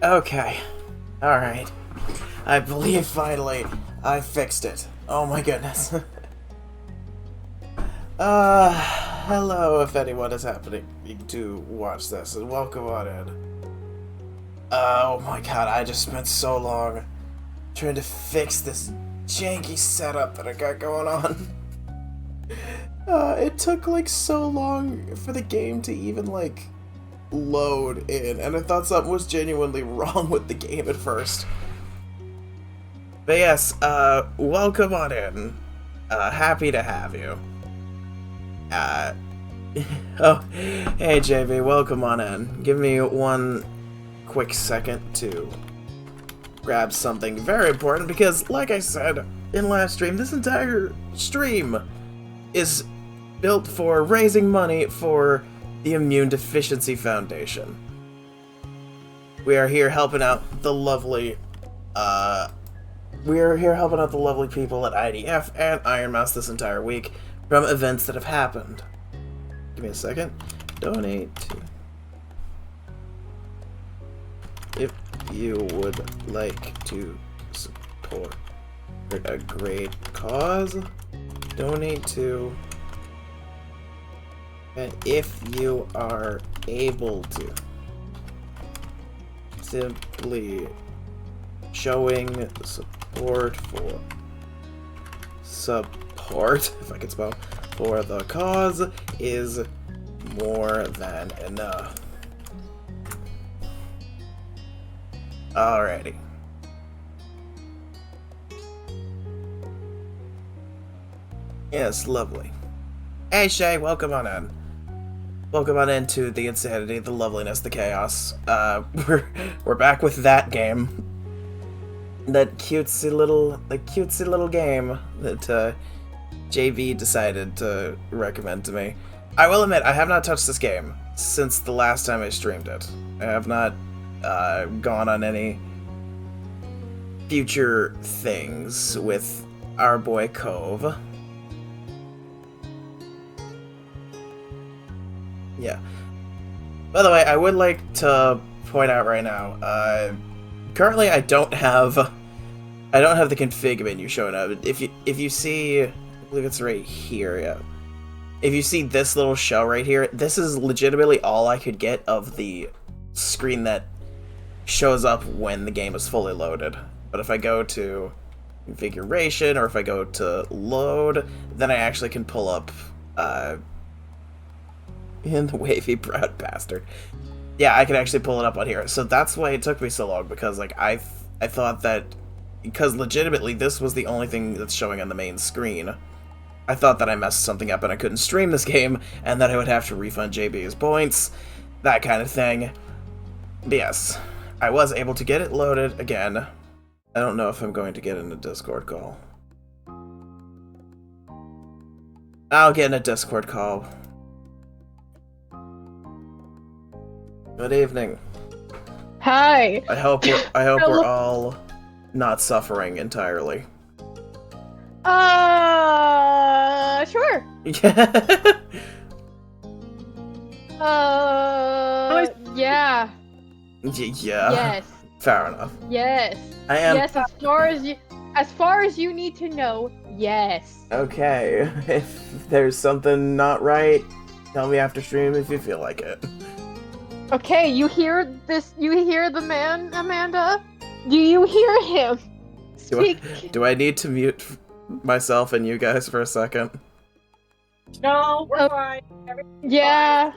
Okay. Alright. I believe finally I fixed it. Oh my goodness. Hello if anyone is happening to watch this, and welcome on in. Oh my god, I just spent so long trying to fix this janky setup that I got going on. It took like so long for the game to even like load in, and I thought something was genuinely wrong with the game at first. But yes, welcome on in. Happy to have you. Oh, hey JB, welcome on in. Give me one quick second to grab something very important, because like I said in last stream, this entire stream is built for raising money for the Immune Deficiency Foundation. We are here helping out the lovely, people at IDF and Iron Mouse this entire week from events that have happened. Give me a second. Donate to... If you would like to support a great cause, donate to... And if you are able to, simply showing support, if I can spell, for the cause is more than enough. Alrighty. Yes, lovely. Hey Shay, welcome on in. Welcome on into the insanity, the loveliness, the chaos. We're back with that game. That cutesy little game that JV decided to recommend to me. I will admit, I have not touched this game since the last time I streamed it. I have not gone on any future things with our boy Cove. Yeah. By the way, I would like to point out right now, currently I don't have the config menu showing up. If you see, I believe it's right here, yeah. If you see this little shell right here, this is legitimately all I could get of the screen that shows up when the game is fully loaded. But if I go to configuration, or if I go to load, then I actually can pull up, in the wavy browed bastard. Yeah, I can actually pull it up on here. So that's why it took me so long, because like I thought that, because legitimately this was the only thing that's showing on the main screen, I thought that I messed something up and I couldn't stream this game, and that I would have to refund JB his points, that kind of thing. But yes, I was able to get it loaded again. I don't know if I'm going to get in a Discord call. I'll get in a Discord call. Good evening. Hi. I hope we're all not suffering entirely. Sure. Yeah. Yeah. Yeah. Yes. Fair enough. Yes. I am. Yes, as far as you need to know, yes. Okay. If there's something not right, tell me after stream if you feel like it. Okay, you hear this? You hear the man, Amanda? Do you hear him? Speak. Do I need to mute myself and you guys for a second? No, we're fine. Yeah.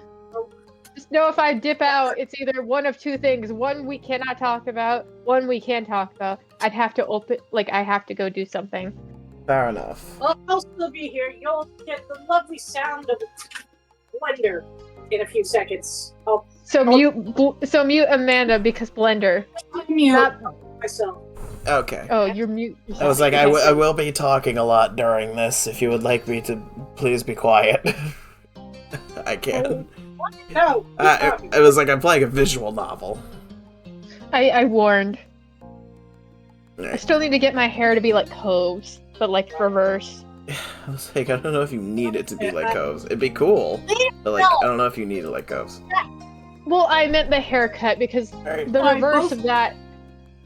Just know if I dip out, it's either one of two things. One we cannot talk about, one we can talk about. I'd have to I have to go do something. Fair enough. Well, I'll still be here. You'll get the lovely sound of Blender in a few seconds. So mute Amanda because Blender. Mute myself. Okay. Oh, you're mute. I was like, I will be talking a lot during this. If you would like me to, please be quiet. I can. No. It was like I'm playing a visual novel. I warned. I still need to get my hair to be like Cove's, but like reverse. I was like, I don't know if you need it to be like Cove's. It'd be cool, but like, I don't know if you need it like Cove's. Well, I meant the haircut because Alright. the Alright, reverse both- of that.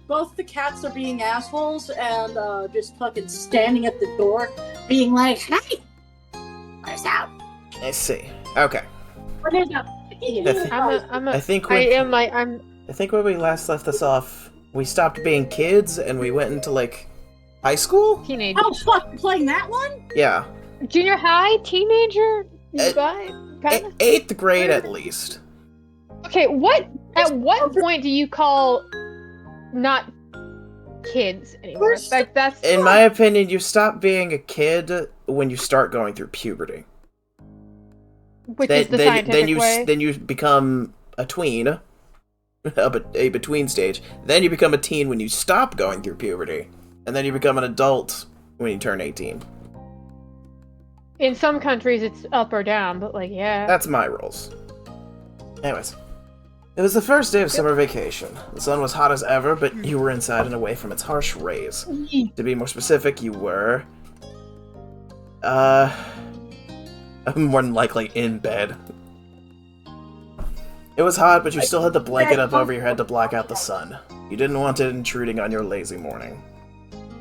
Both the cats are being assholes and just fucking standing at the door, being like, "Hey, where's out? I see. Okay. Where's out?" I think I'm I think when we last left this off, we stopped being kids and we went into, like, high school? teenage. Oh fuck! You're playing that one? Yeah. Junior high, teenager, kind of. 8th grade at least. Okay, at what point do you call not kids anymore? Like that's In my opinion, you stop being a kid when you start going through puberty. which is the scientific way. Then you become a tween, a between stage. Then you become a teen when you stop going through puberty, and then you become an adult when you turn 18. In some countries, it's up or down, but like, yeah. That's my rules. Anyways, it was the first day of summer vacation. The sun was hot as ever, but you were inside and away from its harsh rays. To be more specific, you were more than likely in bed. It was hot, but you still had the blanket up over your head to block out the sun. You didn't want it intruding on your lazy morning.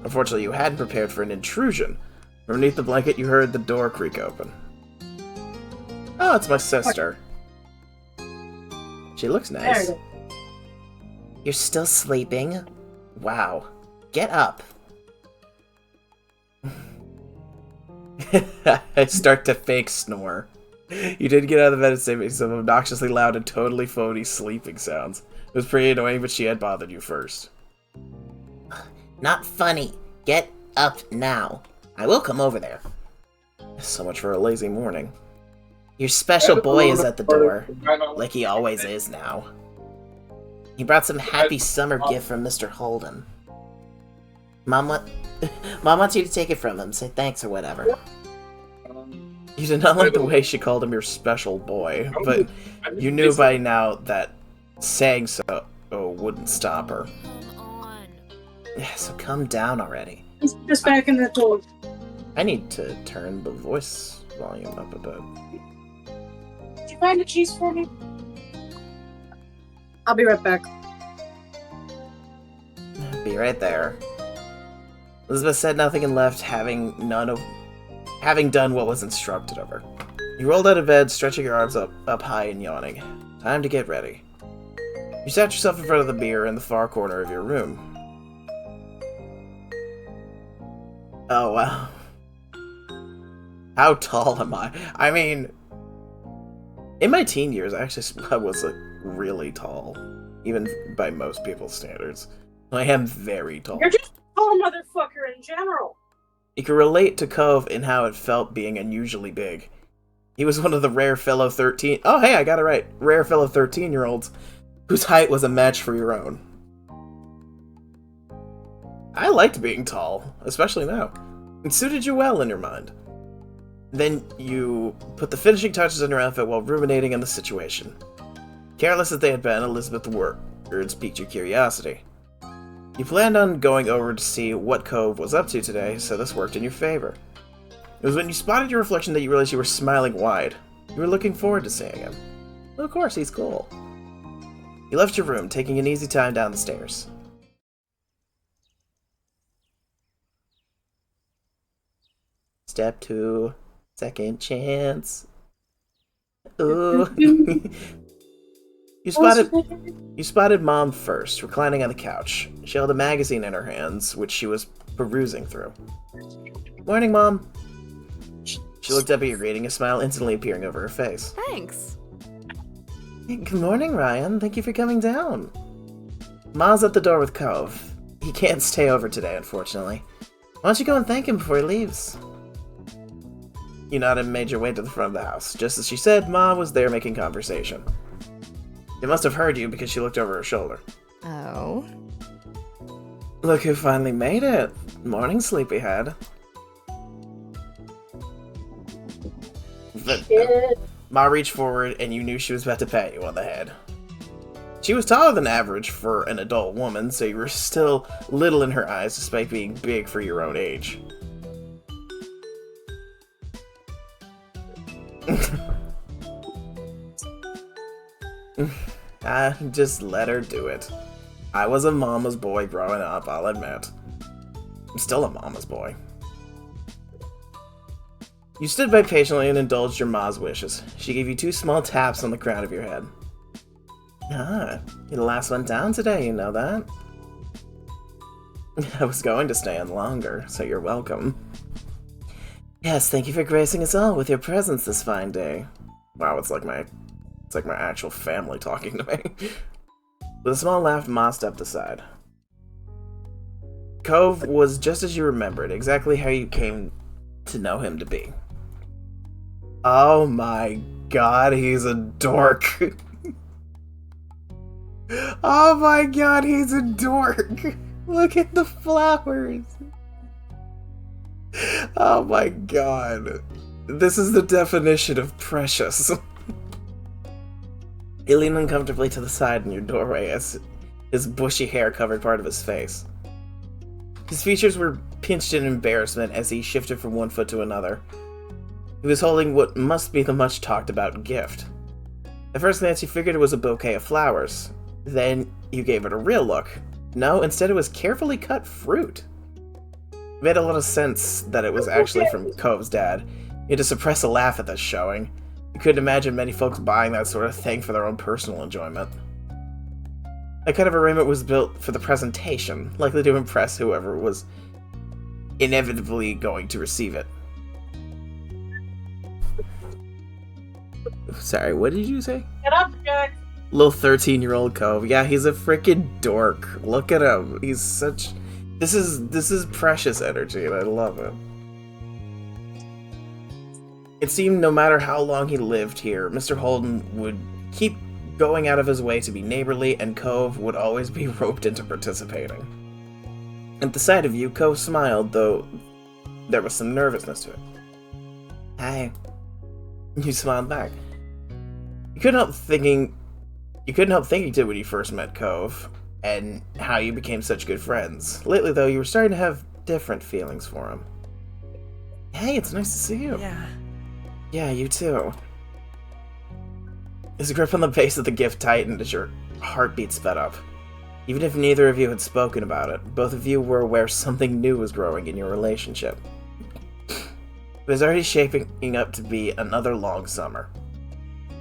Unfortunately, you hadn't prepared for an intrusion. From beneath the blanket, you heard the door creak open. Oh, it's my sister. She looks nice. There it You're still sleeping? Wow. Get up. I start to fake snore. You did get out of the bed and say me some obnoxiously loud and totally phony sleeping sounds. It was pretty annoying, but she had bothered you first. Not funny. Get up now. I will come over there. So much for a lazy morning. Your special boy is at the door, like he always is now. He brought some happy summer gift from Mr. Holden. Mom wants you to take it from him, say thanks or whatever. You did not like the way she called him your special boy, but you knew by now that saying so wouldn't stop her. Yeah, so calm down already. He's just back in the door. I need to turn the voice volume up a bit. Did you find a cheese for me? I'll be right back. Be right there. Elizabeth said nothing and left, having done what was instructed of her. You rolled out of bed, stretching your arms up high and yawning. Time to get ready. You sat yourself in front of the mirror in the far corner of your room. Oh, wow. How tall am I? I mean, in my teen years, I was, like, really tall. Even by most people's standards. I am very tall. You're just a tall motherfucker in general. You could relate to Cove in how it felt being unusually big. He was one of the rare fellow 13... Oh, hey, I got it right. Rare fellow 13-year-olds whose height was a match for your own. I liked being tall, especially now. It suited you well in your mind. Then you put the finishing touches on your outfit while ruminating on the situation. Careless as they had been, Elizabeth's words piqued your curiosity. You planned on going over to see what Cove was up to today, so this worked in your favor. It was when you spotted your reflection that you realized you were smiling wide. You were looking forward to seeing him. Well, of course, he's cool. You left your room, taking an easy time down the stairs. Step 2, second chance. Ooh. You spotted Mom first, reclining on the couch. She held a magazine in her hands, which she was perusing through. Morning, Mom. She looked up at your greeting, a smile instantly appearing over her face. Thanks. Good morning, Ryan. Thank you for coming down. Ma's at the door with Cove. He can't stay over today, unfortunately. Why don't you go and thank him before he leaves? You nodded and made your way to the front of the house. Just as she said, Ma was there making conversation. She must have heard you because she looked over her shoulder. Oh? Look who finally made it. Morning, sleepyhead. Ma reached forward and you knew she was about to pat you on the head. She was taller than average for an adult woman, so you were still little in her eyes despite being big for your own age. Just let her do it. I was a mama's boy growing up, I'll admit. I'm still a mama's boy. You stood by patiently and indulged your ma's wishes. She gave you 2 small taps on the crown of your head. Ah, you're the last one down today, you know that? I was going to stay on longer, so you're welcome. Yes, thank you for gracing us all with your presence this fine day. Wow, it's like my actual family talking to me. With a small laugh, Ma stepped aside. Cove was just as you remembered, exactly how you came to know him to be. Oh my god, he's a dork. Oh my god, he's a dork. Look at the flowers. Oh my god. This is the definition of precious. He leaned uncomfortably to the side in your doorway as his bushy hair covered part of his face. His features were pinched in embarrassment as he shifted from one foot to another. He was holding what must be the much-talked-about gift. At first glance, you figured it was a bouquet of flowers. Then you gave it a real look. No, instead it was carefully cut fruit. It made a lot of sense that it was actually from Cove's dad. You had to suppress a laugh at this showing. You couldn't imagine many folks buying that sort of thing for their own personal enjoyment. That kind of arraignment was built for the presentation, likely to impress whoever was inevitably going to receive it. Sorry, what did you say? Get up, Jack! Little 13-year-old Cove. Yeah, he's a freaking dork. Look at him. He's such... This is precious energy, and I love it. It seemed no matter how long he lived here, Mr. Holden would keep going out of his way to be neighborly, and Cove would always be roped into participating. At the sight of you, Cove smiled, though there was some nervousness to it. Hi. You smiled back. You couldn't help thinking to when you first met Cove, and how you became such good friends. Lately, though, you were starting to have different feelings for him. Hey, it's nice to see you. Yeah. Yeah, you too. His grip on the base of the gift tightened as your heartbeat sped up. Even if neither of you had spoken about it, both of you were aware something new was growing in your relationship. It was already shaping up to be another long summer.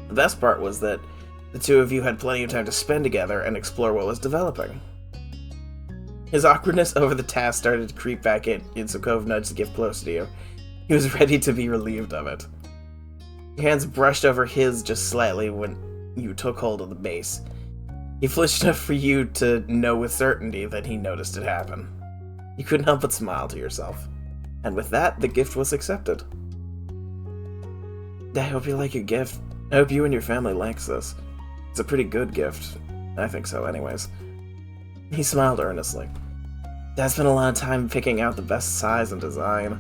The best part was that the two of you had plenty of time to spend together and explore what was developing. His awkwardness over the task started to creep back in, so Cove nudged the gift closer to you. He was ready to be relieved of it. Your hands brushed over his just slightly when you took hold of the base. He flinched enough for you to know with certainty that he noticed it happen. You couldn't help but smile to yourself. And with that, the gift was accepted. I hope you like your gift. I hope you and your family likes this. It's a pretty good gift. I think so, anyways. He smiled earnestly. Dad spent a lot of time picking out the best size and design.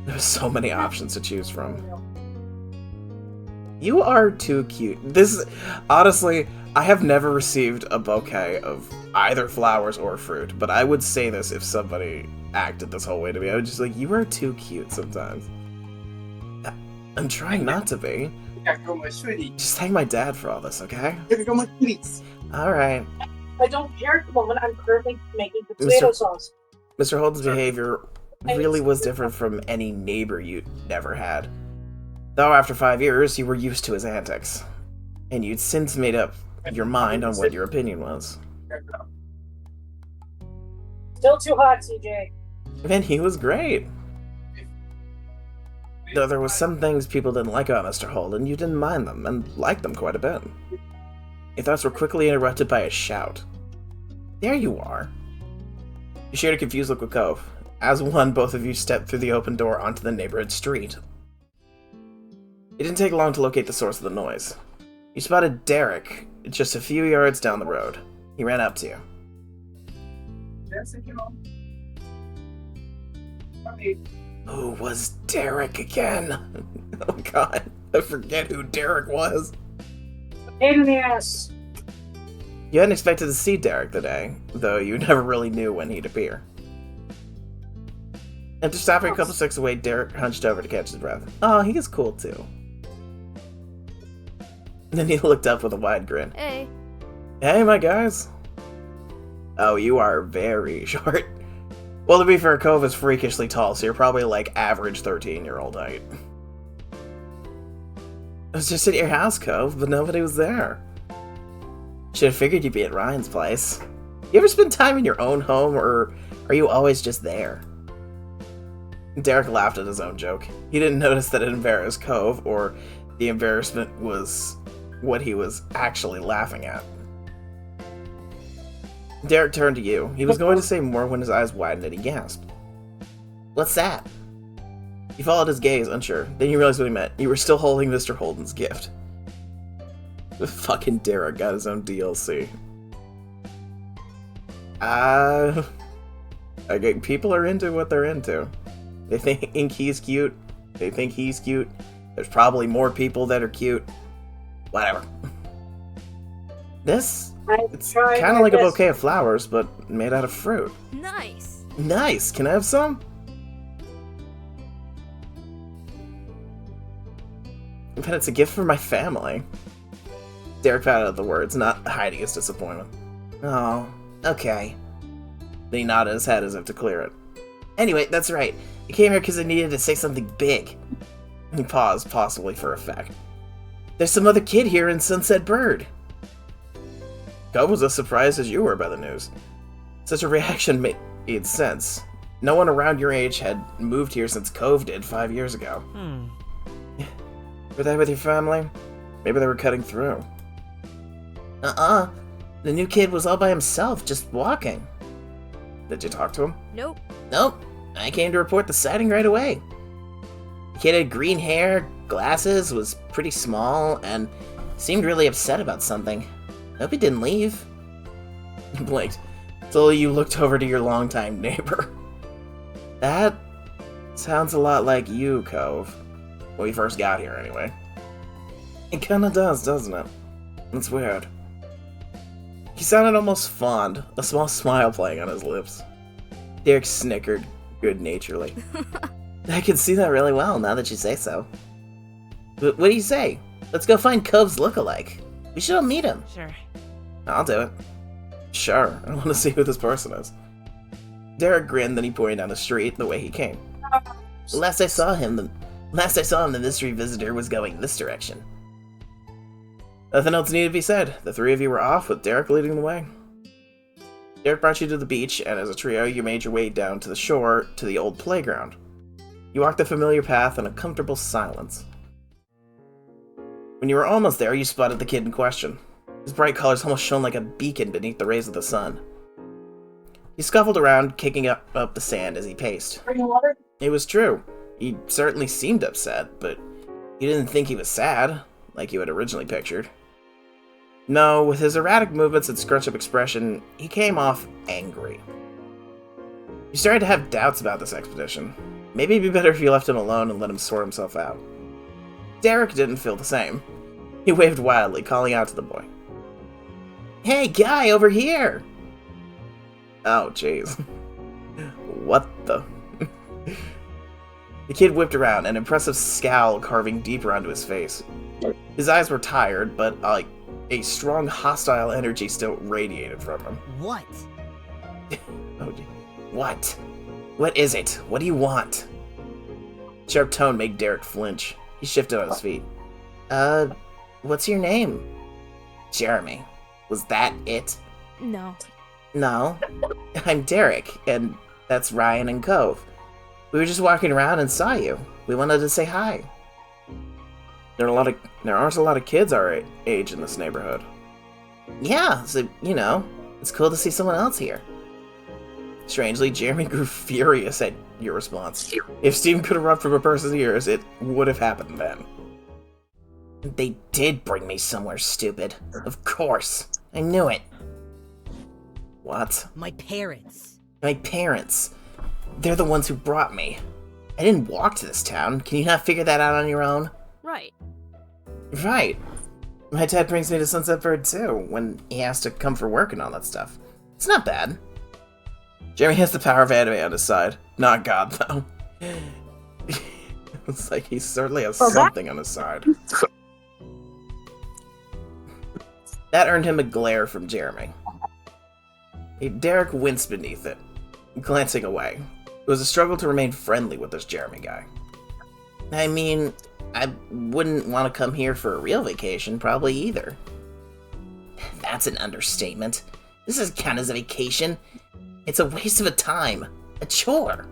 There were so many options to choose from. You are too cute. Honestly, I have never received a bouquet of either flowers or fruit, but I would say this if somebody acted this whole way to me. I would just like, you are too cute sometimes. I'm trying not to be. Just thank my dad for all this, okay? Alright. I don't care at the moment. I'm currently making potato sauce. Mr. Holden's behavior really was different from any neighbor you'd never had. Though after 5 years, you were used to his antics. And you'd since made up your mind on what your opinion was. Still too hot, CJ. And he was great. Though there was some things people didn't like about Mr. Holden, you didn't mind them, and liked them quite a bit. Your thoughts were quickly interrupted by a shout. There you are. You shared a confused look with Cove. As one, both of you stepped through the open door onto the neighborhood street. It didn't take long to locate the source of the noise. You spotted Derek just a few yards down the road. He ran up to you. Who was Derek again? Oh god, I forget who Derek was. Pain in the ass. You hadn't expected to see Derek today, though you never really knew when he'd appear. After stopping a couple steps away, Derek hunched over to catch his breath. Oh, he is cool too. Then he looked up with a wide grin. Hey. Hey, my guys. Oh, you are very short. Well, to be fair, Cove is freakishly tall, so you're probably like average 13-year-old height. I was just at your house, Cove, but nobody was there. Should have figured you'd be at Ryan's place. You ever spend time in your own home, or are you always just there? Derek laughed at his own joke. He didn't notice that it embarrassed Cove, or the embarrassment was what he was actually laughing at. Derek turned to you. He was going to say more when his eyes widened and he gasped. What's that? You followed his gaze, unsure. Then you realized what he meant. You were still holding Mr. Holden's gift. The fucking Derek got his own DLC. People are into what they're into. They think he's cute. They think he's cute. There's probably more people that are cute. Whatever. It's kind of like a bouquet of flowers, but made out of fruit. Nice. Nice. Can I have some? But it's a gift for my family. Derek patted out the words, not hiding his disappointment. Oh, okay. Then he nodded his head as if to clear it. Anyway, that's right. I came here because I needed to say something big. He paused, possibly for effect. There's some other kid here in Sunset Bird. Cove was as surprised as you were by the news. Such a reaction made sense. No one around your age had moved here since Cove did 5 years ago. Were they with your family? Maybe they were cutting through. The new kid was all by himself, just walking. Did you talk to him? Nope. Nope. I came to report the sighting right away. The kid had green hair, glasses, was pretty small, and seemed really upset about something. Hope he didn't leave. You blinked, until you looked over to your longtime neighbor. That sounds a lot like you, Cove. When we first got here, anyway. It kinda does, doesn't it? It's weird. He sounded almost fond, a small smile playing on his lips. Derek snickered good-naturedly. I can see that really well, now that you say so. But what do you say? Let's go find Cove's look-alike. We should all meet him. Sure. I'll do it. Sure, I want to see who this person is. Derek grinned, then he pointed down the street the way he came. Last I saw him, the mystery visitor was going this direction. Nothing else needed to be said. The three of you were off, with Derek leading the way. Derek brought you to the beach, and as a trio, you made your way down to the shore to the old playground. You walked the familiar path in a comfortable silence. When you were almost there, you spotted the kid in question. His bright colors almost shone like a beacon beneath the rays of the sun. He scuffled around, kicking up the sand as he paced. Bring water? It was true. He certainly seemed upset, but you didn't think he was sad, like you had originally pictured. No, with his erratic movements and scrunch-up expression, he came off angry. You started to have doubts about this expedition. Maybe it'd be better if you left him alone and let him sort himself out. Derek didn't feel the same. He waved wildly, calling out to the boy. Hey, guy, over here! Oh, jeez. What the... The kid whipped around, an impressive scowl carving deeper onto his face. His eyes were tired, but a strong hostile energy still radiated from him. What? Oh, what? What is it? What do you want? Sharp tone made Derek flinch. He shifted on his feet. What's your name? Jeremy. Was that it? No. No. I'm Derek, and that's Ryan and Cove. We were just walking around and saw you. We wanted to say hi. There aren't a lot of kids our age in this neighborhood. Yeah, so, you know, it's cool to see someone else here. Strangely, Jeremy grew furious at your response. If steam could erupt from a person's ears, it would have happened then. They did bring me somewhere, stupid. Of course. I knew it. What? My parents. My parents. They're the ones who brought me. I didn't walk to this town. Can you not figure that out on your own? Right. Right. My dad brings me to Sunset Bird too, when he has to come for work and all that stuff. It's not bad. Jeremy has the power of anime on his side. Not God, though. It's like he certainly has something on his side. That earned him a glare from Jeremy. Derek winced beneath it, glancing away. It was a struggle to remain friendly with this Jeremy guy. I mean, I wouldn't want to come here for a real vacation, probably either. That's an understatement. This doesn't count as a vacation. It's a waste of a time. A chore.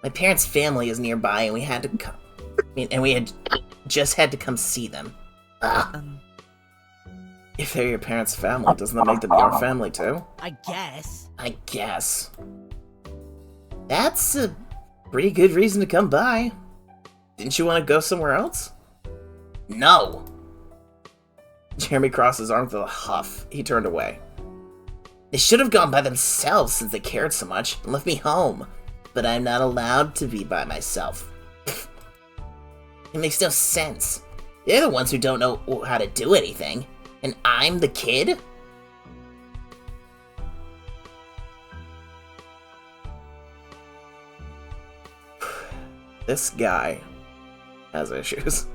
My parents' family is nearby, and we had to come. We had just had to come see them. Ugh. If they're your parents' family, doesn't that make them your family too? I guess. That's a pretty good reason to come by. Didn't you want to go somewhere else? No. Jeremy crossed his arms with a huff. He turned away. They should have gone by themselves since they cared so much and left me home. But I'm not allowed to be by myself. It makes no sense. They're the ones who don't know how to do anything. And I'm the kid? This guy has issues.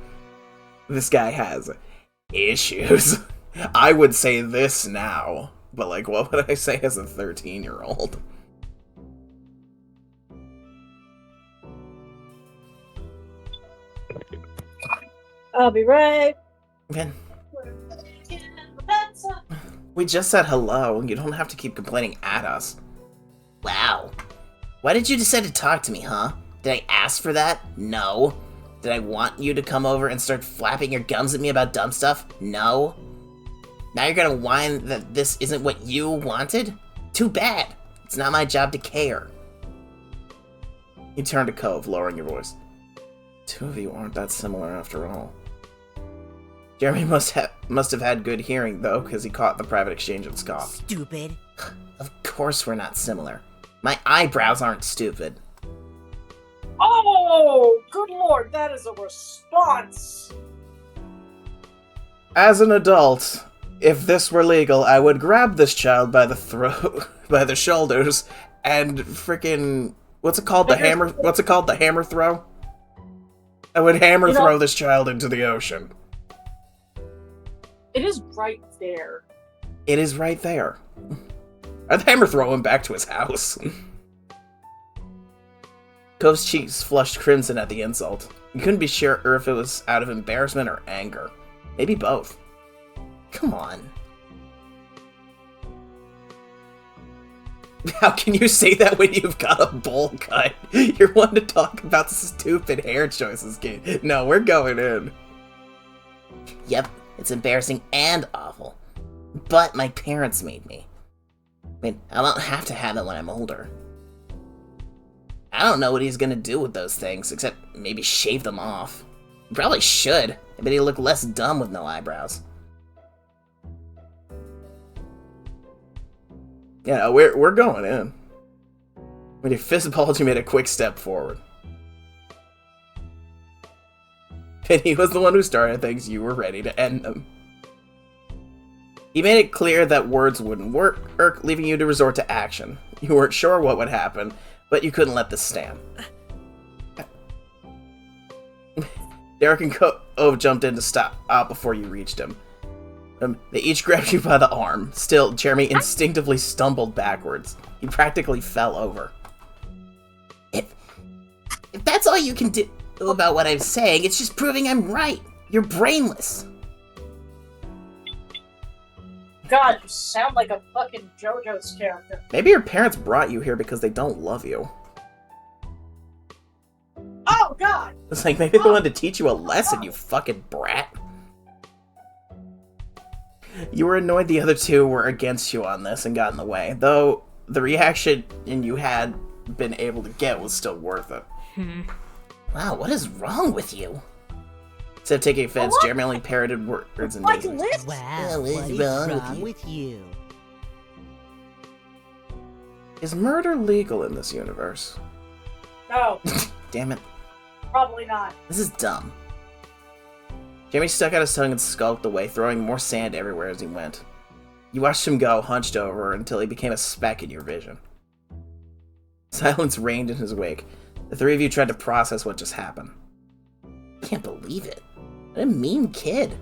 This guy has issues. I would say this now, but like, what would I say as a 13-year-old? I'll be right. Man, we just said hello. You don't have to keep complaining at us. Wow. Why did you decide to talk to me, huh? Did I ask for that? No. Did I want you to come over and start flapping your gums at me about dumb stuff? No. Now you're gonna whine that this isn't what you wanted? Too bad. It's not my job to care. You turned to Cove, lowering your voice. Two of you aren't that similar after all. Jeremy must have had good hearing, though, because he caught the private exchange and scoffed. Stupid. Of course we're not similar. My eyebrows aren't stupid. Oh, good lord, that is a response. As an adult, if this were legal, I would grab this child by the throat, by the shoulders, and frickin' what's it called? The hammer throw? I would hammer throw this child into the ocean. It is right there. It is right there. I'd hammer throw him back to his house. Cove's cheeks flushed crimson at the insult. He couldn't be sure if it was out of embarrassment or anger. Maybe both. Come on. How can you say that when you've got a bowl cut? You're one to talk about stupid hair choices, kid. No, we're going in. Yep, it's embarrassing and awful. But my parents made me. I won't have to have it when I'm older. I don't know what he's gonna do with those things, except maybe shave them off. He probably should. I bet he'll look less dumb with no eyebrows. Yeah, we're going in. When he fistballed, you made a quick step forward. And he was the one who started things, you were ready to end them. He made it clear that words wouldn't work, leaving you to resort to action. You weren't sure what would happen, but you couldn't let this stand. Derek and Cove jumped in to stop before you reached him. They each grabbed you by the arm. Still, Jeremy instinctively stumbled backwards. He practically fell over. If that's all you can do about what I'm saying, it's just proving I'm right. You're brainless. God, you sound like a fucking JoJo's character. Maybe your parents brought you here because they don't love you. Oh, God! It's like, maybe they wanted to teach you a lesson, you fucking brat. You were annoyed the other two were against you on this and got in the way, though the reaction you had been able to get was still worth it. Wow, what is wrong with you? Instead of taking offense, Jeremy only parroted words and Like musings. lips? Wow, what is wrong with you? Is murder legal in this universe? No, Damn it. probably not. This is dumb. Jeremy stuck out his tongue and skulked away, throwing more sand everywhere as he went. You watched him go, hunched over, until he became a speck in your vision. Silence reigned in his wake. The three of you tried to process what just happened. I can't believe it. What a mean kid.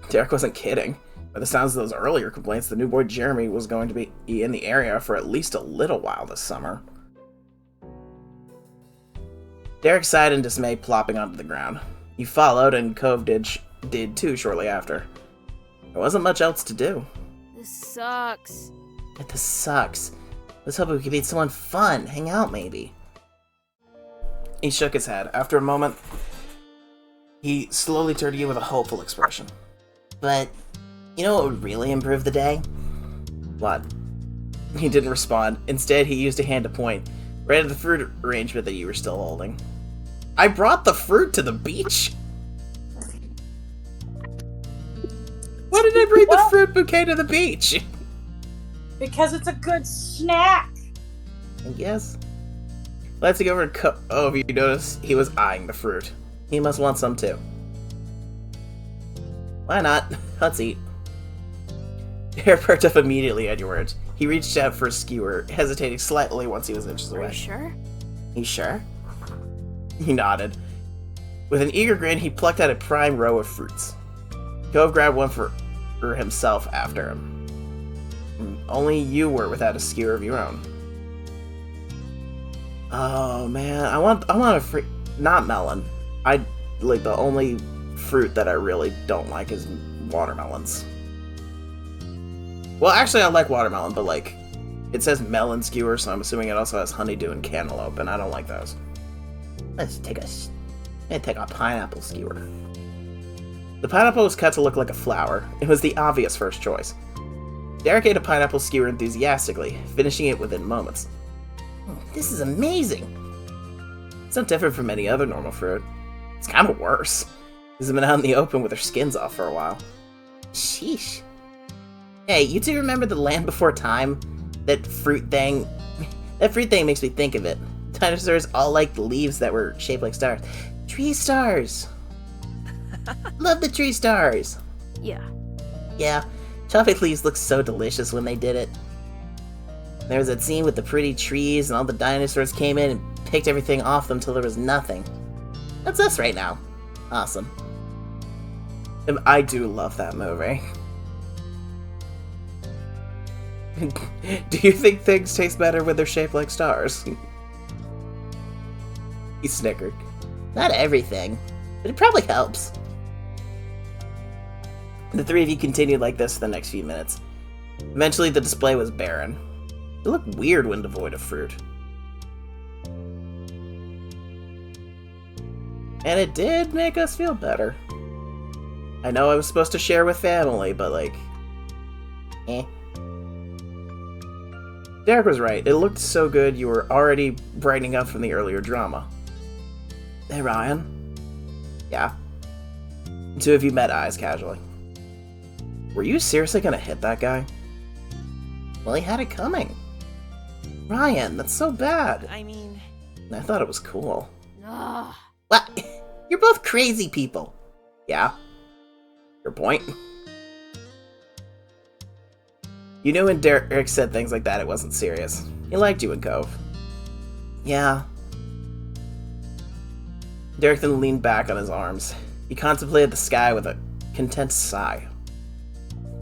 Derek wasn't kidding. By the sounds of those earlier complaints, the new boy Jeremy was going to be in the area for at least a little while this summer. Derek sighed in dismay, plopping onto the ground. He followed, and Cove did too shortly after. There wasn't much else to do. This sucks. This sucks. Let's hope we could meet someone fun, hang out maybe. He shook his head. After a moment, he slowly turned to you with a hopeful expression. But, you know what would really improve the day? What? He didn't respond. Instead, he used a hand to point right at the fruit arrangement that you were still holding. I brought the fruit to the beach? Why did I bring the fruit bouquet to the beach? Because it's a good snack. I guess. Let's go over to Oh, you notice he was eyeing the fruit. He must want some too. Why not? Let's eat. Derek perked up immediately at your words. He reached out for a skewer, hesitating slightly once he was inches away. Are you sure? You sure? He nodded. With an eager grin, he plucked out a prime row of fruits. Cove grabbed one for himself after him. Only you were without a skewer of your own. Oh man, I want a not melon. The only fruit that I really don't like is watermelons. Well, actually I like watermelon, but like, it says melon skewer, so I'm assuming it also has honeydew and cantaloupe, and I don't like those. Let's take a pineapple skewer. The pineapple was cut to look like a flower. It was the obvious first choice. Derek ate a pineapple skewer enthusiastically, finishing it within moments. This is amazing! It's not different from any other normal fruit. It's kind of worse. These have been out in the open with their skins off for a while. Sheesh. Hey, you two remember the Land Before Time? That fruit thing makes me think of it. Dinosaurs all liked leaves that were shaped like stars. Tree stars! Love the tree stars! Yeah. Yeah, chocolate leaves looked so delicious when they did it. There was that scene with the pretty trees and all the dinosaurs came in and picked everything off them till there was nothing. That's us right now. Awesome. I do love that movie. Do you think things taste better when they're shaped like stars? He snickered. Not everything, but it probably helps. The three of you continued like this for the next few minutes. Eventually, the display was barren. It looked weird when devoid of fruit. And it did make us feel better. I know I was supposed to share with family, but like... Derek was right. It looked so good you were already brightening up from the earlier drama. Hey, Ryan. Yeah? The two of you met eyes casually. Were you seriously gonna hit that guy? Well, he had it coming. Ryan, that's so bad. I mean... I thought it was cool. Ugh. What? You're both crazy people. Yeah. Your point? You knew when Derek said things like that, it wasn't serious. He liked you in Cove. Yeah. Derek then leaned back on his arms. He contemplated the sky with a content sigh.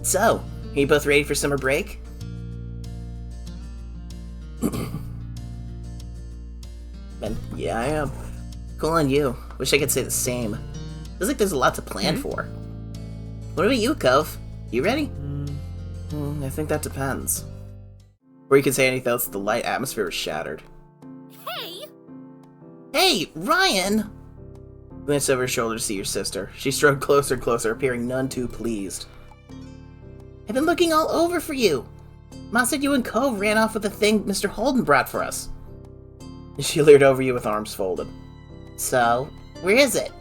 So, are you both ready for summer break? And yeah, I am. Cool on you. Wish I could say the same. Feels like there's a lot to plan for. What about you, Cove? You ready? I think that depends. Before you could say anything else, the light atmosphere was shattered. Hey! Hey, Ryan! You glanced over your shoulder to see your sister. She strode closer and closer, appearing none too pleased. I've been looking all over for you. Ma said you and Cove ran off with the thing Mr. Holden brought for us. She leered over you with arms folded. So, where is it?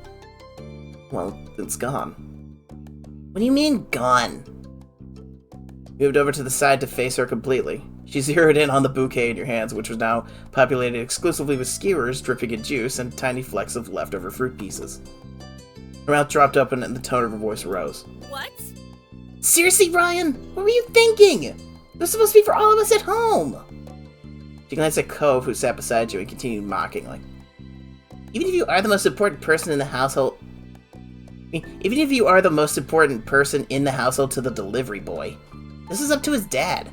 Well, it's gone. What do you mean, gone? Moved over to the side to face her completely. She zeroed in on the bouquet in your hands, which was now populated exclusively with skewers dripping in juice and tiny flecks of leftover fruit pieces. Her mouth dropped open and the tone of her voice rose. What? Seriously, Ryan? What were you thinking? They're supposed to be for all of us at home! She glanced at Cove, who sat beside you, and continued mockingly. Even if you are the most important person in the household... Even if you are the most important person in the household to the delivery boy, this is up to his dad.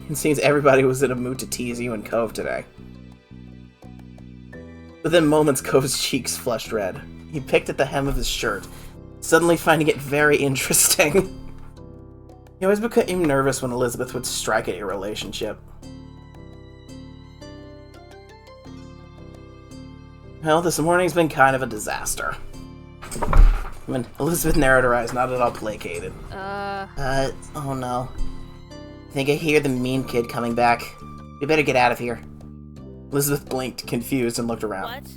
It seems everybody was in a mood to tease you and Cove today. Within moments, Cove's cheeks flushed red. He picked at the hem of his shirt, suddenly finding it very interesting. He always became nervous when Elizabeth would strike at your relationship. Well, this morning's been kind of a disaster. When Elizabeth narrowed her eyes, not at all placated. Oh no. I think I hear the mean kid coming back. We better get out of here. Elizabeth blinked, confused, and looked around.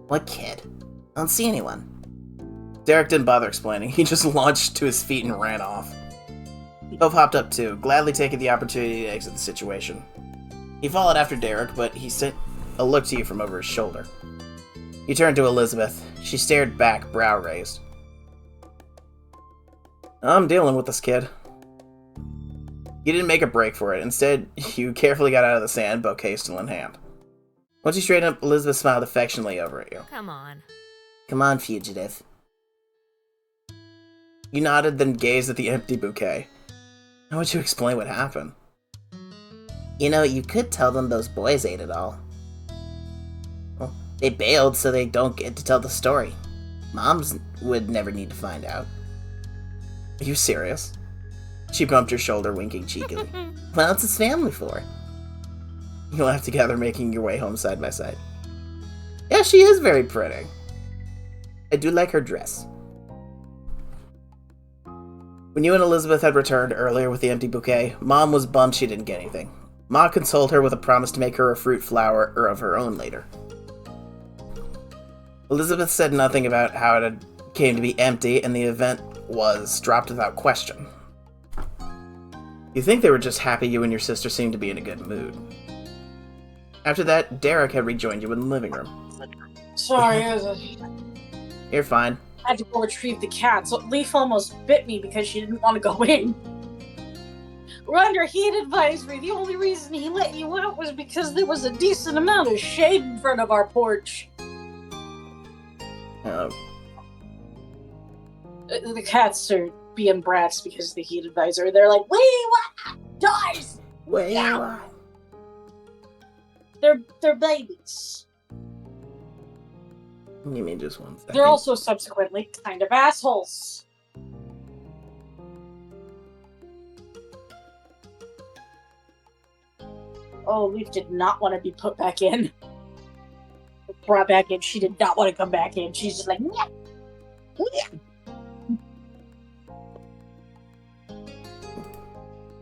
What kid? I don't see anyone. Derek didn't bother explaining. He just launched to his feet and ran off. Cove hopped up too, gladly taking the opportunity to exit the situation. He followed after Derek, but he sent a look to you from over his shoulder. He turned to Elizabeth. She stared back, brow raised. I'm dealing with this kid. You didn't make a break for it. Instead, you carefully got out of the sand, bouquet still in hand. Once you straightened up, Elizabeth smiled affectionately over at you. Come on. Come on, fugitive. You nodded, then gazed at the empty bouquet. How would you explain what happened? You know, you could tell them those boys ate it all. Well, they bailed so they don't get to tell the story. Moms would never need to find out. Are you serious? She bumped her shoulder, winking cheekily. What else is family for? You laughed together, making your way home side by side. Yeah, she is very pretty. I do like her dress. When you and Elizabeth had returned earlier with the empty bouquet, Mom was bummed she didn't get anything. Ma consoled her with a promise to make her a fruit flower of her own later. Elizabeth said nothing about how it came to be empty, and the event was dropped without question. You think they were just happy you and your sister seemed to be in a good mood. After that, Derek had rejoined you in the living room. Sorry, You're fine. I had to go retrieve the cat, so Leaf almost bit me because she didn't want to go in. We're under heat advisory. The only reason he let you out was because there was a decent amount of shade in front of our porch. The cats are being brats because of the heat advisory. They're like, "We want doors!" Wait, Yeah. They're babies. You mean just 1 second? They're also subsequently kind of assholes. Oh, Leaf did not want to be put back in. Brought back in. She did not want to come back in. She's just like, "Nyeh. Nyeh."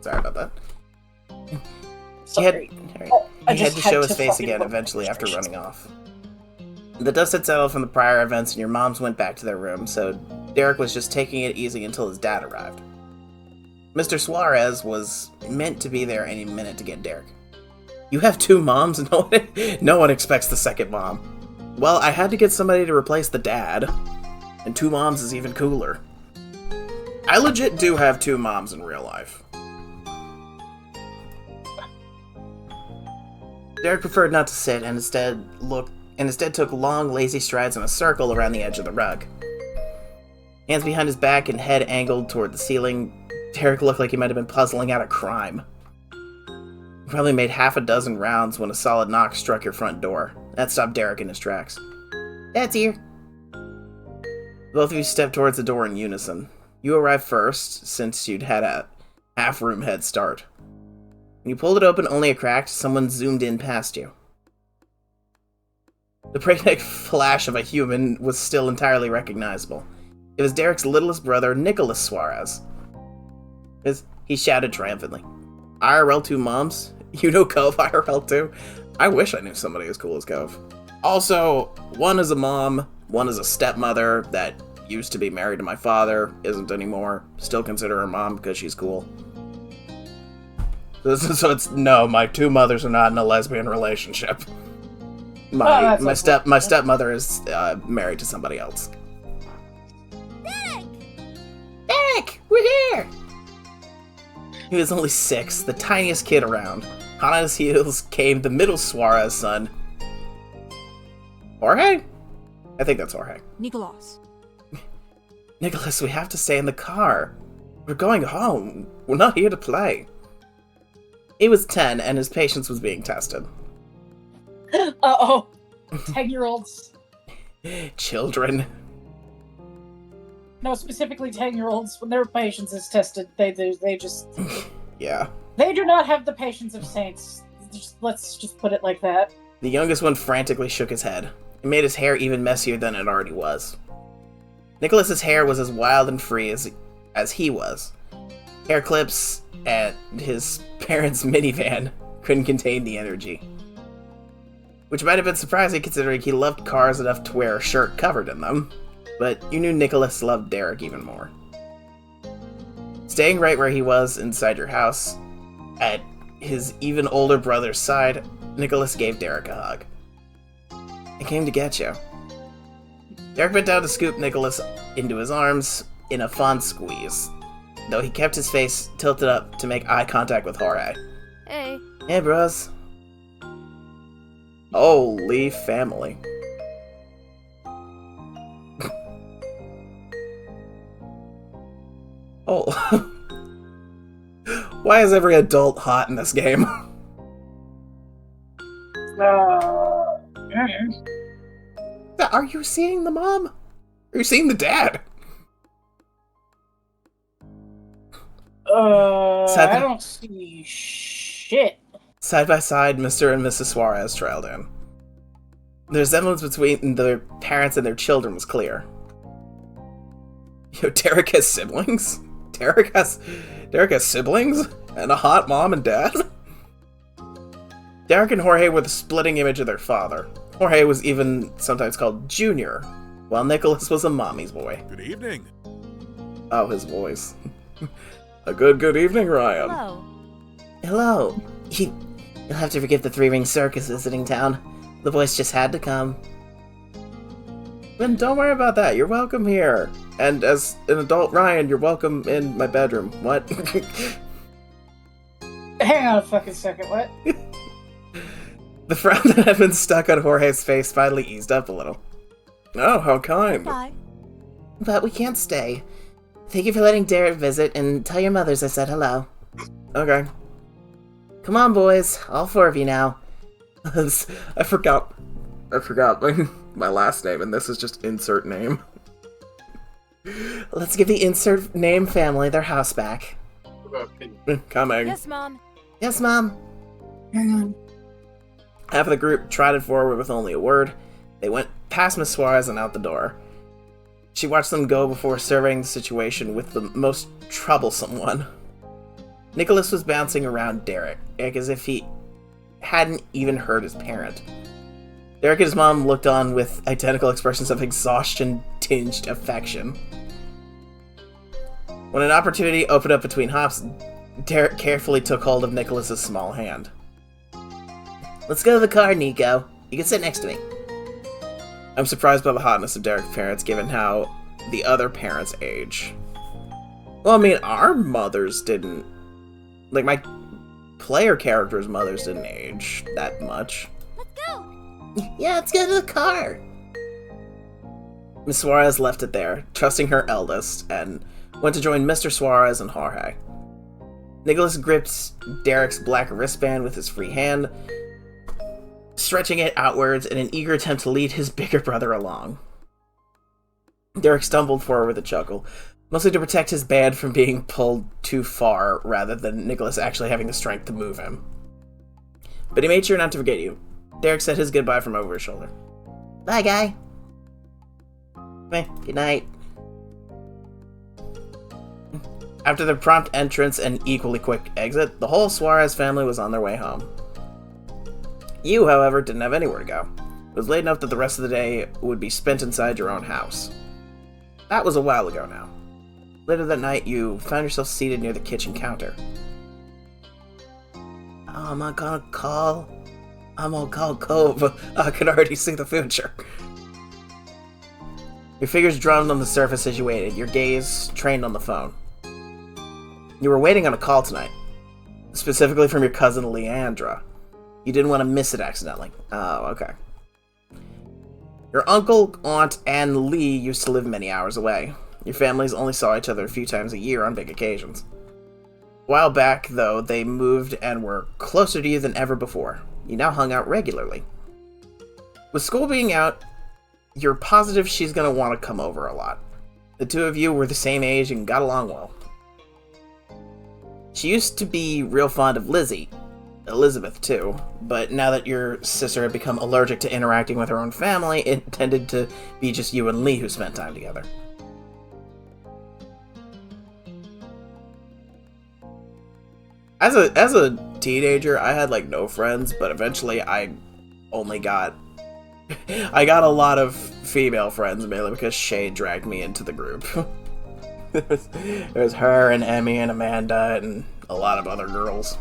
Sorry about that. Sorry. He had to show his face again eventually after running off. The dust had settled from the prior events and your moms went back to their room, so Derek was just taking it easy until his dad arrived. Mr. Suarez was meant to be there any minute to get Derek. You have 2 moms? No one expects the second mom. Well, I had to get somebody to replace the dad, and 2 moms is even cooler. I legit do have 2 moms in real life. Derek preferred not to sit and instead took long, lazy strides in a circle around the edge of the rug. Hands behind his back and head angled toward the ceiling, Derek looked like he might have been puzzling out a crime. He probably made half a dozen rounds when a solid knock struck your front door. That stopped Derek in his tracks. Dad's here. Both of you stepped towards the door in unison. You arrived first, since you'd had a half-room head start. When you pulled it open only a crack, someone zoomed in past you. The breakneck flash of a human was still entirely recognizable. It was Derek's littlest brother, Nicholas Suarez. He shouted triumphantly. IRL 2 moms? You know Cove IRL 2? I wish I knew somebody as cool as Cove. Also, one is a mom, one is a stepmother that used to be married to my father, isn't anymore. Still consider her mom because she's cool. So no, my 2 mothers are not in a lesbian relationship. My stepmother is married to somebody else. Derek, we're here. He was only 6, the tiniest kid around. Hot on his heels came the middle Suarez son, Jorge. I think that's Jorge. Nicolas, Nicholas, we have to stay in the car. We're going home. We're not here to play. He was 10, and his patience was being tested. Uh-oh. 10-year-olds. Children. No, specifically 10-year-olds. When their patience is tested, they just... Yeah. They do not have the patience of saints. Let's just put it like that. The youngest one frantically shook his head. It made his hair even messier than it already was. Nicholas's hair was as wild and free as he was. Hair clips and his parents' minivan couldn't contain the energy. Which might have been surprising considering he loved cars enough to wear a shirt covered in them. But you knew Nicholas loved Derek even more. Staying right where he was inside your house, at his even older brother's side, Nicholas gave Derek a hug. I came to get you. Derek bent down to scoop Nicholas into his arms in a fond squeeze, though he kept his face tilted up to make eye contact with Jorge. Hey. Hey, bros. Holy family. Oh. Why is every adult hot in this game? Are you seeing the mom? Are you seeing the dad? I don't see shit. Side by side, Mr. and Mrs. Suarez trailed in. The resemblance between their parents and their children was clear. Yo, Derek has siblings? Derek has siblings? And a hot mom and dad? Derek and Jorge were the splitting image of their father. Jorge was even sometimes called Junior, while Nicholas was a mommy's boy. Good evening. Oh, his voice. A good evening, Ryan. Hello. Hello. You'll have to forgive the three-ring circus visiting town. The voice just had to come. Then don't worry about that. You're welcome here. And as an adult Ryan, you're welcome in my bedroom. What? Hang on a fucking second, what? The frown that had been stuck on Jorge's face finally eased up a little. Oh, how kind. Bye. But we can't stay. Thank you for letting Derek visit, and tell your mothers I said hello. Okay. Come on, boys. All four of you now. I forgot my last name, and this is just insert name. Let's give the insert name family their house back. Coming. Yes, Mom. Yes, Mom. Hang on. Half of the group trotted forward with only a word. They went past Miss Suarez and out the door. She watched them go before surveying the situation with the most troublesome one. Nicholas was bouncing around Derek, as if he hadn't even heard his parent. Derek and his mom looked on with identical expressions of exhaustion-tinged affection. When an opportunity opened up between hops, Derek carefully took hold of Nicholas's small hand. Let's go to the car, Nico. You can sit next to me. I'm surprised by the hotness of Derek's parents, given how the other parents age. Well, I mean, our mothers didn't... Like, my player character's mothers didn't age that much. Let's go. Yeah, let's go to the car. Miss Suarez left it there, trusting her eldest, and went to join Mr. Suarez and Jorge. Nicholas gripped Derek's black wristband with his free hand, stretching it outwards in an eager attempt to lead his bigger brother along. Derek stumbled forward with a chuckle, mostly to protect his band from being pulled too far, rather than Nicholas actually having the strength to move him. But he made sure not to forget you. Derek said his goodbye from over his shoulder. Bye, guy. Good night. After their prompt entrance and equally quick exit, the whole Suarez family was on their way home. You, however, didn't have anywhere to go. It was late enough that the rest of the day would be spent inside your own house. That was a while ago now. Later that night, you found yourself seated near the kitchen counter. I'm gonna call Cove. I can already see the future. Your fingers drummed on the surface as you waited, your gaze trained on the phone. You were waiting on a call tonight, specifically from your cousin Leandra. You didn't want to miss it accidentally. Oh, okay. Your uncle, aunt, and Lee used to live many hours away. Your families only saw each other a few times a year on big occasions. A while back, though, they moved and were closer to you than ever before. You now hung out regularly. With school being out, you're positive she's going to want to come over a lot. The two of you were the same age and got along well. She used to be real fond of Elizabeth too, but now that your sister had become allergic to interacting with her own family, it tended to be just you and Lee who spent time together. As a teenager, I had like no friends, but eventually I only got a lot of female friends mainly because Shay dragged me into the group. It was her and Emmy and Amanda and a lot of other girls.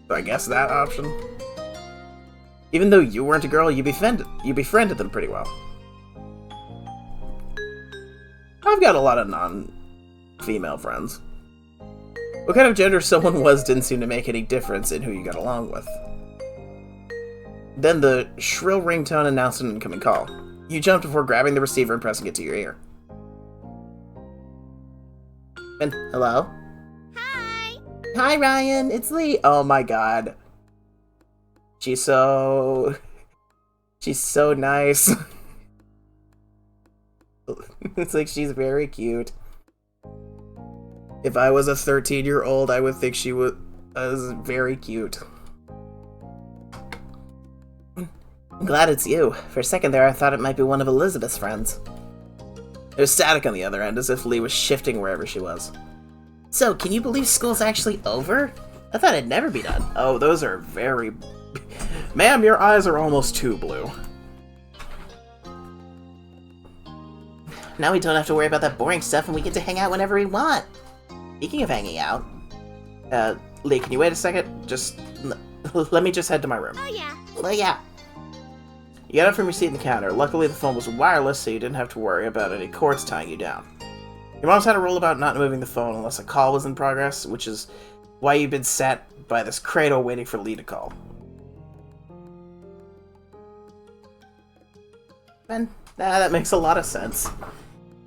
So I guess that option. Even though you weren't a girl, you befriended them pretty well. I've got a lot of non-female friends. What kind of gender someone was didn't seem to make any difference in who you got along with. Then the shrill ringtone announced an incoming call. You jumped before grabbing the receiver and pressing it to your ear. And hello? Hi. Hi, Ryan. It's Lee. Oh my god. She's so nice. It's like she's very cute. If I was a 13-year-old, I would think she was very cute. I'm glad it's you. For a second there, I thought it might be one of Elizabeth's friends. There was static on the other end, as if Lee was shifting wherever she was. So, can you believe school's actually over? I thought it'd never be done. Oh, those are very... Ma'am, your eyes are almost too blue. Now we don't have to worry about that boring stuff and we get to hang out whenever we want. Speaking of hanging out... Lee, can you wait a second? Just... let me just head to my room. Oh, yeah. Well, yeah. You got up from your seat in the counter. Luckily, the phone was wireless, so you didn't have to worry about any cords tying you down. Your mom's had a rule about not moving the phone unless a call was in progress, which is why you've been sat by this cradle waiting for Lee to call. Ben? That makes a lot of sense.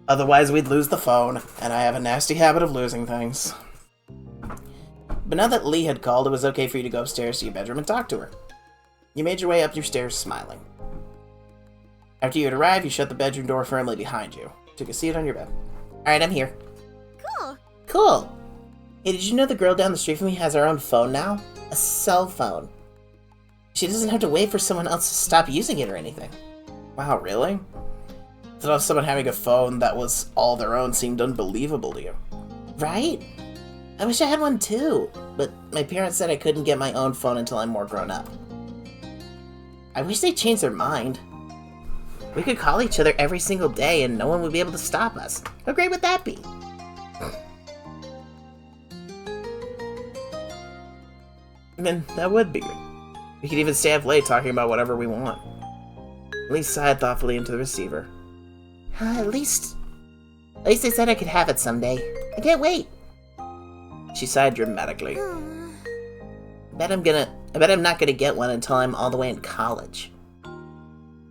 Otherwise, we'd lose the phone, and I have a nasty habit of losing things. But now that Lee had called, it was okay for you to go upstairs to your bedroom and talk to her. You made your way up your stairs, smiling. After you had arrived, you shut the bedroom door firmly behind you. Took a seat on your bed. Alright, I'm here. Cool. Cool! Hey, did you know the girl down the street from me has her own phone now? A cell phone. She doesn't have to wait for someone else to stop using it or anything. Wow, really? I thought someone having a phone that was all their own seemed unbelievable to you. Right? I wish I had one too, but my parents said I couldn't get my own phone until I'm more grown up. I wish they'd change their mind. We could call each other every single day and no one would be able to stop us. How great would that be? And that would be good. We could even stay up late talking about whatever we want. Lee sighed thoughtfully into the receiver. At least they said I could have it someday. I can't wait. She sighed dramatically. I bet I'm not gonna get one until I'm all the way in college.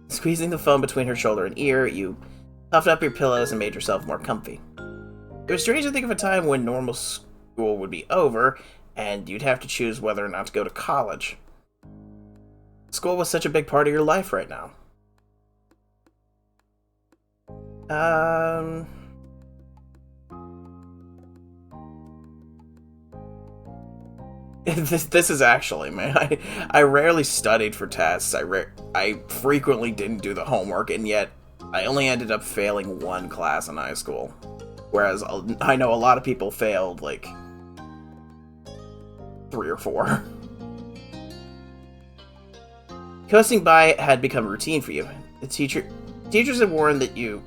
Squeezing the phone between her shoulder and ear, you puffed up your pillows and made yourself more comfy. It was strange to think of a time when normal school would be over, and you'd have to choose whether or not to go to college. School was such a big part of your life right now. This is actually, man, I rarely studied for tests. I frequently didn't do the homework, and yet I only ended up failing one class in high school. Whereas I know a lot of people failed, like, 3 or 4. Coasting by had become routine for you. The teachers had warned that you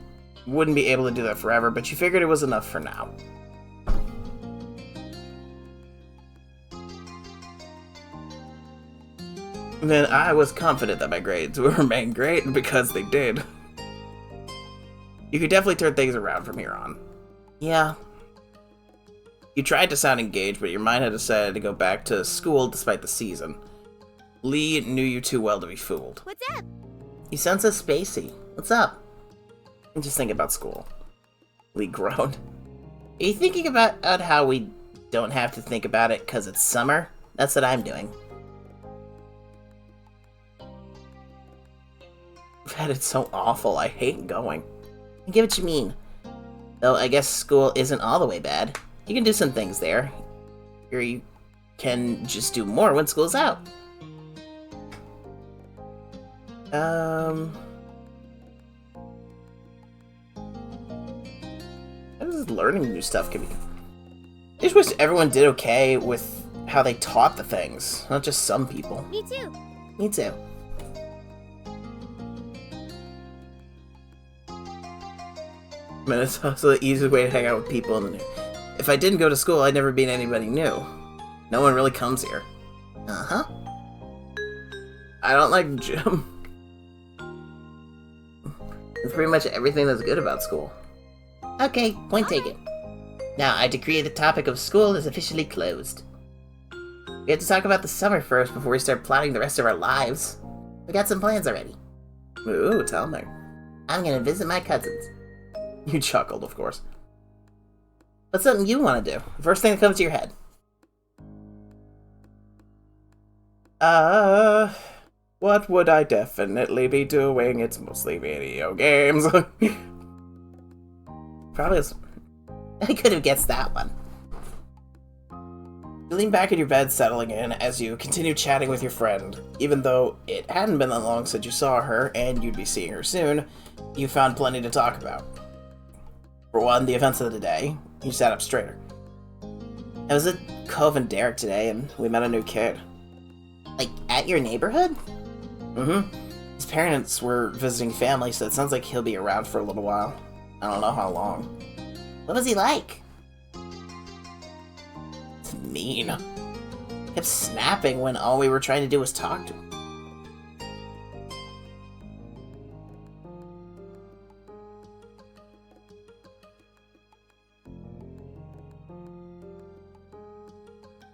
wouldn't be able to do that forever, but you figured it was enough for now. Then I was confident that my grades would remain great because they did. You could definitely turn things around from here on. Yeah. You tried to sound engaged, but your mind had decided to go back to school despite the season. Lee knew you too well to be fooled. What's up? You sound so spacey. What's up? I'm just thinking about school. Lee groaned. Are you thinking about how we don't have to think about it because it's summer? That's what I'm doing. God, it's so awful. I hate going. I get what you mean. Though I guess school isn't all the way bad. You can do some things there. Or you can just do more when school's out. How does learning new stuff can be? I just wish everyone did okay with how they taught the things, not just some people. Me too. Me too. I mean, it's also the easiest way to hang out with people. And if I didn't go to school, I'd never meet anybody new. No one really comes here. Uh-huh. I don't like gym. That's pretty much everything that's good about school. Okay, point taken. Now, I decree the topic of school is officially closed. We have to talk about the summer first before we start plotting the rest of our lives. We got some plans already. Ooh, tell me. I'm gonna visit my cousins. You chuckled, of course. What's something you want to do? First thing that comes to your head. What would I definitely be doing? It's mostly video games. Probably I could have guessed that one. You lean back in your bed, settling in, as you continue chatting with your friend. Even though it hadn't been that long since you saw her, and you'd be seeing her soon, you found plenty to talk about. For one, the events of the day. You sat up straighter. I was at Cove and Derek today, and We met a new kid. like at your neighborhood? Mm-hmm. His parents were visiting family, so it sounds like he'll be around for a little while. I don't know how long. What was he like? It's mean. Kept snapping when all we were trying to do was talk to him.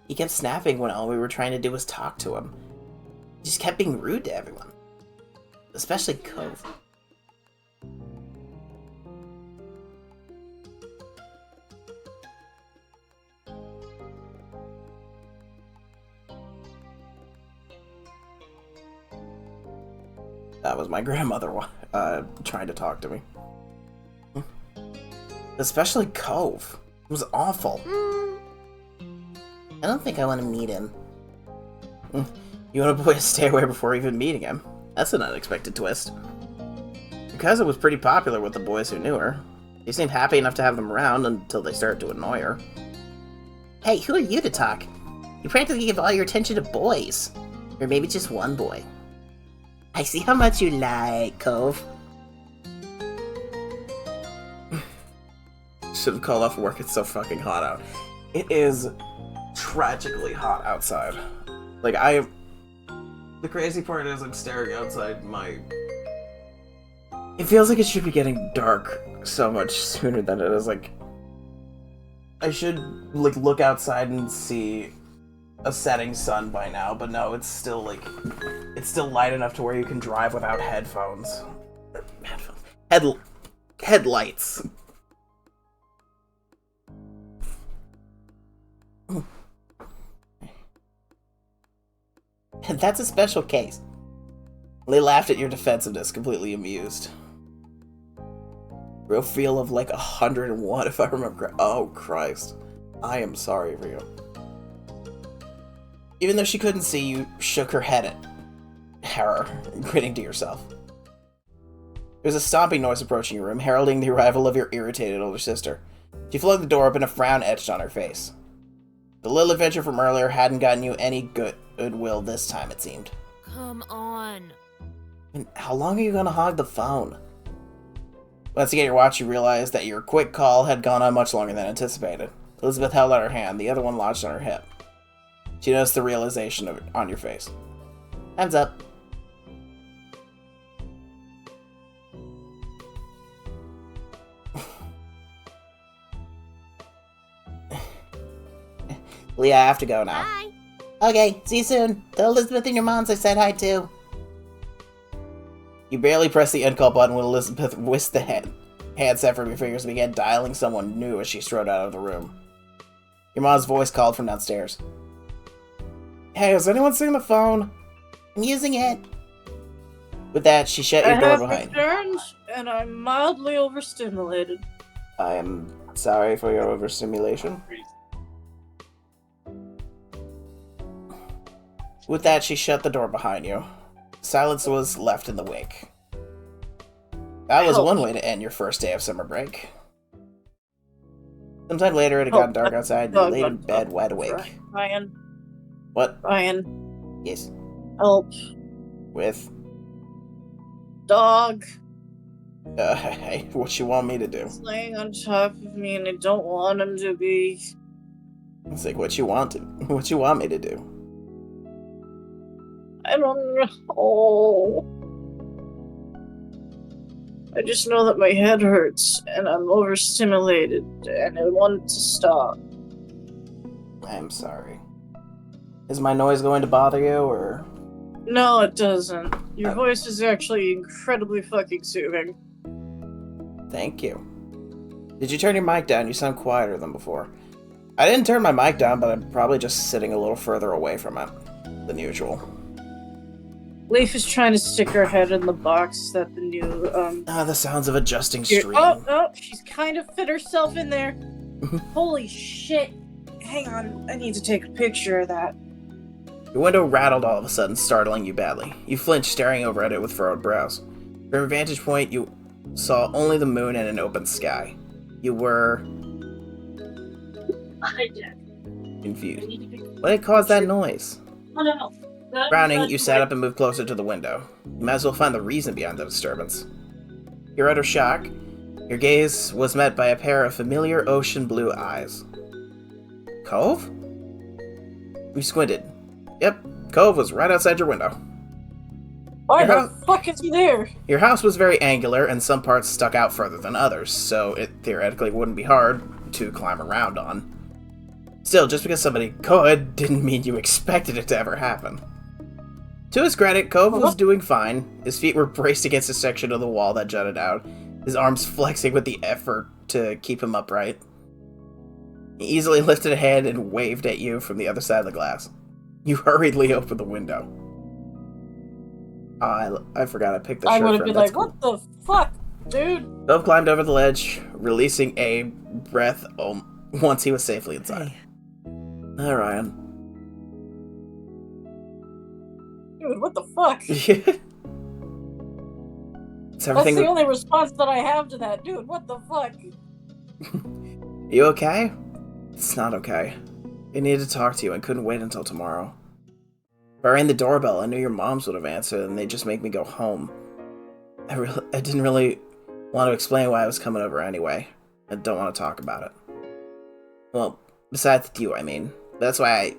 He kept snapping when all we were trying to do was talk to him. He just kept being rude to everyone. Especially Cove. That was my grandmother trying to talk to me. Especially Cove. It was awful. I don't think I want to meet him. You want a boy to stay away before even meeting him? That's an unexpected twist. Your cousin was pretty popular with the boys who knew her. She seemed happy enough to have them around until they started to annoy her. Hey, who are you to talk? You practically give all your attention to boys. Or maybe just one boy. I see how much you like, Cove. Should have called off work, it's so fucking hot out. It is tragically hot outside. Like, the crazy part is I'm staring outside my... It feels like it should be getting dark so much sooner than it is. Like, I should, like, look outside and see a setting sun by now, but no, it's still, like, it's still light enough to where you can drive without headphones. Headlights. That's a special case. They laughed at your defensiveness, completely amused. Real feel of like 101, if I remember. Oh, Christ. I am sorry for you. Even though she couldn't see, you shook her head at her, grinning to yourself. There was a stomping noise approaching your room, heralding the arrival of your irritated older sister. She flung the door open, a frown etched on her face. The little adventure from earlier hadn't gotten you any goodwill this time, it seemed. Come on. And how long are you gonna hog the phone? Once you get your watch, you realize that your quick call had gone on much longer than anticipated. Elizabeth held out her hand, the other one lodged on her hip. She noticed the realization of it on your face. Hands up. Leah, I have to go now. Bye. Okay, see you soon. Tell Elizabeth and your moms I said hi too. You barely press the end call button when Elizabeth whisked the head. Hands set from your fingers and began dialing someone new as she strode out of the room. Your mom's voice called from downstairs. Hey, has anyone seen the phone? I'm using it. With that, she shut your door behind you. returned, and I'm mildly overstimulated. I am sorry for your overstimulation. With that, she shut the door behind you. Silence was left in the wake. That was one way to end your first day of summer break. Sometime later, it had gotten dark outside, and you laid in bed wide awake. Ryan. What? Ryan. Yes. Help. With? Dog. Hey, what you want me to do? He's laying on top of me, and I don't want him to be. It's like, what you want me to do? I don't know. I just know that my head hurts, and I'm overstimulated, and I want it to stop. I'm sorry. Is my noise going to bother you, or...? No, it doesn't. Your voice is actually incredibly fucking soothing. Thank you. Did you turn your mic down? You sound quieter than before. I didn't turn my mic down, but I'm probably just sitting a little further away from it than usual. Leaf is trying to stick her head in the box that the new, the sounds of adjusting stream. Oh, she's kind of fit herself in there. Holy shit. Hang on, I need to take a picture of that. Your window rattled all of a sudden, startling you badly. You flinched, staring over at it with furrowed brows. From your vantage point, you saw only the moon and an open sky. You were... confused. What had caused that noise? No. Frowning, you sat up and moved closer to the window. You might as well find the reason behind the disturbance. Your utter shock, your gaze was met by a pair of familiar ocean blue eyes. Cove? You squinted. Yep, Cove was right outside your window. Why the fuck is he there? Your house was very angular, and some parts stuck out further than others, so it theoretically wouldn't be hard to climb around on. Still, just because somebody could didn't mean you expected it to ever happen. To his credit, Cove was doing fine. His feet were braced against a section of the wall that jutted out, his arms flexing with the effort to keep him upright. He easily lifted a hand and waved at you from the other side of the glass. You hurriedly opened the window. I forgot I picked the shirt. I would have from been That's like, what the fuck, dude? Cove climbed over the ledge, releasing a breath once he was safely inside. Hi, Ryan. Dude, what the fuck? It's everything. That's the only response that I have to that. Dude, what the fuck? You okay? It's not okay. I needed to talk to you and couldn't wait until tomorrow. If I rang the doorbell, I knew your moms would have answered and they'd just make me go home. I didn't really want to explain why I was coming over anyway. I don't want to talk about it. Well, besides you, I mean. That's why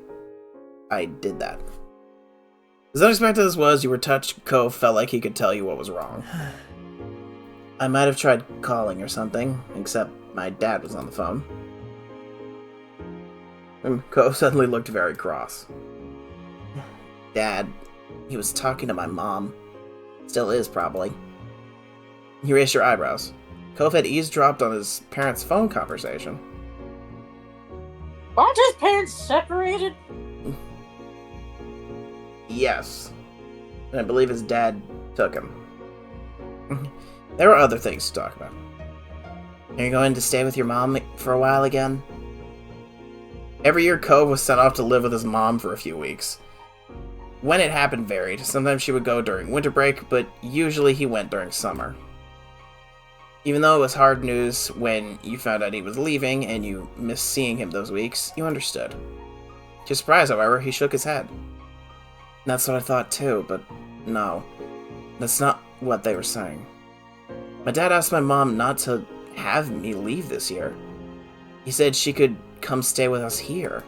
I did that. As unexpected as was, you were touched. Cove felt like he could tell you what was wrong. I might have tried calling or something, except my dad was on the phone. And Cove suddenly looked very cross. Dad, he was talking to my mom. Still is, probably. You raised your eyebrows. Cove had eavesdropped on his parents' phone conversation. Aren't his parents separated? Yes. And I believe his dad took him. There were other things to talk about. Are you going to stay with your mom for a while again? Every year, Cove was sent off to live with his mom for a few weeks. When it happened varied. Sometimes she would go during winter break, but usually he went during summer. Even though it was hard news when you found out he was leaving and you missed seeing him those weeks, you understood. To his surprise, however, he shook his head. That's what I thought too, but no. That's not what they were saying. My dad asked my mom not to have me leave this year. He said she could come stay with us here.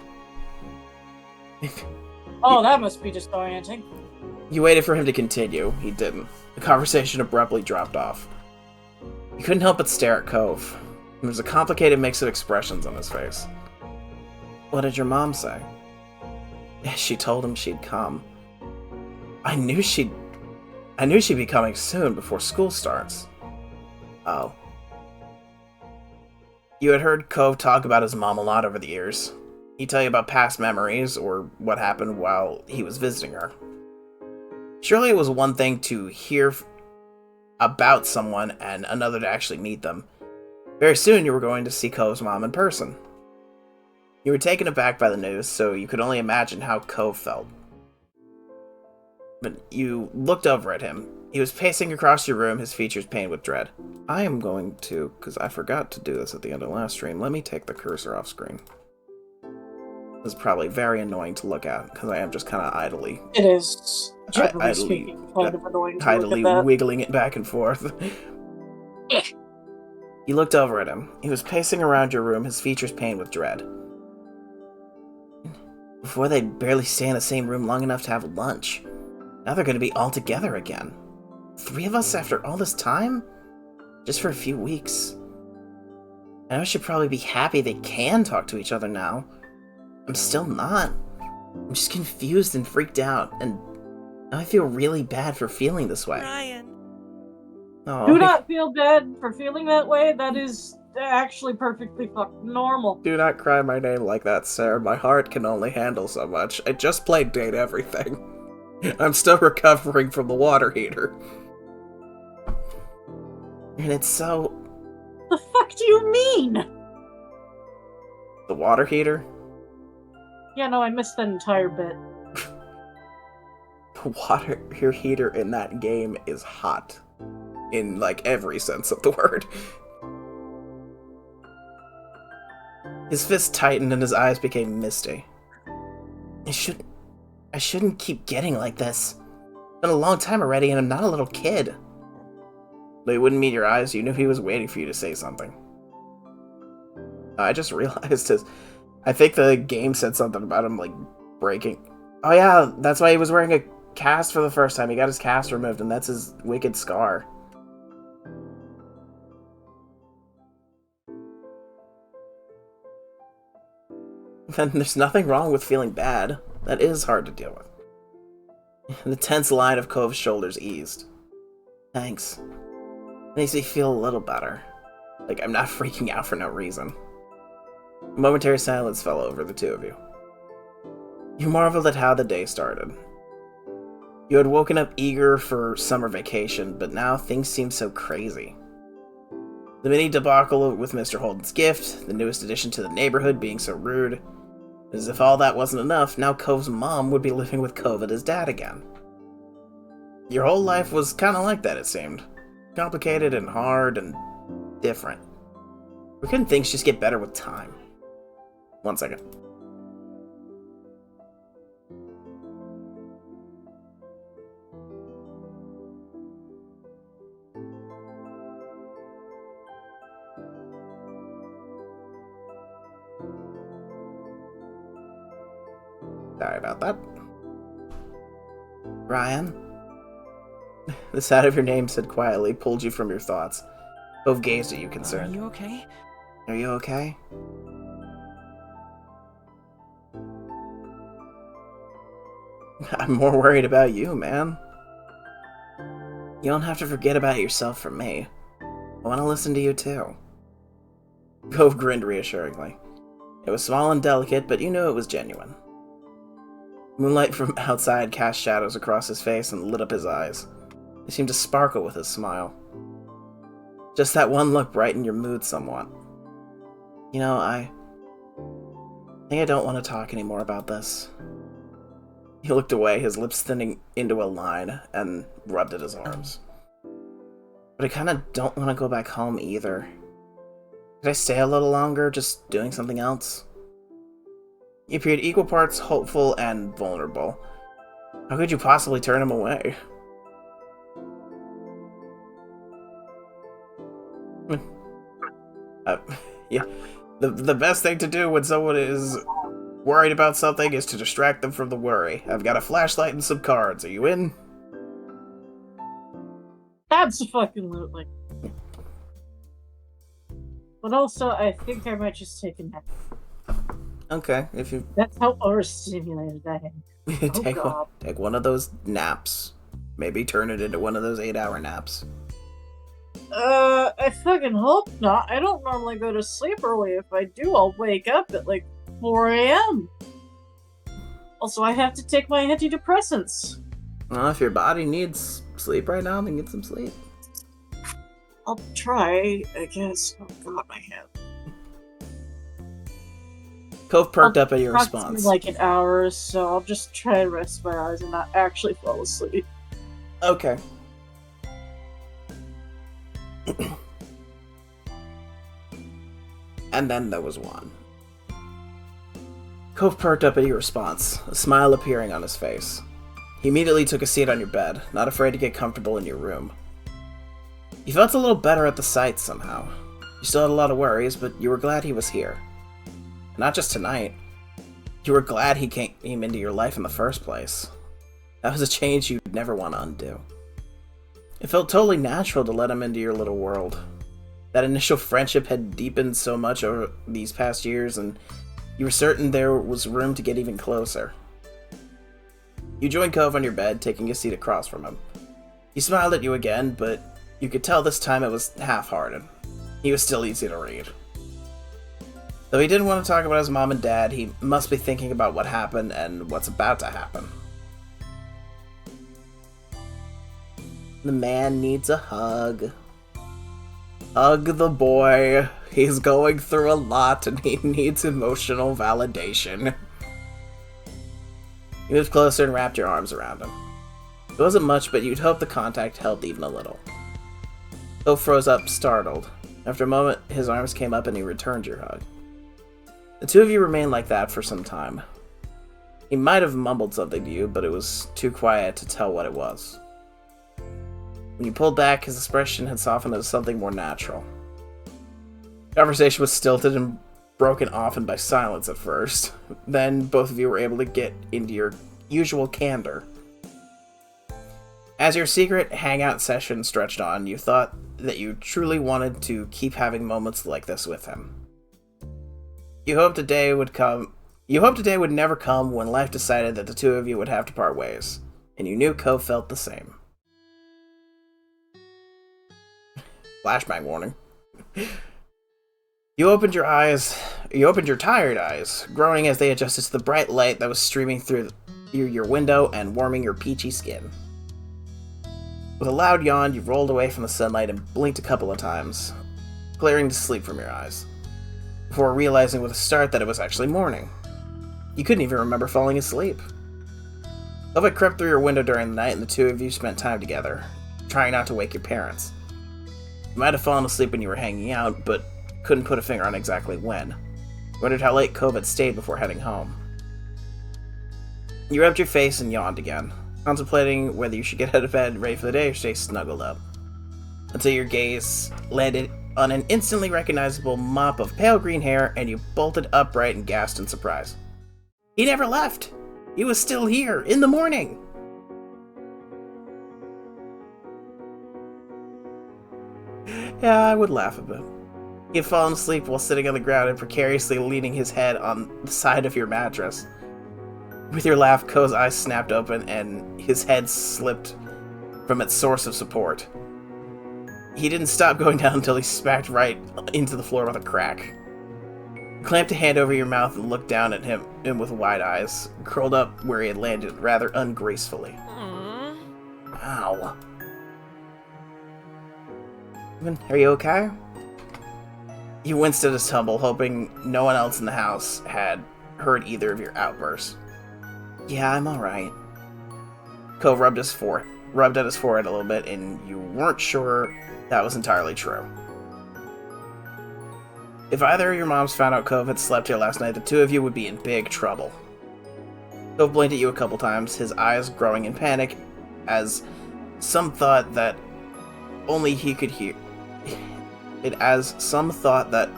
Oh, that must be disorienting. You waited for him to continue. He didn't. The conversation abruptly dropped off. You couldn't help but stare at Cove. There was a complicated mix of expressions on his face. What did your mom say? She told him she'd come. I knew she'd be coming soon before school starts. Oh. You had heard Cove talk about his mom a lot over the years. He'd tell you about past memories or what happened while he was visiting her. Surely it was one thing to hear about someone and another to actually meet them. Very soon you were going to see Cove's mom in person. You were taken aback by the news, so you could only imagine how Cove felt. But you looked over at him. He was pacing across your room, his features painted with dread. I am going to, because I forgot to do this at the end of last stream, let me take the cursor off screen. This is probably very annoying to look at, because I am just kind of idly... It is, generally speaking, kind of annoying to idly look at that. wiggling it back and forth. Yeah. You looked over at him. He was pacing around your room, his features painted with dread. Before they'd barely stay in the same room long enough to have lunch. Now they're going to be all together again. 3 of us after all this time? Just for a few weeks. I know I should probably be happy they can talk to each other now. I'm still not. I'm just confused and freaked out, and now I feel really bad for feeling this way. Ryan. Oh, Do not feel bad for feeling that way. That is actually perfectly fucking normal. do not cry my name like that, sir. My heart can only handle so much. I just played Date Everything. I'm still recovering from the water heater. And it's so... The fuck do you mean? The water heater? Yeah, no, I missed that entire bit. The water heater in that game is hot. In, like, every sense of the word. His fist tightened and his eyes became misty. I shouldn't keep getting like this. It's been a long time already and I'm not a little kid. Though he wouldn't meet your eyes, you knew he was waiting for you to say something. I just realized I think the game said something about him, like, breaking. Oh yeah, that's why he was wearing a cast for the first time. He got his cast removed, and that's his wicked scar. And there's nothing wrong with feeling bad. That is hard to deal with. The tense line of Cove's shoulders eased. Thanks. Makes me feel a little better. Like I'm not freaking out for no reason. A momentary silence fell over the two of you. You marveled at how the day started. You had woken up eager for summer vacation, but now things seemed so crazy. The mini debacle with Mr. Holden's gift, the newest addition to the neighborhood being so rude. As if all that wasn't enough, now Cove's mom would be living with Cove and his dad again. Your whole life was kind of like that, it seemed. Complicated and hard and different. Or couldn't things just get better with time? 1 second. Sorry about that. Ryan? The sound of your name said quietly pulled you from your thoughts. Both gazed at you concerned. Are you okay? Are you okay? I'm more worried about you, man. You don't have to forget about yourself for me. I want to listen to you too. Cove grinned reassuringly. It was small and delicate, but you knew it was genuine. Moonlight from outside cast shadows across his face and lit up his eyes. They seemed to sparkle with his smile. Just that one look brightened your mood somewhat. You know, I think I don't want to talk anymore about this. He looked away, his lips thinning into a line, and rubbed at his arms. But I kinda don't want to go back home either. Could I stay a little longer, just doing something else? He appeared equal parts hopeful and vulnerable. How could you possibly turn him away? Yeah, the best thing to do when someone is worried about something is to distract them from the worry. I've got a flashlight and some cards. Are you in? Absolutely. But also, I think I might just take a nap. Okay, if you That's how overstimulated I am. take one of those naps, maybe turn it into one of those 8-hour naps. I fucking hope not. I don't normally go to sleep early. If I do, I'll wake up at like 4 a.m. Also, I have to take my antidepressants. Well, if your body needs sleep right now, then get some sleep. I'll try, I guess. Oh god, my head. Cove perked up at your Approximately response. like an hour, so I'll just try and rest my eyes and not actually fall asleep. Okay. And then there was one. Cove perked up at your response, a smile appearing on his face. He immediately took a seat on your bed, not afraid to get comfortable in your room. You felt a little better at the sight somehow. You still had a lot of worries, but you were glad he was here. Not just tonight. You were glad he came into your life in the first place. That was a change you'd never want to undo. It felt totally natural to let him into your little world. That initial friendship had deepened so much over these past years, and you were certain there was room to get even closer. You joined Cove on your bed, taking a seat across from him. He smiled at you again, but you could tell this time it was half-hearted. He was still easy to read. Though he didn't want to talk about his mom and dad, he must be thinking about what happened and what's about to happen. The man needs a hug. Hug the boy. He's going through a lot and he needs emotional validation. You moved closer and wrapped your arms around him. It wasn't much, but you'd hope the contact helped even a little. Cove froze up, startled. After a moment, his arms came up and he returned your hug. The two of you remained like that for some time. He might have mumbled something to you, but it was too quiet to tell what it was. When you pulled back, his expression had softened into something more natural. The conversation was stilted and broken often by silence at first. Then both of you were able to get into your usual candor. As your secret hangout session stretched on, you thought that you truly wanted to keep having moments like this with him. You hoped a day would come. You hoped a day would never come when life decided that the two of you would have to part ways, and you knew Cove felt the same. Flashbang warning. You opened your tired eyes, groaning as they adjusted to the bright light that was streaming through your window and warming your peachy skin. With a loud yawn, you rolled away from the sunlight and blinked a couple of times, clearing to sleep from your eyes, before realizing with a start that it was actually morning. You couldn't even remember falling asleep. Cove had crept through your window during the night and the two of you spent time together, trying not to wake your parents. You might have fallen asleep when you were hanging out, but couldn't put a finger on exactly when. You wondered how late Cove had stayed before heading home. You rubbed your face and yawned again, contemplating whether you should get out of bed ready for the day or stay snuggled up, until your gaze landed on an instantly recognizable mop of pale green hair and you bolted upright and gasped in surprise. He never left! He was still here, in the morning! Yeah, I would laugh a bit. He had fallen asleep while sitting on the ground and precariously leaning his head on the side of your mattress. With your laugh, Ko's eyes snapped open and his head slipped from its source of support. He didn't stop going down until he smacked right into the floor with a crack. You clamped a hand over your mouth and looked down at him with wide eyes, curled up where he had landed rather ungracefully. Aww. Ow. Are you okay? You winced at his tumble, hoping no one else in the house had heard either of your outbursts. Yeah, I'm alright. Cove rubbed at his forehead a little bit, and you weren't sure that was entirely true. If either of your moms found out Cove had slept here last night, the two of you would be in big trouble. Cove blinked at you a couple times, his eyes growing in panic, as some thought that only he could hear. As some thought that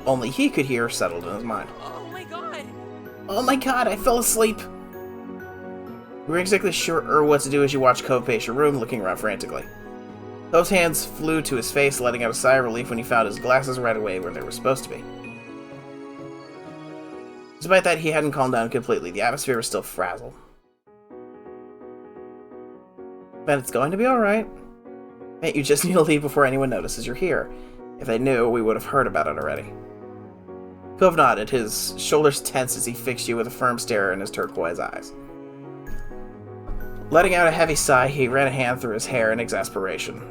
only he could hear settled in his mind. Oh my god! Oh my god, I fell asleep! You weren't exactly sure what to do as you watched Cove pace your room, looking around frantically. Cove's hands flew to his face, letting out a sigh of relief when he found his glasses right away where they were supposed to be. Despite that, he hadn't calmed down completely. The atmosphere was still frazzled. But it's going to be alright. Mate, you just need to leave before anyone notices you're here. If they knew, we would have heard about it already. Cove nodded, his shoulders tense as he fixed you with a firm stare in his turquoise eyes. Letting out a heavy sigh, he ran a hand through his hair in exasperation.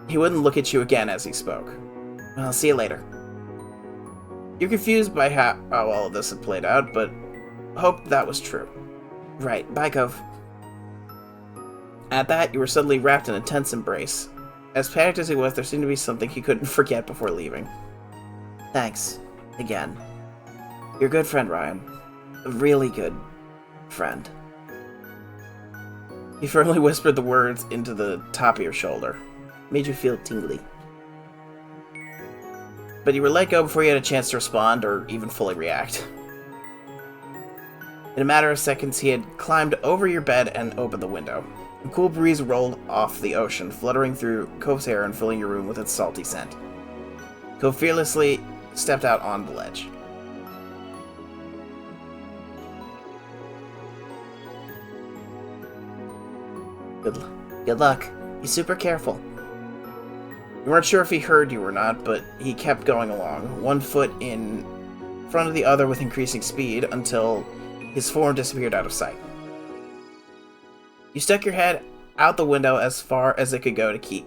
He wouldn't look at you again as he spoke. Well, see you later. You're confused by how all of this had played out, but hoped that was true. Right, bye, Cove. At that, you were suddenly wrapped in a tense embrace. As panicked as he was, there seemed to be something he couldn't forget before leaving. Thanks. Again. You're a good friend, Ryan. A really good friend. He firmly whispered the words into the top of your shoulder. Made you feel tingly. But you were let go before you had a chance to respond or even fully react. In a matter of seconds, he had climbed over your bed and opened the window. A cool breeze rolled off the ocean, fluttering through Cove's hair and filling your room with its salty scent. Cove fearlessly stepped out on the ledge. Good luck. Be super careful. You weren't sure if he heard you or not, but he kept going along, one foot in front of the other with increasing speed, until his form disappeared out of sight. You stuck your head out the window as far as it could go to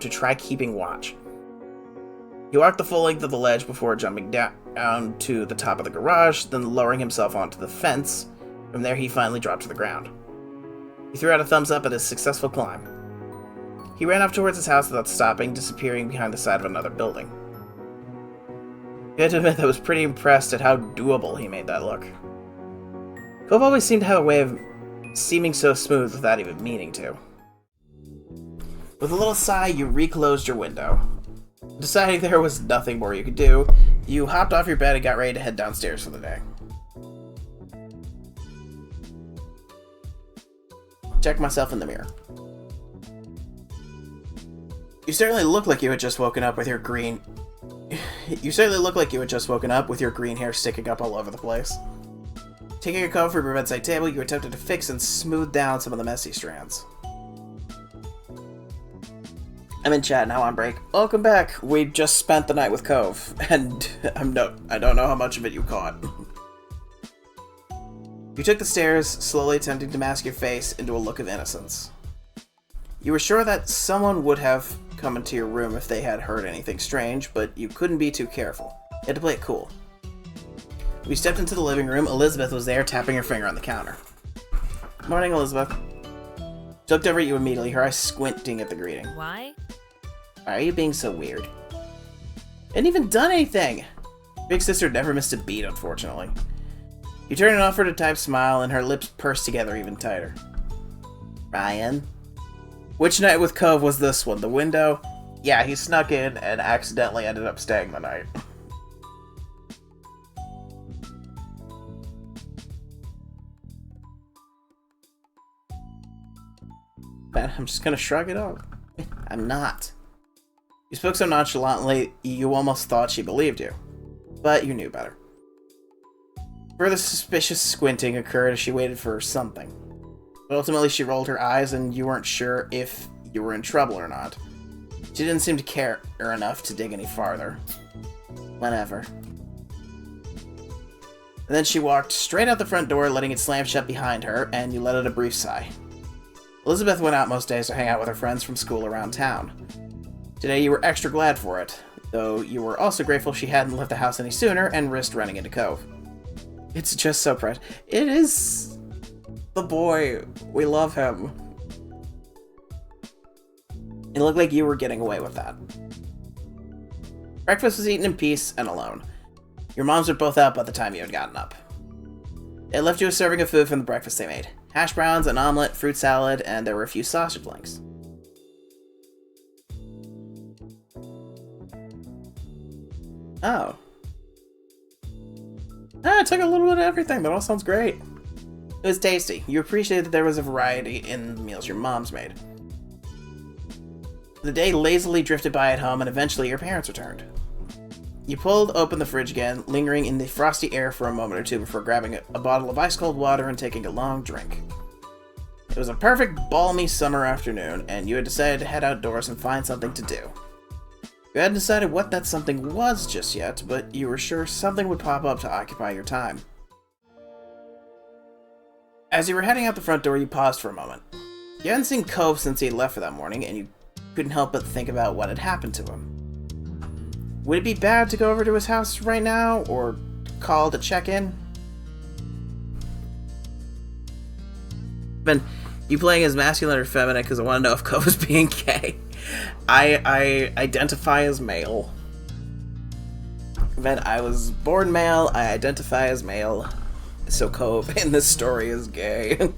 try keeping watch. He walked the full length of the ledge before jumping down to the top of the garage, then lowering himself onto the fence. From there, he finally dropped to the ground. He threw out a thumbs up at his successful climb. He ran up towards his house without stopping, disappearing behind the side of another building. You had to admit that I was pretty impressed at how doable he made that look. Cove always seemed to have a way of seeming so smooth without even meaning to. With a little sigh, you reclosed your window. Deciding there was nothing more you could do, you hopped off your bed and got ready to head downstairs for the day. Check myself in the mirror. You certainly look like you had just woken up with your green... You certainly look like you had just woken up with your green hair sticking up all over the place. Taking a comb from your bedside table, you attempted to fix and smooth down some of the messy strands. I'm in chat now on break. Welcome back. We just spent the night with Cove, and I don't know how much of it you caught. You took the stairs, slowly attempting to mask your face into a look of innocence. You were sure that someone would have come into your room if they had heard anything strange, but you couldn't be too careful. You had to play it cool. We stepped into the living room. Elizabeth was there, tapping her finger on the counter. Morning, Elizabeth. She looked over at you immediately, her eyes squinting at the greeting. Why? Why are you being so weird? Hadn't even done anything! Big sister never missed a beat, unfortunately. You turned and offered a tight smile, and her lips pursed together even tighter. Ryan? Which night with Cove was this one? The window? Yeah, he snuck in and accidentally ended up staying the night. Man, I'm just gonna shrug it off. I'm not. You spoke so nonchalantly, you almost thought she believed you. But you knew better. Further suspicious squinting occurred as she waited for something. But ultimately she rolled her eyes and you weren't sure if you were in trouble or not. She didn't seem to care enough to dig any farther. Whatever. And then she walked straight out the front door, letting it slam shut behind her, and you let out a brief sigh. Elizabeth went out most days to hang out with her friends from school around town. Today you were extra glad for it, though you were also grateful she hadn't left the house any sooner and risked running into Cove. It's just so precious. It is the boy. We love him. It looked like you were getting away with that. Breakfast was eaten in peace and alone. Your moms were both out by the time you had gotten up. They left you a serving of food from the breakfast they made. Hash browns, an omelet, fruit salad, and there were a few sausage links. Oh. I took a little bit of everything. That all sounds great. It was tasty. You appreciated that there was a variety in the meals your moms made. The day lazily drifted by at home, and eventually your parents returned. You pulled open the fridge again, lingering in the frosty air for a moment or two before grabbing a bottle of ice-cold water and taking a long drink. It was a perfect, balmy summer afternoon, and you had decided to head outdoors and find something to do. You hadn't decided what that something was just yet, but you were sure something would pop up to occupy your time. As you were heading out the front door, you paused for a moment. You hadn't seen Cove since he had left for that morning, and you couldn't help but think about what had happened to him. Would it be bad to go over to his house right now, or call to check in? Been you playing as masculine or feminine because I want to know if Cove is being gay. I identify as male. Then I was born male, I identify as male. So Cove in this story is gay.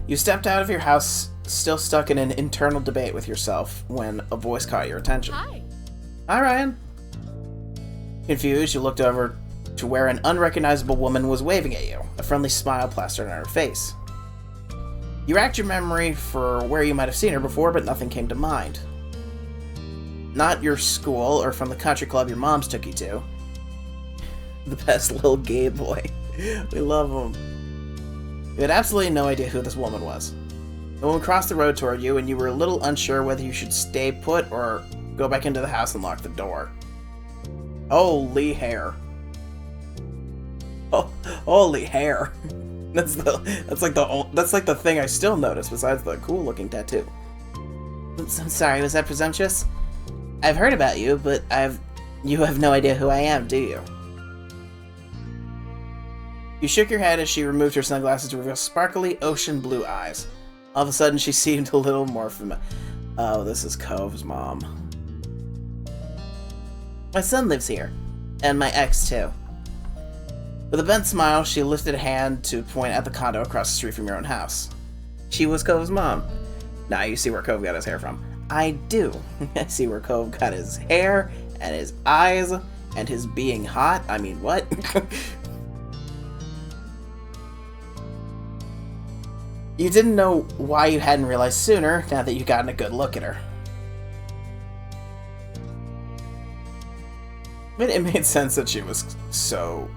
You stepped out of your house, still stuck in an internal debate with yourself, when a voice caught your attention. Hi. Hi, Ryan. Confused, you looked over to where an unrecognizable woman was waving at you, a friendly smile plastered on her face. You racked your memory for where you might have seen her before, but nothing came to mind. Not your school or from the country club your moms took you to. The best little gay boy. We love him. You had absolutely no idea who this woman was. The woman crossed the road toward you, and you were a little unsure whether you should stay put or go back into the house and lock the door. Holy hair. Oh, holy hair. That's like the thing I still notice besides the cool looking tattoo. I'm sorry, was that presumptuous? I've heard about you, but you have no idea who I am, do you? You shook your head as she removed her sunglasses to reveal sparkly ocean blue eyes. All of a sudden, she seemed a little more familiar. Oh, this is Cove's mom. My son lives here, and my ex too. With a bent smile, she lifted a hand to point at the condo across the street from your own house. She was Cove's mom. Now you see where Cove got his hair from. I do. I see where Cove got his hair, and his eyes, and his being hot. I mean, what? You didn't know why you hadn't realized sooner, now that you'd gotten a good look at her. It made sense that she was so...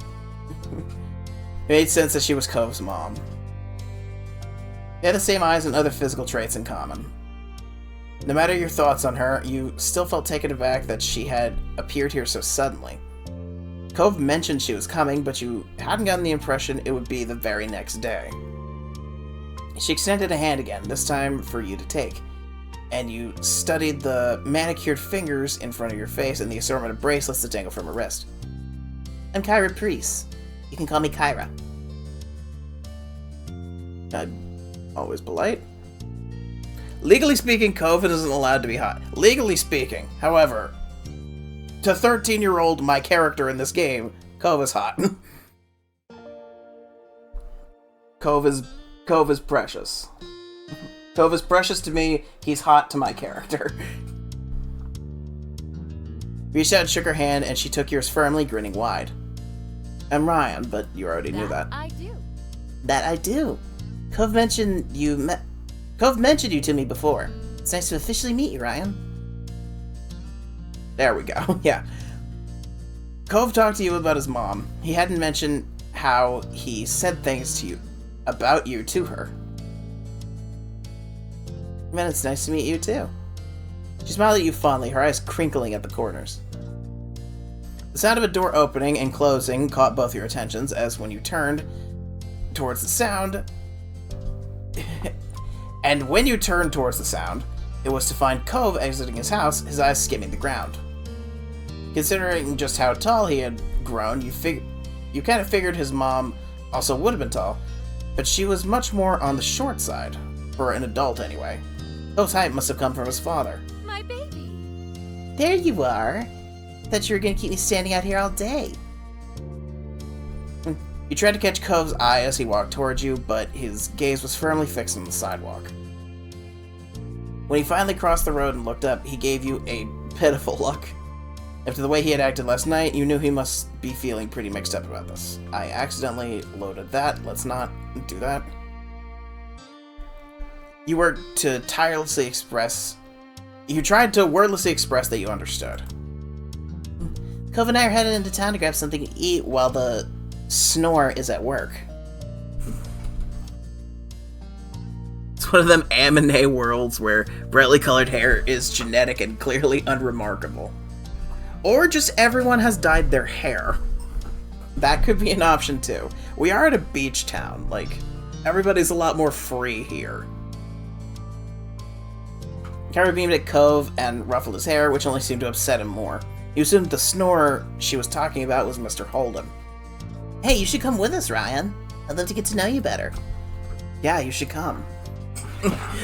It made sense that she was Cove's mom. They had the same eyes and other physical traits in common. No matter your thoughts on her, you still felt taken aback that she had appeared here so suddenly. Cove mentioned she was coming, but you hadn't gotten the impression it would be the very next day. She extended a hand again, this time for you to take, and you studied the manicured fingers in front of your face and the assortment of bracelets that dangle from her wrist. I'm Kyra Priest. You can call me Kyra. I'm always polite. Legally speaking, Cove isn't allowed to be hot. Legally speaking, however, to 13-year-old my character in this game, Cove is hot. Cove is precious. Cove is precious to me, he's hot to my character. Reached out and shook her hand, and she took yours firmly, grinning wide. I'm Ryan, but you already knew that. I do. That I do. Cove mentioned you to me before. It's nice to officially meet you, Ryan. There we go, yeah. Cove talked to you about his mom. He hadn't mentioned how he said things to you about you to her. Man, it's nice to meet you too. She smiled at you fondly, her eyes crinkling at the corners. The sound of a door opening and closing caught both your attentions, as when you turned towards the sound... and when you turned towards the sound, it was to find Cove exiting his house, his eyes skimming the ground. Considering just how tall he had grown, you kind of figured his mom also would have been tall, but she was much more on the short side, for an adult anyway. Cove's height must have come from his father. My baby. There you are. Thought you were gonna keep me standing out here all day. You tried to catch Cove's eye as he walked towards you, but his gaze was firmly fixed on the sidewalk. When he finally crossed the road and looked up, he gave you a pitiful look. After the way he had acted last night, you knew he must be feeling pretty mixed up about this. I accidentally loaded that. Let's not do that. You tried to wordlessly express that you understood. Cove and I are headed into town to grab something to eat while the snore is at work. one of them anime worlds where brightly colored hair is genetic and clearly unremarkable. Or just everyone has dyed their hair. That could be an option too. We are at a beach town, like, everybody's a lot more free here. Kyra beamed at Cove and ruffled his hair, which only seemed to upset him more. He assumed the snorer she was talking about was Mr. Holden. Hey, you should come with us, Ryan. I'd love to get to know you better. Yeah, you should come.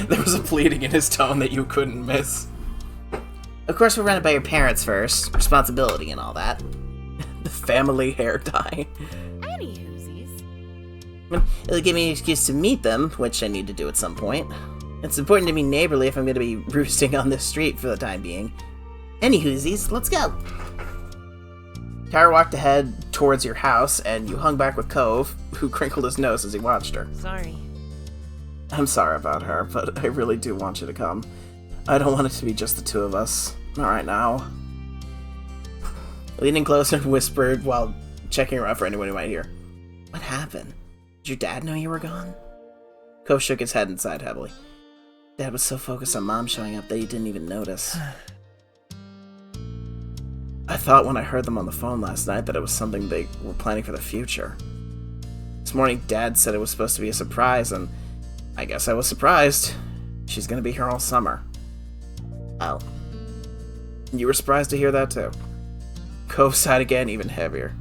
There was a pleading in his tone that you couldn't miss. Of course, we'll run it by your parents first. Responsibility and all that. The family hair dye. Any whoosies. It'll give me an excuse to meet them, which I need to do at some point. It's important to be neighborly if I'm going to be roosting on this street for the time being. Any whoosies, let's go. Kyra walked ahead towards your house, and you hung back with Cove, who crinkled his nose as he watched her. Sorry. I'm sorry about her, but I really do want you to come. I don't want it to be just the two of us. Not right now. Leaning closer and whispered while checking around for anyone who might hear. What happened? Did your dad know you were gone? Cove shook his head and sighed heavily. Dad was so focused on Mom showing up that he didn't even notice. I thought when I heard them on the phone last night that it was something they were planning for the future. This morning, Dad said it was supposed to be a surprise, and I guess I was surprised. She's gonna be here all summer. Oh. You were surprised to hear that, too? Cove sighed again, even heavier.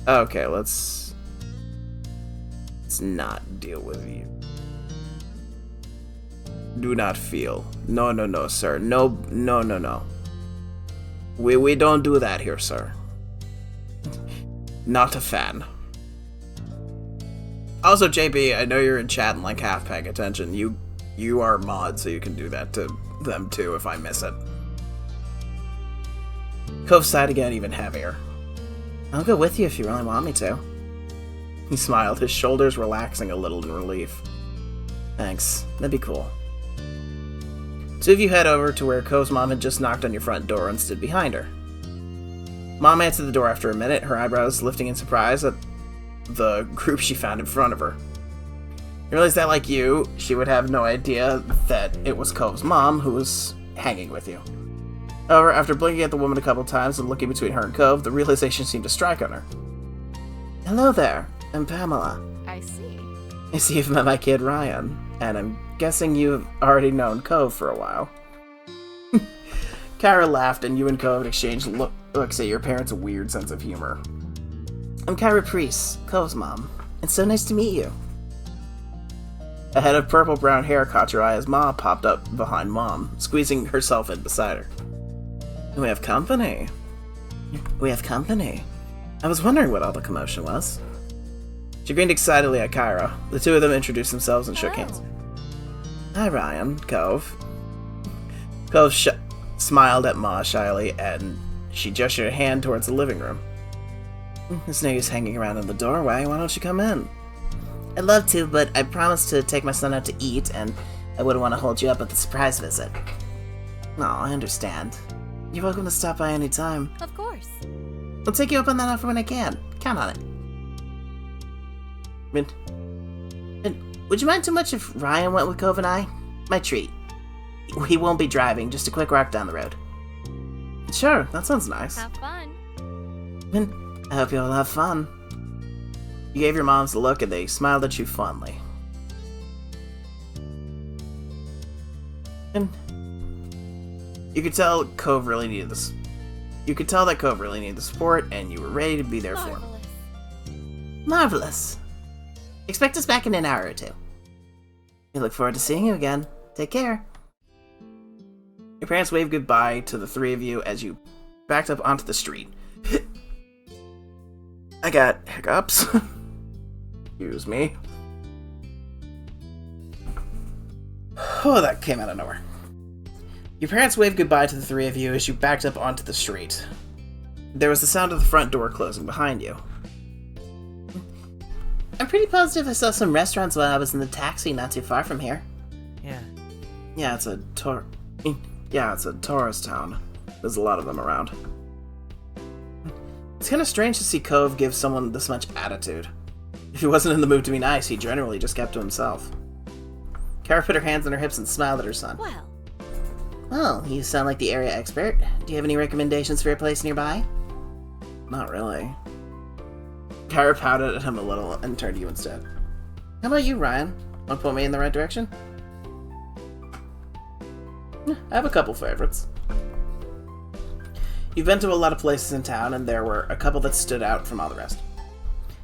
Okay, let's not deal with you. Do not feel. No, sir. No. We don't do that here, sir. Not a fan. Also, JB, I know you're in chat and like half paying attention. You are a mod, so you can do that to them too if I miss it. Cove sighed again, even heavier. I'll go with you if you really want me to. He smiled, his shoulders relaxing a little in relief. Thanks. That'd be cool. Two of you head over to where Cove's mom had just knocked on your front door and stood behind her. Mom answered the door after a minute, her eyebrows lifting in surprise at the group she found in front of her. You realize that, like you, she would have no idea that it was Cove's mom who was hanging with you. However, after blinking at the woman a couple times and looking between her and Cove, the realization seemed to strike on her. Hello there, I'm Pamela. I see. I see you've met my kid Ryan, and I'm guessing you've already known Cove for a while. Kyra laughed, and you and Cove exchanged looks at your parents' weird sense of humor. I'm Kyra Priest, Cove's mom. It's so nice to meet you. A head of purple-brown hair caught your eye as Ma popped up behind Mom, squeezing herself in beside her. We have company. We have company. I was wondering what all the commotion was. She grinned excitedly at Kyra. The two of them introduced themselves and shook hands. Hi, Ryan. Cove. Cove smiled at Ma shyly, and she gestured a hand towards the living room. There's no use hanging around in the doorway. Why don't you come in? I'd love to, but I promised to take my son out to eat, and I wouldn't want to hold you up with the surprise visit. No, I understand. You're welcome to stop by any time. Of course. I'll take you up on that offer when I can. Count on it. And would you mind too much if Ryan went with Cove and I? My treat. He won't be driving, just a quick walk down the road. Sure, that sounds nice. Have fun. And I hope you all have fun. You gave your moms a look and they smiled at you fondly. And you could tell Cove really needed this. You could tell that Cove really needed the support, and you were ready to be there for him. Marvelous. Expect us back in an hour or two. We look forward to seeing you again. Take care. Your parents waved goodbye to the three of you as you backed up onto the street. I got hiccups. Excuse me. Oh, that came out of nowhere. Your parents waved goodbye to the three of you as you backed up onto the street. There was the sound of the front door closing behind you. I'm pretty positive I saw some restaurants while I was in the taxi not too far from here. Yeah, it's a tourist town. There's a lot of them around. It's kind of strange to see Cove give someone this much attitude. If he wasn't in the mood to be nice, he generally just kept to himself. Kara put her hands on her hips and smiled at her son. Well, Oh, you sound like the area expert. Do you have any recommendations for a place nearby? Not really. Kara pouted at him a little and turned to you instead. How about you, Ryan? Want to point me in the right direction? I have a couple favorites. You've been to a lot of places in town, and there were a couple that stood out from all the rest.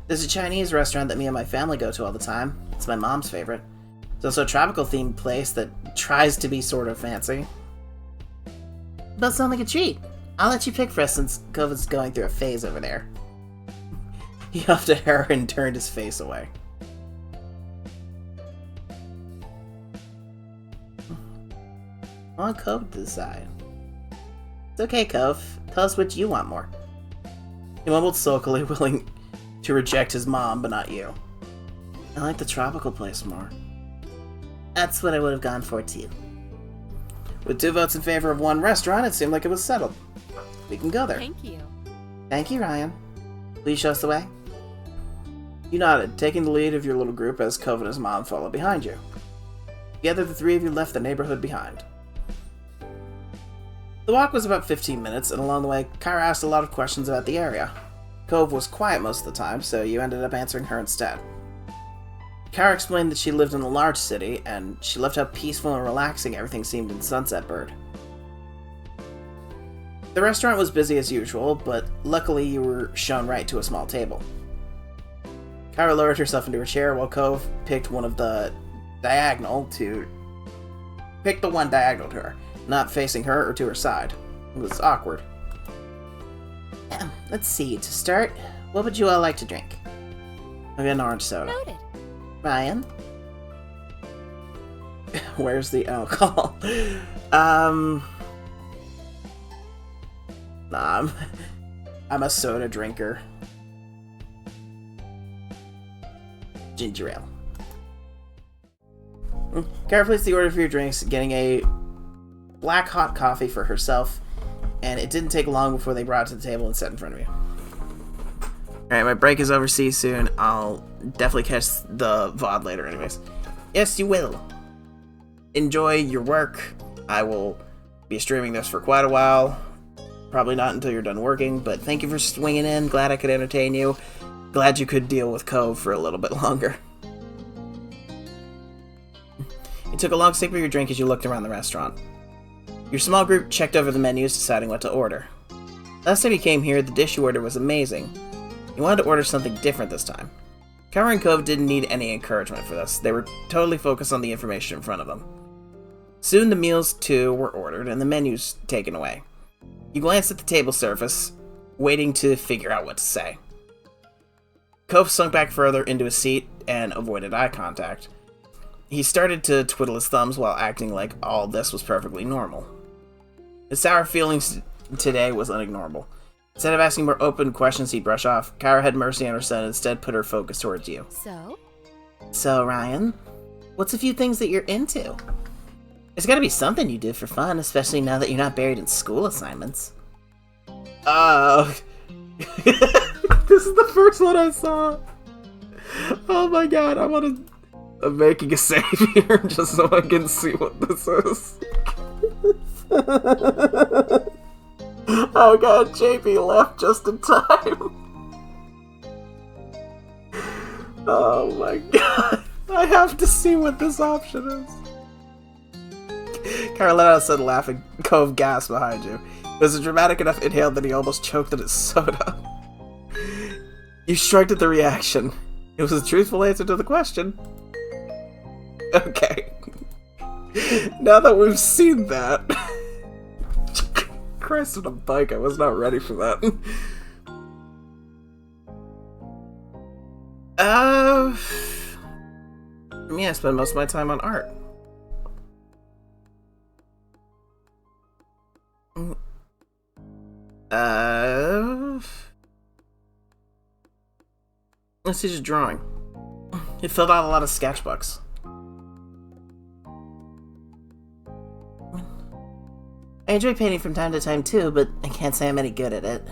There's a Chinese restaurant that me and my family go to all the time. It's my mom's favorite. There's also a tropical-themed place that tries to be sort of fancy. Both sound like a treat. I'll let you pick for us since Cove is going through a phase over there. He huffed at her and turned his face away. I want Cove to decide. It's okay, Cove. Tell us what you want more. He mumbled sulkily, willing to reject his mom, but not you. I like the tropical place more. That's what I would have gone for, too. With 2 votes in favor of one restaurant, it seemed like it was settled. We can go there. thank you. Thank you, Ryan. Will you show us the way? You nodded, taking the lead of your little group as Cove and his mom followed behind you. Together, the 3 of you left the neighborhood behind. The walk was about 15 minutes, and along the way, Kyra asked a lot of questions about the area. Cove was quiet most of the time, so you ended up answering her instead. Kyra explained that she lived in a large city, and she loved how peaceful and relaxing everything seemed in Sunset Bird. The restaurant was busy as usual, but luckily you were shown right to a small table. Kyra lowered herself into her chair while Cove picked the one diagonal to her, not facing her or to her side. It was awkward. Let's see, to start, what would you all like to drink? I'll get an orange soda. Noted. Ryan? Where's the alcohol? Nah, I'm a soda drinker. Ginger ale. Kara placed the order for your drinks, getting a black hot coffee for herself, and it didn't take long before they brought it to the table and set in front of you. Alright, my break is over. See you soon. I'll definitely catch the VOD later anyways. Yes, you will. Enjoy your work. I will be streaming this for quite a while. Probably not until you're done working, but thank you for swinging in. Glad I could entertain you. Glad you could deal with Cove for a little bit longer. You took a long sip of your drink as you looked around the restaurant. Your small group checked over the menus, deciding what to order. Last time you came here, the dish you ordered was amazing. You wanted to order something different this time. Kyra and Cove didn't need any encouragement for this. They were totally focused on the information in front of them. Soon the meals, too, were ordered and the menus taken away. You glanced at the table surface, waiting to figure out what to say. Cove sunk back further into his seat and avoided eye contact. He started to twiddle his thumbs while acting like all this was perfectly normal. His sour feelings today was unignorable. Instead of asking more open questions he'd brush off, Kyra had mercy on her son and instead put her focus towards you. So, Ryan, what's a few things that you're into? There's gotta be something you do for fun, especially now that you're not buried in school assignments. This is the first one I saw. Oh my god, I want to... I'm making a save here just so I can see what this is. Oh god, JP left just in time. Oh my god. I have to see what this option is. Kyra let out a sudden laugh and Cove gasped behind you. It was a dramatic enough inhale that he almost choked on his soda. You shrugged at the reaction. It was a truthful answer to the question. Okay. Now that we've seen that... Christ on a bike, I was not ready for that. For me, I spend most of my time on art. Let's see, just drawing. It filled out a lot of sketchbooks. I enjoy painting from time to time too, but I can't say I'm any good at it.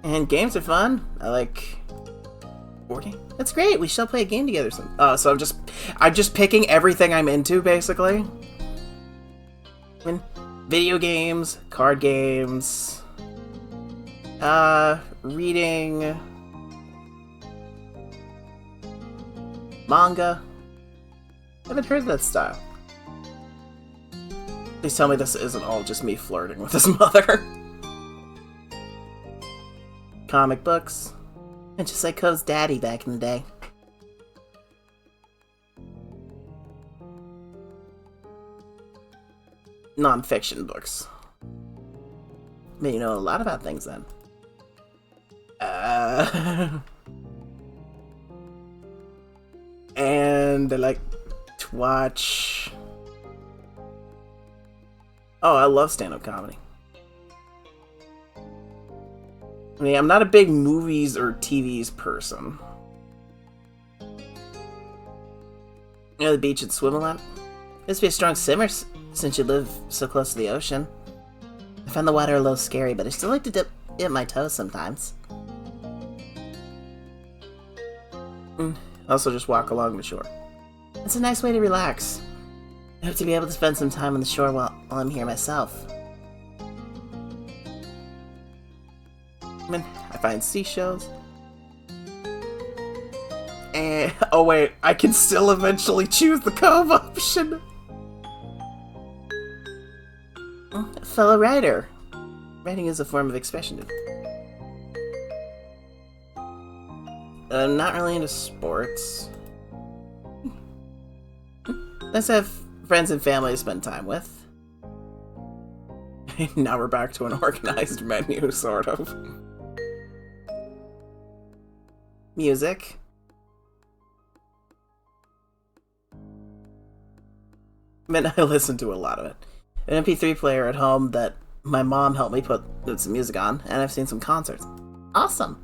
And games are fun. I like Board game? That's great. We shall play a game together soon. So I'm just picking everything I'm into, basically. I mean, video games, card games, reading, manga. I haven't heard that style. Please tell me this isn't all just me flirting with his mother. Comic books. And just like Cove's daddy back in the day. Non-fiction books. I mean, you know a lot about things then. And I like to watch... Oh, I love stand-up comedy. I mean, I'm not a big movies or TVs person. You know the beach and swim a lot? Must be a strong swimmer since you live so close to the ocean. I find the water a little scary, but I still like to dip my toes sometimes. Also just walk along the shore. It's a nice way to relax. I hope to be able to spend some time on the shore while I'm here myself. I mean, I find seashells. And oh wait, I can still eventually choose the Cove option. Fellow writer. Writing is a form of expression. I'm not really into sports. Let's have friends and family to spend time with. Now we're back to an organized menu, sort of. Music. I mean, I listen to a lot of it. An MP3 player at home that my mom helped me put some music on, and I've seen some concerts. Awesome!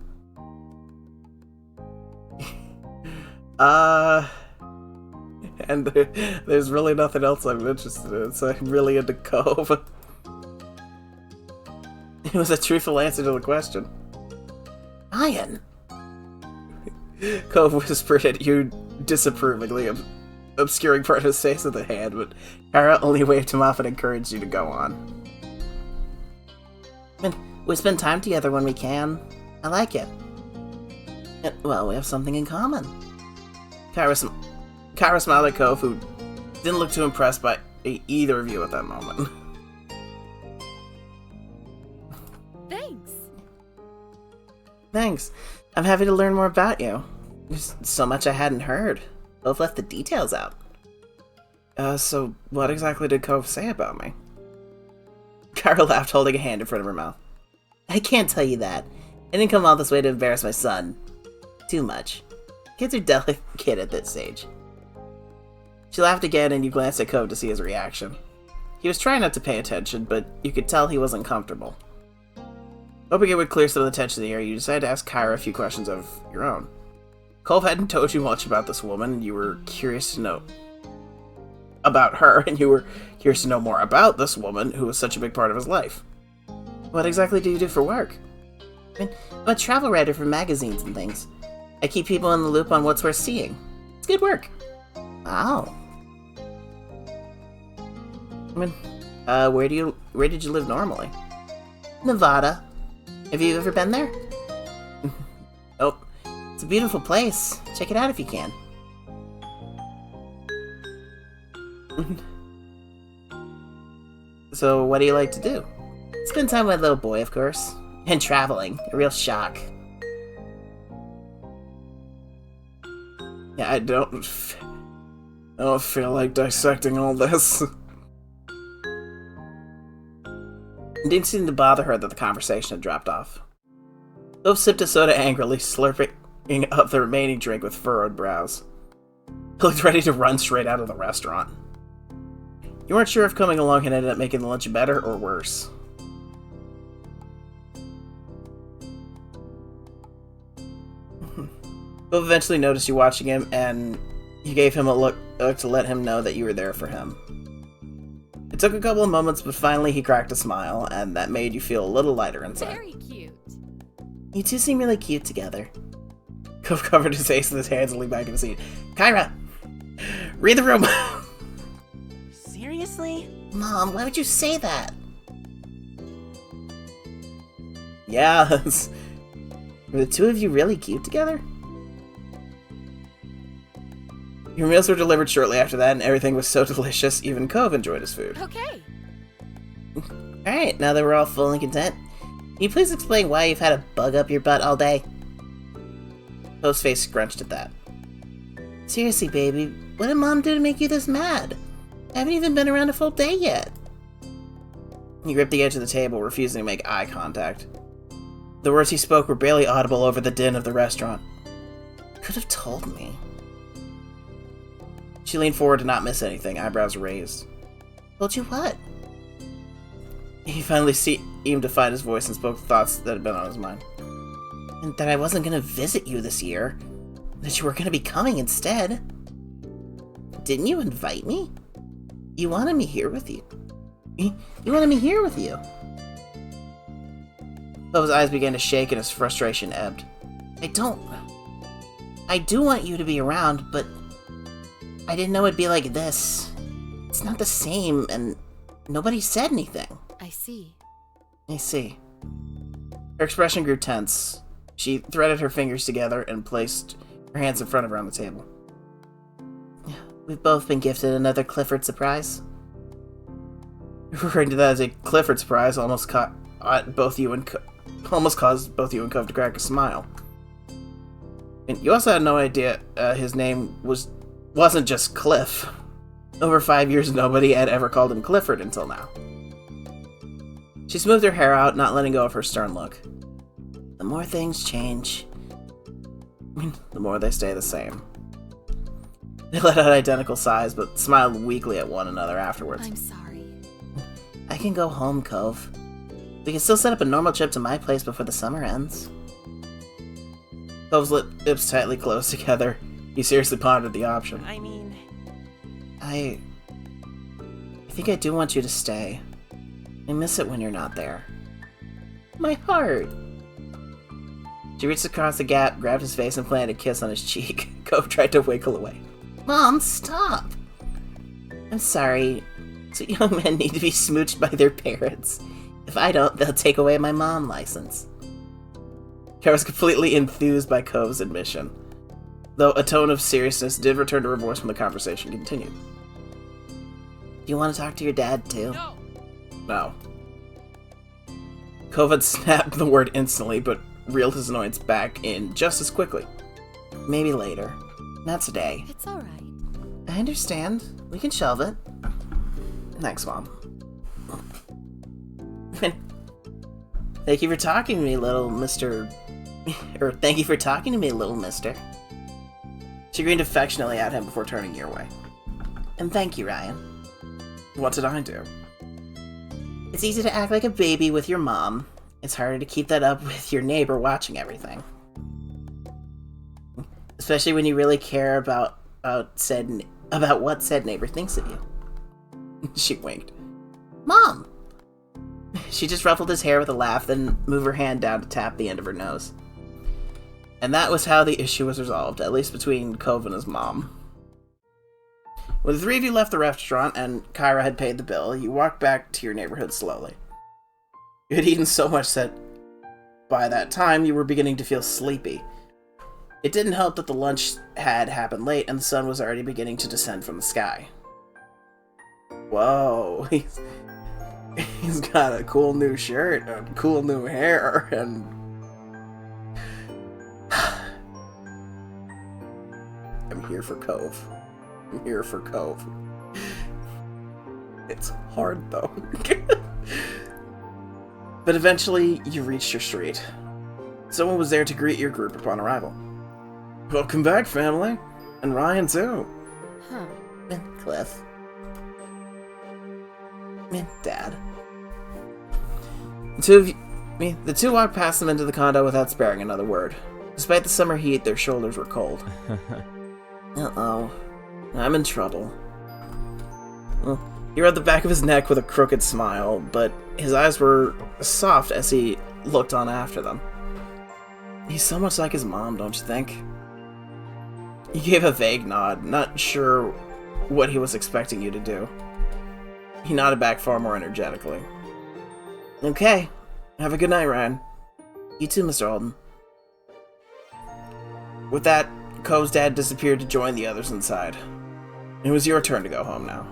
And there's really nothing else I'm interested in, so I'm really into Cove. It was a truthful answer to the question. Ian! Cove whispered at you disapprovingly, obscuring part of his face with a hand, but Kara only waved him off and encouraged you to go on. And we spend time together when we can. I like it. And, well, we have something in common. Kara smiled at Cove, who didn't look too impressed by either of you at that moment. Thanks. Thanks. I'm happy to learn more about you. There's so much I hadn't heard. Both left the details out. So what exactly did Cove say about me? Kara laughed, holding a hand in front of her mouth. I can't tell you that. I didn't come all this way to embarrass my son. Too much. Kids are delicate at this stage. She laughed again, and you glanced at Cove to see his reaction. He was trying not to pay attention, but you could tell he wasn't comfortable. Hoping it would clear some of the tension in the air, you decided to ask Kyra a few questions of your own. Cove hadn't told you much about this woman, and you were curious to know about her, and you were curious to know more about this woman who was such a big part of his life. What exactly do you do for work? I'm a travel writer for magazines and things. I keep people in the loop on what's worth seeing. It's good work. Wow. Where did you live normally? Nevada. Have you ever been there? Oh, it's a beautiful place. Check it out if you can. So, what do you like to do? Spend time with my little boy, of course. And traveling. A real shock. Yeah, I don't feel like dissecting all this. It didn't seem to bother her that the conversation had dropped off. Cove sipped a soda angrily, slurping up the remaining drink with furrowed brows. He looked ready to run straight out of the restaurant. You weren't sure if coming along had ended up making the lunch better or worse. Cove eventually noticed you watching him, and you gave him a look to let him know that you were there for him. It took a couple of moments, but finally he cracked a smile, and that made you feel a little lighter inside. Very cute. You two seem really cute together. Cove covered his face in his hands and leaned back in his seat. Kyra! Read the room! Seriously? Mom, why would you say that? Yes. Were the two of you really cute together? Your meals were delivered shortly after that, and everything was so delicious, even Cove enjoyed his food. Okay. Alright, now that we're all full and content, can you please explain why you've had a bug up your butt all day? Cove's face scrunched at that. Seriously, baby, what did Mom do to make you this mad? I haven't even been around a full day yet. He gripped the edge of the table, refusing to make eye contact. The words he spoke were barely audible over the din of the restaurant. Could have told me. She leaned forward to not miss anything, eyebrows raised. Told you what? He finally seemed to find his voice and spoke the thoughts that had been on his mind. And that I wasn't gonna visit you this year. That you were gonna be coming instead. Didn't you invite me? You wanted me here with you. You wanted me here with you. Cove's eyes began to shake and his frustration ebbed. I do want you to be around, but I didn't know it'd be like this. It's not the same, and nobody said anything. I see. I see. Her expression grew tense. She threaded her fingers together and placed her hands in front of her on the table. We've both been gifted another Clifford surprise. Referring to that as a Clifford surprise almost caused both you and Cove to crack a smile. And you also had no idea his name wasn't just Cliff. Over 5 years, nobody had ever called him Clifford until now. She smoothed her hair out, not letting go of her stern look. The more things change, the more they stay the same. They let out identical sighs, but smiled weakly at one another afterwards. I'm sorry. I can go home, Cove. We can still set up a normal trip to my place before the summer ends. Cove's lips tightly closed together. He seriously pondered the option. I mean... I think I do want you to stay. I miss it when you're not there. My heart! She reached across the gap, grabbed his face, and planted a kiss on his cheek. Cove tried to wiggle away. Mom, stop! I'm sorry. So young men need to be smooched by their parents. If I don't, they'll take away my mom license. Kara was completely enthused by Cove's admission, though a tone of seriousness did return to her voice when the conversation continued. Do you want to talk to your dad, too? No. Cove had snapped the word instantly, but reeled his annoyance back in just as quickly. Maybe later. Not today. It's alright. I understand. We can shelve it. Thanks, Mom. Thank you for talking to me, little Mr. Or thank you for talking to me, little mister. She grinned affectionately at him before turning your way. And thank you, Ryan. What did I do? It's easy to act like a baby with your mom. It's harder to keep that up with your neighbor watching everything. Especially when you really care about what said neighbor thinks of you. She winked. Mom! She just ruffled his hair with a laugh, then moved her hand down to tap the end of her nose. And that was how the issue was resolved, at least between Cove and his mom. When the three of you left the restaurant and Kyra had paid the bill, you walked back to your neighborhood slowly. You had eaten so much that by that time you were beginning to feel sleepy. It didn't help that the lunch had happened late and the sun was already beginning to descend from the sky. Whoa, he's got a cool new shirt and cool new hair and... I'm here for Cove. I'm here for Cove. It's hard though. But eventually you reached your street. Someone was there to greet your group upon arrival. Welcome back, family. And Ryan too. Huh. And Cliff. And Dad. The two walked past them into the condo without sparing another word. Despite the summer heat, their shoulders were cold. Uh-oh. I'm in trouble. Well, he rubbed the back of his neck with a crooked smile, but his eyes were soft as he looked on after them. He's so much like his mom, don't you think? He gave a vague nod, not sure what he was expecting you to do. He nodded back far more energetically. Okay. Have a good night, Ryan. You too, Mr. Alden. With that, Cove's dad disappeared to join the others inside. It was your turn to go home now.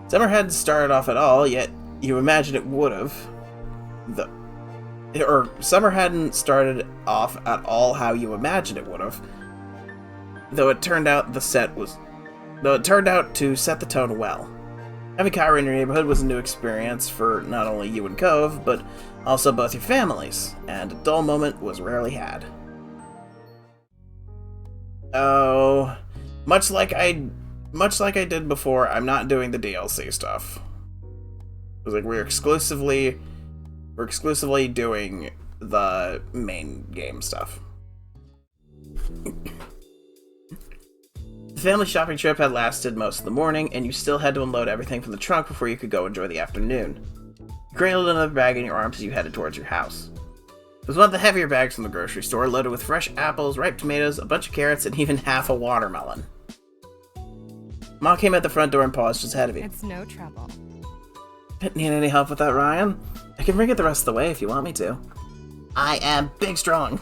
Summer hadn't started off at all, yet you imagine it would have. Summer hadn't started off at all how you imagined it would have. Though it turned out to set the tone well. Having Kyra in your neighborhood was a new experience for not only you and Cove, but also both your families, and a dull moment was rarely had. Oh, much like I did before, I'm not doing the DLC stuff. It was like we're exclusively doing the main game stuff. The family shopping trip had lasted most of the morning, and you still had to unload everything from the trunk before you could go enjoy the afternoon. You cradled another bag in your arms as you headed towards your house. It was one of the heavier bags from the grocery store, loaded with fresh apples, ripe tomatoes, a bunch of carrots, and even half a watermelon. Mom came at the front door and paused just ahead of you. It's no trouble. Need any help with that, Ryan? I can bring it the rest of the way if you want me to. I am big strong.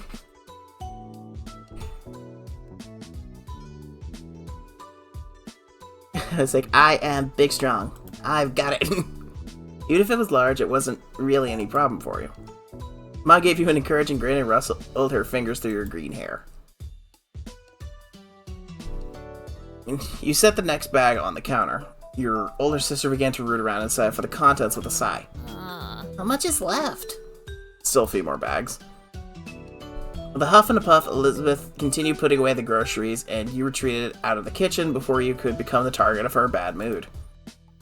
It's like, I am big strong. I've got it. Even if it was large, it wasn't really any problem for you. Ma gave you an encouraging grin and rustled her fingers through your green hair. You set the next bag on the counter. Your older sister began to root around inside for the contents with a sigh. How much is left? Still a few more bags. With a huff and a puff, Elizabeth continued putting away the groceries, and you retreated out of the kitchen before you could become the target of her bad mood.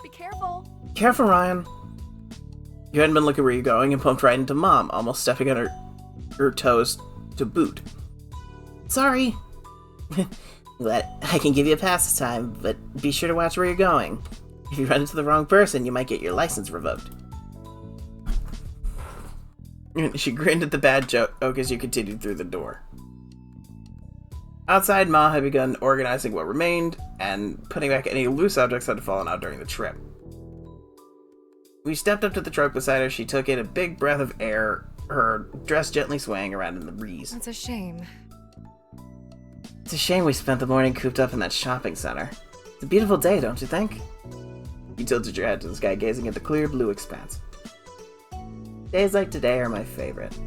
Be careful. Careful, Ryan. You hadn't been looking where you're going and bumped right into Mom, almost stepping on her toes to boot. Sorry. But I can give you a pass this time, but be sure to watch where you're going. If you run into the wrong person, you might get your license revoked. She grinned at the bad joke as you continued through the door. Outside, Ma had begun organizing what remained and putting back any loose objects that had fallen out during the trip. We stepped up to the truck beside her. She took in a big breath of air, her dress gently swaying around in the breeze. That's a shame. It's a shame we spent the morning cooped up in that shopping center. It's a beautiful day, don't you think? You tilted your head to the sky, gazing at the clear blue expanse. Days like today are my favorite.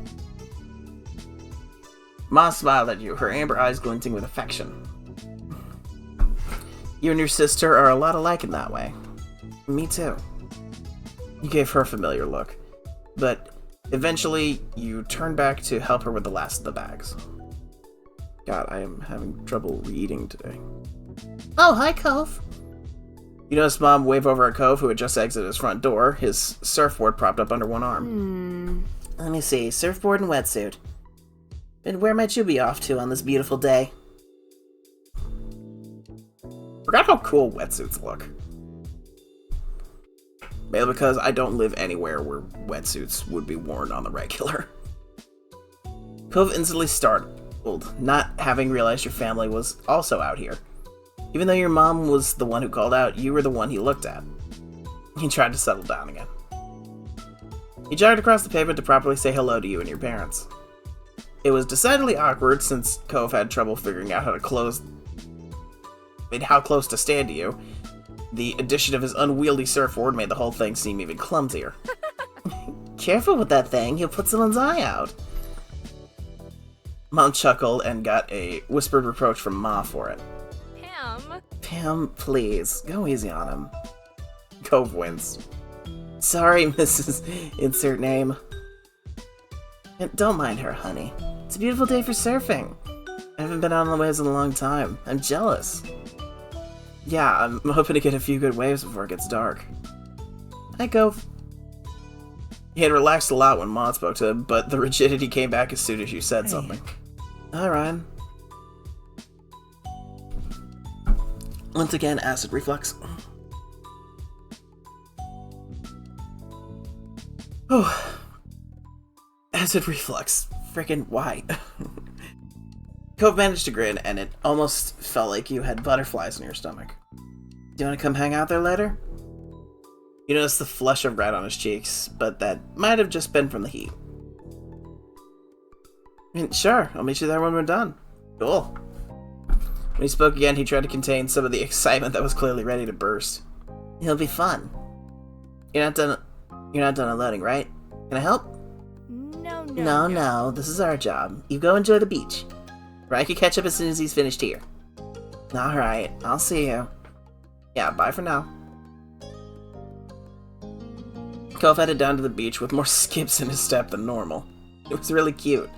Ma smiled at you, her amber eyes glinting with affection. You and your sister are a lot alike in that way. Me too. You gave her a familiar look, but eventually you turned back to help her with the last of the bags. God, I am having trouble reading today. Oh, hi, Cove. You noticed Mom wave over at Cove, who had just exited his front door, his surfboard propped up under one arm. Let me see. Surfboard and wetsuit. And where might you be off to on this beautiful day? Forgot how cool wetsuits look. Mainly because I don't live anywhere where wetsuits would be worn on the regular. Cove instantly startled, not having realized your family was also out here. Even though your mom was the one who called out, you were the one he looked at. He tried to settle down again. He jogged across the pavement to properly say hello to you and your parents. It was decidedly awkward since Cove had trouble figuring out how close to stand to you. The addition of his unwieldy surfboard made the whole thing seem even clumsier. Careful with that thing, you'll put someone's eye out. Mom chuckled and got a whispered reproach from Ma for it. Pam, please, go easy on him. Cove wins. Sorry, Mrs. Insert Name. And don't mind her, honey. It's a beautiful day for surfing. I haven't been out on the waves in a long time. I'm jealous. Yeah, I'm hoping to get a few good waves before it gets dark. Hi, Cove. He had relaxed a lot when Ma spoke to him, but the rigidity came back as soon as you said something. Hi, Ryan. Once again, acid reflux. Oh. Acid reflux. Frickin' why? Cove managed to grin, and it almost felt like you had butterflies in your stomach. Do you want to come hang out there later? You noticed the flush of red on his cheeks, but that might have just been from the heat. Sure, I'll meet you there when we're done. Cool. When he spoke again, he tried to contain some of the excitement that was clearly ready to burst. It'll be fun. You're not done unloading, right? Can I help? No, this is our job. You go enjoy the beach. Ryan can catch up as soon as he's finished here. Alright, I'll see you. Yeah, bye for now. Cove headed down to the beach with more skips in his step than normal. It was really cute.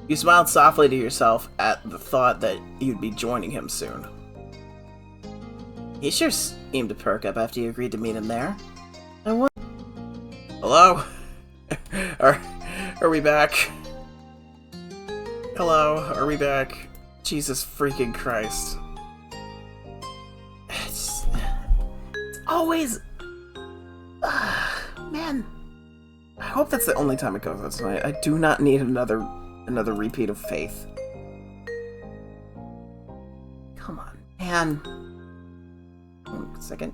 You smiled softly to yourself at the thought that you'd be joining him soon. He sure seemed to perk up after you agreed to meet him there. Hello? Are we back? Hello, are we back? Jesus freaking Christ. It's always... man. I hope that's the only time it goes out tonight. I do not need another repeat of Faith. Come on, man. 1 second.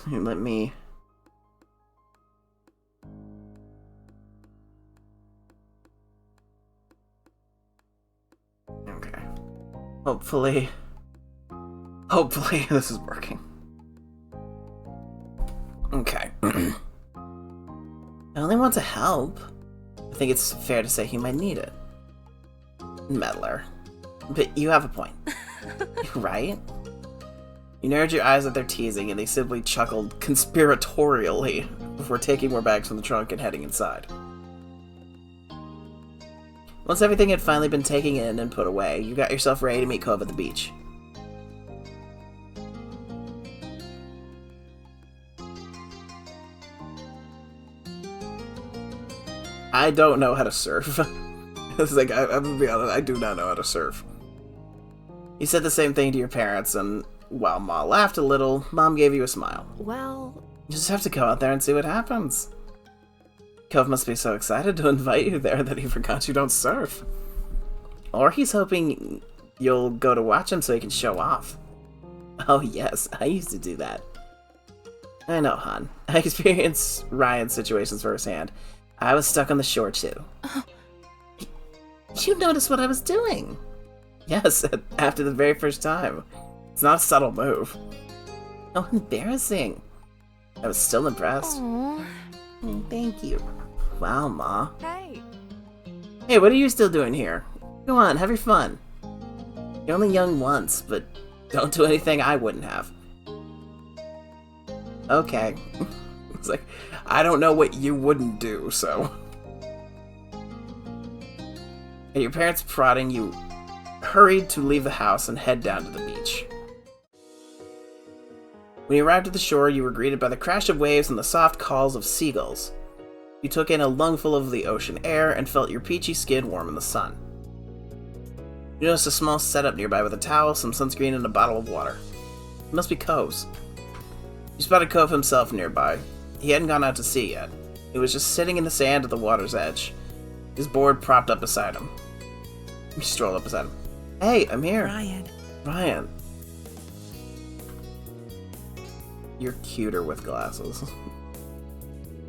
Let me... Okay. Hopefully this is working. Okay. I only want to help. I think it's fair to say he might need it. Meddler. But you have a point. Right? You narrowed your eyes at their teasing, and they simply chuckled conspiratorially before taking more bags from the trunk and heading inside. Once everything had finally been taken in and put away, you got yourself ready to meet Cove at the beach. I don't know how to surf. It's like, I'm gonna be honest, I do not know how to surf. You said the same thing to your parents, and while Ma laughed a little, Mom gave you a smile. Well... You just have to go out there and see what happens. Cove must be so excited to invite you there that he forgot you don't surf. Or he's hoping you'll go to watch him so he can show off. Oh yes, I used to do that. I know, hon. I experienced Ryan's situations firsthand. I was stuck on the shore too. You noticed what I was doing. Yes, after the very first time. It's not a subtle move. Oh, embarrassing. I was still impressed. Aww. Thank you. Wow, Ma. Hey. Hey, what are you still doing here? Go on, have your fun. You're only young once, but don't do anything I wouldn't have. Okay. It's like, I don't know what you wouldn't do, so... And your parents prodding, you hurried to leave the house and head down to the beach. When you arrived at the shore, you were greeted by the crash of waves and the soft calls of seagulls. You took in a lungful of the ocean air and felt your peachy skin warm in the sun. You noticed a small setup nearby with a towel, some sunscreen, and a bottle of water. It must be Cove's. You spotted Cove himself nearby. He hadn't gone out to sea yet. He was just sitting in the sand at the water's edge, his board propped up beside him. You strolled up beside him. Hey, I'm here. Ryan. You're cuter with glasses.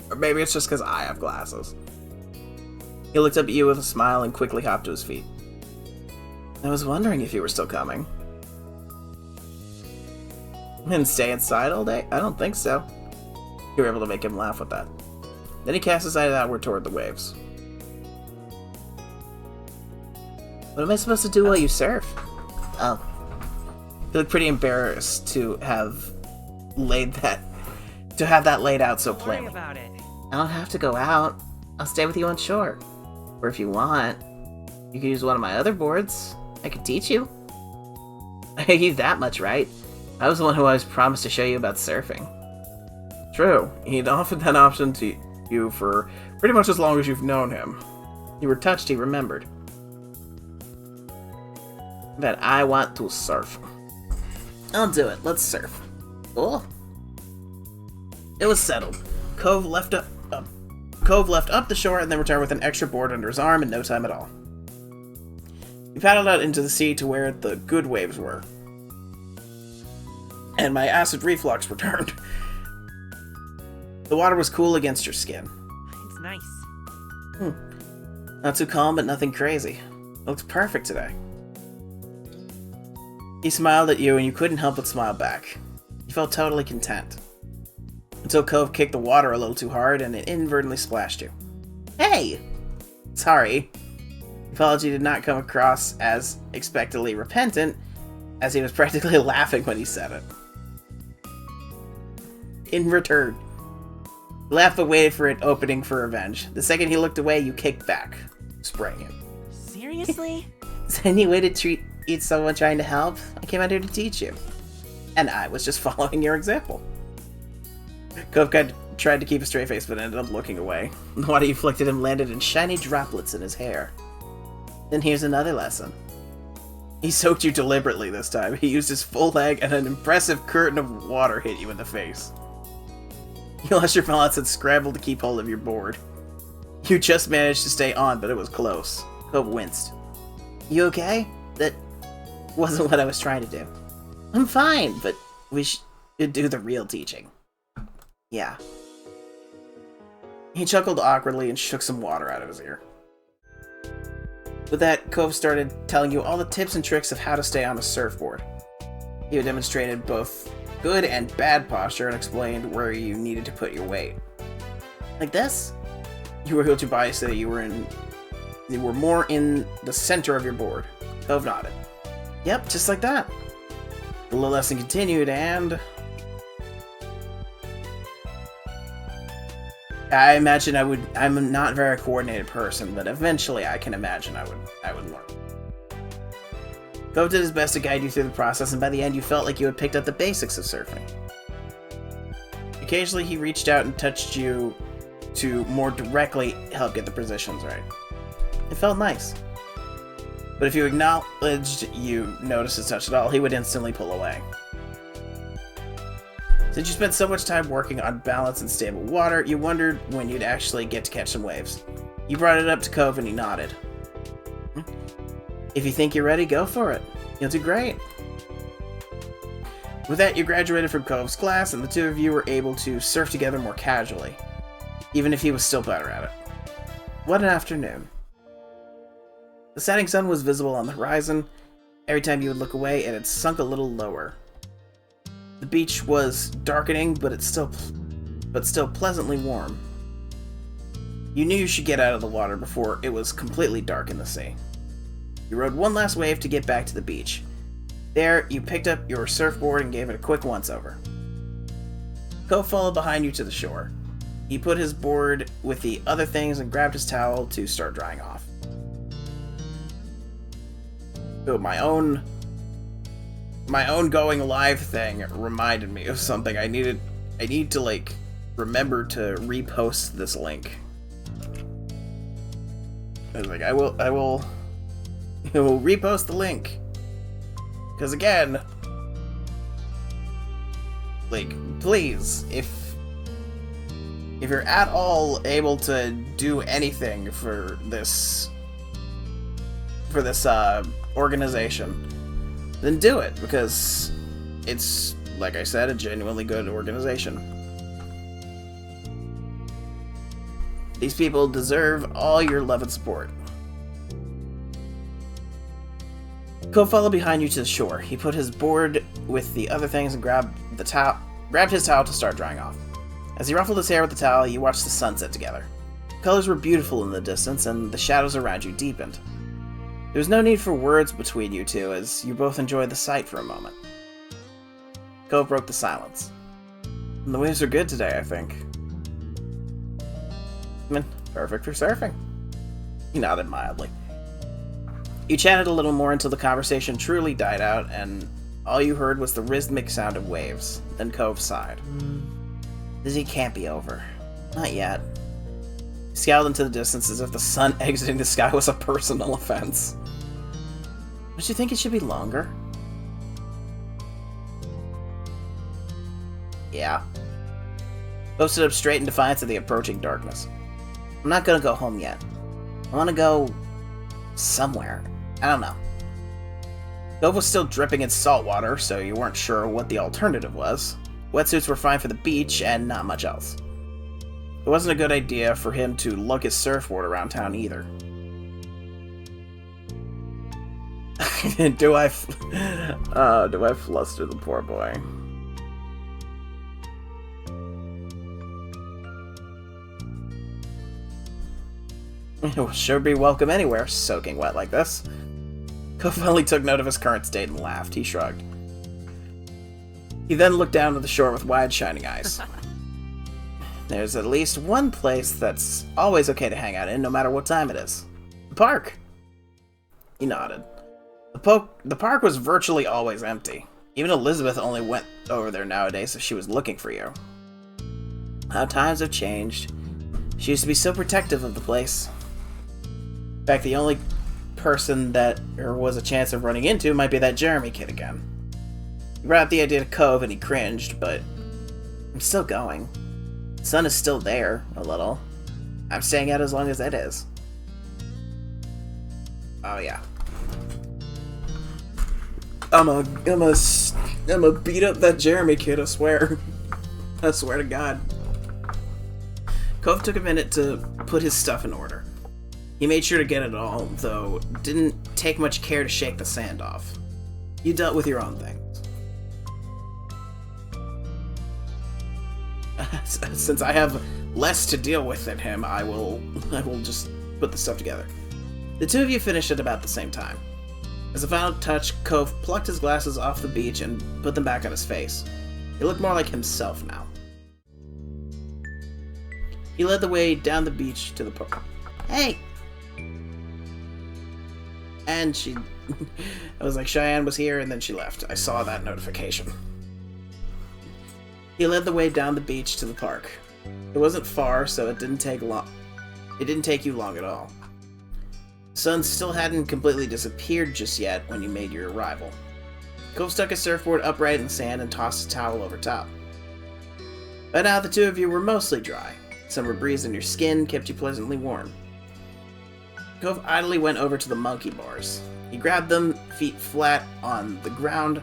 Or maybe it's just because I have glasses. He looked up at you with a smile and quickly hopped to his feet. I was wondering if you were still coming. And stay inside all day? I don't think so. You were able to make him laugh with that. Then he cast his eyes outward toward the waves. What am I supposed to do while you surf? Oh. You look pretty embarrassed to have that laid out so plainly. About it. I don't have to go out. I'll stay with you on shore. Or if you want, you can use one of my other boards. I could teach you. I gave you that much, right? I was the one who always promised to show you about surfing. True. He'd offered that option to you for pretty much as long as you've known him. You were touched, he remembered. But I want to surf. I'll do it. Let's surf. Cool. It was settled. Cove left up the shore and then returned with an extra board under his arm in no time at all. He paddled out into the sea to where the good waves were. And my acid reflux returned. The water was cool against your skin. It's nice. Not too calm, but nothing crazy. It looks perfect today. He smiled at you, and you couldn't help but smile back. You felt totally content. Until Cove kicked the water a little too hard, and it inadvertently splashed you. Hey! Sorry. The apology did not come across as expectedly repentant, as he was practically laughing when he said it. In return, he laughed but waited for an opening for revenge. The second he looked away, you kicked back, spraying him. Seriously? Is there any way to treat someone trying to help? I came out here to teach you. And I was just following your example. Cove tried to keep a straight face, but ended up looking away. The water you flicked at him landed in shiny droplets in his hair. Then here's another lesson. He soaked you deliberately this time. He used his full leg, and an impressive curtain of water hit you in the face. You lost your balance and scrambled to keep hold of your board. You just managed to stay on, but it was close. Cove winced. You okay? That wasn't what I was trying to do. I'm fine, but we should do the real teaching. Yeah. He chuckled awkwardly and shook some water out of his ear. With that, Cove started telling you all the tips and tricks of how to stay on a surfboard. He demonstrated both good and bad posture and explained where you needed to put your weight. Like this? You wiggled your body so that you were more in the center of your board. Cove nodded. Yep, just like that. The little lesson continued, and I imagine I'm not a very coordinated person, but eventually I can imagine I would learn. Cove did his best to guide you through the process, and by the end you felt like you had picked up the basics of surfing. Occasionally he reached out and touched you to more directly help get the positions right. It felt nice. But if you acknowledged you noticed his touch at all, he would instantly pull away. Since you spent so much time working on balance and stable water, you wondered when you'd actually get to catch some waves. You brought it up to Cove and he nodded. If you think you're ready, go for it. You'll do great. With that, you graduated from Cove's class, and the two of you were able to surf together more casually, even if he was still better at it. What an afternoon. The setting sun was visible on the horizon. Every time you would look away, it had sunk a little lower. The beach was darkening, but still pleasantly warm. You knew you should get out of the water before it was completely dark in the sea. You rode one last wave to get back to the beach. There, you picked up your surfboard and gave it a quick once-over. Cove followed behind you to the shore. He put his board with the other things and grabbed his towel to start drying off. So my own going live thing reminded me of something. I need to like remember to repost this link. I was like, I will repost the link. Because again, like, please, if you're at all able to do anything for this organization, then do it, because it's, like I said, a genuinely good organization. These people deserve all your love and support. Cove followed behind you to the shore. He put his board with the other things and grabbed his towel to start drying off. As he ruffled his hair with the towel, you watched the sunset together. The colors were beautiful in the distance, and the shadows around you deepened. There was no need for words between you two, as you both enjoyed the sight for a moment. Cove broke the silence. And the waves are good today, I think. I mean, perfect for surfing. He nodded mildly. You chatted a little more until the conversation truly died out, and all you heard was the rhythmic sound of waves. Then Cove sighed. The day can't be over. Not yet. He scowled into the distance as if the sun exiting the sky was a personal offense. Don't you think it should be longer? Yeah. Cove stood up straight in defiance of the approaching darkness. I'm not gonna go home yet. I wanna go... somewhere. I don't know. Cove was still dripping in salt water, so you weren't sure what the alternative was. Wetsuits were fine for the beach, and not much else. It wasn't a good idea for him to lug his surfboard around town either. Do I fluster the poor boy? It will sure be welcome anywhere, soaking wet like this. Cove finally took note of his current state and laughed. He shrugged. He then looked down at the shore with wide, shining eyes. There's at least one place that's always okay to hang out in, no matter what time it is. The park. He nodded. The park was virtually always empty. Even Elizabeth only went over there nowadays if she was looking for you. How times have changed. She used to be so protective of the place. In fact, the only person that there was a chance of running into might be that Jeremy kid again. He brought up the idea to Cove and he cringed, but I'm still going. The sun is still there, a little. I'm staying out as long as it is. Oh yeah. I'm a beat up that Jeremy kid, I swear. I swear to God. Cove took a minute to put his stuff in order. He made sure to get it all, though didn't take much care to shake the sand off. You dealt with your own things. Since I have less to deal with than him, I will just put the stuff together. The two of you finished at about the same time. As a final touch, Cove plucked his glasses off the beach and put them back on his face. He looked more like himself now. He led the way down the beach to the park. Hey! And she... I was like, Cheyenne was here, and then she left. I saw that notification. He led the way down the beach to the park. It wasn't far, so it didn't take long. It didn't take you long at all. The sun still hadn't completely disappeared just yet when you made your arrival. Cove stuck his surfboard upright in the sand and tossed a towel over top. By now, the two of you were mostly dry. Summer breeze on your skin kept you pleasantly warm. Cove idly went over to the monkey bars. He grabbed them, feet flat on the ground,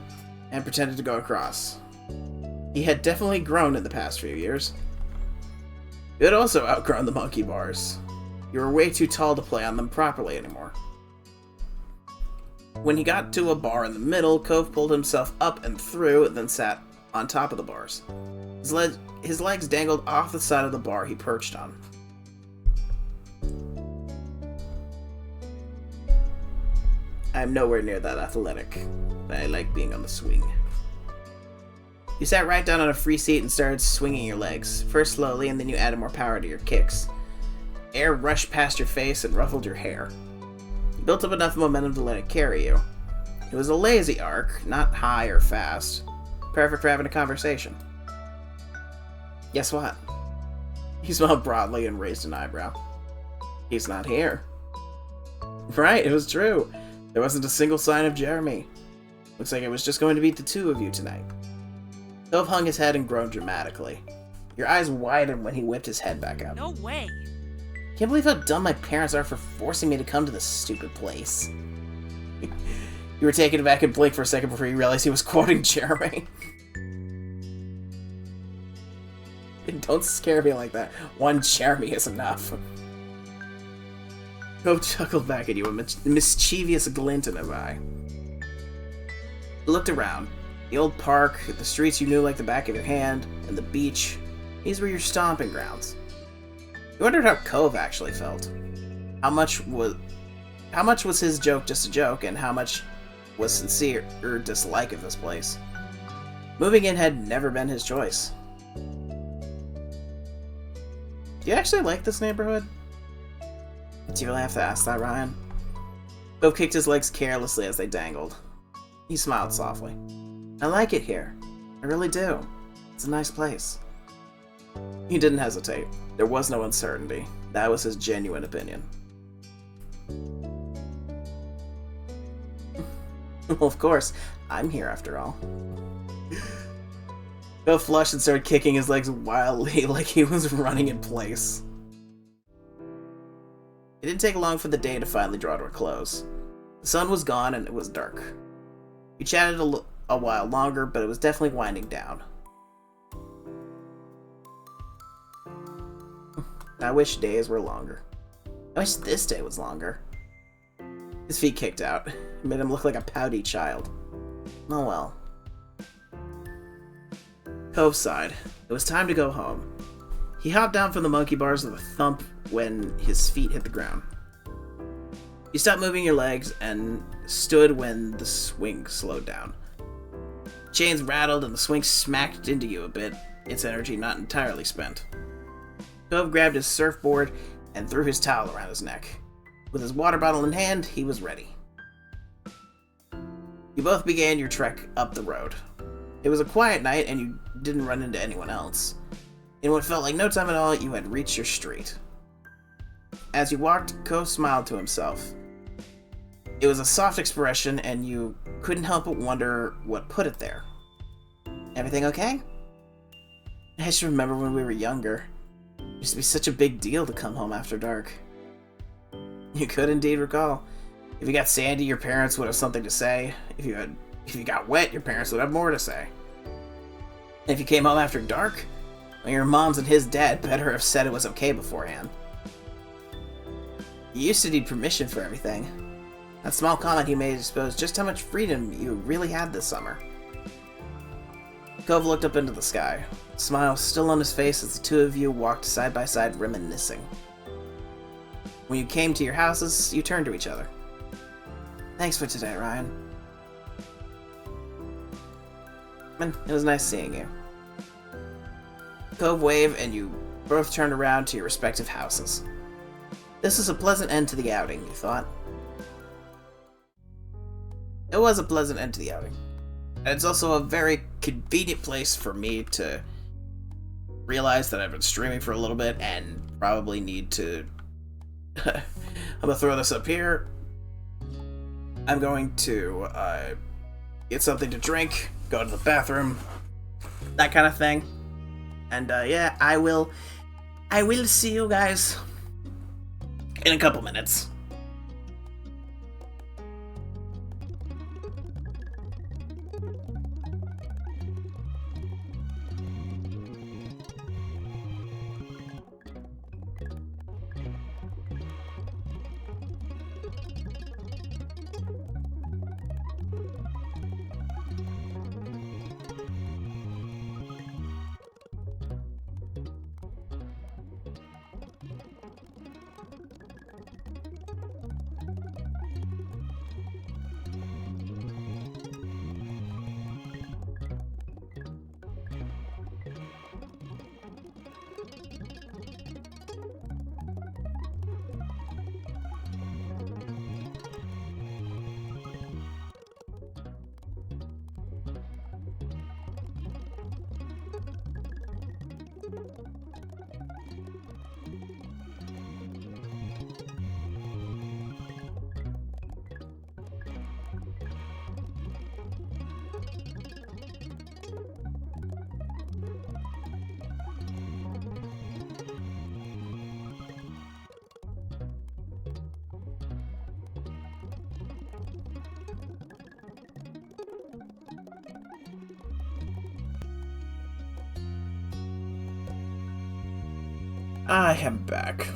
and pretended to go across. He had definitely grown in the past few years. You had also outgrown the monkey bars. You were way too tall to play on them properly anymore. When he got to a bar in the middle, Cove pulled himself up and through, then sat on top of the bars. His legs dangled off the side of the bar he perched on. I'm nowhere near that athletic, but I like being on the swing. You sat right down on a free seat and started swinging your legs, first slowly and then you added more power to your kicks. Air rushed past your face and ruffled your hair. You built up enough momentum to let it carry you. It was a lazy arc, not high or fast. Perfect for having a conversation. Guess what? He smiled broadly and raised an eyebrow. He's not here. Right, it was true. There wasn't a single sign of Jeremy. Looks like it was just going to be the two of you tonight. Cove hung his head and groaned dramatically. Your eyes widened when he whipped his head back up. No way. Can't believe how dumb my parents are for forcing me to come to this stupid place. You were taken aback and blinked for a second before you realized he was quoting Jeremy. Don't scare me like that. One Jeremy is enough. Cove chuckled back at you, a mischievous glint in his eye. He looked around. The old park, the streets you knew like the back of your hand, and the beach. These were your stomping grounds. You wondered how Cove actually felt. How much was his joke just a joke, and how much was sincere or dislike of this place. Moving in had never been his choice. Do you actually like this neighborhood? Do you really have to ask that, Ryan? Cove kicked his legs carelessly as they dangled. He smiled softly. I like it here. I really do. It's a nice place. He didn't hesitate. There was no uncertainty. That was his genuine opinion. Well, of course. I'm here after all. Bill flushed and started kicking his legs wildly like he was running in place. It didn't take long for the day to finally draw to a close. The sun was gone and it was dark. We chatted a while longer, but it was definitely winding down. I wish days were longer. I wish this day was longer. His feet kicked out. It made him look like a pouty child. Oh well. Cove sighed. It was time to go home. He hopped down from the monkey bars with a thump when his feet hit the ground. You stopped moving your legs and stood when the swing slowed down. Chains rattled and the swing smacked into you a bit, its energy not entirely spent. Cove grabbed his surfboard and threw his towel around his neck. With his water bottle in hand, he was ready. You both began your trek up the road. It was a quiet night and you didn't run into anyone else. In what felt like no time at all, you had reached your street. As you walked, Cove smiled to himself. It was a soft expression and you couldn't help but wonder what put it there. Everything okay? I just remember when we were younger. It used to be such a big deal to come home after dark. You could indeed recall. If you got sandy, your parents would have something to say. If you got wet, your parents would have more to say. And if you came home after dark, well, your mom's and his dad better have said it was okay beforehand. You used to need permission for everything. That small comment he made exposed just how much freedom you really had this summer. Cove looked up into the sky, a smile still on his face as the two of you walked side by side reminiscing. When you came to your houses, you turned to each other. Thanks for today, Ryan. And it was nice seeing you. Cove waved and you both turned around to your respective houses. This was a pleasant end to the outing, you thought. It was a pleasant end to the outing. And it's also a very convenient place for me to realize that I've been streaming for a little bit and probably need to... I'm gonna throw this up here. I'm going to get something to drink, go to the bathroom, that kind of thing. And yeah, I will see you guys in a couple minutes. I am back.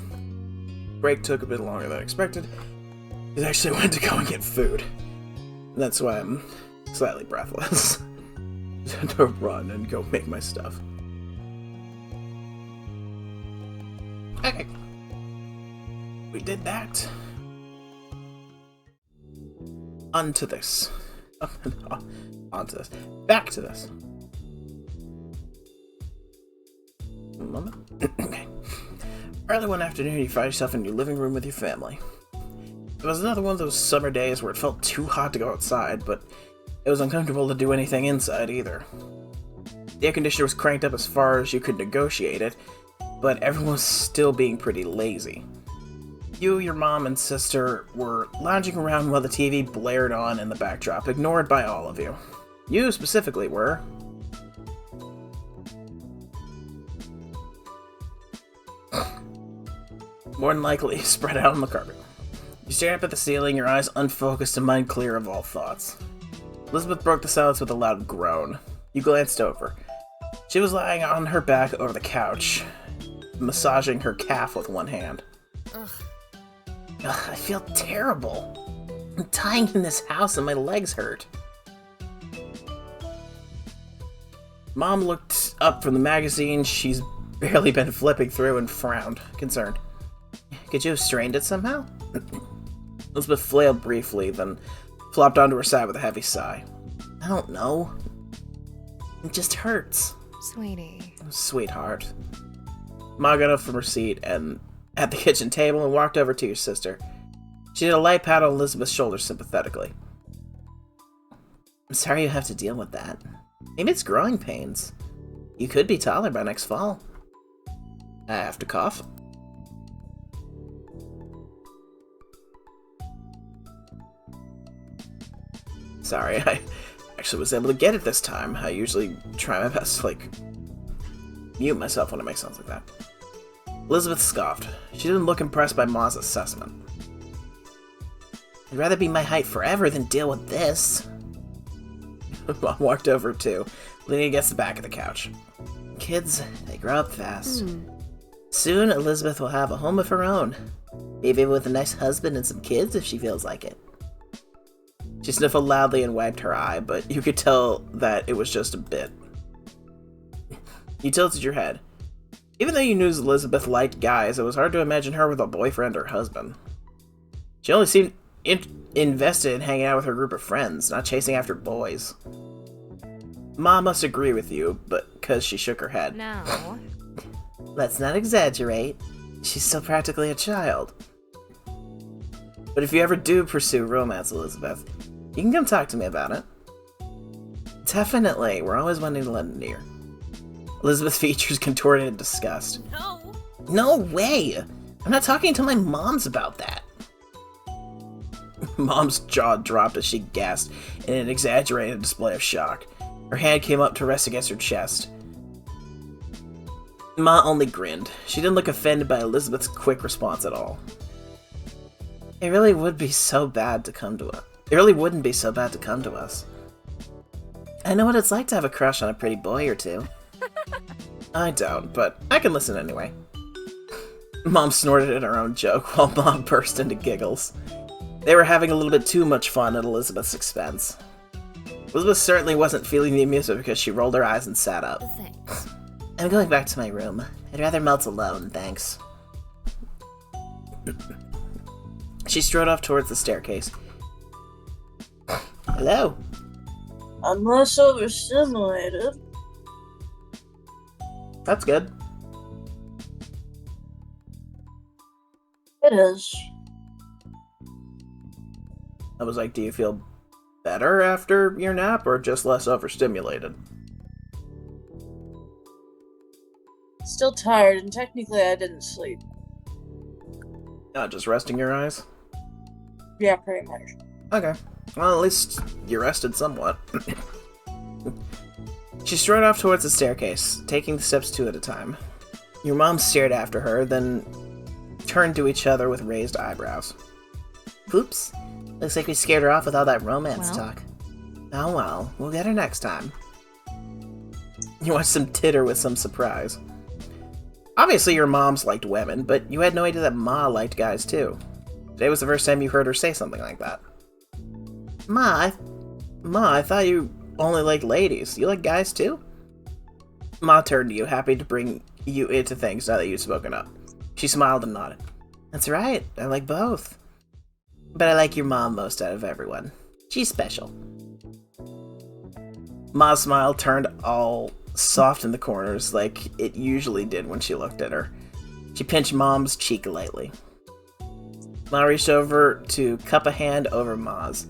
Break took a bit longer than expected. It actually went to go and get food. And that's why I'm slightly breathless. To run and go make my stuff. Okay. We did that. Onto this. Onto this. Back to this. One moment. Okay. Early one afternoon, you find yourself in your living room with your family. It was another one of those summer days where it felt too hot to go outside, but it was uncomfortable to do anything inside either. The air conditioner was cranked up as far as you could negotiate it, but everyone was still being pretty lazy. You, your mom, and sister were lounging around while the TV blared on in the backdrop, ignored by all of you. You specifically were. more than likely spread out on the carpet. You stare up at the ceiling, your eyes unfocused and mind clear of all thoughts. Elizabeth broke the silence with a loud groan. You glanced over. She was lying on her back over the couch, massaging her calf with one hand. Ugh. Ugh, I feel terrible. I'm dying in this house and my legs hurt. Mom looked up from the magazine she's barely been flipping through and frowned, concerned. Could you have strained it somehow? Elizabeth flailed briefly, then flopped onto her side with a heavy sigh. I don't know. It just hurts. Sweetie. Sweetheart. Ma got up from her seat and at the kitchen table and walked over to your sister. She did a light pat on Elizabeth's shoulder sympathetically. I'm sorry you have to deal with that. Maybe it's growing pains. You could be taller by next fall. I have to cough. Sorry, I actually was able to get it this time. I usually try my best to, mute myself when I make sounds like that. Elizabeth scoffed. She didn't look impressed by Ma's assessment. I'd rather be my height forever than deal with this. Mom walked over too, leaning against the back of the couch. Kids, they grow up fast. Soon, Elizabeth will have a home of her own. Maybe with a nice husband and some kids if she feels like it. She sniffled loudly and wiped her eye, but you could tell that it was just a bit. You tilted your head. Even though you knew Elizabeth liked guys, it was hard to imagine her with a boyfriend or husband. She only seemed invested in hanging out with her group of friends, not chasing after boys. Ma must agree with you, but because she shook her head. No. Let's not exaggerate. She's still practically a child. But if you ever do pursue romance, Elizabeth, you can come talk to me about it. Definitely. We're always wanting to lend an ear. Elizabeth's features contorted in disgust. No. No way! I'm not talking to my moms about that. Mom's jaw dropped as she gasped in an exaggerated display of shock. Her hand came up to rest against her chest. Ma only grinned. She didn't look offended by Elizabeth's quick response at all. It really would be so bad to come to us. It really wouldn't be so bad to come to us. I know what it's like to have a crush on a pretty boy or two. I don't, but I can listen anyway. Mom snorted at her own joke while Mom burst into giggles. They were having a little bit too much fun at Elizabeth's expense. Elizabeth certainly wasn't feeling the amusement because she rolled her eyes and sat up. Thanks. I'm going back to my room. I'd rather melt alone, thanks. She strode off towards the staircase. Hello? I'm less overstimulated. That's good. It is. I was like, do you feel better after your nap or just less overstimulated? Still tired, and technically I didn't sleep. Not just resting your eyes? Yeah, pretty much. Okay. Well, at least you rested somewhat. She strode off towards the staircase, taking the steps two at a time. Your mom stared after her, then turned to each other with raised eyebrows. Oops. Looks like we scared her off with all that romance Well. talk. Oh well, we'll get her next time. You watched them titter with some surprise. Obviously your moms liked women, but you had no idea that Ma liked guys too. Today was the first time you heard her say something like that. Ma, I thought you only liked ladies. You like guys too? Ma turned to you, happy to bring you into things now that you've spoken up. She smiled and nodded. That's right. I like both. But I like your mom most out of everyone. She's special. Ma's smile turned all soft in the corners like it usually did when she looked at her. She pinched Mom's cheek lightly. Ma reached over to cup a hand over Ma's.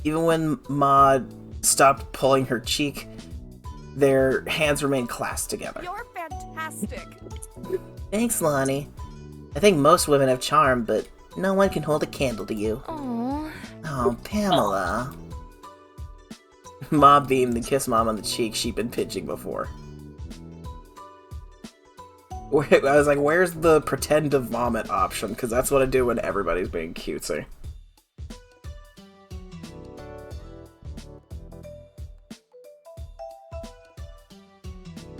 Even when Ma stopped pulling her cheek, their hands remained clasped together. You're fantastic. Thanks, Lonnie. I think most women have charm, but no one can hold a candle to you. Aww. Oh, Pamela. Ma beamed and kissed Mom on the cheek she'd been pinching before. I was like, where's the pretend to vomit option? Because that's what I do when everybody's being cutesy.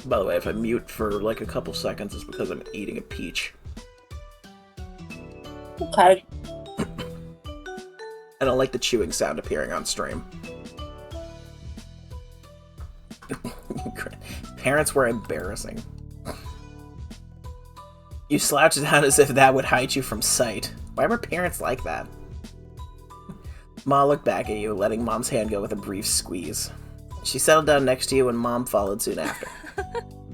By the way, if I mute for like a couple seconds, it's because I'm eating a peach. Okay. I don't like the chewing sound appearing on stream. Parents were embarrassing. You slouched down as if that would hide you from sight. Why were parents like that? Ma looked back at you, letting Mom's hand go with a brief squeeze. She settled down next to you and Mom followed soon after.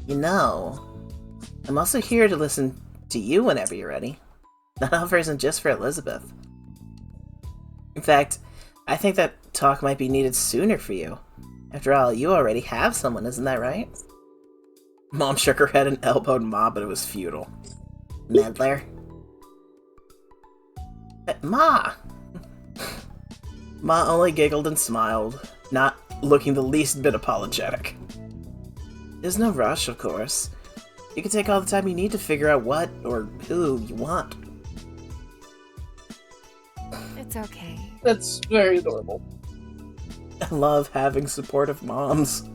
You know, I'm also here to listen to you whenever you're ready. That offer isn't just for Elizabeth. In fact, I think that talk might be needed sooner for you. After all, you already have someone, isn't that right? Mom shook her head and elbowed Ma, but it was futile. Meddler. Ma! Ma only giggled and smiled, not looking the least bit apologetic. There's no rush, of course. You can take all the time you need to figure out what or who you want. It's okay. That's very adorable. I love having supportive moms.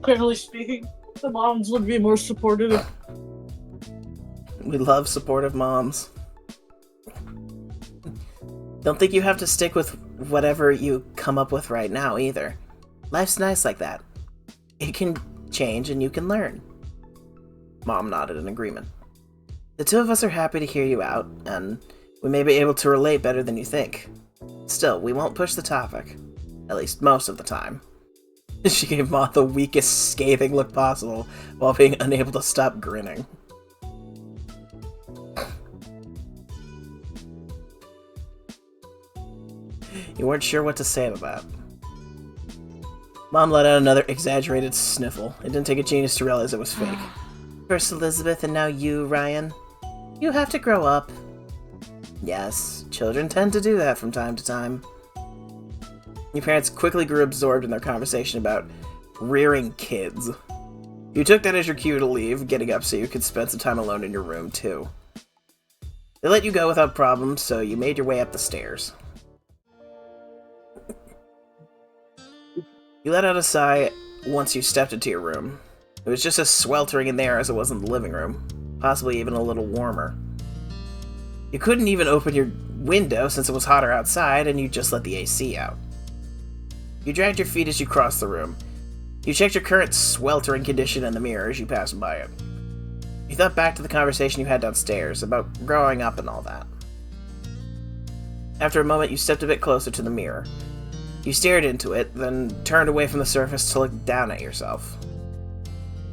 Generally speaking, the moms would be more supportive. We love supportive moms. Don't think you have to stick with whatever you come up with right now, either. Life's nice like that. It can change and you can learn. Mom nodded in agreement. The two of us are happy to hear you out, and we may be able to relate better than you think. Still, we won't push the topic. At least most of the time. She gave Ma the weakest, scathing look possible, while being unable to stop grinning. You weren't sure what to say to that. Mom let out another exaggerated sniffle. It didn't take a genius to realize it was fake. First Elizabeth and now you, Ryan. You have to grow up. Yes, children tend to do that from time to time. Your parents quickly grew absorbed in their conversation about rearing kids. You took that as your cue to leave, getting up so you could spend some time alone in your room, too. They let you go without problems, so you made your way up the stairs. You let out a sigh once you stepped into your room. It was just as sweltering in there as it was in the living room, possibly even a little warmer. You couldn't even open your window since it was hotter outside, and you just let the AC out. You dragged your feet as you crossed the room. You checked your current sweltering condition in the mirror as you passed by it. You thought back to the conversation you had downstairs about growing up and all that. After a moment, you stepped a bit closer to the mirror. You stared into it, then turned away from the surface to look down at yourself.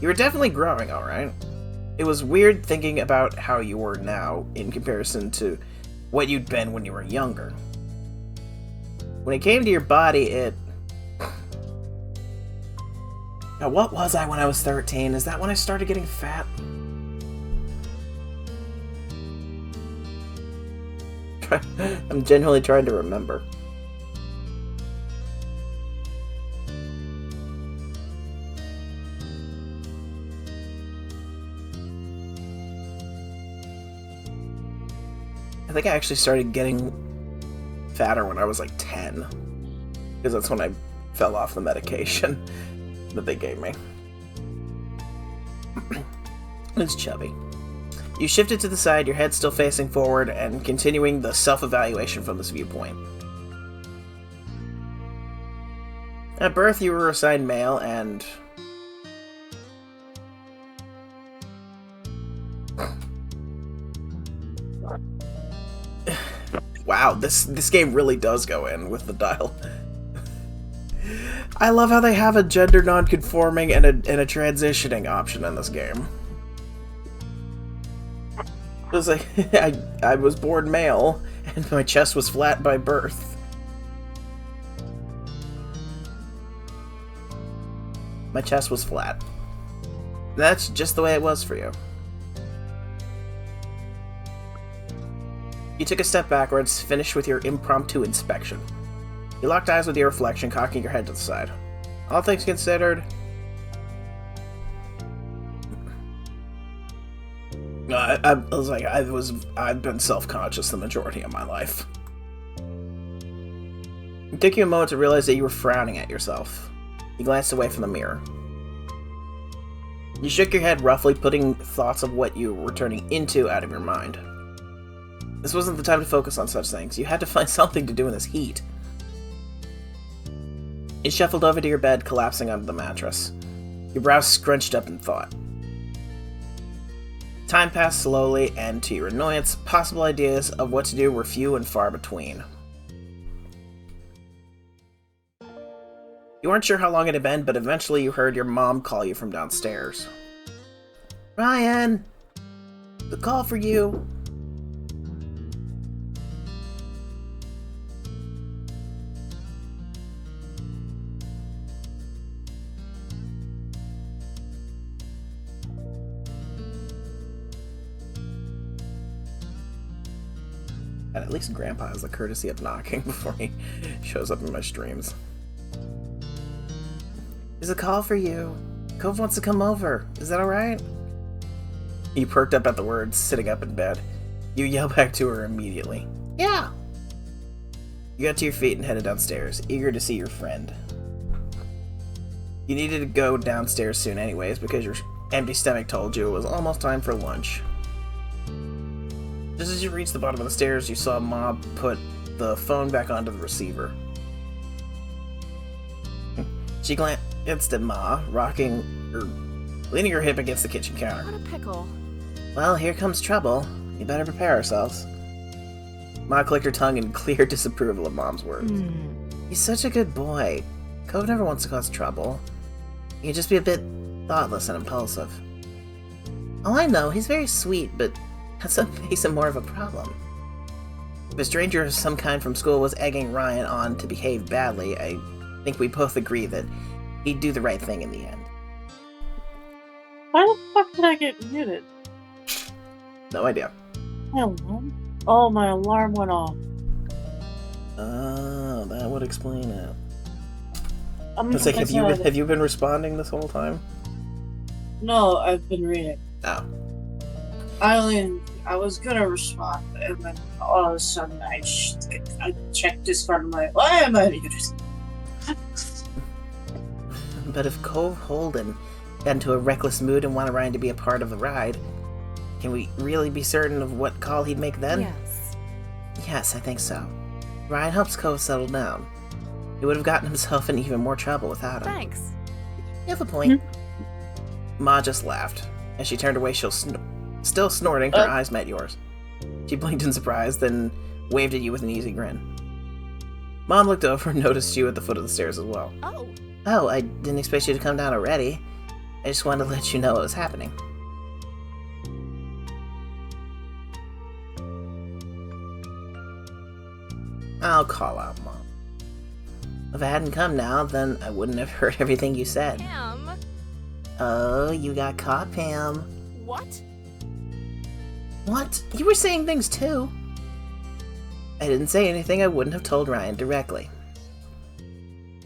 You were definitely growing, alright. It was weird thinking about how you were now in comparison to what you'd been when you were younger. When it came to your body, it... Now, what was I when I was 13? Is that when I started getting fat? I'm genuinely trying to remember. I think I actually started getting fatter when I was like 10. Because that's when I fell off the medication that they gave me. It's chubby. You shifted to the side, your head still facing forward, and continuing the self-evaluation from this viewpoint. At birth, you were assigned male, and... Wow, this game really does go in with the dial. I love how they have a gender non-conforming and a transitioning option in this game. It was like, I was born male, and my chest was flat by birth. My chest was flat. That's just the way it was for you. You took a step backwards, finished with your impromptu inspection. You locked eyes with your reflection, cocking your head to the side. All things considered, I've been self-conscious the majority of my life. It took you a moment to realize that you were frowning at yourself. You glanced away from the mirror. You shook your head roughly, putting thoughts of what you were turning into out of your mind. This wasn't the time to focus on such things. You had to find something to do in this heat. You shuffled over to your bed, collapsing onto the mattress. Your brows scrunched up in thought. Time passed slowly, and to your annoyance, possible ideas of what to do were few and far between. You weren't sure how long it had been, but eventually you heard your mom call you from downstairs. Ryan! The call for you! And at least Grandpa has the courtesy of knocking before he shows up in my streams. There's a call for you. Cove wants to come over. Is that alright? You perked up at the words, sitting up in bed. You yell back to her immediately. Yeah! You got to your feet and headed downstairs, eager to see your friend. You needed to go downstairs soon anyways, because your empty stomach told you it was almost time for lunch. Just as you reached the bottom of the stairs, you saw Ma put the phone back onto the receiver. She glanced at Ma, leaning her hip against the kitchen counter. What a pickle. Well, here comes trouble. You better prepare ourselves. Ma clicked her tongue in clear disapproval of Mom's words. He's such a good boy. Cove never wants to cause trouble. He can just be a bit thoughtless and impulsive. Oh, I know, he's very sweet, but that's what makes him more of a problem. If a stranger of some kind from school was egging Ryan on to behave badly, I think we both agree that he'd do the right thing in the end. Why the fuck did I get muted? No idea. Hello? Oh, my alarm went off. Oh, that would explain it. It's like, have you been responding this whole time? No, I've been reading. Oh. I was gonna respond, and then all of a sudden I checked Discord and I'm like, why am I muted? But if Cove Holden got into a reckless mood and wanted Ryan to be a part of the ride, can we really be certain of what call he'd make then? Yes. Yes, I think so. Ryan helps Cove settle down. He would have gotten himself in even more trouble without him. Thanks. You have a point. Ma just laughed. As she turned away, still snorting, her eyes met yours. She blinked in surprise, then waved at you with an easy grin. Mom looked over and noticed you at the foot of the stairs as well. Oh, I didn't expect you to come down already. I just wanted to let you know what was happening. I'll call out Mom. If I hadn't come now, then I wouldn't have heard everything you said. Pam. Oh, you got caught, Pam. What? What? You were saying things too. I didn't say anything I wouldn't have told Ryan directly.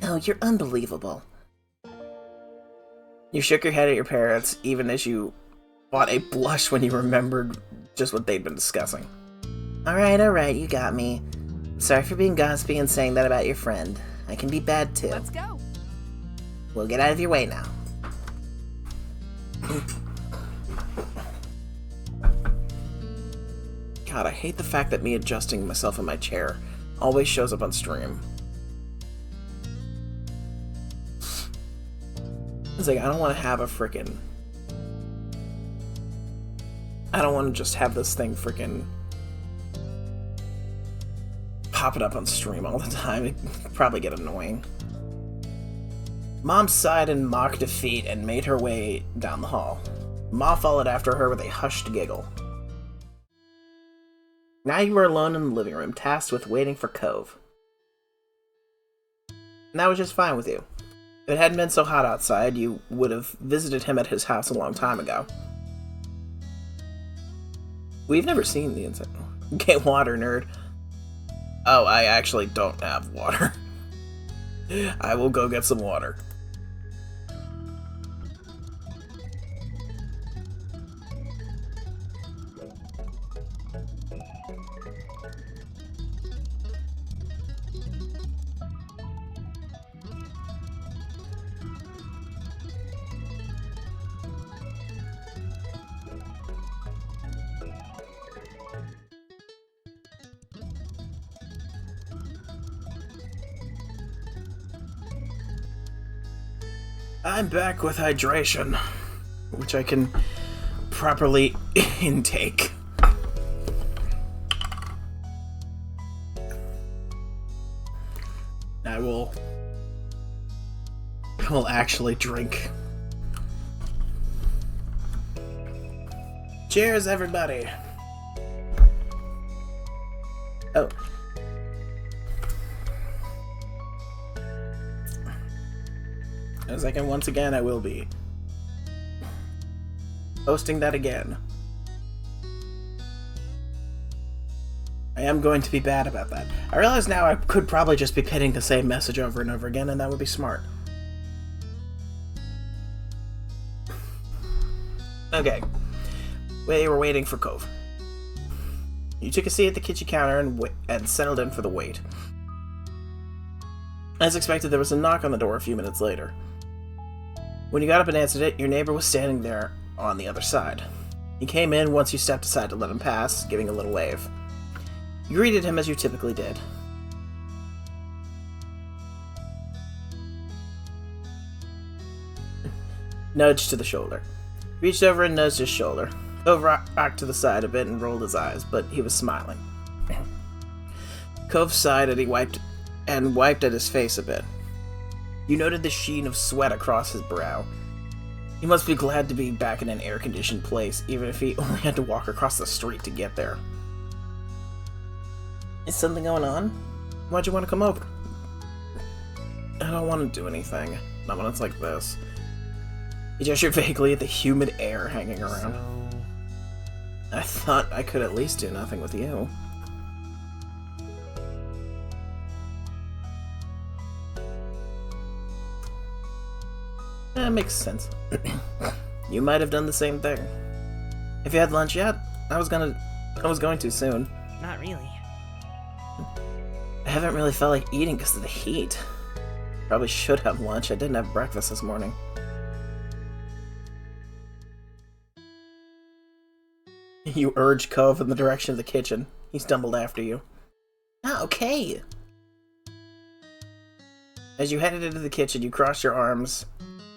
Oh, you're unbelievable. You shook your head at your parents, even as you fought a blush when you remembered just what they'd been discussing. Alright, you got me. Sorry for being gossipy and saying that about your friend. I can be bad too. Let's go. We'll get out of your way now. God, I hate the fact that me adjusting myself in my chair always shows up on stream. It's like, I don't want to have a frickin'... I don't want to just have this thing frickin' popping up on stream all the time. It'd probably get annoying. Mom sighed in mock defeat and made her way down the hall. Ma followed after her with a hushed giggle. Now you were alone in the living room, tasked with waiting for Cove. And that was just fine with you. If it hadn't been so hot outside, you would have visited him at his house a long time ago. We've never seen the inside. Get water, nerd. Oh, I actually don't have water. I will go get some water. I'm back with hydration, which I can properly intake. I will actually drink. Cheers, everybody! Oh. In a second, once again, I will be posting that again. I am going to be bad about that. I realize now I could probably just be pitting the same message over and over again, and that would be smart. Okay. We were waiting for Cove. You took a seat at the kitchen counter and settled in for the wait. As expected, there was a knock on the door a few minutes later. When you got up and answered it, your neighbor was standing there on the other side. He came in once you stepped aside to let him pass, giving a little wave. You greeted him as you typically did. Nudge to the shoulder. Reached over and nudged his shoulder. Cove rocked to the side a bit and rolled his eyes, but he was smiling. Cove sighed and he wiped at his face a bit. You noted the sheen of sweat across his brow. He must be glad to be back in an air-conditioned place, even if he only had to walk across the street to get there. Is something going on? Why'd you want to come over? I don't want to do anything. Not when it's like this. He gestured vaguely at the humid air hanging around. So... I thought I could at least do nothing with you. That makes sense. You might have done the same thing. Have you had lunch yet? I was going to soon. Not really. I haven't really felt like eating because of the heat. Probably should have lunch. I didn't have breakfast this morning. You urged Cove in the direction of the kitchen. He stumbled after you. Ah, okay. As you headed into the kitchen, you crossed your arms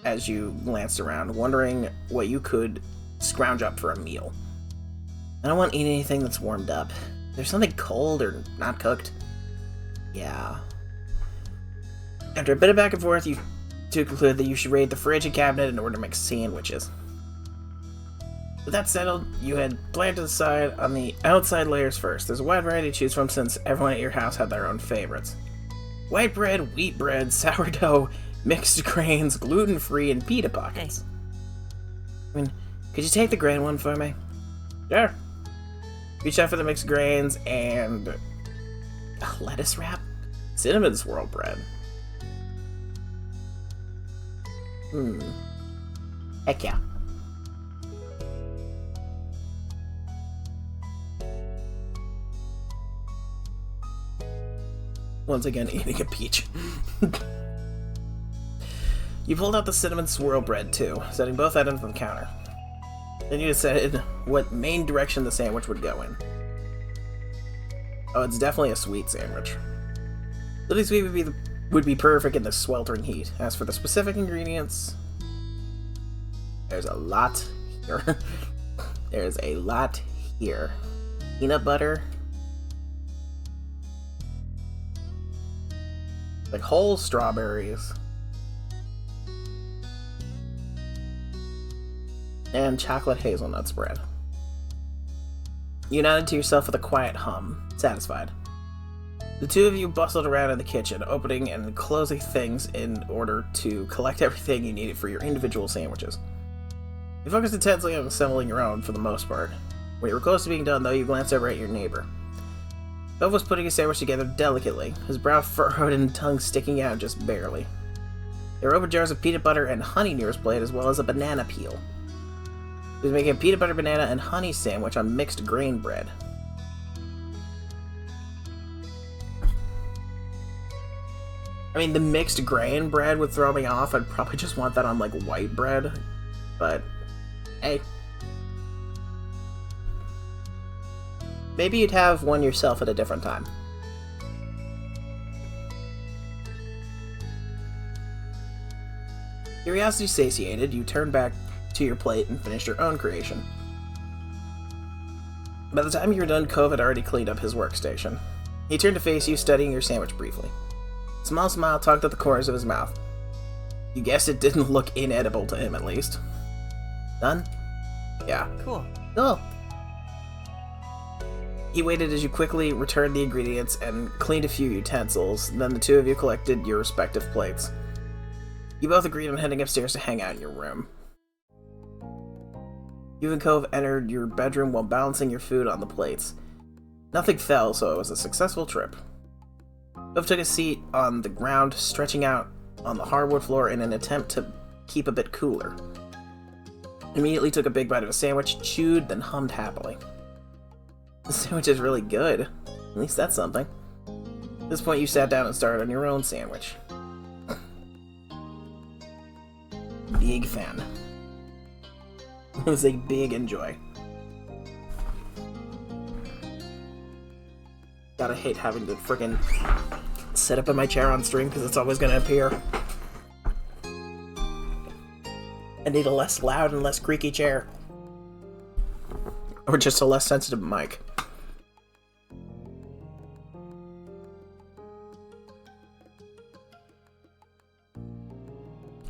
as you glanced around, wondering what you could scrounge up for a meal. I don't want to eat anything that's warmed up. There's something cold or not cooked. Yeah. After a bit of back and forth, you two concluded that you should raid the fridge and cabinet in order to make sandwiches. With that settled, you had planned to decide on the outside layers first. There's a wide variety to choose from since everyone at your house had their own favorites. White bread, wheat bread, sourdough, mixed grains, gluten-free, and pita pockets. I mean, could you take the grain one for me? Sure. Reach out for the mixed grains and... a lettuce wrap? Cinnamon swirl bread. Heck yeah. Once again, eating a peach. You pulled out the cinnamon swirl bread, too, setting both items on the counter. Then you decided what main direction the sandwich would go in. Oh, it's definitely a sweet sandwich. Little sweet would be perfect in the sweltering heat. As for the specific ingredients, there's a lot here. There's a lot here. Peanut butter. Like whole strawberries. And chocolate hazelnut spread. You nodded to yourself with a quiet hum, satisfied. The two of you bustled around in the kitchen, opening and closing things in order to collect everything you needed for your individual sandwiches. You focused intensely on assembling your own for the most part. When you were close to being done, though, you glanced over at your neighbor. Cove was putting his sandwich together delicately, his brow furrowed and tongue sticking out just barely. There were open jars of peanut butter and honey near his plate, as well as a banana peel. He was making a peanut butter, banana, and honey sandwich on mixed grain bread. I mean, the mixed grain bread would throw me off. I'd probably just want that on, like, white bread. But, hey. Maybe you'd have one yourself at a different time. Curiosity satiated, you turn back to your plate and finish your own creation. By the time you were done, Cove had already cleaned up his workstation. He turned to face you, studying your sandwich briefly. A small smile tugged at the corners of his mouth. You guessed it didn't look inedible to him, at least. Done? Yeah. Cool. Cool. He waited as you quickly returned the ingredients and cleaned a few utensils, then the two of you collected your respective plates. You both agreed on heading upstairs to hang out in your room. You and Cove entered your bedroom while balancing your food on the plates. Nothing fell, so it was a successful trip. Cove took a seat on the ground, stretching out on the hardwood floor in an attempt to keep a bit cooler. Immediately took a big bite of a sandwich, chewed, then hummed happily. The sandwich is really good. At least that's something. At this point, you sat down and started on your own sandwich. Big fan. It was a big enjoy. Gotta hate having to frickin' sit up in my chair on stream because it's always gonna appear. I need a less loud and less creaky chair. Or just a less sensitive mic.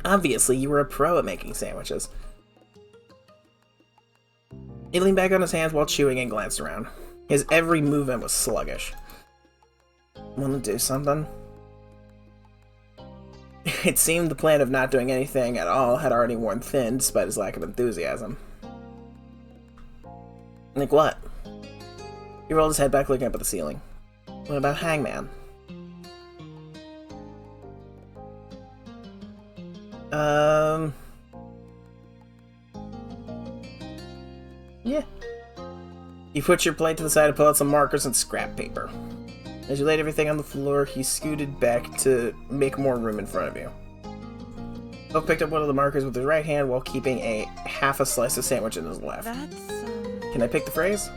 Obviously, you were a pro at making sandwiches. He leaned back on his hands while chewing and glanced around. His every movement was sluggish. Want to do something? It seemed the plan of not doing anything at all had already worn thin, despite his lack of enthusiasm. Like what? He rolled his head back, looking up at the ceiling. What about Hangman? Yeah. You put your plate to the side and pull out some markers and scrap paper. As you laid everything on the floor, he scooted back to make more room in front of you. Cove picked up one of the markers with his right hand while keeping half a slice of sandwich in his left. Can I pick the phrase?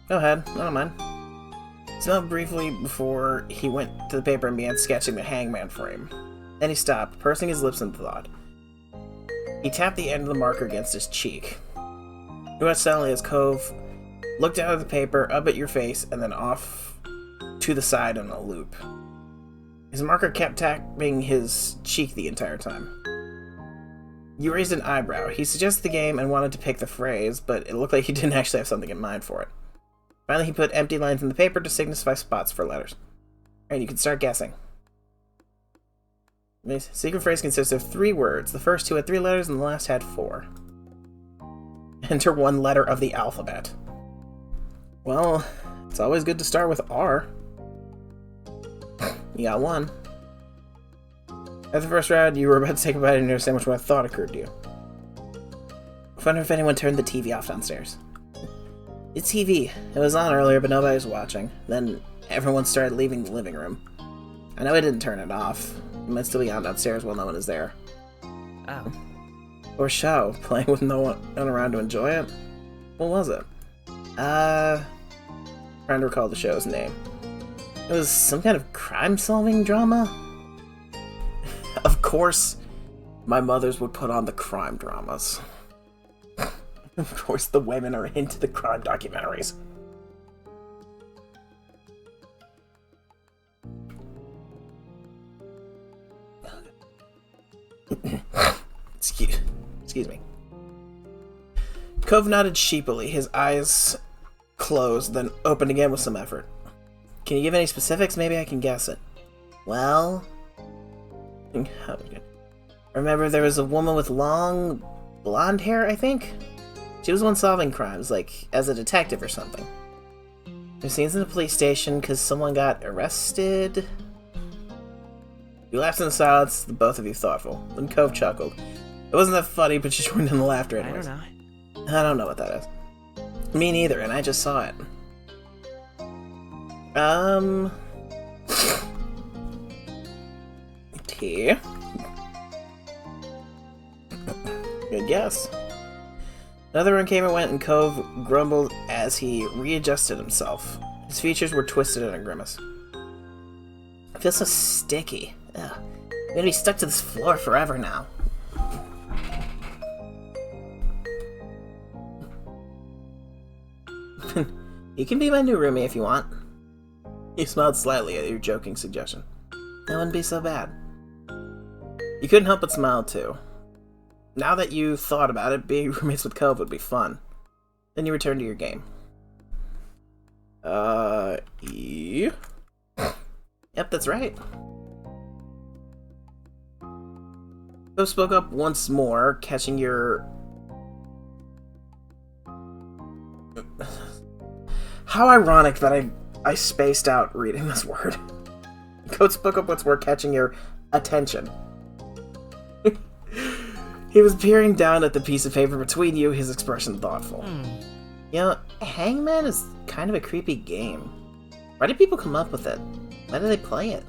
Go ahead, I don't mind. He smelled briefly before he went to the paper and began sketching the hangman frame. Then he stopped, pursing his lips in thought. He tapped the end of the marker against his cheek. He watched silently as Cove looked down at the paper, up at your face, and then off to the side in a loop. His marker kept tapping his cheek the entire time. You raised an eyebrow. He suggested the game and wanted to pick the phrase, but it looked like he didn't actually have something in mind for it. Finally, he put empty lines in the paper to signify spots for letters. Alright, you can start guessing. The secret phrase consists of 3 words. The first 2 had 3 letters and the last had 4. Enter 1 letter of the alphabet. Well, it's always good to start with R. You got 1. At the first round, you were about to take a bite of your sandwich when a thought occurred to you. I wonder if anyone turned the TV off downstairs. It's TV. It was on earlier, but nobody was watching. Then everyone started leaving the living room. I know I didn't turn it off. It might still be on downstairs while no one is there. Oh. Or show, playing with no one around to enjoy it? What was it? Trying to recall the show's name. It was some kind of crime-solving drama? Of course, my mothers would put on the crime dramas. Of course, the women are into the crime documentaries. Excuse me. Cove nodded sheepily, his eyes closed, then opened again with some effort. Can you give any specifics? Maybe I can guess it. Well... Remember, there was a woman with long blonde hair, I think? She was the one solving crimes, like, as a detective or something. There's scenes in the police station because someone got arrested. You laughed in silence, the both of you thoughtful. Then Cove chuckled. It wasn't that funny, but you joined in the laughter anyways. I don't know what that is. Me neither, and I just saw it. Tea. Good guess. Another run came and went, and Cove grumbled as he readjusted himself. His features were twisted in a grimace. I feel so sticky. Ugh. I'm gonna be stuck to this floor forever now. You can be my new roomie if you want. He smiled slightly at your joking suggestion. That wouldn't be so bad. You couldn't help but smile too. Now that you thought about it, being roommates with Cove would be fun. Then you return to your game. Yeah. Yep, that's right. Cove spoke up once more, catching your... How ironic that I spaced out reading this word. Cove spoke up once more, catching your attention. He was peering down at the piece of paper between you, his expression thoughtful. You know, Hangman is kind of a creepy game. Why did people come up with it? Why do they play it?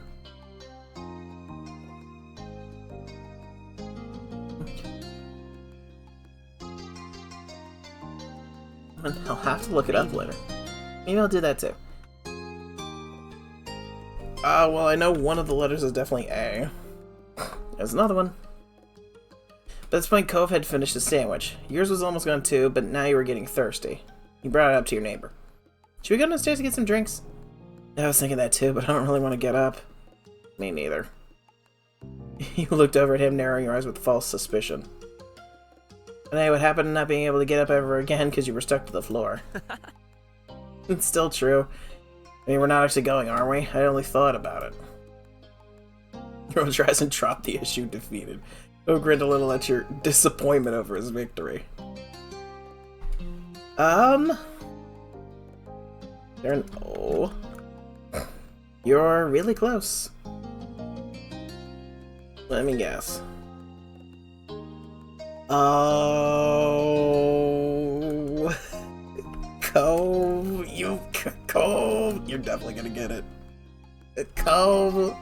I'll have to look it up later. Maybe I'll do that too. Well, I know one of the letters is definitely A. There's another one. At this point, Cove had finished his sandwich. Yours was almost gone too, but now you were getting thirsty. You brought it up to your neighbor. Should we go downstairs to get some drinks? I was thinking that too, but I don't really want to get up. Me neither. You looked over at him, narrowing your eyes with false suspicion. And hey, what happened to not being able to get up ever again because you were stuck to the floor? It's still true. I mean, we're not actually going, are we? I only thought about it. Rose tries and dropped the issue, defeated. Cove grinned a little at your disappointment over his victory. Oh. You're really close. Let me guess. Oh. Cove. Cove. You're definitely gonna get it. Cove.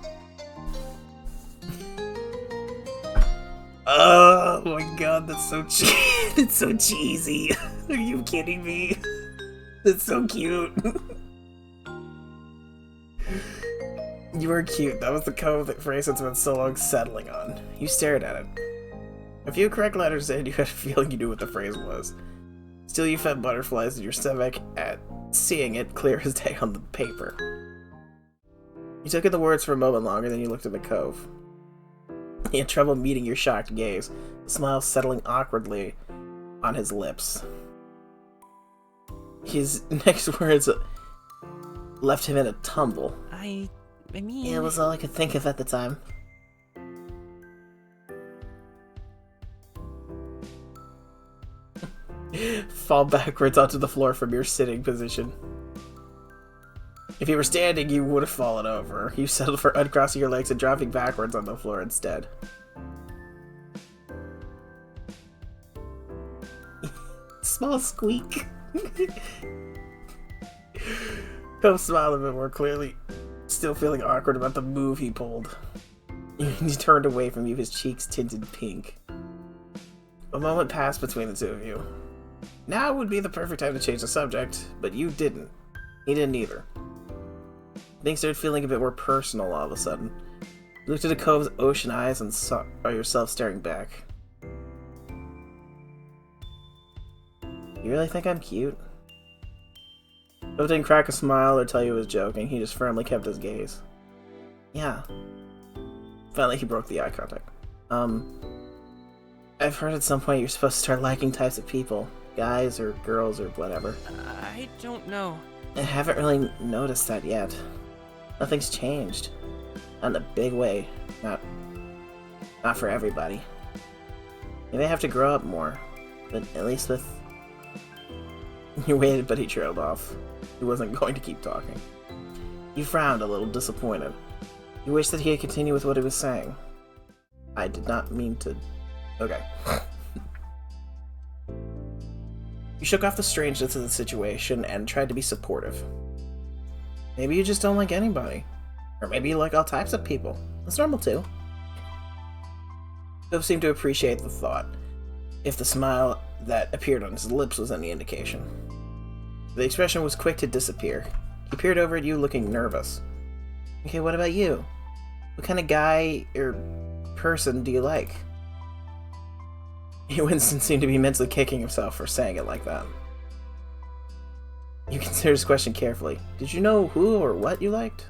Oh my god, that's so it's so cheesy. Are you kidding me? That's so cute. You are cute. That was the Cove that phrase that's been so long settling on. You stared at it. A few correct letters in, you had a feeling you knew what the phrase was. Still, you felt butterflies in your stomach at seeing it clear as day on the paper. You took in the words for a moment longer, then you looked at the Cove. He had trouble meeting your shocked gaze, a smile settling awkwardly on his lips. His next words left him in a tumble. I mean... It was all I could think of at the time. Fall backwards onto the floor from your sitting position. If you were standing, you would have fallen over. You settled for uncrossing your legs and dropping backwards on the floor instead. Small squeak. Cove smiled a bit more clearly, still feeling awkward about the move he pulled. He turned away from you, his cheeks tinted pink. A moment passed between the two of you. Now would be the perfect time to change the subject, but you didn't. He didn't either. Things started feeling a bit more personal all of a sudden. You looked into Cove's ocean eyes and saw yourself staring back. You really think I'm cute? Cove didn't crack a smile or tell you he was joking, he just firmly kept his gaze. Yeah. Finally, he broke the eye contact. I've heard at some point you're supposed to start liking types of people. Guys or girls or whatever. I don't know. I haven't really noticed that yet. Nothing's changed. Not in a big way. Not for everybody. Maybe I have to grow up more. But at least with... You waited, but he trailed off. He wasn't going to keep talking. You frowned, a little disappointed. You wished that he had continued with what he was saying. I did not mean to... Okay. You shook off the strangeness of the situation and tried to be supportive. Maybe you just don't like anybody. Or maybe you like all types of people. That's normal too. Cove seemed to appreciate the thought, if the smile that appeared on his lips was any indication. The expression was quick to disappear. He peered over at you looking nervous. Okay, what about you? What kind of guy or person do you like? Winston seemed to be mentally kicking himself for saying it like that. You consider his question carefully. Did you know who or what you liked?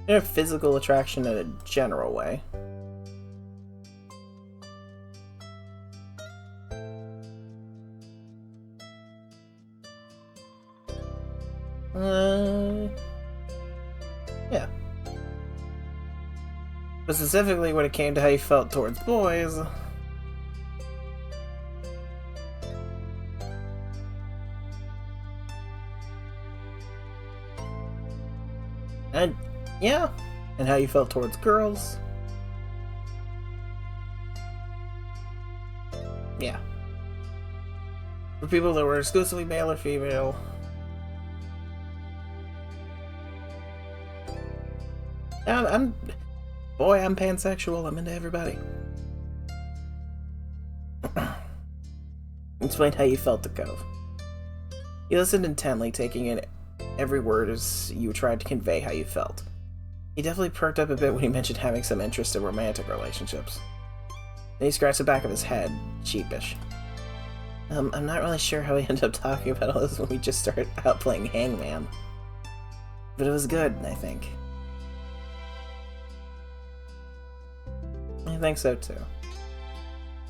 A physical attraction in a general way. Yeah. But specifically when it came to how you felt towards boys... And, yeah. And how you felt towards girls. Yeah. For people that were exclusively male or female... I'm pansexual. I'm into everybody. Explain how you felt to Cove. He listened intently, taking in every word as you tried to convey how you felt. He definitely perked up a bit when he mentioned having some interest in romantic relationships. Then he scratched the back of his head, sheepish. I'm not really sure how we ended up talking about all this when we just started out playing Hangman. But it was good, I think. I think so too.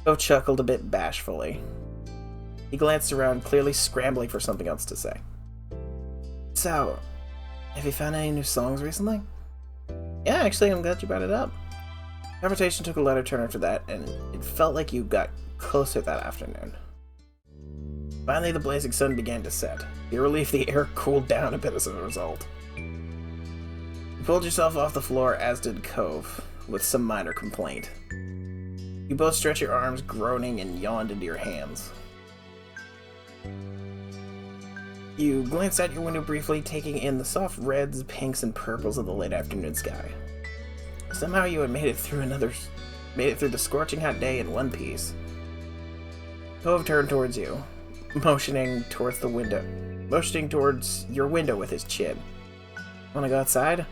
Cove chuckled a bit bashfully. He glanced around, clearly scrambling for something else to say. So, have you found any new songs recently? Yeah, actually, I'm glad you brought it up. Conversation took a lighter turn after that, and it felt like you got closer that afternoon. Finally, the blazing sun began to set. To your relief, the air cooled down a bit as a result. You pulled yourself off the floor, as did Cove, with some minor complaint. You both stretched your arms, groaning, and yawned into your hands. You glanced out your window briefly, taking in the soft reds, pinks, and purples of the late afternoon sky. Somehow you had made it through the scorching hot day in one piece. Cove turned towards you, motioning towards your window with his chin. Wanna go outside?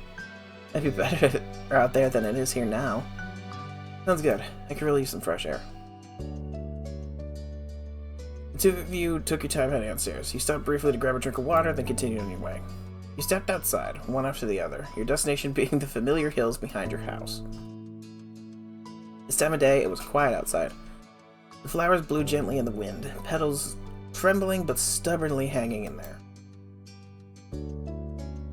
Might be better out there than it is here now. Sounds good. I could really use some fresh air. The two of you took your time heading downstairs. You stopped briefly to grab a drink of water, then continued on your way. You stepped outside, one after the other, your destination being the familiar hills behind your house. This time of day, it was quiet outside. The flowers blew gently in the wind, petals trembling but stubbornly hanging in there.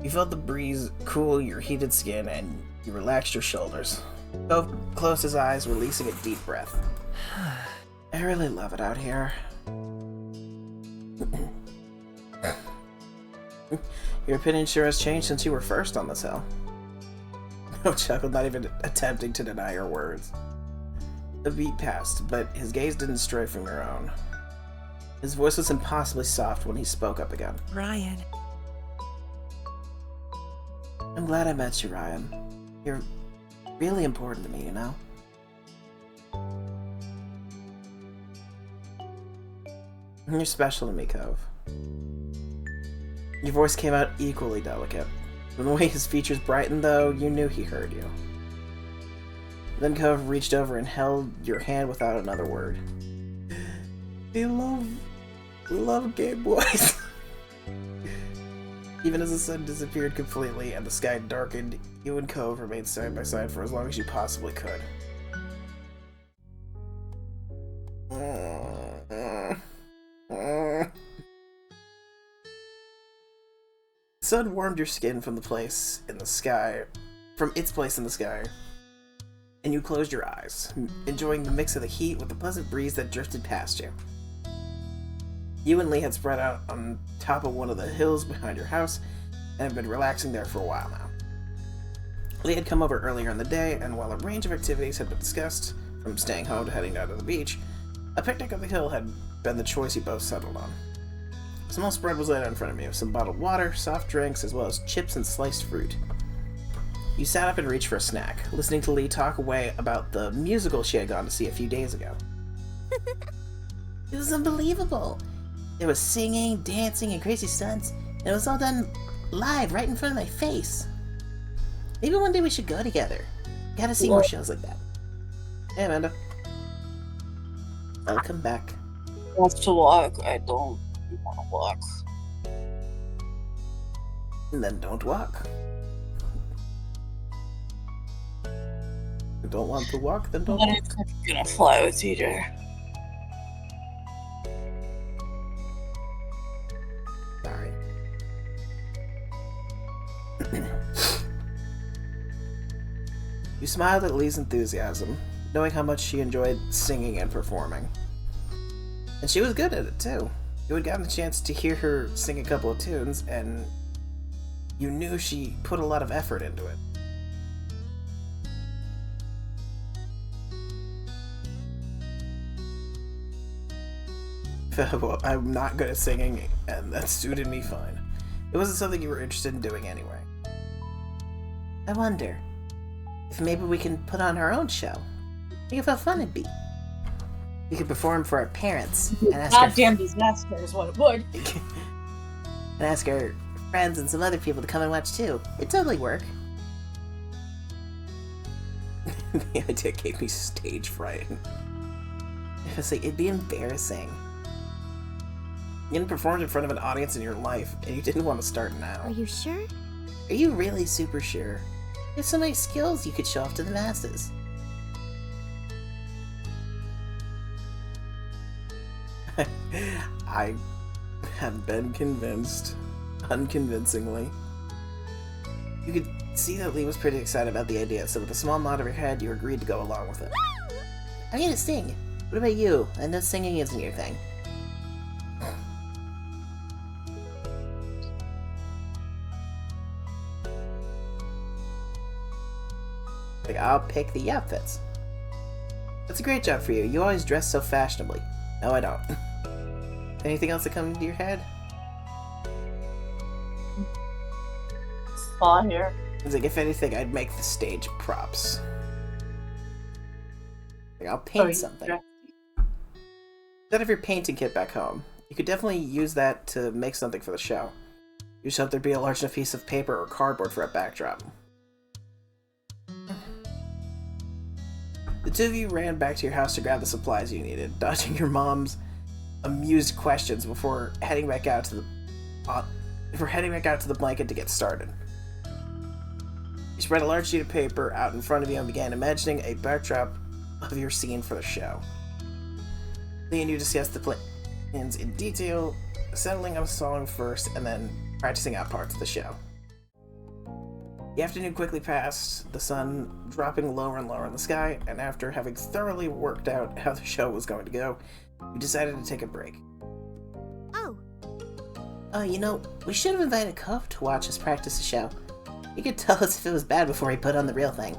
You felt the breeze cool your heated skin, and you relaxed your shoulders. Cove closed his eyes, releasing a deep breath. I really love it out here. Your opinion sure has changed since you were first on this hill. Cove chuckled, not even attempting to deny your words. The beat passed, but his gaze didn't stray from your own. His voice was impossibly soft when he spoke up again. Ryan. I'm glad I met you, Ryan. You're really important to me, you know? You're special to me, Cove. Your voice came out equally delicate. From the way his features brightened, though, you knew he heard you. Then Cove reached over and held your hand without another word. We love Game Boys. Even as the sun disappeared completely and the sky darkened, you and Cove remained side by side for as long as you possibly could. The sun warmed your skin from its place in the sky, and you closed your eyes, enjoying the mix of the heat with the pleasant breeze that drifted past you. You and Lee had spread out on top of one of the hills behind your house and have been relaxing there for a while now. Lee had come over earlier in the day, and while a range of activities had been discussed, from staying home to heading down to the beach, a picnic on the hill had been the choice you both settled on. A small spread was laid out in front of you, some bottled water, soft drinks, as well as chips and sliced fruit. You sat up and reached for a snack, listening to Lee talk away about the musical she had gone to see a few days ago. It was unbelievable. There was singing, dancing, and crazy stunts. And it was all done live, right in front of my face. Maybe one day we should go together. Gotta see more shows like that. Hey, Amanda. I'll come back. Wants to walk. I don't want to walk. And then don't walk. You don't want to walk, then don't walk. I'm gonna fly with you, dear. Sorry. You smiled at Lee's enthusiasm, knowing how much she enjoyed singing and performing. And she was good at it, too. You had gotten the chance to hear her sing a couple of tunes, and you knew she put a lot of effort into it. Well, I'm not good at singing, and that suited me fine. It wasn't something you were interested in doing anyway. I wonder if maybe we can put on our own show. Think of how fun it'd be. We could perform for our parents and ask Goddamn disaster is what it would. and ask our friends and some other people to come and watch too. It'd totally work. The idea gave me stage fright. It was like, it'd be embarrassing. You hadn't performed in front of an audience in your life, and you didn't want to start now. Are you sure? Are you really super sure? You have so many skills you could show off to the masses. I have been convinced, unconvincingly. You could see that Lee was pretty excited about the idea, so with a small nod of her head, you agreed to go along with it. I'm gonna sing. What about you? I know singing isn't your thing. Like, I'll pick the outfits. That's a great job for you. You always dress so fashionably. No, I don't. Anything else that comes into your head? Fire. It's like, if anything, I'd make the stage props. Like, I'll paint something. Instead of your painting kit back home, you could definitely use that to make something for the show. You just hope there'd be a large enough piece of paper or cardboard for a backdrop. The two of you ran back to your house to grab the supplies you needed, dodging your mom's amused questions before heading back out to the blanket to get started. You spread a large sheet of paper out in front of you and began imagining a backdrop of your scene for the show. Lee and you discussed the plans in detail, settling on a song first and then practicing out parts of the show. The afternoon quickly passed, the sun dropping lower and lower in the sky, and after having thoroughly worked out how the show was going to go, we decided to take a break. Oh, you know, we should have invited Cove to watch us practice the show. He could tell us if it was bad before he put on the real thing.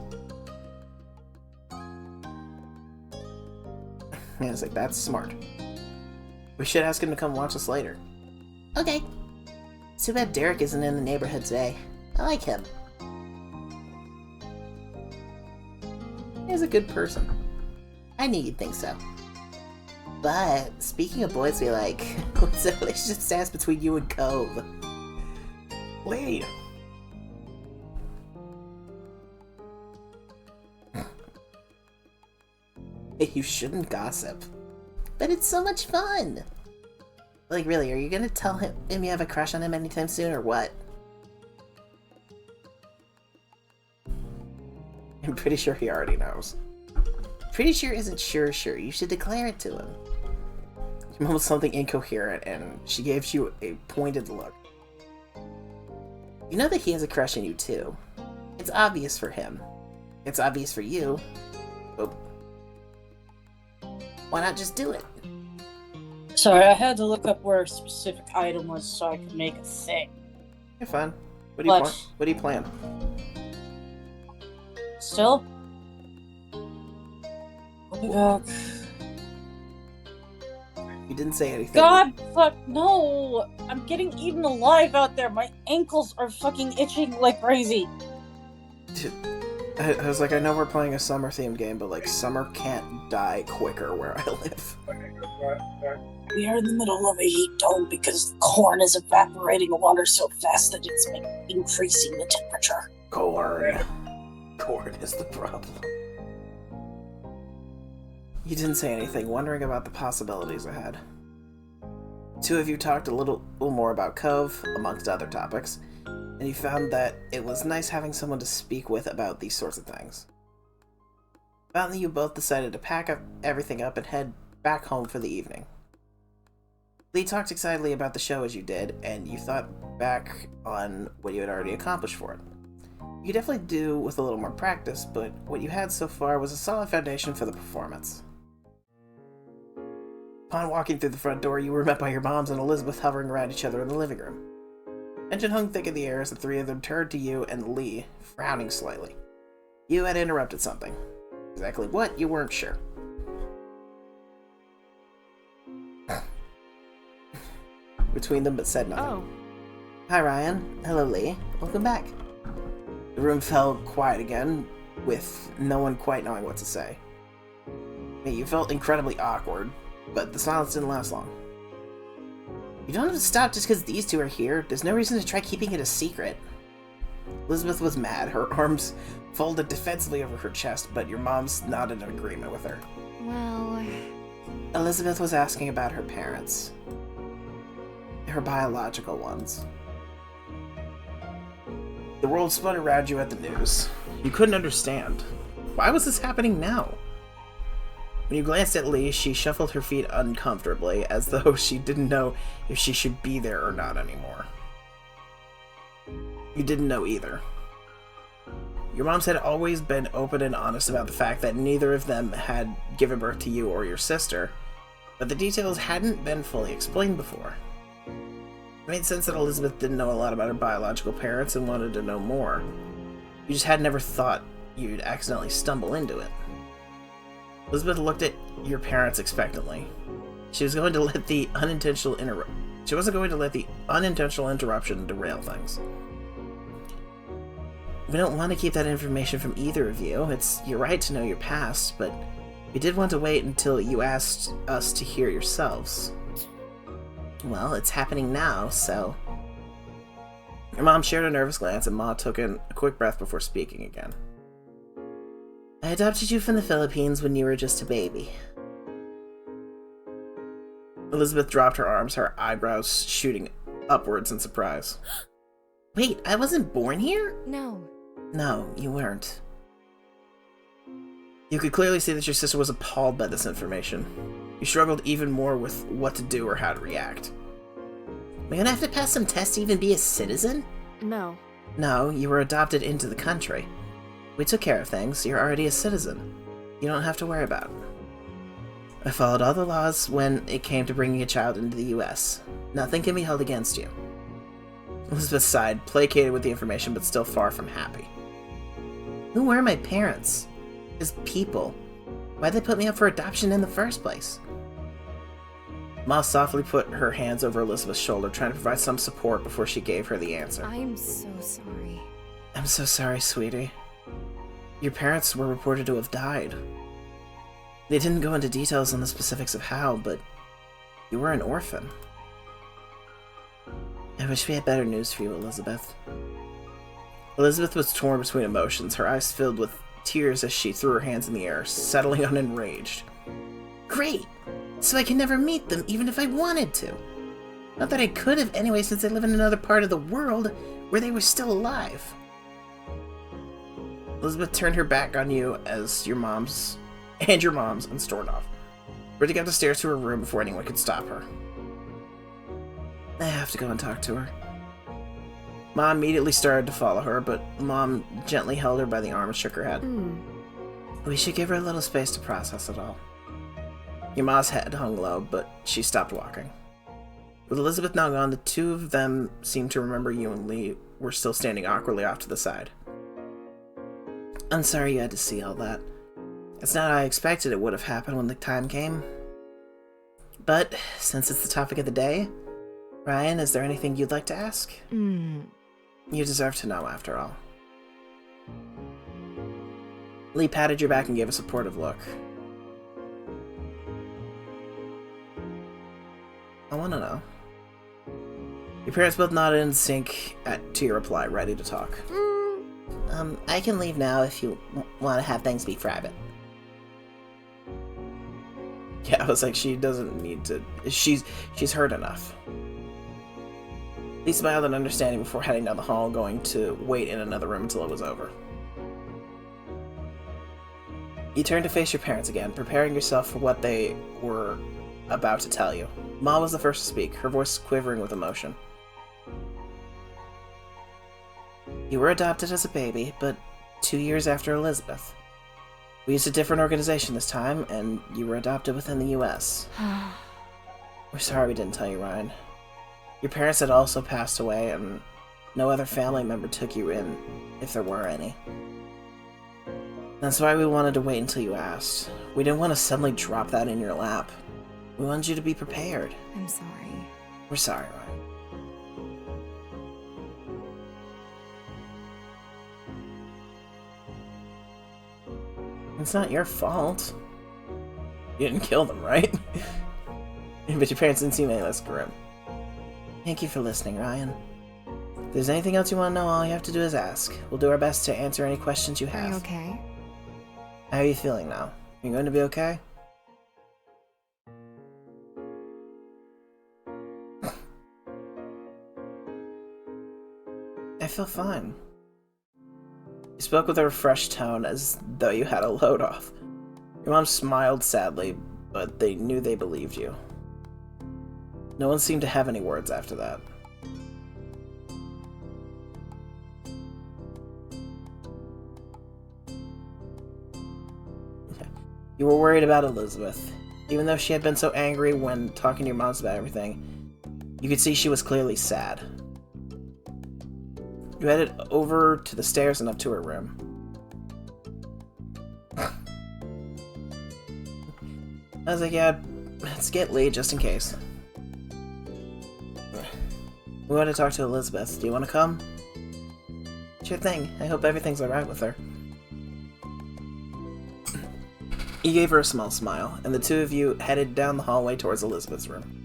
I was like, that's smart. We should ask him to come watch us later. Okay. It's too bad Derek isn't in the neighborhood today. I like him. He's a good person. I knew you'd think so. But, speaking of boys we like, what's the relationship status between you and Cove? Lee! You shouldn't gossip. But it's so much fun! Like, really, are you gonna tell him you have a crush on him anytime soon, or what? I'm pretty sure he already knows. Pretty sure isn't sure. You should declare it to him. You mumbled something incoherent, and she gave you a pointed look. You know that he has a crush on you, too. It's obvious for him. It's obvious for you. But why not just do it? Sorry, I had to look up where a specific item was so I could make a thing. You're fine. What do you plan? Still? I'll be back. You didn't say anything. God, fuck, no! I'm getting eaten alive out there. My ankles are fucking itching like crazy. I was like, I know we're playing a summer-themed game, but, like, summer can't die quicker where I live. We are in the middle of a heat dome because the corn is evaporating water so fast that it's increasing the temperature. Corn. Corn is the problem. You didn't say anything, wondering about the possibilities ahead. Two of you talked a little more about Cove, amongst other topics, and you found that it was nice having someone to speak with about these sorts of things. Finally, you both decided to pack everything up and head back home for the evening. Lee talked excitedly about the show as you did, and you thought back on what you had already accomplished for it. You could definitely do with a little more practice, but what you had so far was a solid foundation for the performance. Upon walking through the front door, you were met by your moms and Elizabeth hovering around each other in the living room. Tension hung thick in the air as the three of them turned to you and Lee, frowning slightly. You had interrupted something. Exactly what, you weren't sure. Between them, but said nothing. Oh. Hi, Ryan. Hello, Lee. Welcome back. The room fell quiet again, with no one quite knowing what to say. You felt incredibly awkward, but the silence didn't last long. You don't have to stop just because these two are here. There's no reason to try keeping it a secret. Elizabeth was mad, her arms folded defensively over her chest, but your mom's nodded in agreement with her. Well... Elizabeth was asking about her parents. Her biological ones. The world spun around you at the news. You couldn't understand. Why was this happening now? When you glanced at Lee, she shuffled her feet uncomfortably, as though she didn't know if she should be there or not anymore. You didn't know either. Your moms had always been open and honest about the fact that neither of them had given birth to you or your sister, but the details hadn't been fully explained before. It made sense that Elizabeth didn't know a lot about her biological parents and wanted to know more. You just had never thought you'd accidentally stumble into it. Elizabeth looked at your parents expectantly. She wasn't going to let the unintentional interruption derail things. We don't want to keep that information from either of you. It's your right to know your past, but we did want to wait until you asked us to hear yourselves. Well, it's happening now, so... Your mom shared a nervous glance, and Ma took in a quick breath before speaking again. I adopted you from the Philippines when you were just a baby. Elizabeth dropped her arms, her eyebrows shooting upwards in surprise. Wait, I wasn't born here? No. No, you weren't. You could clearly see that your sister was appalled by this information. You struggled even more with what to do or how to react. Am I gonna have to pass some tests to even be a citizen? No. No, you were adopted into the country. We took care of things. You're already a citizen. You don't have to worry about it. I followed all the laws when it came to bringing a child into the U.S. Nothing can be held against you. Elizabeth sighed, placated with the information but still far from happy. Who were my parents? As people. Why'd they put me up for adoption in the first place? Ma softly put her hands over Elizabeth's shoulder, trying to provide some support before she gave her the answer. I'm so sorry. I'm so sorry, sweetie. Your parents were reported to have died. They didn't go into details on the specifics of how, but you were an orphan. I wish we had better news for you, Elizabeth. Elizabeth was torn between emotions, her eyes filled with tears as she threw her hands in the air, settling on enraged. Great! So I can never meet them, even if I wanted to. Not that I could have anyway, since I live in another part of the world where they were still alive. Elizabeth turned her back on you as your mom's and stormed off, running up the stairs to her room before anyone could stop her. I have to go and talk to her. Mom immediately started to follow her, but Mom gently held her by the arm and shook her head. We should give her a little space to process it all. Your Ma's head hung low, but she stopped walking. With Elizabeth now gone, the two of them seemed to remember you and Lee were still standing awkwardly off to the side. I'm sorry you had to see all that. It's not how I expected it would have happened when the time came. But, since it's the topic of the day, Ryan, is there anything you'd like to ask? You deserve to know, after all. Lee patted your back and gave a supportive look. I want to know. Your parents both nodded in sync to your reply, ready to talk. I can leave now if you want to have things be private. Yeah, I was like, she doesn't need to. She's heard enough. Lee smiled in understanding before heading down the hall, going to wait in another room until it was over. You turned to face your parents again, preparing yourself for what they were about to tell you. Ma was the first to speak, her voice quivering with emotion. You were adopted as a baby, but 2 years after Elizabeth. We used a different organization this time, and you were adopted within the U.S. We're sorry we didn't tell you, Ryan. Your parents had also passed away, and no other family member took you in, if there were any. That's why we wanted to wait until you asked. We didn't want to suddenly drop that in your lap. We wanted you to be prepared. I'm sorry. We're sorry, Ryan. It's not your fault. You didn't kill them, right? But your parents didn't seem any less grim. Thank you for listening, Ryan. If there's anything else you want to know, all you have to do is ask. We'll do our best to answer any questions you Are have. you okay? How are you feeling now? Are you going to be okay? I feel fine. You spoke with a refreshed tone as though you had a load off. Your mom smiled sadly, but they knew they believed you. No one seemed to have any words after that. You were worried about Elizabeth. Even though she had been so angry when talking to your moms about everything, you could see she was clearly sad. You headed over to the stairs and up to her room. I was like, yeah, let's get Lee just in case. We want to talk to Elizabeth. Do you want to come? Sure thing. I hope everything's alright with her. You gave her a small smile, and the two of you headed down the hallway towards Elizabeth's room.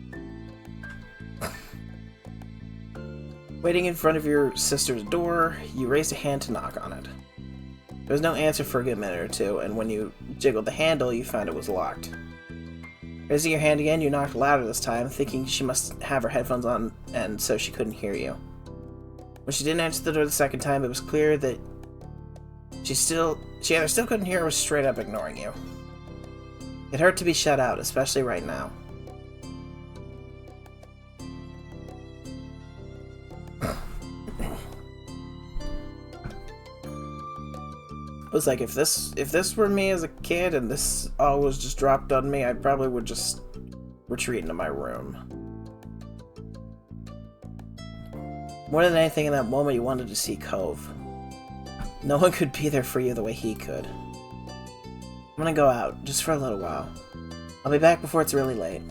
Waiting in front of your sister's door, you raised a hand to knock on it. There was no answer for a good minute or two, and when you jiggled the handle, you found it was locked. Raising your hand again, you knocked louder this time, thinking she must have her headphones on, and so she couldn't hear you. When she didn't answer the door the second time, it was clear that she either still couldn't hear or was straight up ignoring you. It hurt to be shut out, especially right now. It was like, if this were me as a kid and this all was just dropped on me, I probably would just retreat into my room. More than anything in that moment, you wanted to see Cove. No one could be there for you the way he could. I'm gonna go out, just for a little while. I'll be back before it's really late.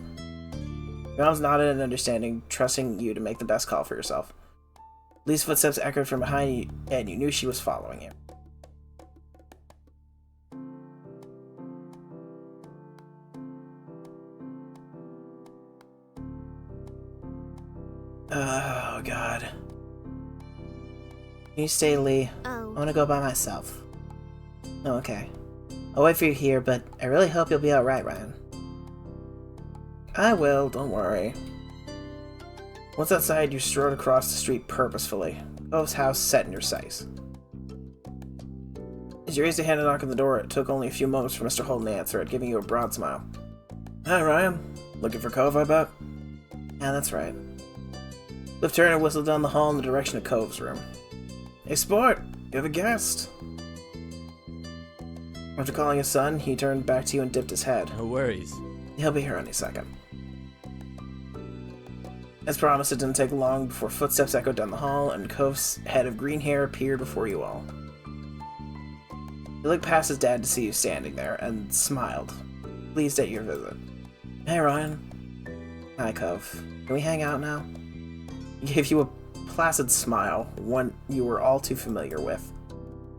Your mom's nodded in understanding, trusting you to make the best call for yourself. Lee's footsteps echoed from behind you, and you knew she was following you. Oh, God. Can you stay, Lee? I want to go by myself. Oh, okay. I'll wait for you here, but I really hope you'll be alright, Ryan. I will, don't worry. Once outside, you strode across the street purposefully, Cove's house set in your sights. As you raised a hand to knock on the door, it took only a few moments for Mr. Holden to answer it, giving you a broad smile. Hi, Ryan. Looking for Cove, I bet? Yeah, that's right. Cliff turned and whistled down the hall in the direction of Cove's room. Hey, sport! You have a guest! After calling his son, he turned back to you and dipped his head. No worries. He'll be here any second. As promised, it didn't take long before footsteps echoed down the hall, and Cove's head of green hair appeared before you all. He looked past his dad to see you standing there, and smiled, pleased at your visit. Hey, Ryan. Hi, Cove. Can we hang out now? He gave you a placid smile, one you were all too familiar with.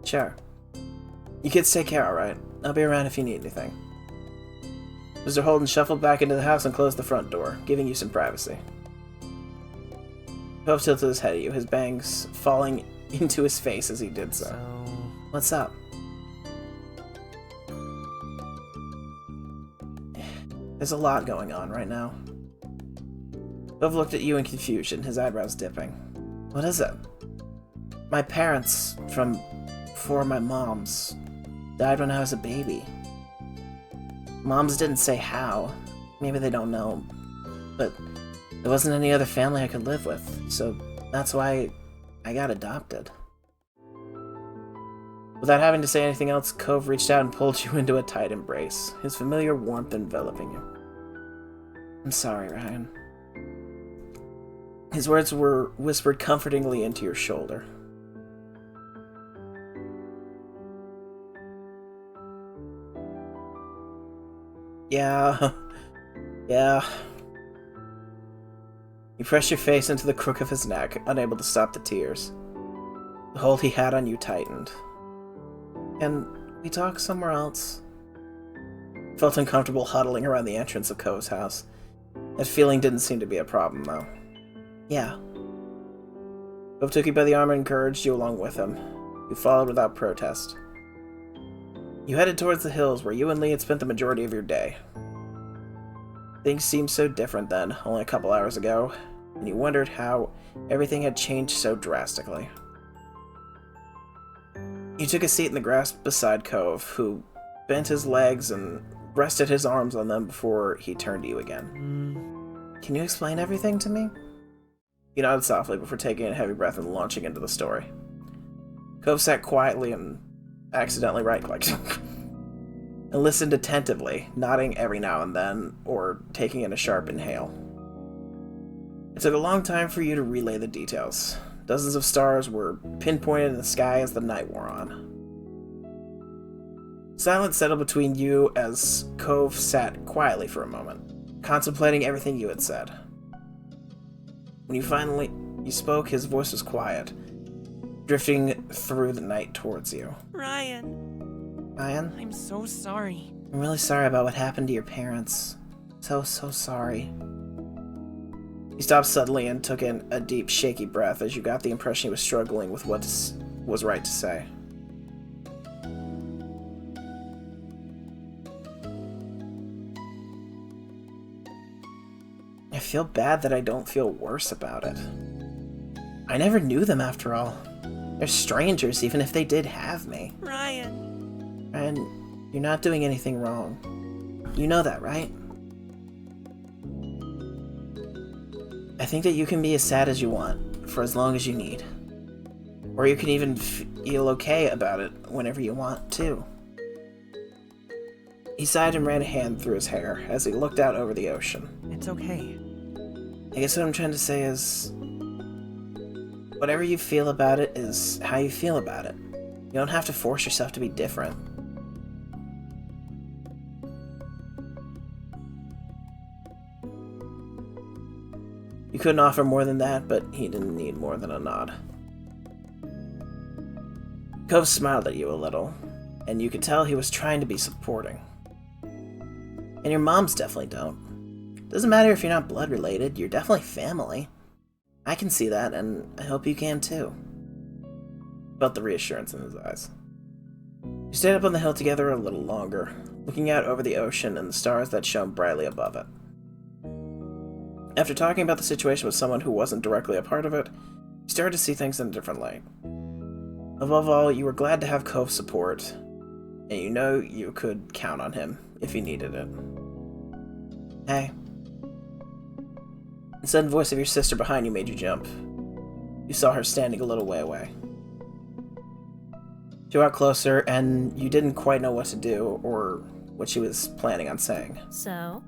Sure. You kids take care, alright? I'll be around if you need anything. Mr. Holden shuffled back into the house and closed the front door, giving you some privacy. Cove tilted his head at you, his bangs falling into his face as he did so. What's up? There's a lot going on right now. Cove looked at you in confusion, his eyebrows dipping. What is it? My parents, from before my mom's, died when I was a baby. Moms didn't say how. Maybe they don't know. But there wasn't any other family I could live with, so that's why I got adopted. Without having to say anything else, Cove reached out and pulled you into a tight embrace, his familiar warmth enveloping you. I'm sorry, Ryan. His words were whispered comfortingly into your shoulder. Yeah. You pressed your face into the crook of his neck, unable to stop the tears. The hold he had on you tightened. Can we talk somewhere else? Felt uncomfortable huddling around the entrance of Cove's house. That feeling didn't seem to be a problem, though. Yeah. Cove took you by the arm and encouraged you along with him. You followed without protest. You headed towards the hills where you and Lee had spent the majority of your day. Things seemed so different then, only a couple hours ago, and you wondered how everything had changed so drastically. You took a seat in the grass beside Cove, who bent his legs and rested his arms on them before he turned to you again. Can you explain everything to me? You nodded softly before taking a heavy breath and launching into the story. Cove sat quietly and accidentally right-clicked, and listened attentively, nodding every now and then, or taking in a sharp inhale. It took a long time for you to relay the details. Dozens of stars were pinpointed in the sky as the night wore on. Silence settled between you as Cove sat quietly for a moment, contemplating everything you had said. When you spoke, his voice was quiet, drifting through the night towards you. Ryan, Ryan? I'm so sorry. I'm really sorry about what happened to your parents. So sorry. He stopped suddenly and took in a deep, shaky breath as you got the impression he was struggling with what was right to say. I feel bad that I don't feel worse about it. I never knew them after all. They're strangers, even if they did have me. Ryan. And you're not doing anything wrong. You know that, right? I think that you can be as sad as you want, for as long as you need. Or you can even feel okay about it whenever you want, too. He sighed and ran a hand through his hair as he looked out over the ocean. It's okay. I guess what I'm trying to say is, whatever you feel about it is how you feel about it. You don't have to force yourself to be different. You couldn't offer more than that, but he didn't need more than a nod. Cove smiled at you a little, and you could tell he was trying to be supporting. And your moms definitely don't. Doesn't matter if you're not blood related, you're definitely family. I can see that, and I hope you can too. Felt the reassurance in his eyes. You stayed up on the hill together a little longer, looking out over the ocean and the stars that shone brightly above it. After talking about the situation with someone who wasn't directly a part of it, you started to see things in a different light. Above all, you were glad to have Cove's support, and you know you could count on him if you needed it. Hey. The sudden voice of your sister behind you made you jump. You saw her standing a little way away. She got closer, and you didn't quite know what to do, or what she was planning on saying. So?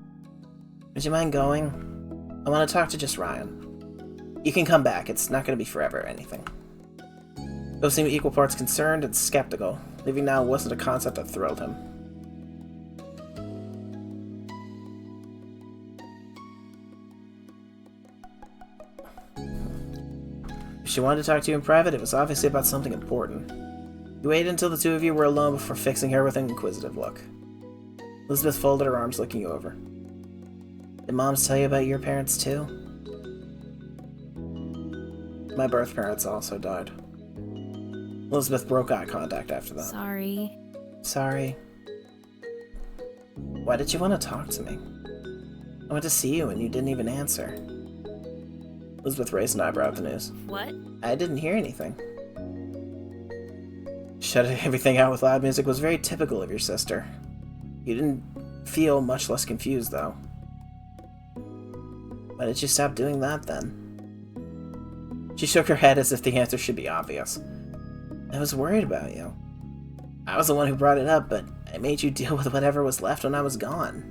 Would you mind going? I want to talk to just Ryan. You can come back, it's not going to be forever or anything. Both seemed equal parts concerned and skeptical. Leaving now wasn't a concept that thrilled him. If she wanted to talk to you in private, it was obviously about something important. You waited until the two of you were alone before fixing her with an inquisitive look. Elizabeth folded her arms, looking you over. Did Moms tell you about your parents, too? My birth parents also died. Elizabeth broke eye contact after that. Sorry. Sorry. Why did you want to talk to me? I went to see you and you didn't even answer. Elizabeth raised an eyebrow at the news. What? I didn't hear anything. Shutting everything out with loud music was very typical of your sister. You didn't feel much less confused, though. Why did you stop doing that, then? She shook her head as if the answer should be obvious. I was worried about you. I was the one who brought it up, but I made you deal with whatever was left when I was gone.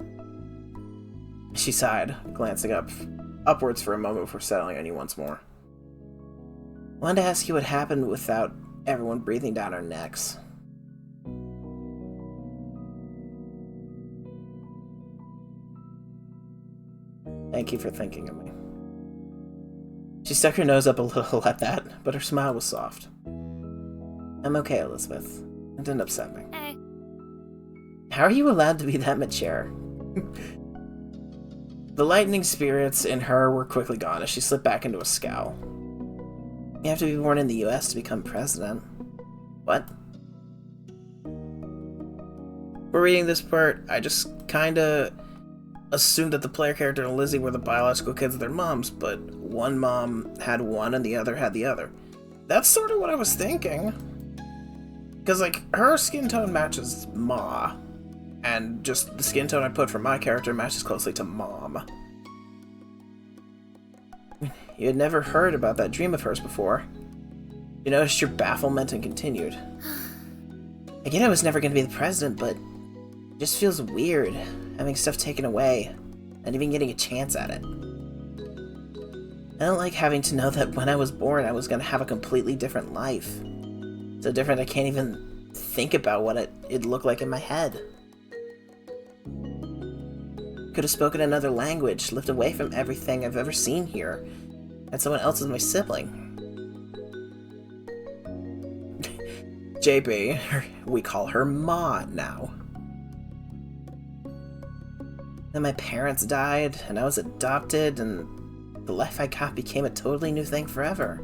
She sighed, glancing upwards for a moment before settling on you once more. I wanted to ask you what happened without everyone breathing down our necks. Thank you for thinking of me. She stuck her nose up a little at that, but her smile was soft. I'm okay, Elizabeth. It didn't upset me. Hey. How are you allowed to be that mature? The lightning spirits in her were quickly gone as she slipped back into a scowl. You have to be born in the US to become president. What? For reading this part, I just kinda assumed that the player character and Lizzie were the biological kids of their moms, but one mom had one and the other had the other. That's sort of what I was thinking. Because, like, her skin tone matches Ma, and just the skin tone I put for my character matches closely to Mom. You had never heard about that dream of hers before. You noticed your bafflement and continued. I get I was never going to be the president, but it just feels weird, having stuff taken away, not even getting a chance at it. I don't like having to know that when I was born I was going to have a completely different life. So different I can't even think about what it'd look like in my head. Could have spoken another language, lived away from everything I've ever seen here, and someone else is my sibling. JB, we call her Ma now. Then my parents died, and I was adopted, and the life I got became a totally new thing forever.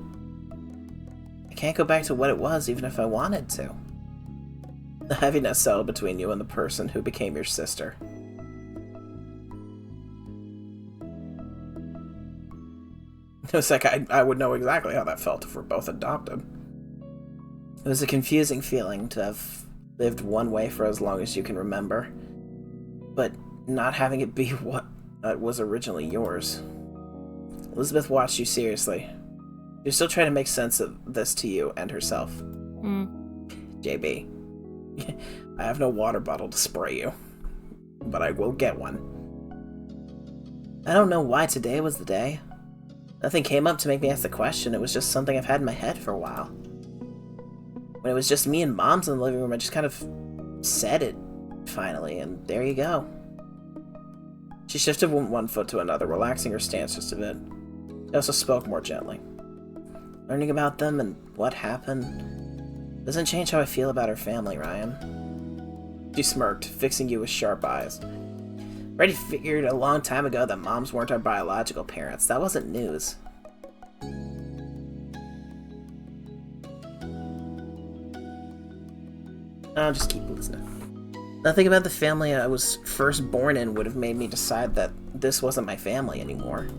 I can't go back to what it was, even if I wanted to. The heaviness settled between you and the person who became your sister. It was like I would know exactly how that felt if we're both adopted. It was a confusing feeling to have lived one way for as long as you can remember, but not having it be what was originally yours. Elizabeth watched you seriously. You're still trying to make sense of this to you and herself. JB, I have no water bottle to spray you, but I will get one. I don't know why today was the day. Nothing came up to make me ask the question. It was just something I've had in my head for a while. When it was just me and Mom's in the living room, I just kind of said it, finally, and there you go. She shifted one foot to another, relaxing her stance just a bit. She also spoke more gently. Learning about them and what happened doesn't change how I feel about our family, Ryan. She smirked, fixing you with sharp eyes. I already figured a long time ago that Moms weren't our biological parents. That wasn't news. I'll just keep listening. Nothing about the family I was first born in would have made me decide that this wasn't my family anymore.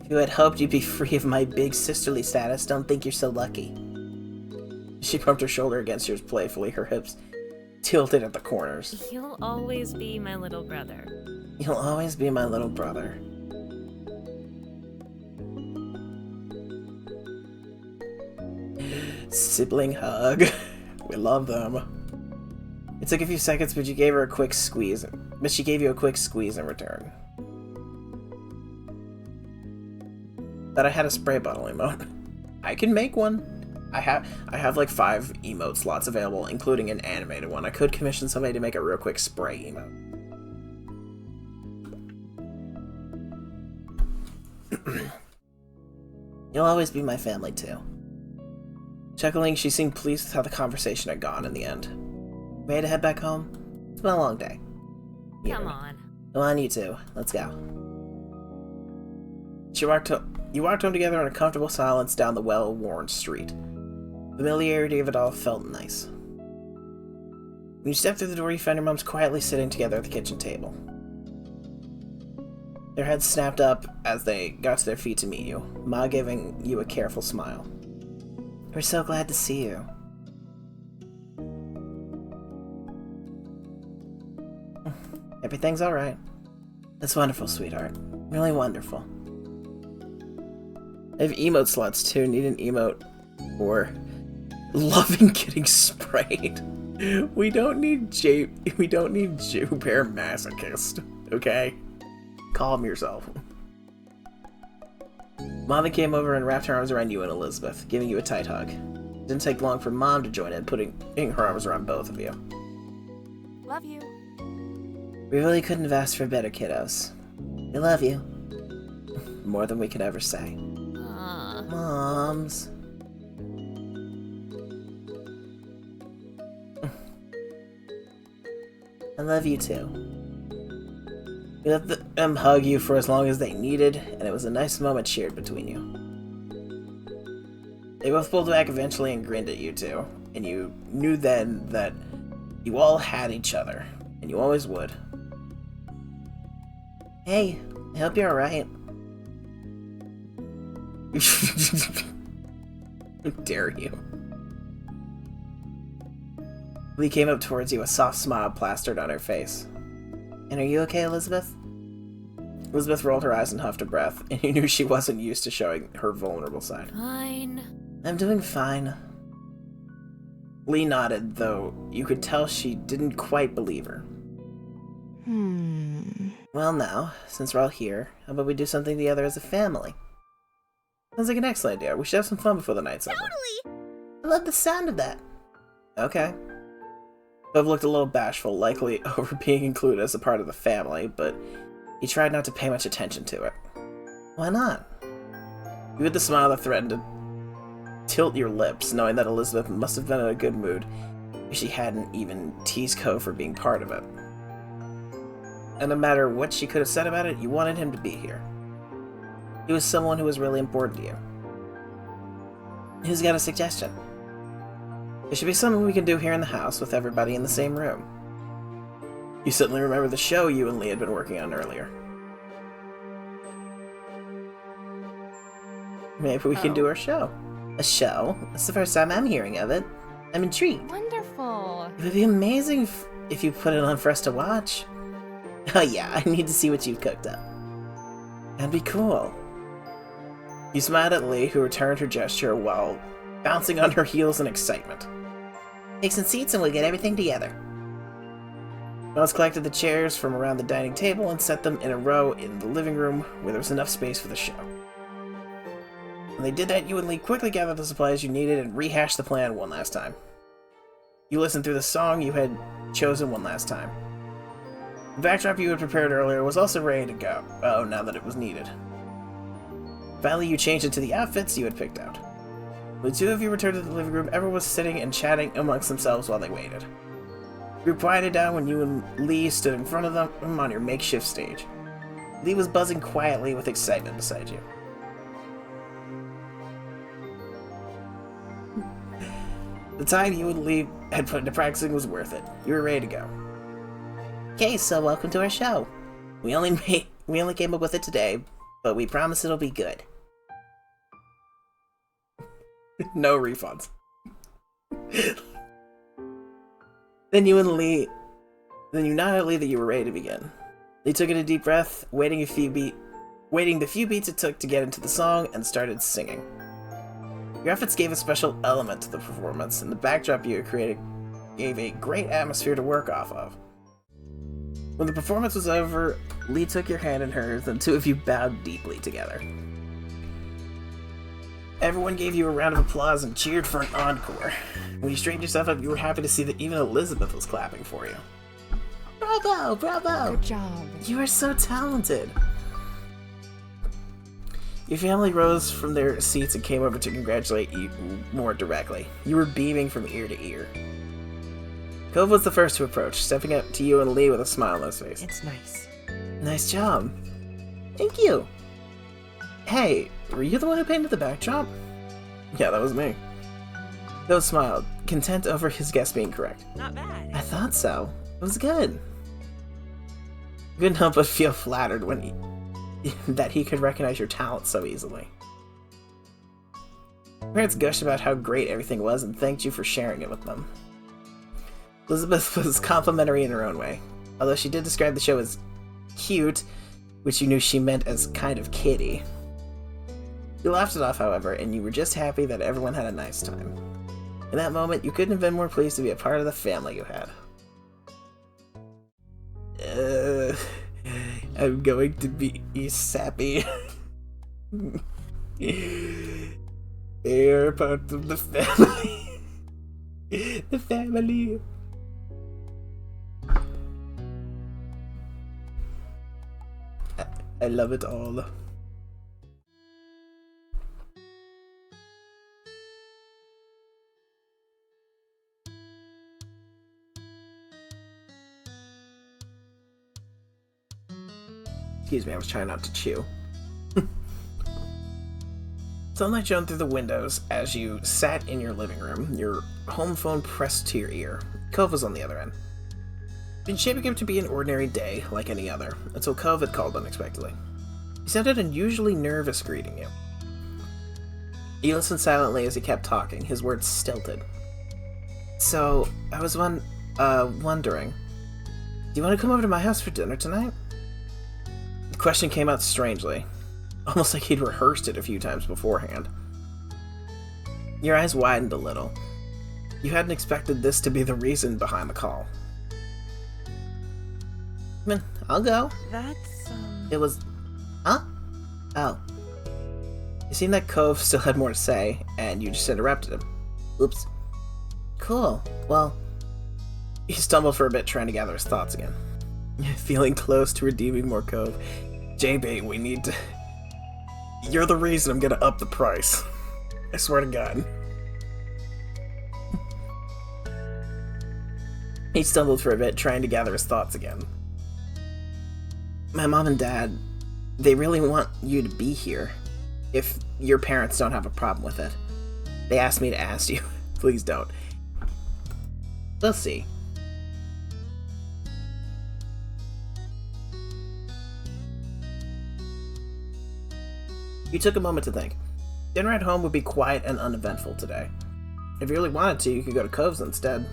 If you had hoped you'd be free of my big sisterly status, don't think you're so lucky. She bumped her shoulder against yours playfully, her hips tilted at the corners. You'll always be my little brother. You'll always be my little brother. Sibling hug. We love them. It took a few seconds, but she gave her a quick squeeze. But she gave you a quick squeeze in return. That I had a spray bottle emote. I can make one. I have like 5 emote slots available, including an animated one. I could commission somebody to make a real quick spray emote. You'll always be my family too. Chuckling, she seemed pleased with how the conversation had gone in the end. Ready to head back home? It's been a long day. Come on. Come on, you two. Let's go. You walked home together in a comfortable silence down the well-worn street. The familiarity of it all felt nice. When you stepped through the door, you found your moms quietly sitting together at the kitchen table. Their heads snapped up as they got to their feet to meet you, Ma giving you a careful smile. We're so glad to see you. Everything's alright. That's wonderful, sweetheart. Really wonderful. I have emote slots too. Need an emote for loving getting sprayed. We don't need Jew Bear Masochist, okay? Calm yourself. Mom came over and wrapped her arms around you and Elizabeth, giving you a tight hug. It didn't take long for Mom to join in, putting her arms around both of you. Love you. We really couldn't have asked for better, kiddos. We love you. More than we could ever say. Moms. I love you too. We let them hug you for as long as they needed, and it was a nice moment shared between you. They both pulled back eventually and grinned at you two, and you knew then that you all had each other, and you always would. Hey, I hope you're alright. How dare you? Lee came up towards you, a soft smile plastered on her face. And are you okay, Elizabeth? Elizabeth rolled her eyes and huffed a breath, and you knew she wasn't used to showing her vulnerable side. Fine. I'm doing fine. Lee nodded, though you could tell she didn't quite believe her. Well now, since we're all here, how about we do something together as a family? Sounds like an excellent idea. We should have some fun before the night's over. Totally! I love the sound of that. Okay. Cove looked a little bashful, likely over being included as a part of the family, but he tried not to pay much attention to it. Why not? You had the smile that threatened to tilt your lips, knowing that Elizabeth must have been in a good mood if she hadn't even teased Cove for being part of it. And no matter what she could have said about it, you wanted him to be here. He was someone who was really important to you. Who's got a suggestion? It should be something we can do here in the house with everybody in the same room. You suddenly remember the show you and Lee had been working on earlier. Maybe we can do our show. A show? It's the first time I'm hearing of it. I'm intrigued. Wonderful. It would be amazing if you put it on for us to watch. Oh yeah, I need to see what you've cooked up. That'd be cool. You smiled at Lee, who returned her gesture while bouncing on her heels in excitement. Take some seats and we'll get everything together. Miles collected the chairs from around the dining table and set them in a row in the living room where there was enough space for the show. When they did that, you and Lee quickly gathered the supplies you needed and rehashed the plan one last time. You listened through the song you had chosen one last time. The backdrop you had prepared earlier was also ready to go, now that it was needed. Finally, you changed into the outfits you had picked out. When the two of you returned to the living room, everyone was sitting and chatting amongst themselves while they waited. The group quieted down when you and Lee stood in front of them on your makeshift stage. Lee was buzzing quietly with excitement beside you. The time you and Lee had put into practicing was worth it. You were ready to go. Okay, so welcome to our show. We only came up with it today, but we promise it'll be good. No refunds. Then you nodded at Lee that you were ready to begin. Lee took in a deep breath, waiting the few beats it took to get into the song, and started singing. Your outfits gave a special element to the performance, and the backdrop you had created gave a great atmosphere to work off of. When the performance was over, Lee took your hand in hers, and the two of you bowed deeply together. Everyone gave you a round of applause and cheered for an encore. When you straightened yourself up, you were happy to see that even Elizabeth was clapping for you. Bravo, bravo! Good job. You are so talented. Your family rose from their seats and came over to congratulate you more directly. You were beaming from ear to ear. Cove was the first to approach, stepping up to you and Lee with a smile on his face. It's nice. Nice job. Thank you. Hey, were you the one who painted the backdrop? Yeah, that was me. Cove smiled, content over his guess being correct. Not bad. I thought so. It was good. Couldn't help but feel flattered when that he could recognize your talent so easily. Parents gushed about how great everything was and thanked you for sharing it with them. Elizabeth was complimentary in her own way, although she did describe the show as cute, which you knew she meant as kind of kiddie. You laughed it off, however, and you were just happy that everyone had a nice time. In that moment, you couldn't have been more pleased to be a part of the family you had. I'm going to be sappy. They're part of the family. The family. I love it all. Excuse me, I was trying not to chew. Sunlight shone through the windows as you sat in your living room, your home phone pressed to your ear. Cove was on the other end. Been shaping up to be an ordinary day, like any other, until Cove had called unexpectedly. He sounded unusually nervous greeting you. You listened silently as he kept talking, his words stilted. So, I was wondering, do you want to come over to my house for dinner tonight? The question came out strangely, almost like he'd rehearsed it a few times beforehand. Your eyes widened a little. You hadn't expected this to be the reason behind the call. I'll go. That's, It was... Huh? Oh. It seemed that Cove still had more to say, and you just interrupted him. Oops. Cool. Well... He stumbled for a bit, trying to gather his thoughts again. Feeling close to redeeming more Cove. JB, we need to... You're the reason I'm gonna up the price. I swear to God. He stumbled for a bit, trying to gather his thoughts again. My mom and dad, they really want you to be here. If your parents don't have a problem with it. They asked me to ask you. Please don't. We'll see. You took a moment to think. Dinner at home would be quiet and uneventful today. If you really wanted to, you could go to Cove's instead.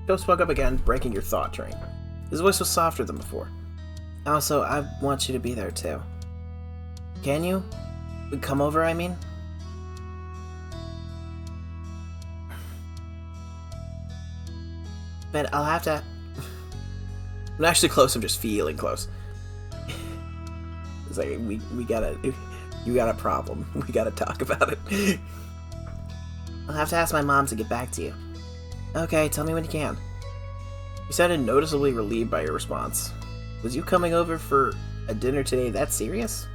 Cove spoke up again, breaking your thought train. His voice was softer than before. Also, I want you to be there too. Can you? Come over, I mean? But I'll have to... I'm not actually close, I'm just feeling close. It's like, we gotta... You got a problem. We gotta talk about it. I'll have to ask my mom to get back to you. Okay, tell me when you can. You sounded noticeably relieved by your response. Was you coming over for a dinner today that serious?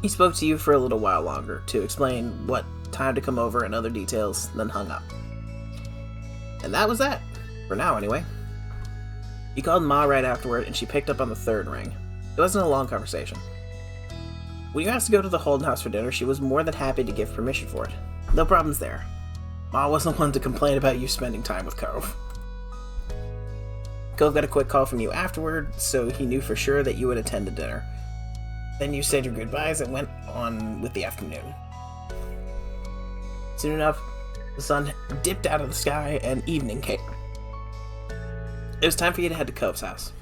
He spoke to you for a little while longer to explain what time to come over and other details, then hung up. And that was that. For now, anyway. He called Ma right afterward, and she picked up on the third ring. It wasn't a long conversation. When you asked to go to the Holden house for dinner, she was more than happy to give permission for it. No problems there. Ma wasn't one to complain about you spending time with Cove. Cove got a quick call from you afterward, so he knew for sure that you would attend the dinner. Then you said your goodbyes and went on with the afternoon. Soon enough, the sun dipped out of the sky and evening came. It was time for you to head to Cove's house.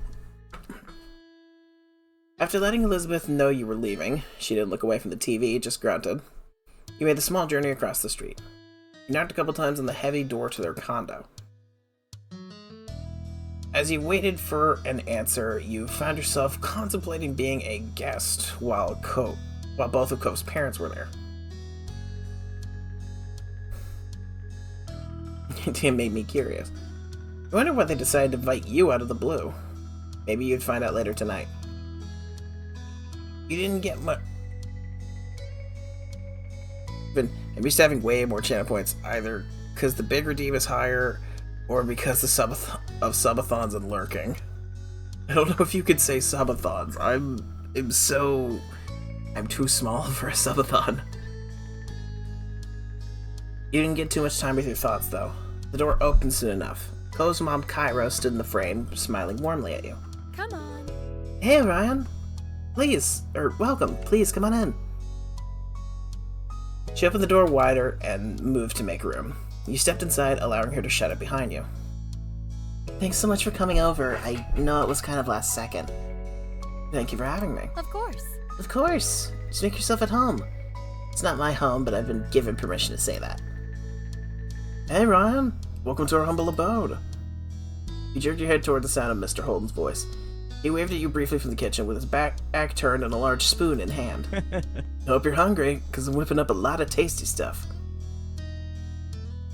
After letting Elizabeth know you were leaving, she didn't look away from the TV, just grunted. You made the small journey across the street. You knocked a couple times on the heavy door to their condo. As you waited for an answer, you found yourself contemplating being a guest while both of Cove's parents were there. It made me curious. I wonder why they decided to invite you out of the blue. Maybe you'd find out later tonight. You didn't get much. I'm used to having way more channel points, either because the big redeem is higher, or because the subathons and lurking. I don't know if you could say subathons. I'm too small for a subathon. You didn't get too much time with your thoughts, though. The door opened soon enough. Cove's mom, Cairo, stood in the frame, smiling warmly at you. Come on. Hey, Ryan. Welcome. Please, come on in. She opened the door wider and moved to make room. You stepped inside, allowing her to shut it behind you. Thanks so much for coming over. I know it was kind of last second. Thank you for having me. Of course. Of course. Just make yourself at home. It's not my home, but I've been given permission to say that. Hey, Ryan. Welcome to our humble abode. You jerked your head toward the sound of Mr. Holden's voice. He waved at you briefly from the kitchen with his back turned and a large spoon in hand. I hope you're hungry, because I'm whipping up a lot of tasty stuff.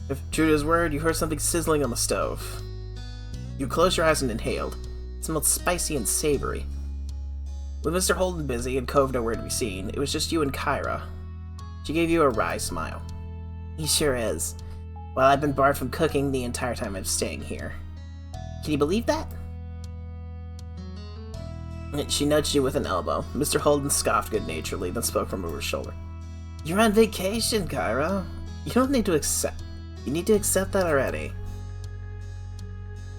If true to his word, you heard something sizzling on the stove. You closed your eyes and inhaled. It smelled spicy and savory. With Mr. Holden busy and Cove nowhere to be seen, it was just you and Kyra. She gave you a wry smile. He sure is. Well, I've been barred from cooking the entire time I'm staying here. Can you believe that? She nudged you with an elbow. Mr. Holden scoffed good-naturedly, then spoke from over his shoulder. You're on vacation, Kyra. You don't need to accept... You need to accept that already.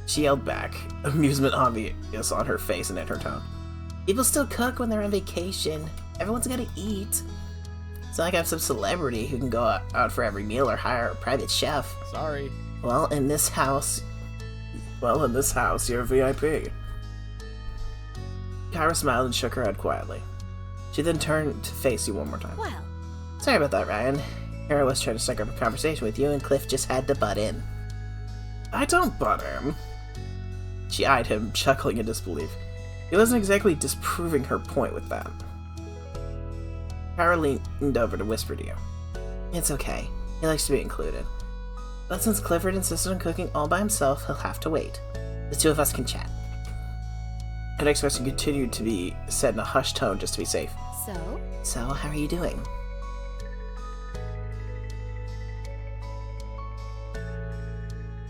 She yelled back, amusement obvious on her face and in her tone. People still cook when they're on vacation. Everyone's gotta eat. It's not like I'm some celebrity who can go out for every meal or hire a private chef. Sorry. Well, in this house, you're a VIP. Kyra smiled and shook her head quietly. She then turned to face you one more time. Well. Sorry about that, Ryan. Here I was trying to strike up a conversation with you, and Cliff just had to butt in. I don't butt in. She eyed him, chuckling in disbelief. He wasn't exactly disproving her point with that. Kyra leaned over to whisper to you. It's okay. He likes to be included. But since Clifford insisted on cooking all by himself, he'll have to wait. The two of us can chat. Her next question continued to be said in a hushed tone just to be safe. So, how are you doing?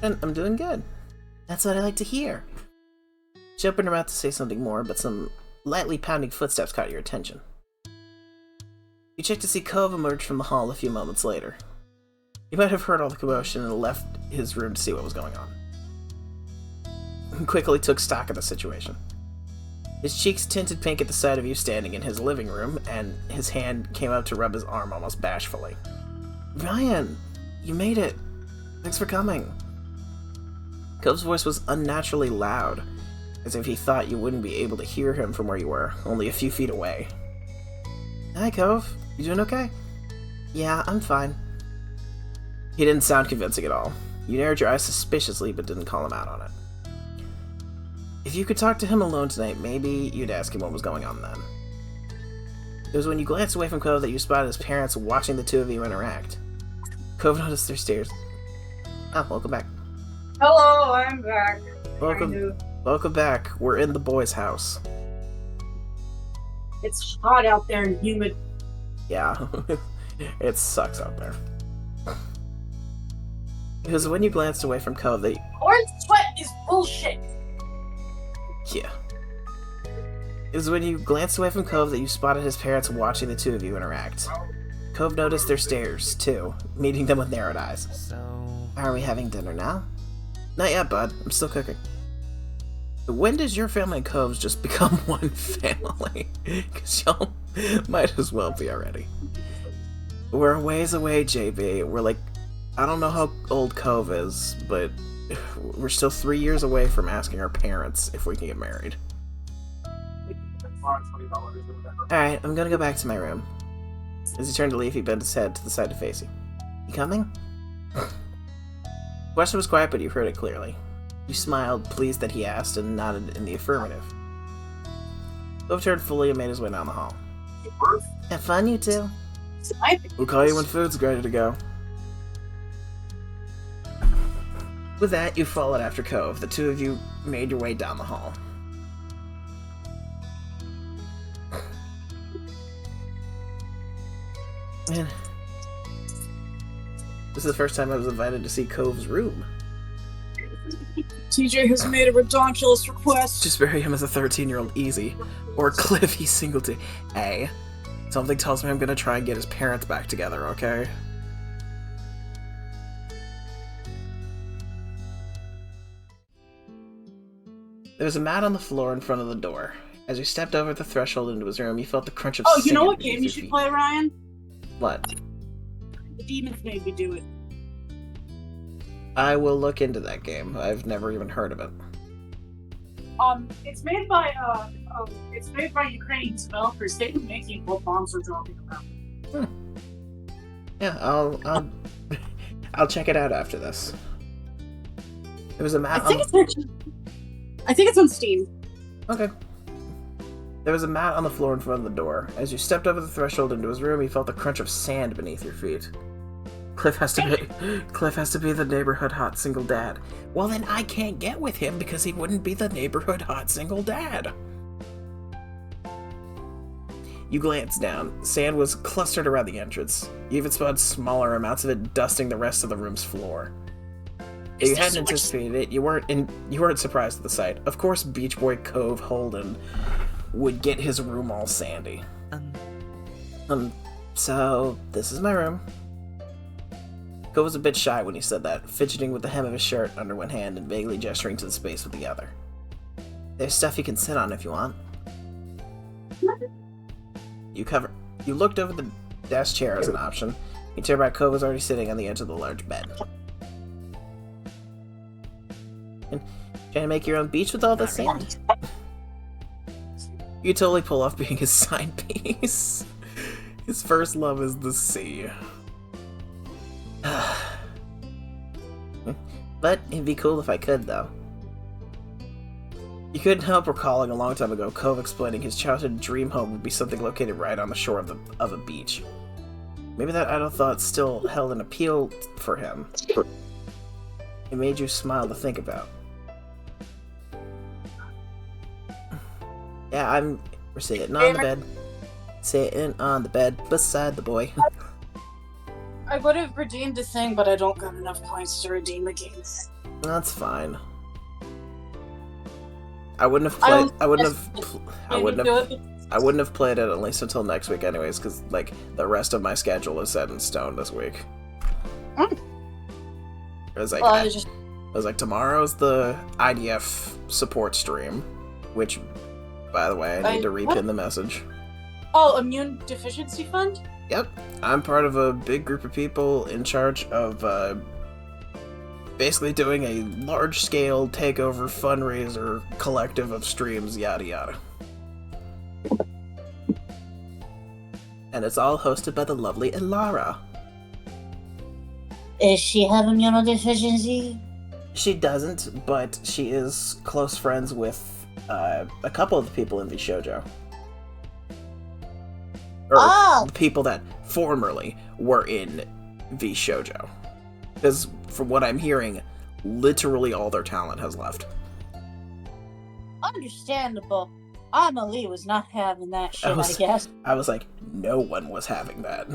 And I'm doing good. That's what I like to hear. She opened her mouth to say something more, but some lightly pounding footsteps caught your attention. You checked to see Cove emerge from the hall a few moments later. He might have heard all the commotion and left his room to see what was going on. He quickly took stock of the situation. His cheeks tinted pink at the sight of you standing in his living room, and his hand came up to rub his arm almost bashfully. Ryan, you made it. Thanks for coming. Cove's voice was unnaturally loud, as if he thought you wouldn't be able to hear him from where you were, only a few feet away. Hi, Cove. You doing okay? Yeah, I'm fine. He didn't sound convincing at all. You narrowed your eyes suspiciously, but didn't call him out on it. If you could talk to him alone tonight, maybe you'd ask him what was going on then. It was when you glanced away from Cove that you spotted his parents watching the two of you interact. Cove noticed their stares. Ah, welcome back. Hello, I'm back. Welcome back. We're in the boys' house. It's hot out there and humid. Yeah, it sucks out there. It was when you glanced away from Cove that Orange sweat is bullshit. Yeah. It was when you glanced away from Cove that you spotted his parents watching the two of you interact. Cove noticed their stares, too, meeting them with narrowed eyes. So... Are we having dinner now? Not yet, bud. I'm still cooking. When does your family and Cove's just become one family? Because y'all might as well be already. We're a ways away, JB. We're like... I don't know how old Cove is, but we're still 3 years away from asking our parents if we can get married. Alright, I'm gonna go back to my room. As he turned to leave, he bent his head to the side to face you. You coming? The question was quiet, but you heard it clearly. You smiled, pleased that he asked, and nodded in the affirmative. Cove turned fully and made his way down the hall. Have fun, you two. We'll call you when food's ready to go. With that, you followed after Cove. The two of you made your way down the hall. Man. This is the first time I was invited to see Cove's room. TJ has made a redonkulous request. Just bury him as a 13-year-old easy. Or Cliffy Singleton. Hey, something tells me I'm gonna try and get his parents back together, okay? There was a mat on the floor in front of the door. As you stepped over the threshold into his room, you felt the crunch of Oh, you know sand what beneath game you your should feet. play, Ryan? What? The Demons made me do it. I will look into that game. I've never even heard of it. It's made by Ukrainian developers. They've been making what bombs are dropping around. Yeah, I'll check it out after this. There was a mat. I think it's on Steam. Okay. There was a mat on the floor in front of the door. As you stepped over the threshold into his room, you felt the crunch of sand beneath your feet. Cliff has to be the neighborhood hot single dad. Well, then I can't get with him because he wouldn't be the neighborhood hot single dad. You glanced down. Sand was clustered around the entrance. You even spotted smaller amounts of it dusting the rest of the room's floor. If you hadn't anticipated it, you weren't surprised at the sight. Of course, Beach Boy Cove Holden would get his room all sandy. So this is my room. Cove was a bit shy when he said that, fidgeting with the hem of his shirt under one hand and vaguely gesturing to the space with the other. There's stuff you can sit on if you want. You looked over the desk chair as an option. You turned back, Cove was already sitting on the edge of the large bed. And trying to make your own beach with all this sand? You totally pull off being his side piece. His first love is the sea. But it'd be cool if I could, though. You couldn't help recalling a long time ago Cove explaining his childhood dream home would be something located right on the shore of a beach. Maybe that idle thought still held an appeal for him. It made you smile to think about. Yeah, we're sitting on the bed. Sitting on the bed beside the boy. I would have redeemed a thing, but I don't got enough points to redeem a game. That's fine. I wouldn't have played. I wouldn't have played it at least until next week, anyways, because like the rest of my schedule is set in stone this week. It was like, I was like, tomorrow's the IDF support stream, which, by the way, I need to repin the message. Oh, Immune Deficiency Fund? Yep, I'm part of a big group of people in charge of basically doing a large-scale takeover fundraiser collective of streams, yada yada. And it's all hosted by the lovely Ilara. Does she have immunodeficiency? She doesn't, but she is close friends with a couple of the people in the shoujo. Or the people that formerly were in the shoujo. Because from what I'm hearing, literally all their talent has left. Understandable. Amelie was not having that shit, I guess. I was like, no one was having that.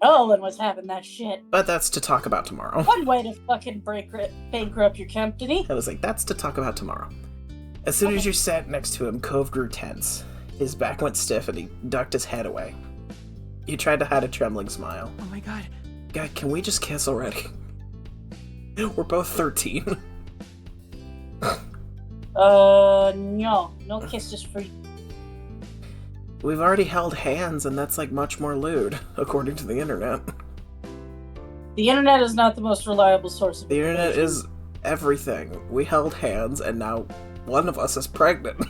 No one was having that shit. But that's to talk about tomorrow. One way to fucking bankrupt your company. I was like, that's to talk about tomorrow. As soon as you sat next to him, Cove grew tense. His back went stiff and he ducked his head away. He tried to hide a trembling smile. Oh my god. God, can we just kiss already? We're both 13. No. No kisses for you. We've already held hands and that's like much more lewd, according to the internet. The internet is not the most reliable source of The internet is everything. We held hands and now one of us is pregnant.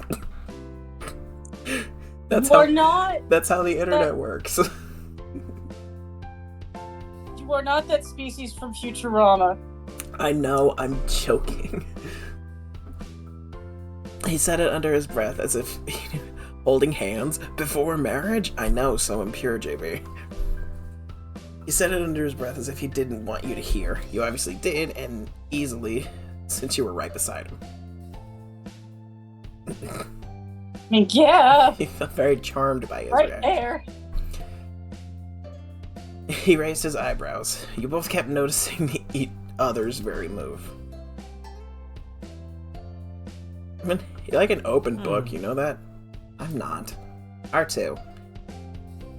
That's how the internet works. You are not that species from Futurama. I know, I'm joking. He said it under his breath as if holding hands before marriage? I know, so impure, JB. He said it under his breath as if he didn't want you to hear. You obviously did, and easily, since you were right beside him. I mean, yeah. He felt very charmed by his right reaction. there. He raised his eyebrows. You both kept noticing the other's very move. I mean, you're like an open book, you know that? I'm not. R2.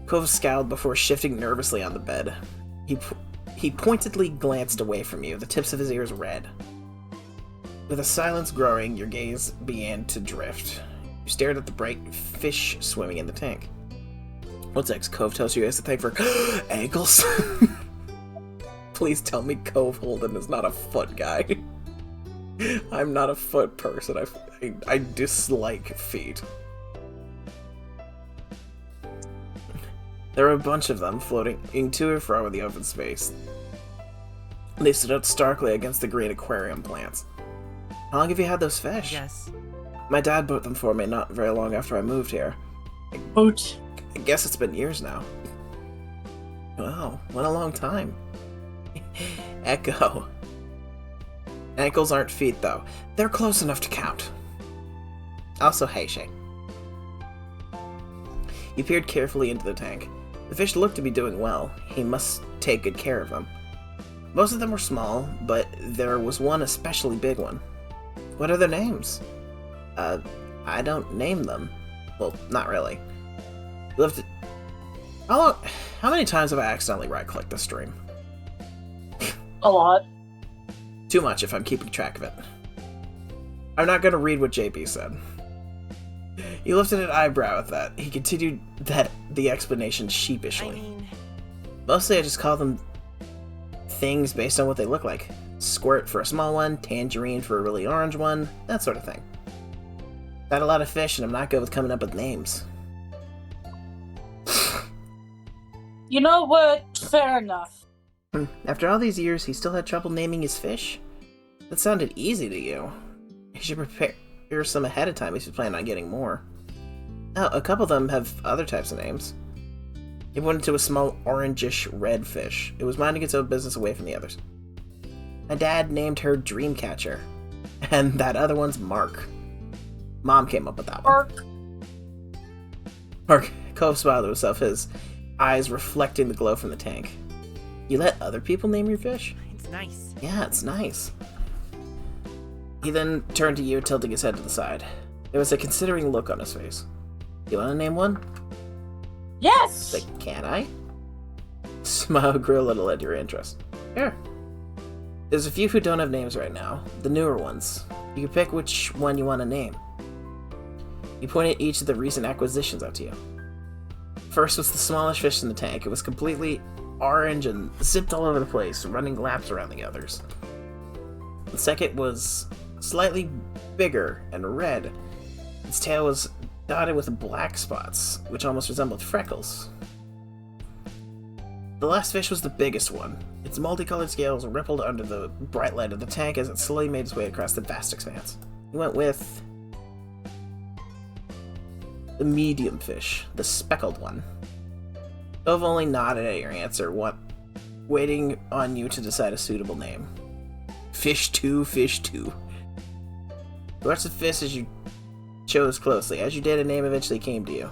Cove scowled before shifting nervously on the bed. He pointedly glanced away from you, the tips of his ears red. With a silence growing, your gaze began to drift. You stared at the bright fish swimming in the tank. What's next? Cove tells you he has to thank for ankles? Please tell me Cove Holden is not a foot guy. I'm not a foot person. I dislike feet. There were a bunch of them floating to and fro in the open space. They stood out starkly against the green aquarium plants. How long have you had those fish? Yes. My dad bought them for me not very long after I moved here. Boot. I guess it's been years now. Wow, what a long time. Echo. Ankles aren't feet, though. They're close enough to count. Also, hey, Shay. You peered carefully into the tank. The fish looked to be doing well. He must take good care of them. Most of them were small, but there was one especially big one. What are their names? I don't name them. Well, not really. How many times have I accidentally right-clicked the stream? A lot. Too much if I'm keeping track of it. I'm not gonna read what JP said. He lifted an eyebrow at that. He continued the explanation sheepishly. I mean... Mostly I just call them things based on what they look like. Squirt for a small one, tangerine for a really orange one, that sort of thing. Got a lot of fish and I'm not good with coming up with names. You know what? Fair enough. After all these years, he still had trouble naming his fish? That sounded easy to you. You should prepare some ahead of time if you plan on getting more. Oh, a couple of them have other types of names. He pointed to a small orangish red fish. It was minding its own business away from the others. My dad named her Dreamcatcher. And that other one's Mark. Mom came up with that one. Mark. Cove smiled to himself, his eyes reflecting the glow from the tank. You let other people name your fish? It's nice. Yeah, it's nice. He then turned to you, tilting his head to the side. There was a considering look on his face. You want to name one? Yes! Like, can I? Smile grew a little at your interest. Sure. There's a few who don't have names right now. The newer ones. You can pick which one you want to name. He pointed each of the recent acquisitions out to you. First was the smallest fish in the tank. It was completely orange and zipped all over the place, running laps around the others. The second was slightly bigger and red. Its tail was dotted with black spots, which almost resembled freckles. The last fish was the biggest one. Its multicolored scales rippled under the bright light of the tank as it slowly made its way across the vast expanse. He went with the medium fish, the speckled one. Cove only nodded at your answer, waiting on you to decide a suitable name. Fish 2, Fish 2. You watched the fish as you chose closely. As you did, a name eventually came to you.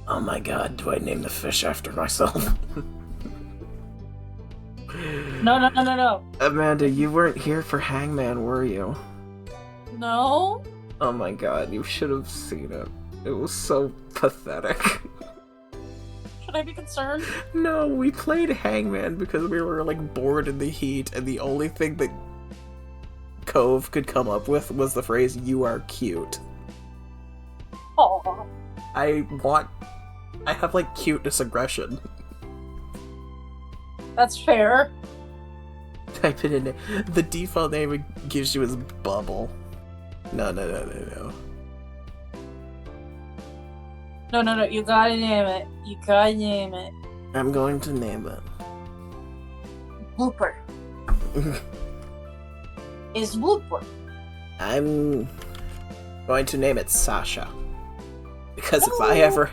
Oh my god, do I name the fish after myself? No. Amanda, you weren't here for Hangman, were you? No? Oh my god, you should have seen it. It was so pathetic. Should I be concerned? No, we played Hangman because we were, like, bored in the heat, and the only thing that Cove could come up with was the phrase, "You are cute." Aww. I have, like, cuteness aggression. That's fair. Type it in. The default name it gives you is Bubble. No. No, you gotta name it. You gotta name it. I'm going to name it. Blooper. Is Blooper. I'm going to name it Sasha. Because if I ever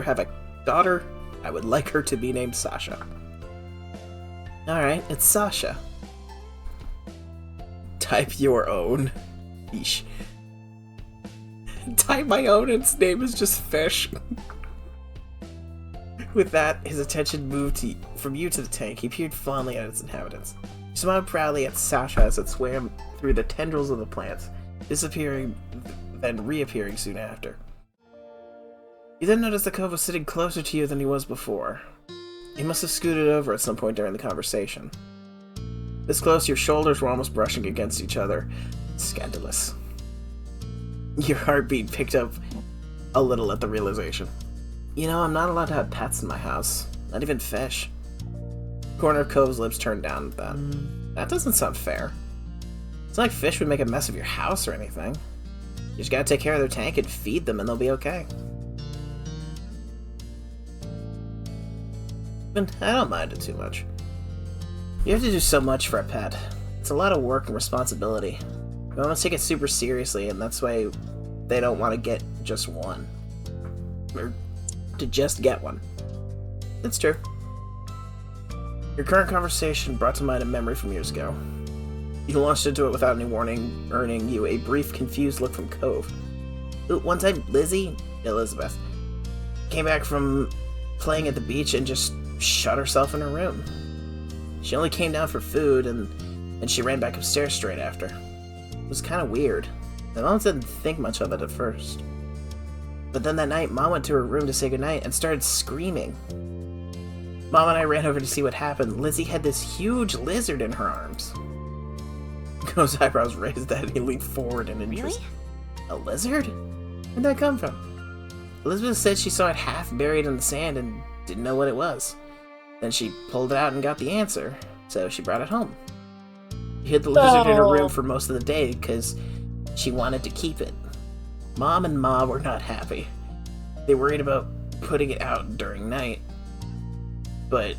have a daughter, I would like her to be named Sasha. Alright, it's Sasha. Type your own. Yeesh. Type my own, its name is just Fish. With that, his attention moved from you to the tank. He peered fondly at its inhabitants. He smiled proudly at Sasha as it swam through the tendrils of the plants, disappearing, then reappearing soon after. You then noticed the Cove was sitting closer to you than he was before. He must have scooted over at some point during the conversation. This close, your shoulders were almost brushing against each other. Scandalous. Your heartbeat picked up a little at the realization. You know, I'm not allowed to have pets in my house. Not even fish. Corner of Cove's lips turned down at that. That doesn't sound fair. It's not like fish would make a mess of your house or anything. You just gotta take care of their tank and feed them and they'll be okay. But I don't mind it too much. You have to do so much for a pet. It's a lot of work and responsibility. You almost take it super seriously, and that's why they don't want to get just one. Or to just get one. It's true. Your current conversation brought to mind a memory from years ago. You launched into it without any warning, earning you a brief, confused look from Cove. One time, Elizabeth, came back from playing at the beach and just shut herself in her room. She only came down for food, and she ran back upstairs straight after. It was kind of weird. My mom didn't think much of it at first. But then that night, Mom went to her room to say goodnight and started screaming. Mom and I ran over to see what happened. Lizzie had this huge lizard in her arms. Cove's eyebrows raised that he leaned forward in interest. Really? A lizard? Where'd that come from? Elizabeth said she saw it half buried in the sand and didn't know what it was. Then she pulled it out and got the answer, so she brought it home. She hid the lizard in her room for most of the day because she wanted to keep it. Mom and Ma were not happy. They worried about putting it out during night, but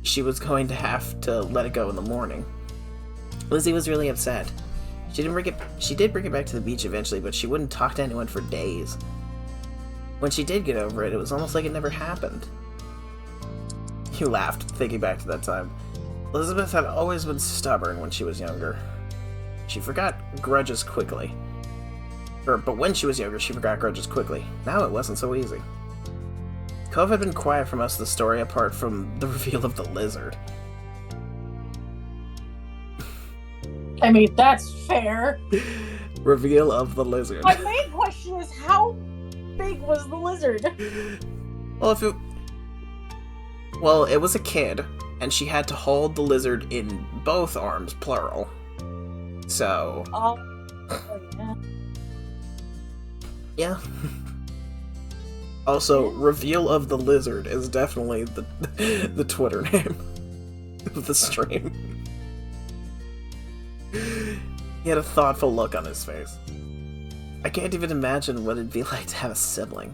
she was going to have to let it go in the morning. Lizzie was really upset. She did bring it back to the beach eventually, but she wouldn't talk to anyone for days. When she did get over it, it was almost like it never happened. You laughed, thinking back to that time. Elizabeth had always been stubborn when she was younger. She forgot grudges quickly. But when she was younger, she forgot grudges quickly. Now it wasn't so easy. Cove had been quiet for most of the story, apart from the reveal of the lizard. I mean, that's fair. Reveal of the lizard. My main question is, how big was the lizard? Well, it was a kid, and she had to hold the lizard in both arms, plural. So... Oh, yeah. Yeah. Also, reveal of the lizard is definitely the Twitter name of the stream. He had a thoughtful look on his face. I can't even imagine what it'd be like to have a sibling.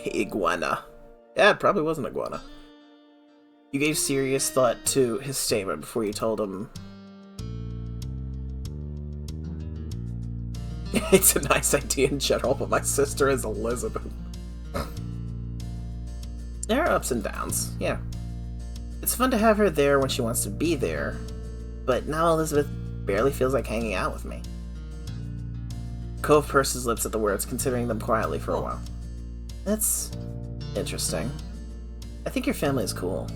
Iguana. Yeah, it probably was an iguana. You gave serious thought to his statement before you told him... It's a nice idea in general, but my sister is Elizabeth. There are ups and downs, yeah. It's fun to have her there when she wants to be there, but now Elizabeth barely feels like hanging out with me. Cove pursed his lips at the words, considering them quietly for a while. That's interesting. I think your family is cool.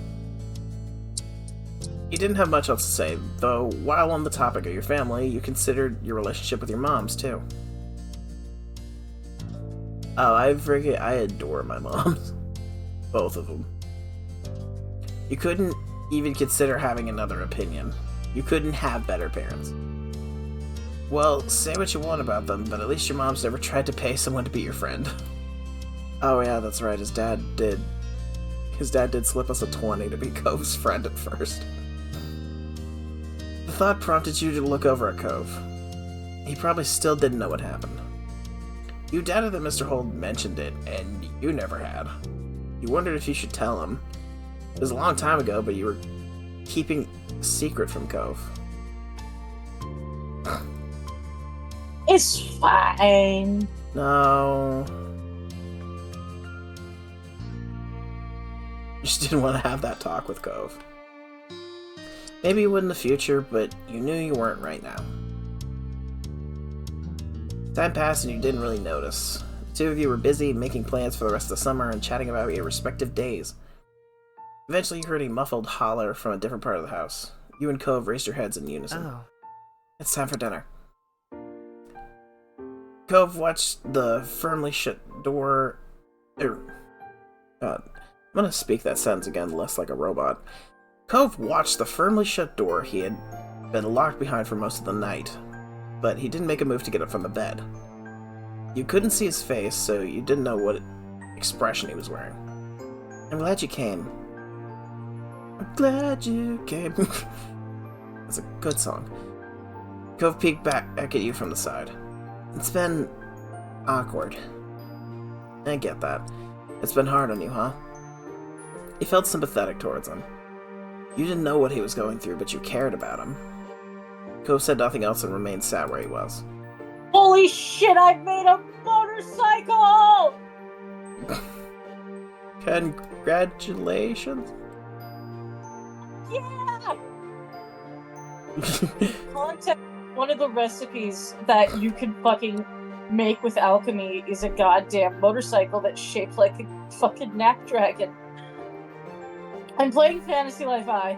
You didn't have much else to say, though while on the topic of your family, you considered your relationship with your moms, too. Oh, I adore my moms. Both of them. You couldn't even consider having another opinion. You couldn't have better parents. Well, say what you want about them, but at least your mom's never tried to pay someone to be your friend. Oh yeah, that's right, his dad did. His dad did slip us a 20 to be Cove's friend at first. The thought prompted you to look over at Cove. He probably still didn't know what happened. You doubted that Mr. Holt mentioned it, and you never had. You wondered if you should tell him. It was a long time ago, but you were keeping a secret from Cove. It's fine. No. You just didn't want to have that talk with Cove. Maybe you would in the future, but you knew you weren't right now. Time passed and you didn't really notice. Two of you were busy making plans for the rest of the summer and chatting about your respective days. Eventually, you heard a muffled holler from a different part of the house. You and Cove raised your heads in unison. Oh. It's time for dinner. Cove watched the firmly shut door... God, I'm gonna speak that sentence again, less like a robot. Cove watched the firmly shut door he had been locked behind for most of the night, but he didn't make a move to get up from the bed. You couldn't see his face, so you didn't know what expression he was wearing. I'm glad you came. I'm glad you came. That's a good song. Cove peeked back at you from the side. It's been awkward. I get that. It's been hard on you, huh? You felt sympathetic towards him. You didn't know what he was going through, but you cared about him. Cove said nothing else and remained sat where he was. Holy shit, I made a motorcycle! Congratulations. Yeah! Context, one of the recipes that you can fucking make with alchemy is a goddamn motorcycle that's shaped like a fucking knack dragon. I'm playing Fantasy Life I.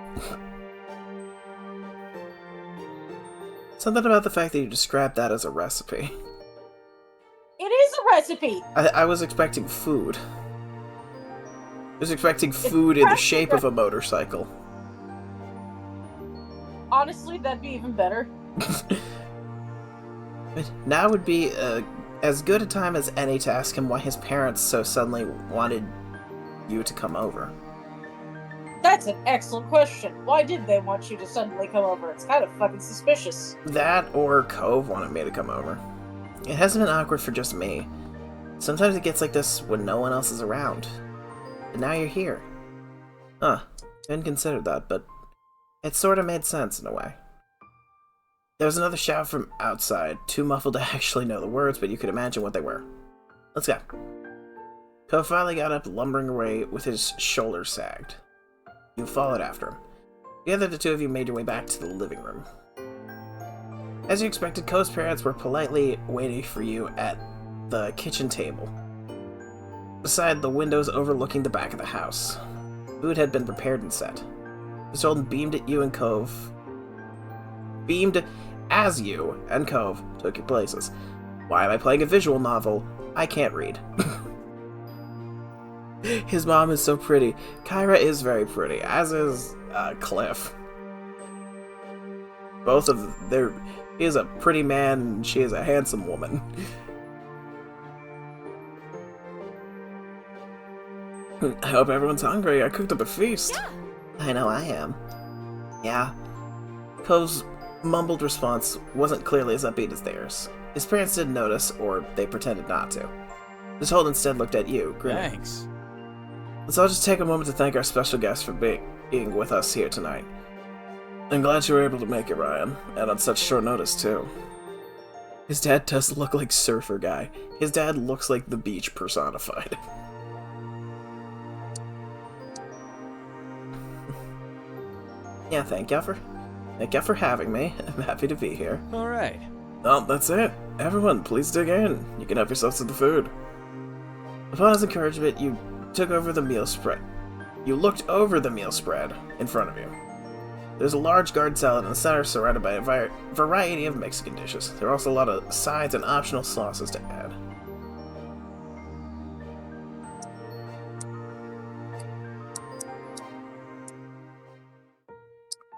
Something about the fact that you described that as a recipe. It is a recipe! I was expecting food. I was expecting food in the shape of a motorcycle. Honestly, that'd be even better. But now would be as good a time as any to ask him why his parents so suddenly wanted you to come over. That's an excellent question. Why did they want you to suddenly come over? It's kind of fucking suspicious. That or Cove wanted me to come over. It hasn't been awkward for just me. Sometimes it gets like this when no one else is around. But now you're here. Huh. I hadn't considered that, but it sort of made sense in a way. There was another shout from outside, too muffled to actually know the words, but you could imagine what they were. Let's go. Cove finally got up, lumbering away with his shoulders sagged. You followed after him. Together, the two of you made your way back to the living room. As you expected, Cove's parents were politely waiting for you at the kitchen table, beside the windows overlooking the back of the house. Food had been prepared and set. Miss Holden beamed at you and Cove. Beamed as you and Cove took your places. Why am I playing a visual novel? I can't read. His mom is so pretty. Kyra is very pretty, as is Cliff. Both of them, he is a pretty man and she is a handsome woman. I hope everyone's hungry. I cooked up a feast. Yeah. I know I am. Yeah. Cove's mumbled response wasn't clearly as upbeat as theirs. His parents didn't notice, or they pretended not to. Miss Holt instead looked at you, grinning. Thanks. Let's all just take a moment to thank our special guest for being with us here tonight. I'm glad you were able to make it, Ryan, and on such short notice, too. His dad does look like Surfer Guy. His dad looks like the beach personified. Yeah, thank you for having me. I'm happy to be here. All right. Oh, that's it. Everyone, please dig in. You can help yourselves to the food. Upon his encouragement, you took over the meal spread. You looked over the meal spread in front of you. There's a large garden salad in the center, surrounded by a variety of Mexican dishes. There are also a lot of sides and optional sauces to add.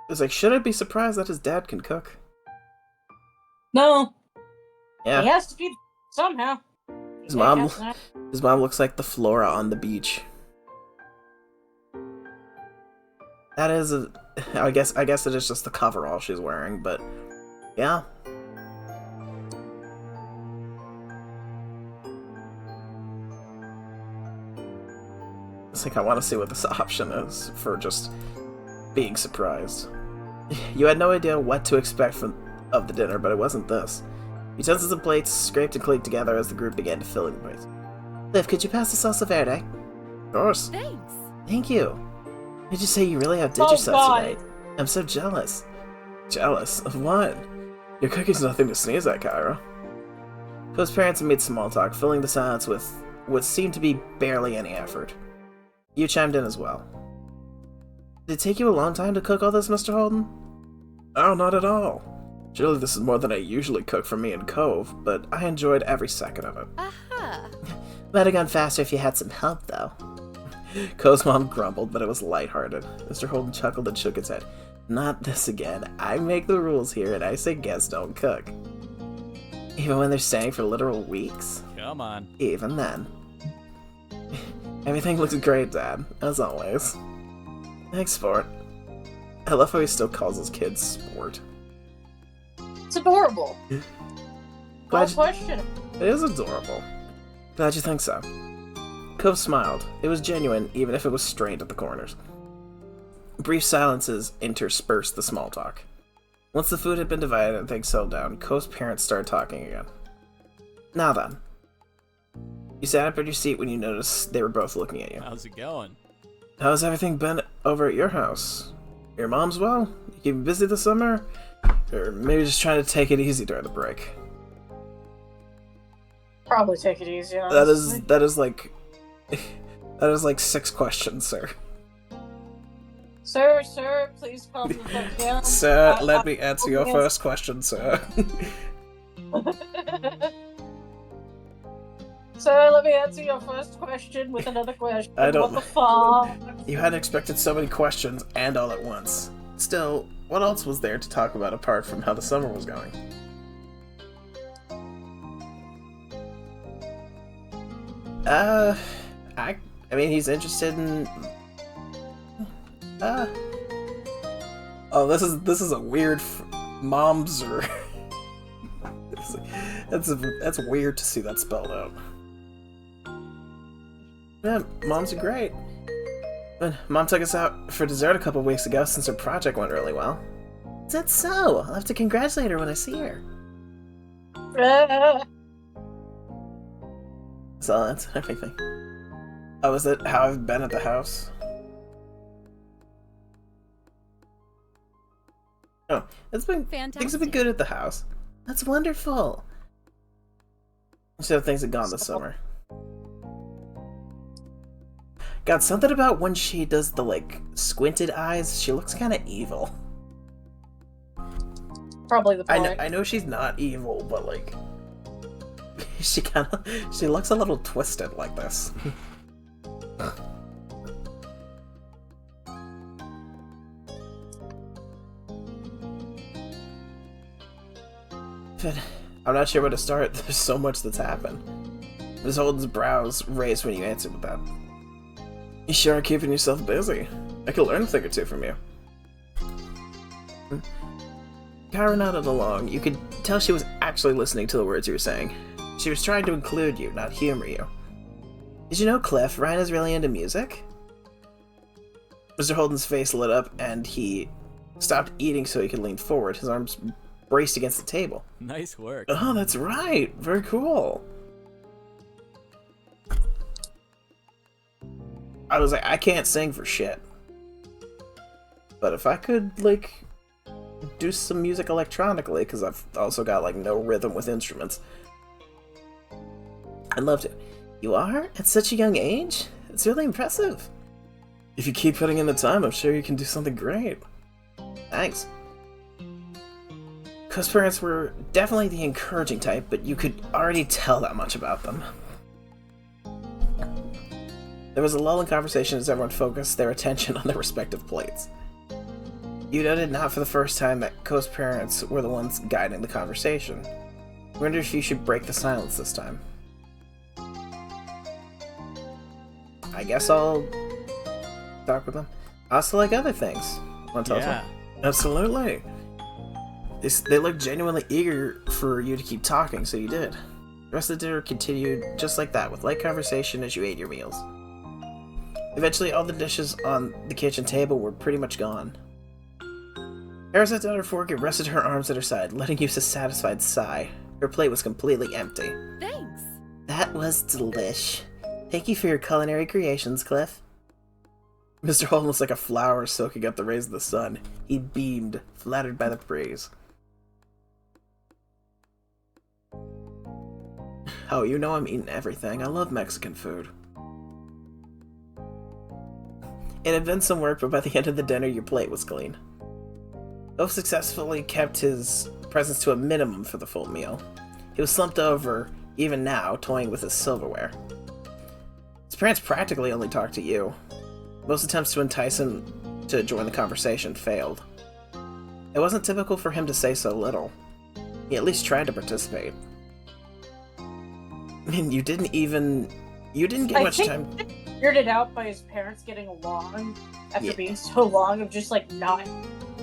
It's like, should I be surprised that his dad can cook? No. Yeah. He has to be somehow. His mom looks like the flora on the beach. That is I guess it is just the coverall she's wearing, but yeah. It's like I want to see what this option is for just being surprised. You had no idea what to expect of the dinner, but it wasn't this. Utensils and plates scraped and clinked together as the group began to fill in the plates. Liv, could you pass the salsa verde? Of course. Thanks. Thank you. Did you say you really outdid Oh, yourself God. tonight? I'm so jealous. Jealous? Of what? Your cooking's nothing to sneeze at, Kyra. Cove's parents made small talk, filling the silence with what seemed to be barely any effort. You chimed in as well. Did it take you a long time to cook all this, Mr. Holden? Oh, not at all. Surely this is more than I usually cook for me and Cove, but I enjoyed every second of it. Aha. Might have gone faster if you had some help, though. Cove's mom grumbled, but it was lighthearted. Mr. Holden chuckled and shook his head. Not this again. I make the rules here, and I say guests don't cook. Even when they're staying for literal weeks? Come on. Even then. Everything looks great, Dad, as always. Thanks, Sport. I love how he still calls his kids Sport. It's adorable. Glad No question. It is adorable. Glad you think so. Cove smiled. It was genuine, even if it was strained at the corners. Brief silences interspersed the small talk. Once the food had been divided and things settled down, Cove's parents started talking again. Now then. You sat up in your seat when you noticed they were both looking at you. How's it going? How's everything been over at your house? Your mom's well? You keeping busy this summer? Or maybe just trying to take it easy during the break? Probably take it easy, honestly. That is like 6 questions, sir. Sir, please calm the fuck down. Sir, let me answer your first question, sir. Sir, let me answer your first question with another question. I don't- What the fuck? You hadn't expected so many questions, and all at once. Still, what else was there to talk about apart from how the summer was going? I mean, he's interested in... Oh, this is a weird moms or... that's weird to see that spelled out. Yeah, moms are great. But Mom took us out for dessert a couple weeks ago since her project went really well. Is that so? I'll have to congratulate her when I see her. So that's everything. Oh, is that how I've been at the house? Oh, it's been Fantastic. things have been good at the house. That's wonderful. Instead of things had gone this summer. God, something about when she does the like squinted eyes, she looks kind of evil. Probably the point. I know she's not evil, but like she looks a little twisted like this. But I'm not sure where to start. There's so much that's happened. Ms. Holden's brows raised when you answered with that. You sure are keeping yourself busy. I could learn a thing or two from you. Kara nodded along. You could tell she was actually listening to the words you were saying. She was trying to include you, not humor you. Did you know, Cliff, Ryan is really into music? Mr. Holden's face lit up, and he stopped eating so he could lean forward, his arms braced against the table. Nice work. Oh, that's right. Very cool. I was like, I can't sing for shit. But if I could, like, do some music electronically, because I've also got, like, no rhythm with instruments, I'd love to. You are? At such a young age? It's really impressive. If you keep putting in the time, I'm sure you can do something great. Thanks. Cove's parents were definitely the encouraging type, but you could already tell that much about them. There was a lull in conversation as everyone focused their attention on their respective plates. You noted not for the first time that Cove's parents were the ones guiding the conversation. I wonder if you should break the silence this time. I guess I'll talk with them. I also like other things. Want to tell us Yeah. one? Absolutely. They looked genuinely eager for you to keep talking, so you did. The rest of the dinner continued just like that, with light conversation as you ate your meals. Eventually, all the dishes on the kitchen table were pretty much gone. Kara sat down her fork and rested her arms at her side, letting you a satisfied sigh. Her plate was completely empty. Thanks. That was delish. Thank you for your culinary creations, Cliff. Mr. Holden was like a flower soaking up the rays of the sun. He beamed, flattered by the praise. Oh, you know I'm eating everything. I love Mexican food. It had been some work, but by the end of the dinner, your plate was clean. Cove successfully kept his presence to a minimum for the full meal. He was slumped over, even now, toying with his silverware. His parents practically only talked to you. Most attempts to entice him to join the conversation failed. It wasn't typical for him to say so little. He at least tried to participate. I mean, you didn't get much time. Weirded out by his parents getting along after being so long of just like not.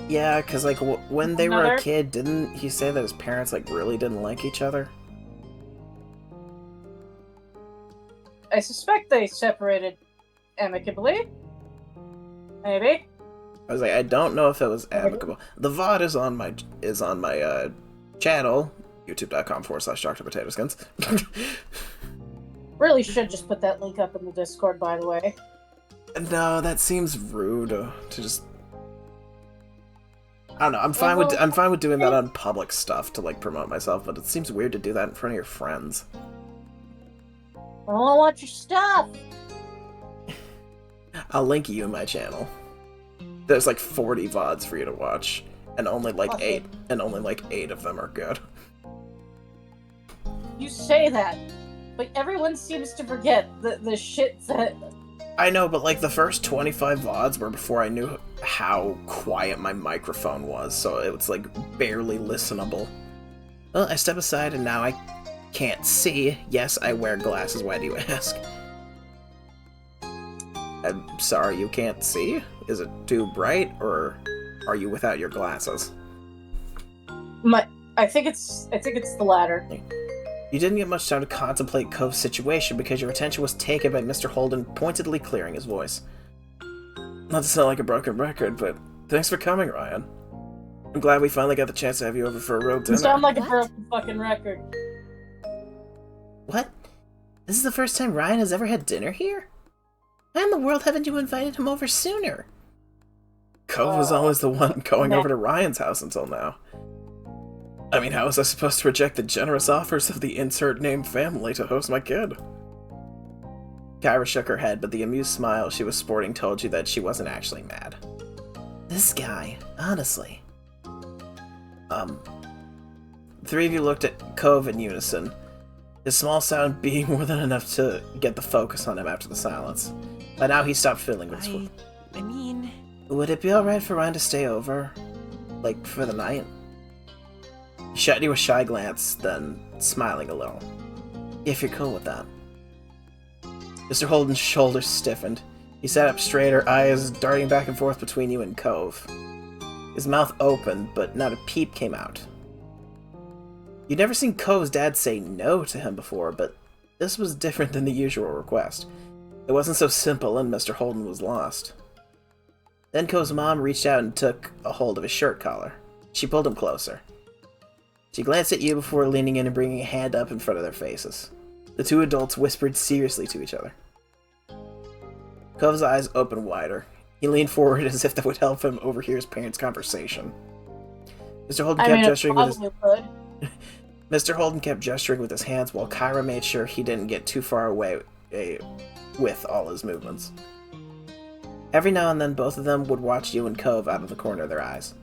Yeah, because like when they were a kid, didn't he say that his parents like really didn't like each other? I suspect they separated amicably. Maybe. I was like, I don't know if it was amicable. The VOD is on my channel, youtube.com/DrPotatoskins. Really should just put that link up in the Discord, by the way. No, that seems rude to just. I don't know. I'm fine with doing that on public stuff to like promote myself, but it seems weird to do that in front of your friends. I don't want your stuff. I'll link you in my channel. There's like 40 VODs for you to watch, and only like awesome. 8 of them are good. You say that, but everyone seems to forget the shit that. I know, but like the first 25 VODs were before I knew how quiet my microphone was, so it was like barely listenable. Well, I step aside and now I can't see. Yes, I wear glasses, why do you ask? I'm sorry, you can't see? Is it too bright, or are you without your glasses? I think it's the latter. You didn't get much time to contemplate Cove's situation because your attention was taken by Mr. Holden pointedly clearing his voice. Not to sound like a broken record, but thanks for coming, Ryan. I'm glad we finally got the chance to have you over for a real dinner. You sound like a broken fucking record. What? This is the first time Ryan has ever had dinner here? Why in the world haven't you invited him over sooner? Cove was always the one going over to Ryan's house until now. I mean, how was I supposed to reject the generous offers of the insert-name family to host my kid? Kyra shook her head, but the amused smile she was sporting told you that she wasn't actually mad. This guy, honestly. Three of you looked at Cove in unison, his small sound being more than enough to get the focus on him after the silence. By now he stopped fiddling with his foot. I mean... Would it be alright for Ryan to stay over? Like, for the night? He shot you a shy glance, then smiling a little. If you're cool with that. Mr. Holden's shoulders stiffened. He sat up straighter, eyes darting back and forth between you and Cove. His mouth opened, but not a peep came out. You'd never seen Cove's dad say no to him before, but this was different than the usual request. It wasn't so simple, and Mr. Holden was lost. Then Cove's mom reached out and took a hold of his shirt collar. She pulled him closer. She glanced at you before leaning in and bringing a hand up in front of their faces. The two adults whispered seriously to each other. Cove's eyes opened wider. He leaned forward as if that would help him overhear his parents' conversation. Mr. Holden kept gesturing with his... Mr. Holden kept gesturing with his hands while Kyra made sure he didn't get too far away with all his movements. Every now and then, both of them would watch you and Cove out of the corner of their eyes.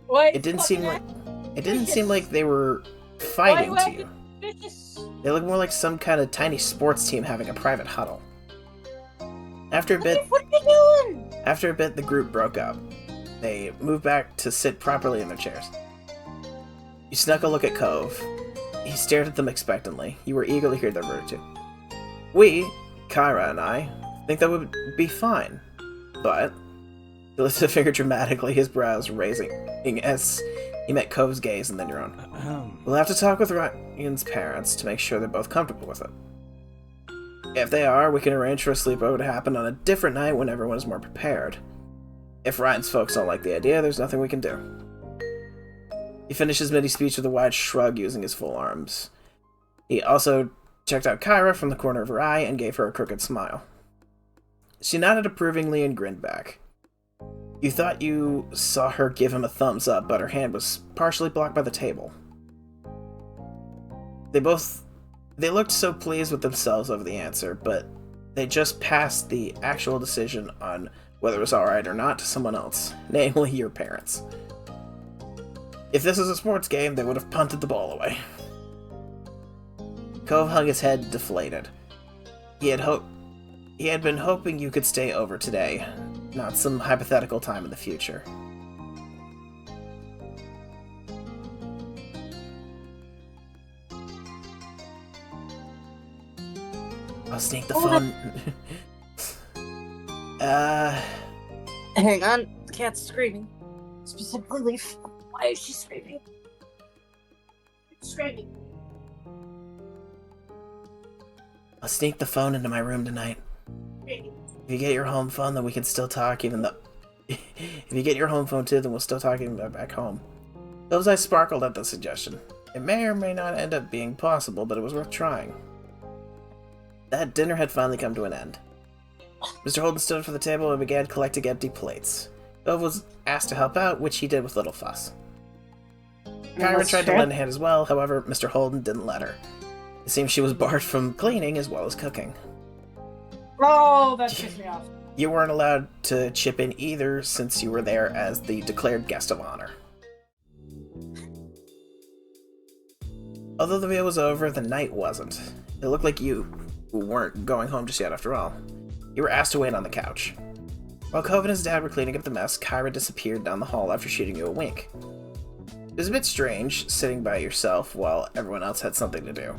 What? It didn't seem like they were fighting to you. They looked more like some kind of tiny sports team having a private huddle. After a bit, the group broke up. They moved back to sit properly in their chairs. You snuck a look at Cove. He stared at them expectantly. You were eager to hear their verdict. We, Kyra and I, think that would be fine. But he lifted a finger dramatically, his brows raising as he met Cove's gaze and then your own. We'll have to talk with Ryan's parents to make sure they're both comfortable with it. If they are, we can arrange for a sleepover to happen on a different night when everyone is more prepared. If Ryan's folks don't like the idea, there's nothing we can do. He finished his mini-speech with a wide shrug using his full arms. He also checked out Kyra from the corner of her eye and gave her a crooked smile. She nodded approvingly and grinned back. You thought you saw her give him a thumbs up, but her hand was partially blocked by the table. They both They looked so pleased with themselves over the answer, but they just passed the actual decision on whether it was alright or not to someone else, namely your parents. If this was a sports game, they would have punted the ball away. Cove hung his head, deflated. He had been hoping you could stay over today, not some hypothetical time in the future. I'll sneak the phone. Hang on, the cat's screaming. Specifically, Leaf. Why is she screaming? It's screaming. I'll sneak the phone into my room tonight. If you get your home phone, then we can still talk, even though... if you get your home phone too, then we'll still talk even back home. Those eyes sparkled at the suggestion. It may or may not end up being possible, but it was worth trying. That dinner had finally come to an end. Mr. Holden stood for the table and began collecting empty plates. Cove was asked to help out, which he did with little fuss. Kyra tried to lend a hand as well, however, Mr. Holden didn't let her. It seems she was barred from cleaning as well as cooking. Oh, that pissed me off. You weren't allowed to chip in either, since you were there as the declared guest of honor. Although the meal was over, the night wasn't. It looked like you weren't going home just yet after all. You were asked to wait on the couch. While Cove and his dad were cleaning up the mess, Kyra disappeared down the hall after shooting you a wink. It was a bit strange, sitting by yourself while everyone else had something to do.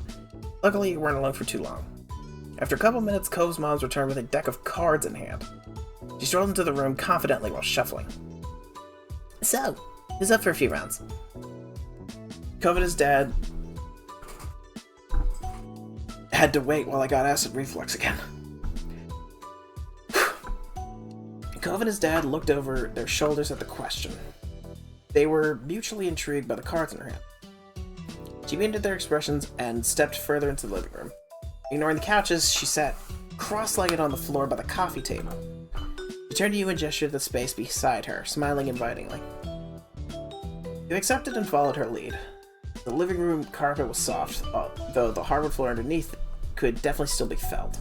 Luckily, you weren't alone for too long. After a couple minutes, Cove's mom's returned with a deck of cards in hand. She strolled into the room confidently while shuffling. So, who's up for a few rounds? Cove and his dad had to wait while I got acid reflux again. Cove and his dad looked over their shoulders at the question. They were mutually intrigued by the cards in her hand. She muted their expressions and stepped further into the living room. Ignoring the couches, she sat cross-legged on the floor by the coffee table. She turned to you and gestured at the space beside her, smiling invitingly. You accepted and followed her lead. The living room carpet was soft, though the hardwood floor underneath could definitely still be felt.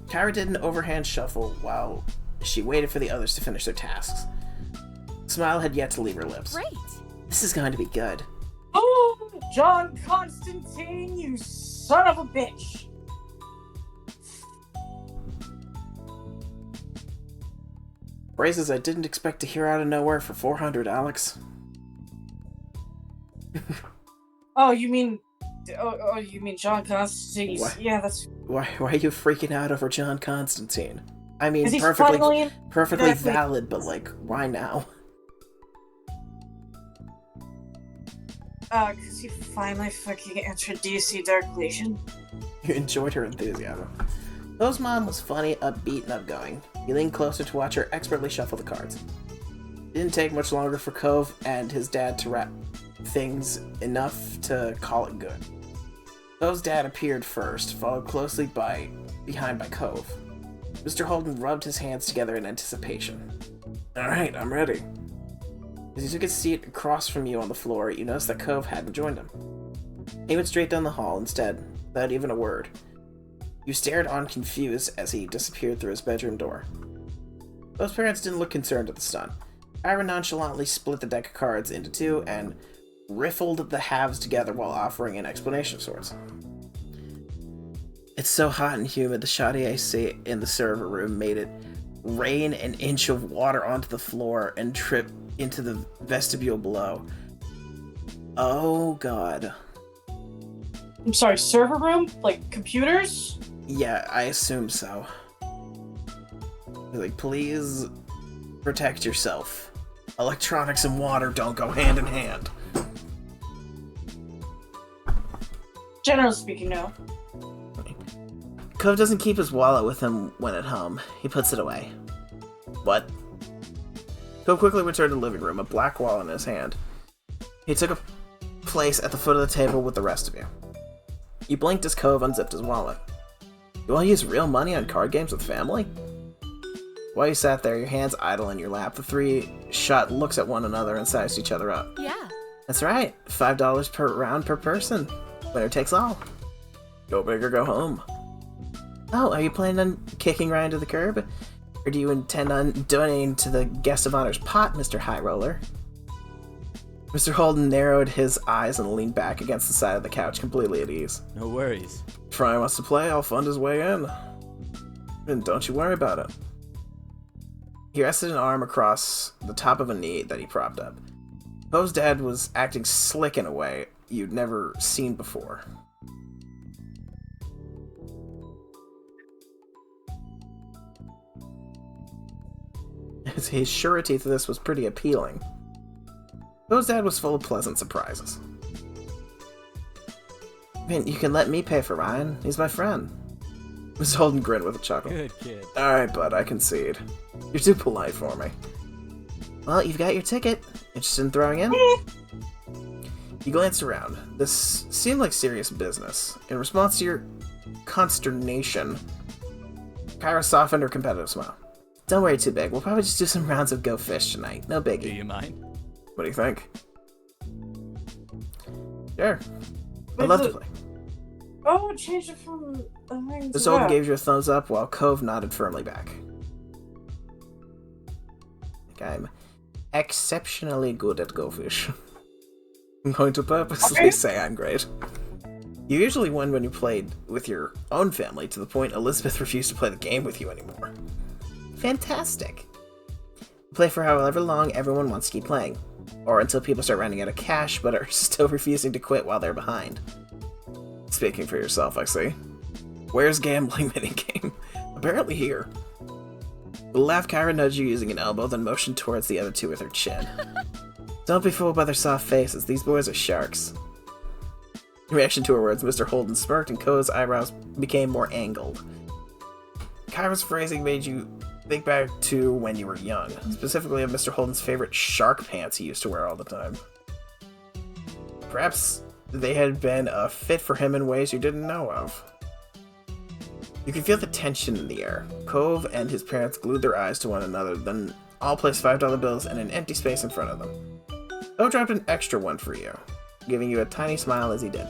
Kyra did an overhand shuffle while she waited for the others to finish their tasks. A smile had yet to leave her lips. Great. This is going to be good. Oh, John Constantine, you son of a bitch! Phrases I didn't expect to hear out of nowhere for 400, Alex. Oh, you mean... Oh, you mean John Constantine? What? Yeah, that's... Why are you freaking out over John Constantine? I mean, he's perfectly finally... valid, but like, why now? Cause he finally fucking entered DC Dark Legion. You enjoyed her enthusiasm. Cove's mom was funny, upbeat, and outgoing. You leaned closer to watch her expertly shuffle the cards. It didn't take much longer for Cove and his dad to wrap things enough to call it good. Cove's dad appeared first, followed closely behind by Cove. Mr. Holden rubbed his hands together in anticipation. Alright, I'm ready. As he took his seat across from you on the floor, you noticed that Cove hadn't joined him. He went straight down the hall instead, without even a word. You stared on confused as he disappeared through his bedroom door. Cove's parents didn't look concerned at the stun. Kyra nonchalantly split the deck of cards into two and riffled the halves together while offering an explanation of sorts. It's so hot and humid, the shoddy AC in the server room made it rain an inch of water onto the floor and trip into the vestibule below. Oh god. I'm sorry, server room? Like, computers? Yeah, I assume so. Like, please protect yourself. Electronics and water don't go hand in hand. Generally speaking, no. Cove doesn't keep his wallet with him when at home. He puts it away. What? Cove quickly returned to the living room, a black wallet in his hand. He took a place at the foot of the table with the rest of you. You blinked as Cove unzipped his wallet. You want to use real money on card games with family? While you sat there, your hands idle in your lap, the three shot looks at one another and sized each other up. Yeah. That's right, $5 per round per person. Winner takes all. Go big or go home. Oh, are you planning on kicking Ryan to the curb? Or do you intend on donating to the Guest of Honor's pot, Mr. High Roller? Mr. Holden narrowed his eyes and leaned back against the side of the couch, completely at ease. No worries. If Ryan wants to play, I'll fund his way in. And don't you worry about it. He rested an arm across the top of a knee that he propped up. Poe's dad was acting slick in a way you'd never seen before. His surety to this was pretty appealing. Poe's dad was full of pleasant surprises. Man, you can let me pay for Ryan. He's my friend. Mr. Holden grinned with a chuckle. Good kid. Alright, bud, I concede. You're too polite for me. Well, you've got your ticket. Interested in throwing in? You glanced around. This seemed like serious business. In response to your consternation, Kyra softened her competitive smile. Don't worry too big. We'll probably just do some rounds of Go Fish tonight. No biggie. Do you mind? What do you think? Sure. I'd love to play. Oh, change it from a ring to Mr. Holden that. gave you a thumbs up while Cove nodded firmly back. I think I'm exceptionally good at Go Fish. I'm going to purposely say I'm great. You usually won when you played with your own family, to the point Elizabeth refused to play the game with you anymore. Fantastic. Play for however long everyone wants to keep playing, or until people start running out of cash but are still refusing to quit while they're behind. Speaking for yourself, I see. Where's gambling minigame? Apparently here. The laugh Kyra nudged you using an elbow, then motioned towards the other two with her chin. Don't be fooled by their soft faces, these boys are sharks. In reaction to her words, Mr. Holden smirked and Ko's eyebrows became more angled. Kyra's phrasing made you think back to when you were young, specifically of Mr. Holden's favorite shark pants he used to wear all the time. Perhaps they had been a fit for him in ways you didn't know of. You could feel the tension in the air. Cove and his parents glued their eyes to one another, then all placed $5 bills in an empty space in front of them. Cove dropped an extra one for you, giving you a tiny smile as he did.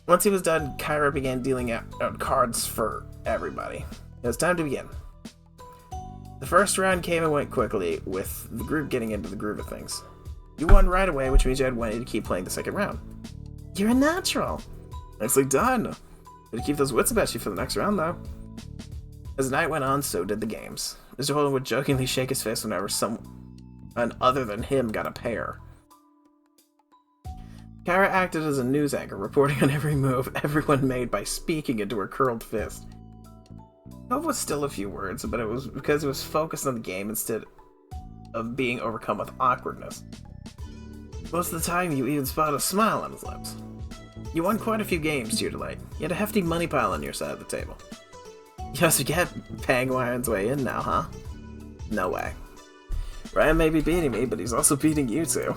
Once he was done, Kyra began dealing out cards for everybody. It was time to begin. The first round came and went quickly, with the group getting into the groove of things. You won right away, which means you had money to keep playing the second round. You're a natural! Nicely done! Gotta keep those wits about you for the next round, though. As the night went on, so did the games. Mr. Holden would jokingly shake his fist whenever someone other than him got a pair. Kyra acted as a news anchor, reporting on every move everyone made by speaking into her curled fist. Cove was still a few words, but it was because it was focused on the game instead of being overcome with awkwardness. Most of the time, you even spotted a smile on his lips. You won quite a few games to your delight. You had a hefty money pile on your side of the table. You also get paying Ryan's way in now, huh? No way. Ryan may be beating me, but he's also beating you two.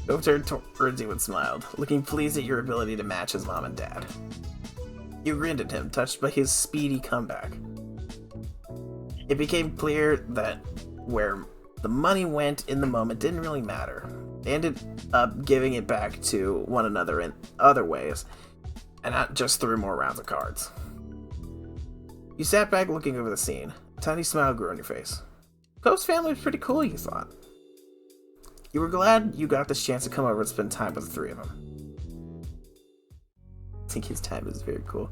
Cove turned towards you and smiled, looking pleased at your ability to match his mom and dad. You grinned at him, touched by his speedy comeback. It became clear that where the money went in the moment didn't really matter. They ended up giving it back to one another in other ways, and not just through more rounds of cards. You sat back looking over the scene. A tiny smile grew on your face. Cove's family was pretty cool, you thought. You were glad you got this chance to come over and spend time with the three of them. I think his time is very cool.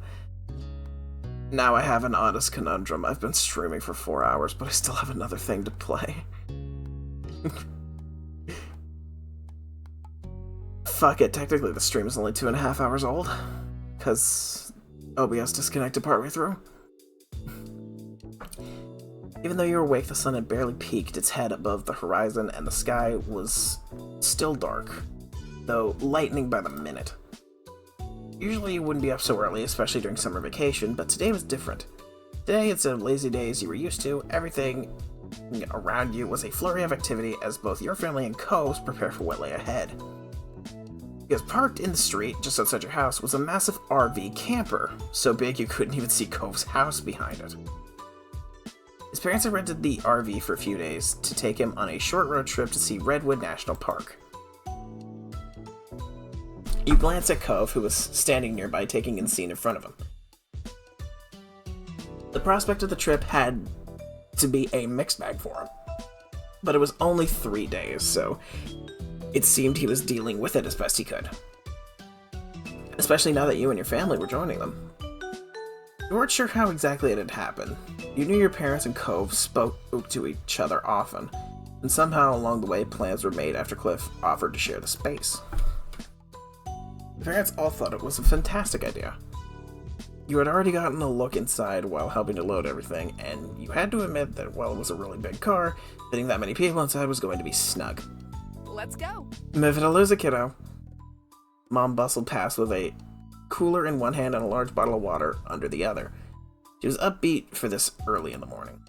Now I have an honest conundrum. I've been streaming for 4 hours, but I still have another thing to play. Fuck it, technically the stream is only 2.5 hours old. Because OBS disconnected partway through. Even though you were awake, the sun had barely peeked its head above the horizon, and the sky was still dark, though lightening by the minute. Usually you wouldn't be up so early, especially during summer vacation, but today was different. Today, instead of lazy days you were used to, everything around you was a flurry of activity as both your family and Cove's prepare for what lay ahead. Because parked in the street, just outside your house, was a massive RV camper, so big you couldn't even see Cove's house behind it. His parents had rented the RV for a few days to take him on a short road trip to see Redwood National Park. You glance at Cove, who was standing nearby taking in scene in front of him. The prospect of the trip had to be a mixed bag for him. But it was only 3 days, so it seemed he was dealing with it as best he could. Especially now that you and your family were joining them. You weren't sure how exactly it had happened. You knew your parents and Cove spoke to each other often, and somehow along the way plans were made after Cliff offered to share the space. The parents all thought it was a fantastic idea. You had already gotten a look inside while helping to load everything, and you had to admit that while it was a really big car, fitting that many people inside was going to be snug. Let's go. Mivitaluza, kiddo. Mom bustled past with a cooler in one hand and a large bottle of water under the other. She was upbeat for this early in the morning.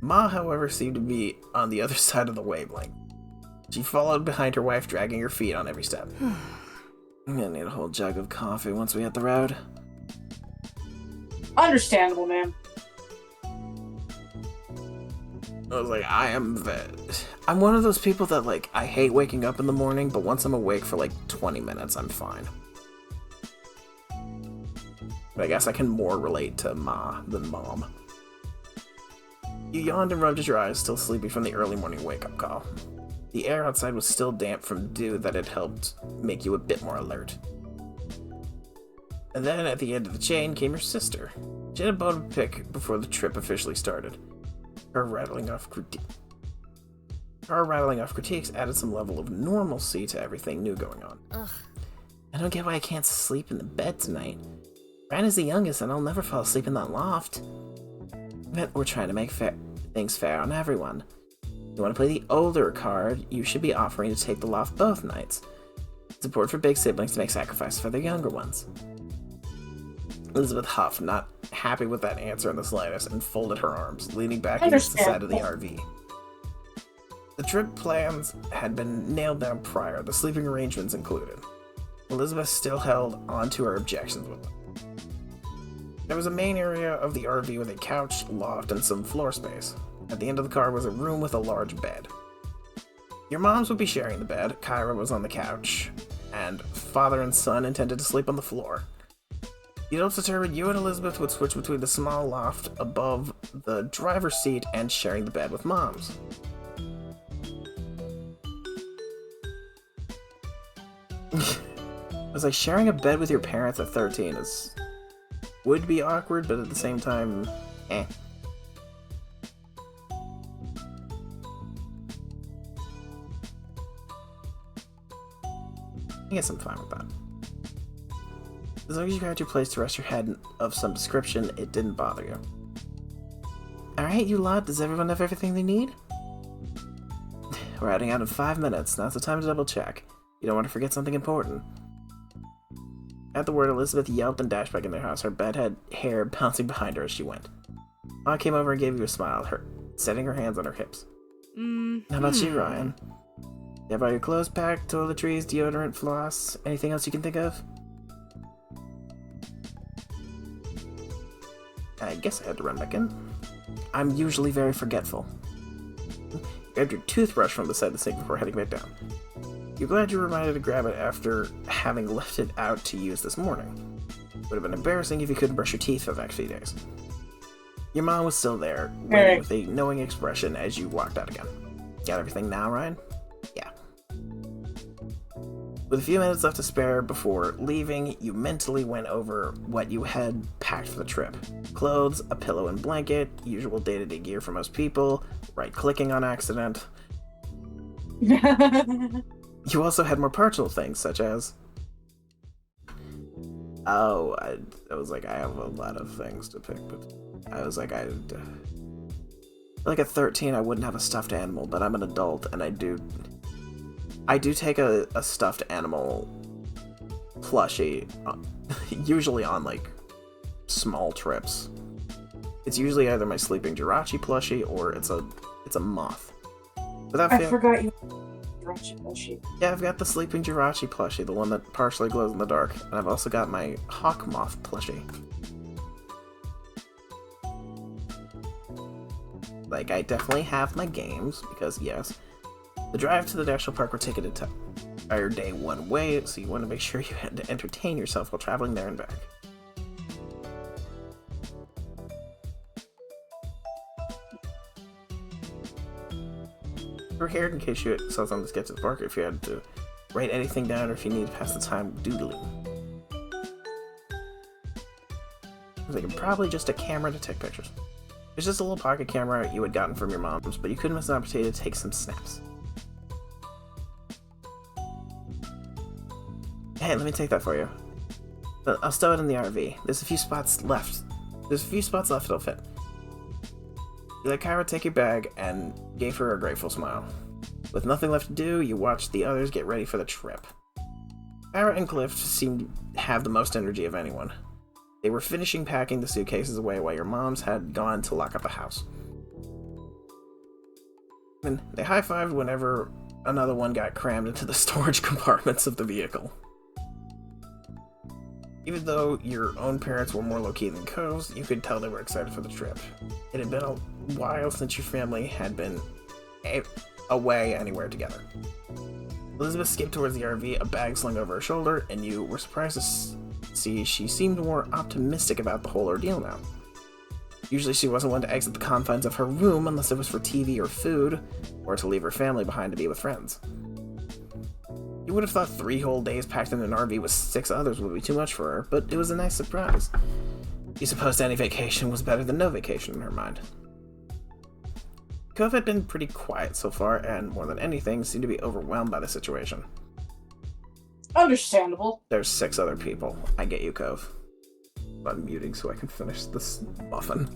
Ma, however, seemed to be on the other side of the wavelength. She followed behind her wife, dragging her feet on every step. I'm gonna need a whole jug of coffee once we hit the road. Understandable, man. I was like, I'm one of those people that, like, I hate waking up in the morning, but once I'm awake for, like, 20 minutes, I'm fine. But I guess I can more relate to Ma than Mom. You yawned and rubbed at your eyes, still sleepy from the early morning wake-up call. The air outside was still damp from dew that had helped make you a bit more alert. And then, at the end of the chain, came your sister. She had a bone to pick before the trip officially started. Her rattling off critiques added some level of normalcy to everything new going on. Ugh. I don't get why I can't sleep in the bed tonight. Ryan is the youngest, and I'll never fall asleep in that loft. But we're trying to make things fair on everyone. You want to play the older card, you should be offering to take the loft both nights. It's important for big siblings to make sacrifices for their younger ones. Elizabeth huffed, not happy with that answer in the slightest, and folded her arms, leaning back against the side of the RV. The trip plans had been nailed down prior, the sleeping arrangements included. Elizabeth still held on to her objections with them. There was a main area of the RV with a couch, loft, and some floor space. At the end of the car was a room with a large bed. Your moms would be sharing the bed, Kyra was on the couch, and father and son intended to sleep on the floor. You'd also determined you and Elizabeth would switch between the small loft above the driver's seat and sharing the bed with moms. I was like, sharing a bed with your parents at 13 would be awkward, but at the same time, eh. I guess I'm fine with that. As long as you had your place to rest your head of some description, it didn't bother you. Alright, you lot, does everyone have everything they need? We're heading out in 5 minutes, now's the time to double check. You don't want to forget something important. At the word, Elizabeth yelped and dashed back in their house, her bedhead hair bouncing behind her as she went. Ma came over and gave you a smile, setting her hands on her hips. How about you, Ryan? You have all your clothes packed, toiletries, deodorant, floss, anything else you can think of? I guess I had to run back in. I'm usually very forgetful. You grabbed your toothbrush from beside the sink before heading back down. You're glad you were reminded to grab it after having left it out to use this morning. Would have been embarrassing if you couldn't brush your teeth for the next few days. Your mom was still there, waiting with a knowing expression as you walked out again. Got everything now, Ryan? Yeah. With a few minutes left to spare before leaving, you mentally went over what you had packed for the trip. Clothes, a pillow and blanket, usual day-to-day gear for most people, right-clicking on accident. You also had more personal things, such as... Oh, I was like, I have a lot of things to pick, but I was like, like at 13, I wouldn't have a stuffed animal, but I'm an adult, and I do take a stuffed animal plushie, usually on, like, small trips. It's usually either my sleeping Jirachi plushie, or it's a moth. I forgot you Jirachi plushie. Yeah, I've got the sleeping Jirachi plushie, the one that partially glows in the dark, and I've also got my hawk moth plushie. Like, I definitely have my games, because yes, the drive to the national park were ticketed entire day one way, so you want to make sure you had to entertain yourself while traveling there and back. We're here in case you saw something to get to the park, if you had to write anything down, or if you need to pass the time doodling. I was thinking probably just a camera to take pictures. It's just a little pocket camera you had gotten from your mom's, but you couldn't miss an opportunity to take some snaps. Hey, let me take that for you. I'll stow it in the RV. There's a few spots left. It'll fit. You let Kyra take your bag and gave her a grateful smile. With nothing left to do, you watched the others get ready for the trip. Kyra and Cliff seemed to have the most energy of anyone. They were finishing packing the suitcases away while your moms had gone to lock up the house. And they high-fived whenever another one got crammed into the storage compartments of the vehicle. Even though your own parents were more low-key than Cove's, you could tell they were excited for the trip. It had been a while since your family had been away anywhere together. Elizabeth skipped towards the RV, a bag slung over her shoulder, and you were surprised to see she seemed more optimistic about the whole ordeal now. Usually she wasn't one to exit the confines of her room unless it was for TV or food, or to leave her family behind to be with friends. You would have thought 3 whole days packed in an RV with 6 others would be too much for her, but it was a nice surprise. You supposed any vacation was better than no vacation in her mind. Cove had been pretty quiet so far, and more than anything, seemed to be overwhelmed by the situation. Understandable. There's 6 other people. I get you, Cove. I'm muting so I can finish this muffin.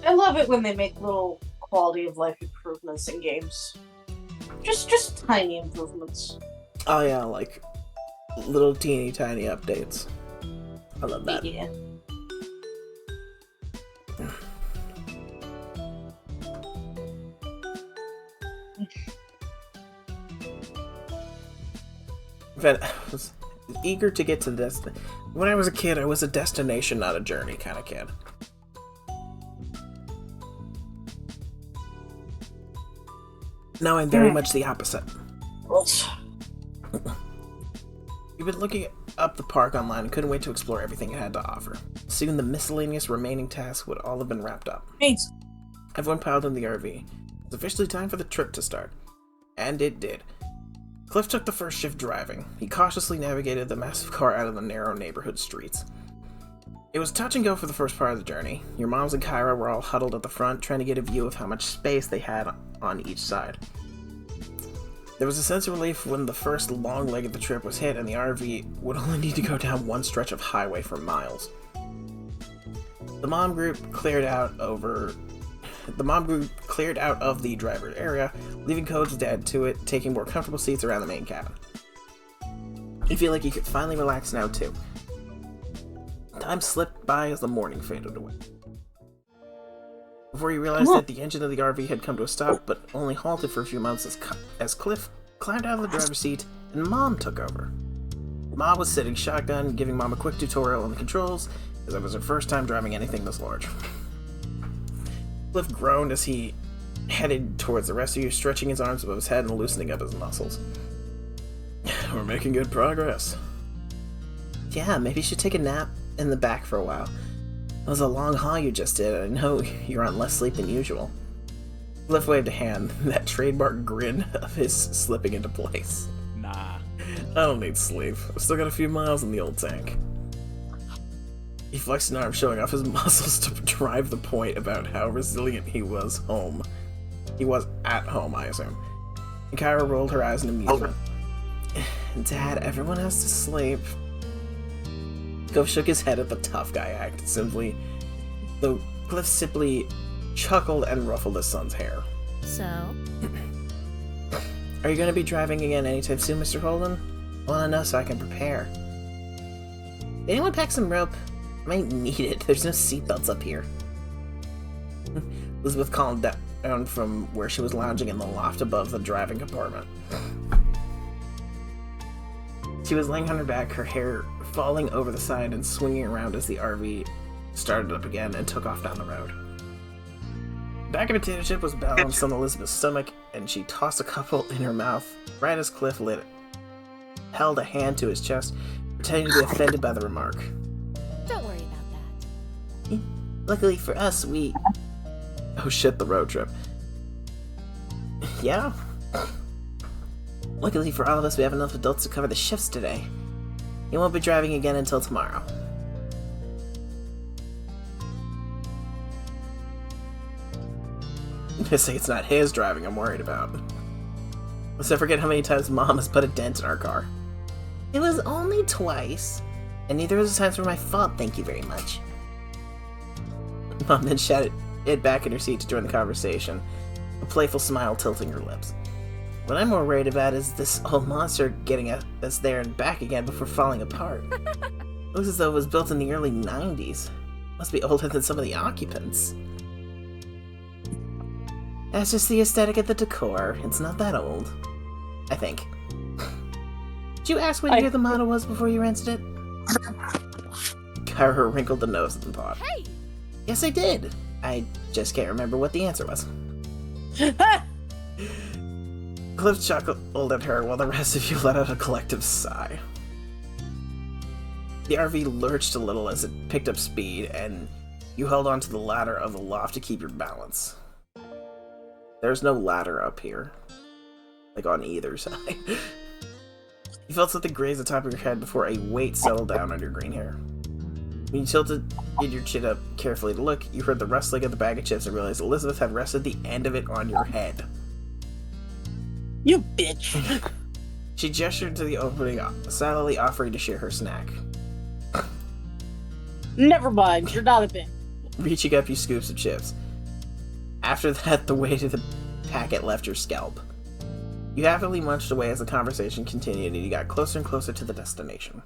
I love it when they make little quality of life improvements in games. Just tiny improvements. Oh yeah, like little teeny tiny updates. I love that. Yeah. But I was eager to get to this. When I was a kid, I was a destination, not a journey kind of kid. Now I'm very much the opposite. You've been looking up the park online and couldn't wait to explore everything it had to offer. Soon the miscellaneous remaining tasks would all have been wrapped up. Thanks. Everyone piled in the RV. It's officially time for the trip to start. And it did. Cliff took the first shift driving. He cautiously navigated the massive car out of the narrow neighborhood streets. It was touch and go for the first part of the journey. Your moms and Kyra were all huddled at the front, trying to get a view of how much space they had on each side. There was a sense of relief when the first long leg of the trip was hit and the RV would only need to go down one stretch of highway for miles. The mom group cleared out of the driver's area, leaving Cove's dad to it, taking more comfortable seats around the main cabin. You feel like you could finally relax now too. Time slipped by as the morning faded away. Before you realized that the engine of the RV had come to a stop, but only halted for a few moments as Cliff climbed out of the driver's seat and Mom took over. Mom was sitting shotgun, giving Mom a quick tutorial on the controls, as it was her first time driving anything this large. Cliff groaned as he headed towards the rest of you, stretching his arms above his head and loosening up his muscles. We're making good progress. Yeah, maybe you should take a nap in the back for a while. It was a long haul you just did, and I know you're on less sleep than usual. Cliff waved a hand, that trademark grin of his slipping into place. Nah. I don't need sleep. I've still got a few miles in the old tank. He flexed an arm, showing off his muscles to drive the point about how resilient he was home. He was at home, I assume. And Kyra rolled her eyes in amusement. Dad, everyone has to sleep. Cove shook his head at the tough guy act, simply, though Cliff simply chuckled and ruffled his son's hair. So? Are you going to be driving again anytime soon, Mr. Holden? I want to know so I can prepare. Did anyone pack some rope? I might need it. There's no seatbelts up here. Elizabeth calmed down from where she was lounging in the loft above the driving compartment. She was laying on her back, her hair falling over the side and swinging around as the RV started up again and took off down the road. The back of a potato chip was balanced on Elizabeth's stomach, and she tossed a couple in her mouth right as Cliff lit it. Held a hand to his chest, pretending to be offended by the remark. Don't worry about that. Luckily for us, we... Oh shit, the road trip. Yeah? Luckily for all of us, we have enough adults to cover the shifts today. You won't be driving again until tomorrow. I say it's not his driving I'm worried about. Let's not forget how many times Mom has put a dent in our car. It was only twice, and neither of those times were my fault, thank you very much. Mom then shouted it back in her seat to join the conversation, a playful smile tilting her lips. What I'm more worried about is this old monster getting us there and back again before falling apart. Looks as though it was built in the early 90s. Must be older than some of the occupants. That's just the aesthetic of the decor. It's not that old. I think. Did you ask what year the model was before you rented it? Kyra wrinkled the nose at the thought. Hey! Yes, I did. I just can't remember what the answer was. Cliff chuckled at her while the rest of you let out a collective sigh. The RV lurched a little as it picked up speed, and you held onto the ladder of the loft to keep your balance. There's no ladder up here. Like, on either side. You felt something graze the top of your head before a weight settled down on your green hair. When you tilted your chin up carefully to look, you heard the rustling of the bag of chips and realized Elizabeth had rested the end of it on your head. You bitch. She gestured to the opening, silently offering to share her snack. Never mind, you're not a bitch. Reaching up, you scooped some chips. After that, the weight of the packet left your scalp. You happily munched away as the conversation continued and you got closer and closer to the destination.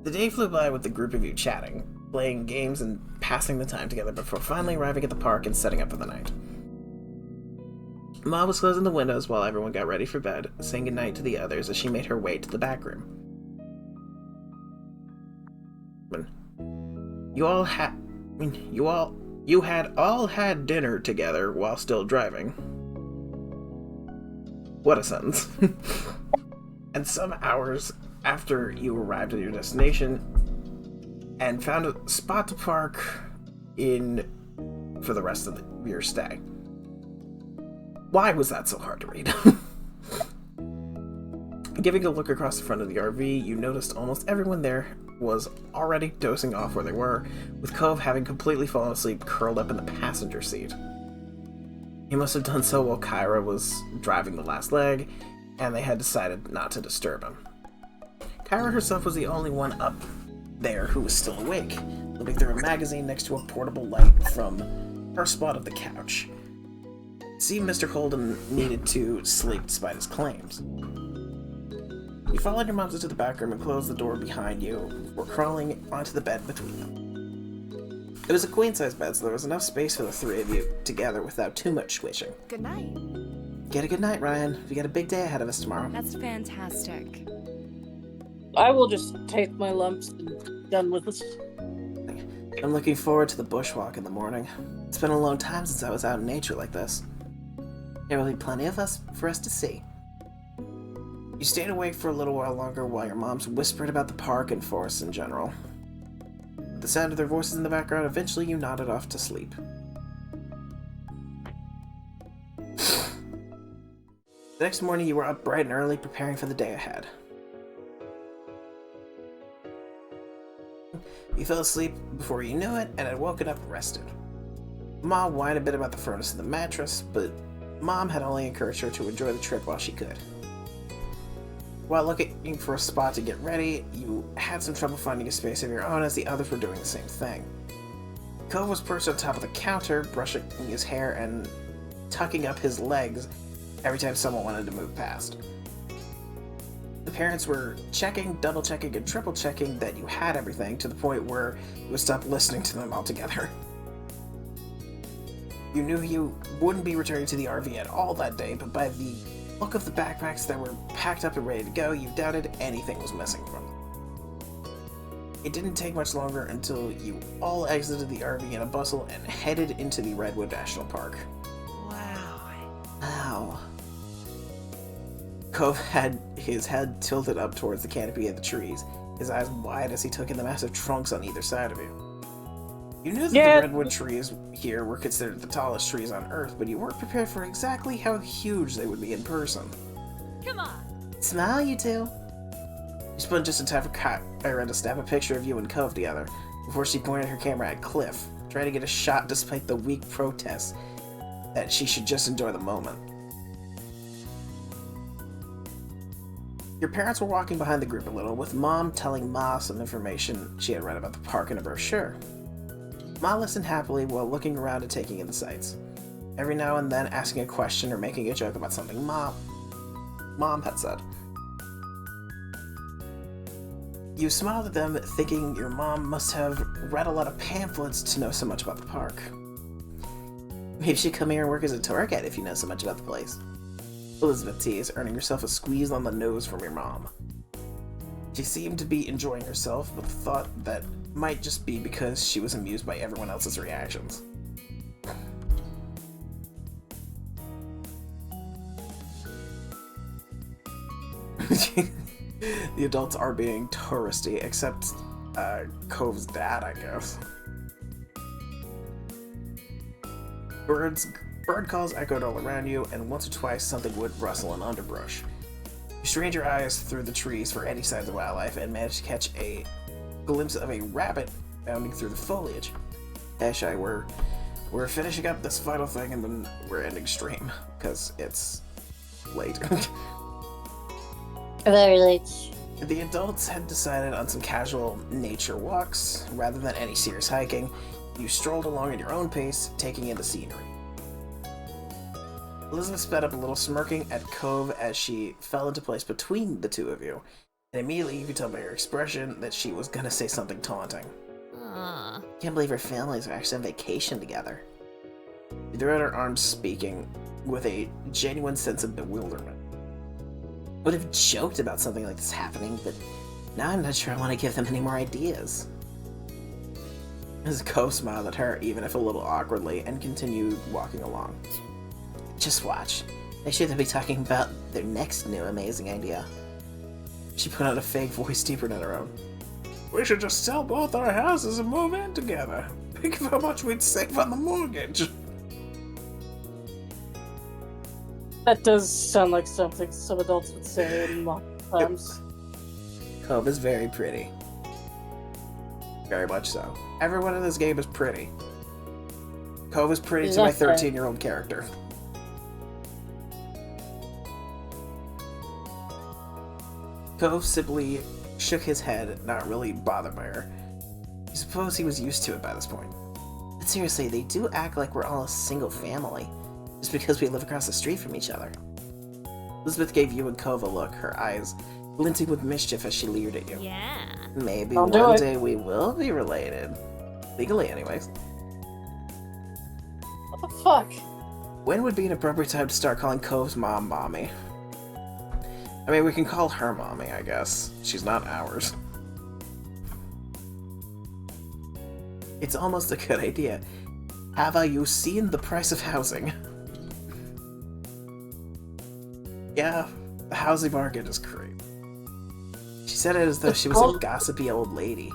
The day flew by with the group of you chatting, playing games and passing the time together before finally arriving at the park and setting up for the night. Ma was closing the windows while everyone got ready for bed, saying goodnight to the others as she made her way to the back room. You had all had dinner together while still driving. What a sentence. And some hours after you arrived at your destination and found a spot to park in for the rest of your stay. Why was that so hard to read? Giving a look across the front of the RV, you noticed almost everyone there was already dozing off where they were, with Cove having completely fallen asleep curled up in the passenger seat. He must have done so while Kyra was driving the last leg, and they had decided not to disturb him. Kyra herself was the only one up there who was still awake, looking through a magazine next to a portable light from her spot of the couch. See, Mr. Holden needed to sleep despite his claims. You followed your moms into the back room and closed the door behind you before crawling onto the bed between them. It was a queen-size bed, so there was enough space for the three of you together without too much squishing. Good night. Get a good night, Ryan. We got a big day ahead of us tomorrow. That's fantastic. I will just take my lumps and done with this. I'm looking forward to the bushwalk in the morning. It's been a long time since I was out in nature like this. There will be plenty of us for us to see. You stayed awake for a little while longer while your moms whispered about the park and forests in general. With the sound of their voices in the background, eventually you nodded off to sleep. The next morning you were up bright and early preparing for the day ahead. You fell asleep before you knew it and had woken up rested. Mom whined a bit about the furnace and the mattress, but Mom had only encouraged her to enjoy the trip while she could. While looking for a spot to get ready, you had some trouble finding a space of your own as the others were doing the same thing. Cove was perched on top of the counter, brushing his hair and tucking up his legs every time someone wanted to move past. The parents were checking, double-checking, and triple-checking that you had everything to the point where you would stop listening to them altogether. You knew you wouldn't be returning to the RV at all that day, but by the look of the backpacks that were packed up and ready to go, you doubted anything was missing from them. It didn't take much longer until you all exited the RV in a bustle and headed into the Redwood National Park. Wow. Cove had his head tilted up towards the canopy of the trees, his eyes wide as he took in the massive trunks on either side of you. You knew that the redwood trees here were considered the tallest trees on Earth, but you weren't prepared for exactly how huge they would be in person. Come on. Smile, you two. You spun just in time for Kyra to snap a picture of you and Cove together, before she pointed her camera at Cliff, trying to get a shot despite the weak protests that she should just enjoy the moment. Your parents were walking behind the group a little, with Mom telling Ma some information she had read about the park in a brochure. Ma listened happily while looking around and taking in the sights, every now and then asking a question or making a joke about something Mom had said. You smiled at them, thinking your mom must have read a lot of pamphlets to know so much about the park. Maybe she'd come here and work as a tour guide if you know so much about the place. Elizabeth teased, earning herself a squeeze on the nose from your mom. She seemed to be enjoying herself, but thought that might just be because she was amused by everyone else's reactions. The adults are being touristy, except Cove's dad, I guess. Bird calls echoed all around you, and once or twice something would rustle in underbrush. You strained your eyes through the trees for any signs of wildlife and managed to catch a glimpse of a rabbit bounding through the foliage. Ashai, we're finishing up this final thing and then we're ending stream, because it's late. Very late. The adults had decided on some casual nature walks, rather than any serious hiking. You strolled along at your own pace, taking in the scenery. Elizabeth sped up a little, smirking at Cove as she fell into place between the two of you, and immediately you could tell by her expression that she was gonna say something taunting. Can't believe her families are actually on vacation together. She threw out her arms, speaking with a genuine sense of bewilderment. Would have joked about something like this happening, but now I'm not sure I want to give them any more ideas. As Cove smiled at her, even if a little awkwardly, and continued walking along. Just watch. They should be talking about their next new amazing idea. She put on a fake voice deeper than her own. We should just sell both our houses and move in together. Think of how much we'd save on the mortgage. That does sound like something some adults would say in modern times. Cove is very pretty. Very much so. Everyone in this game is pretty. Cove is pretty to my 13-year-old character. Cove simply shook his head, not really bothered by her. I suppose he was used to it by this point. But seriously, they do act like we're all a single family, just because we live across the street from each other. Elizabeth gave you and Cove a look, her eyes glinting with mischief as she leered at you. Yeah. Maybe one day we will be related. Legally, anyways. What the fuck? When would be an appropriate time to start calling Cove's mom Mommy? I mean, we can call her Mommy, I guess. She's not ours. It's almost a good idea. Have you seen the price of housing? Yeah, the housing market is crazy. She said it as though she was a gossipy old lady.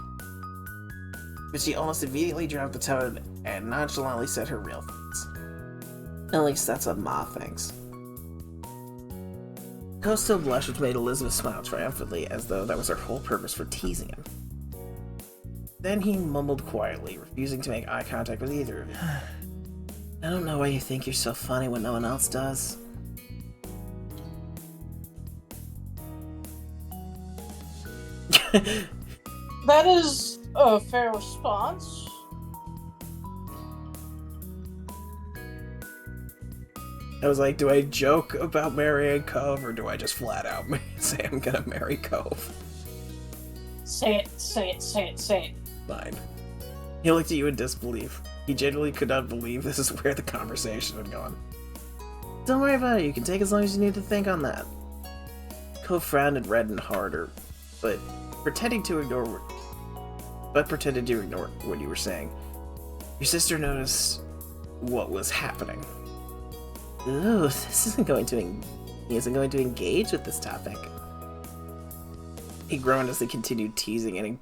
But she almost immediately dropped the tone and nonchalantly said her real thoughts. At least that's what Ma thinks. Cove still blushed, which made Elizabeth smile triumphantly, as though that was her whole purpose for teasing him. Then he mumbled quietly, refusing to make eye contact with either of you. I don't know why you think you're so funny when no one else does. That is a fair response. I was like, do I joke about marrying Cove, or do I just flat out say I'm gonna marry Cove? Say it, say it, say it, say it. Fine. He looked at you in disbelief. He genuinely could not believe this is where the conversation had gone. Don't worry about it, you can take as long as you need to think on that. Cove frowned and reddened harder, but pretended to ignore what you were saying. Your sister noticed what was happening. Ooh, he isn't going to engage with this topic. He groaned as they continued teasing, and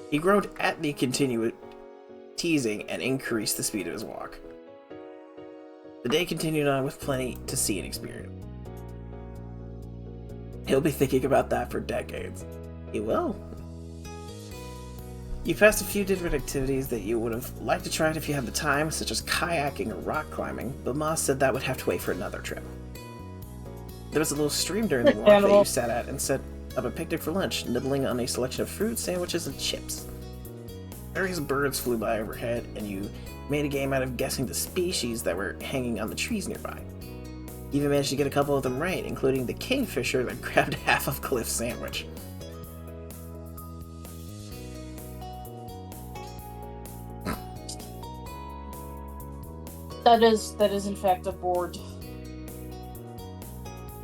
he groaned at the continued teasing and increased the speed of his walk. The day continued on with plenty to see and experience. He'll be thinking about that for decades. He will. You passed a few different activities that you would have liked to try if you had the time, such as kayaking or rock climbing, but Moss said that would have to wait for another trip. There was a little stream during the walk that you sat at and set up a picnic for lunch, nibbling on a selection of fruit, sandwiches, and chips. Various birds flew by overhead, and you made a game out of guessing the species that were hanging on the trees nearby. You even managed to get a couple of them right, including the kingfisher that grabbed half of Cliff's sandwich. That is in fact a board.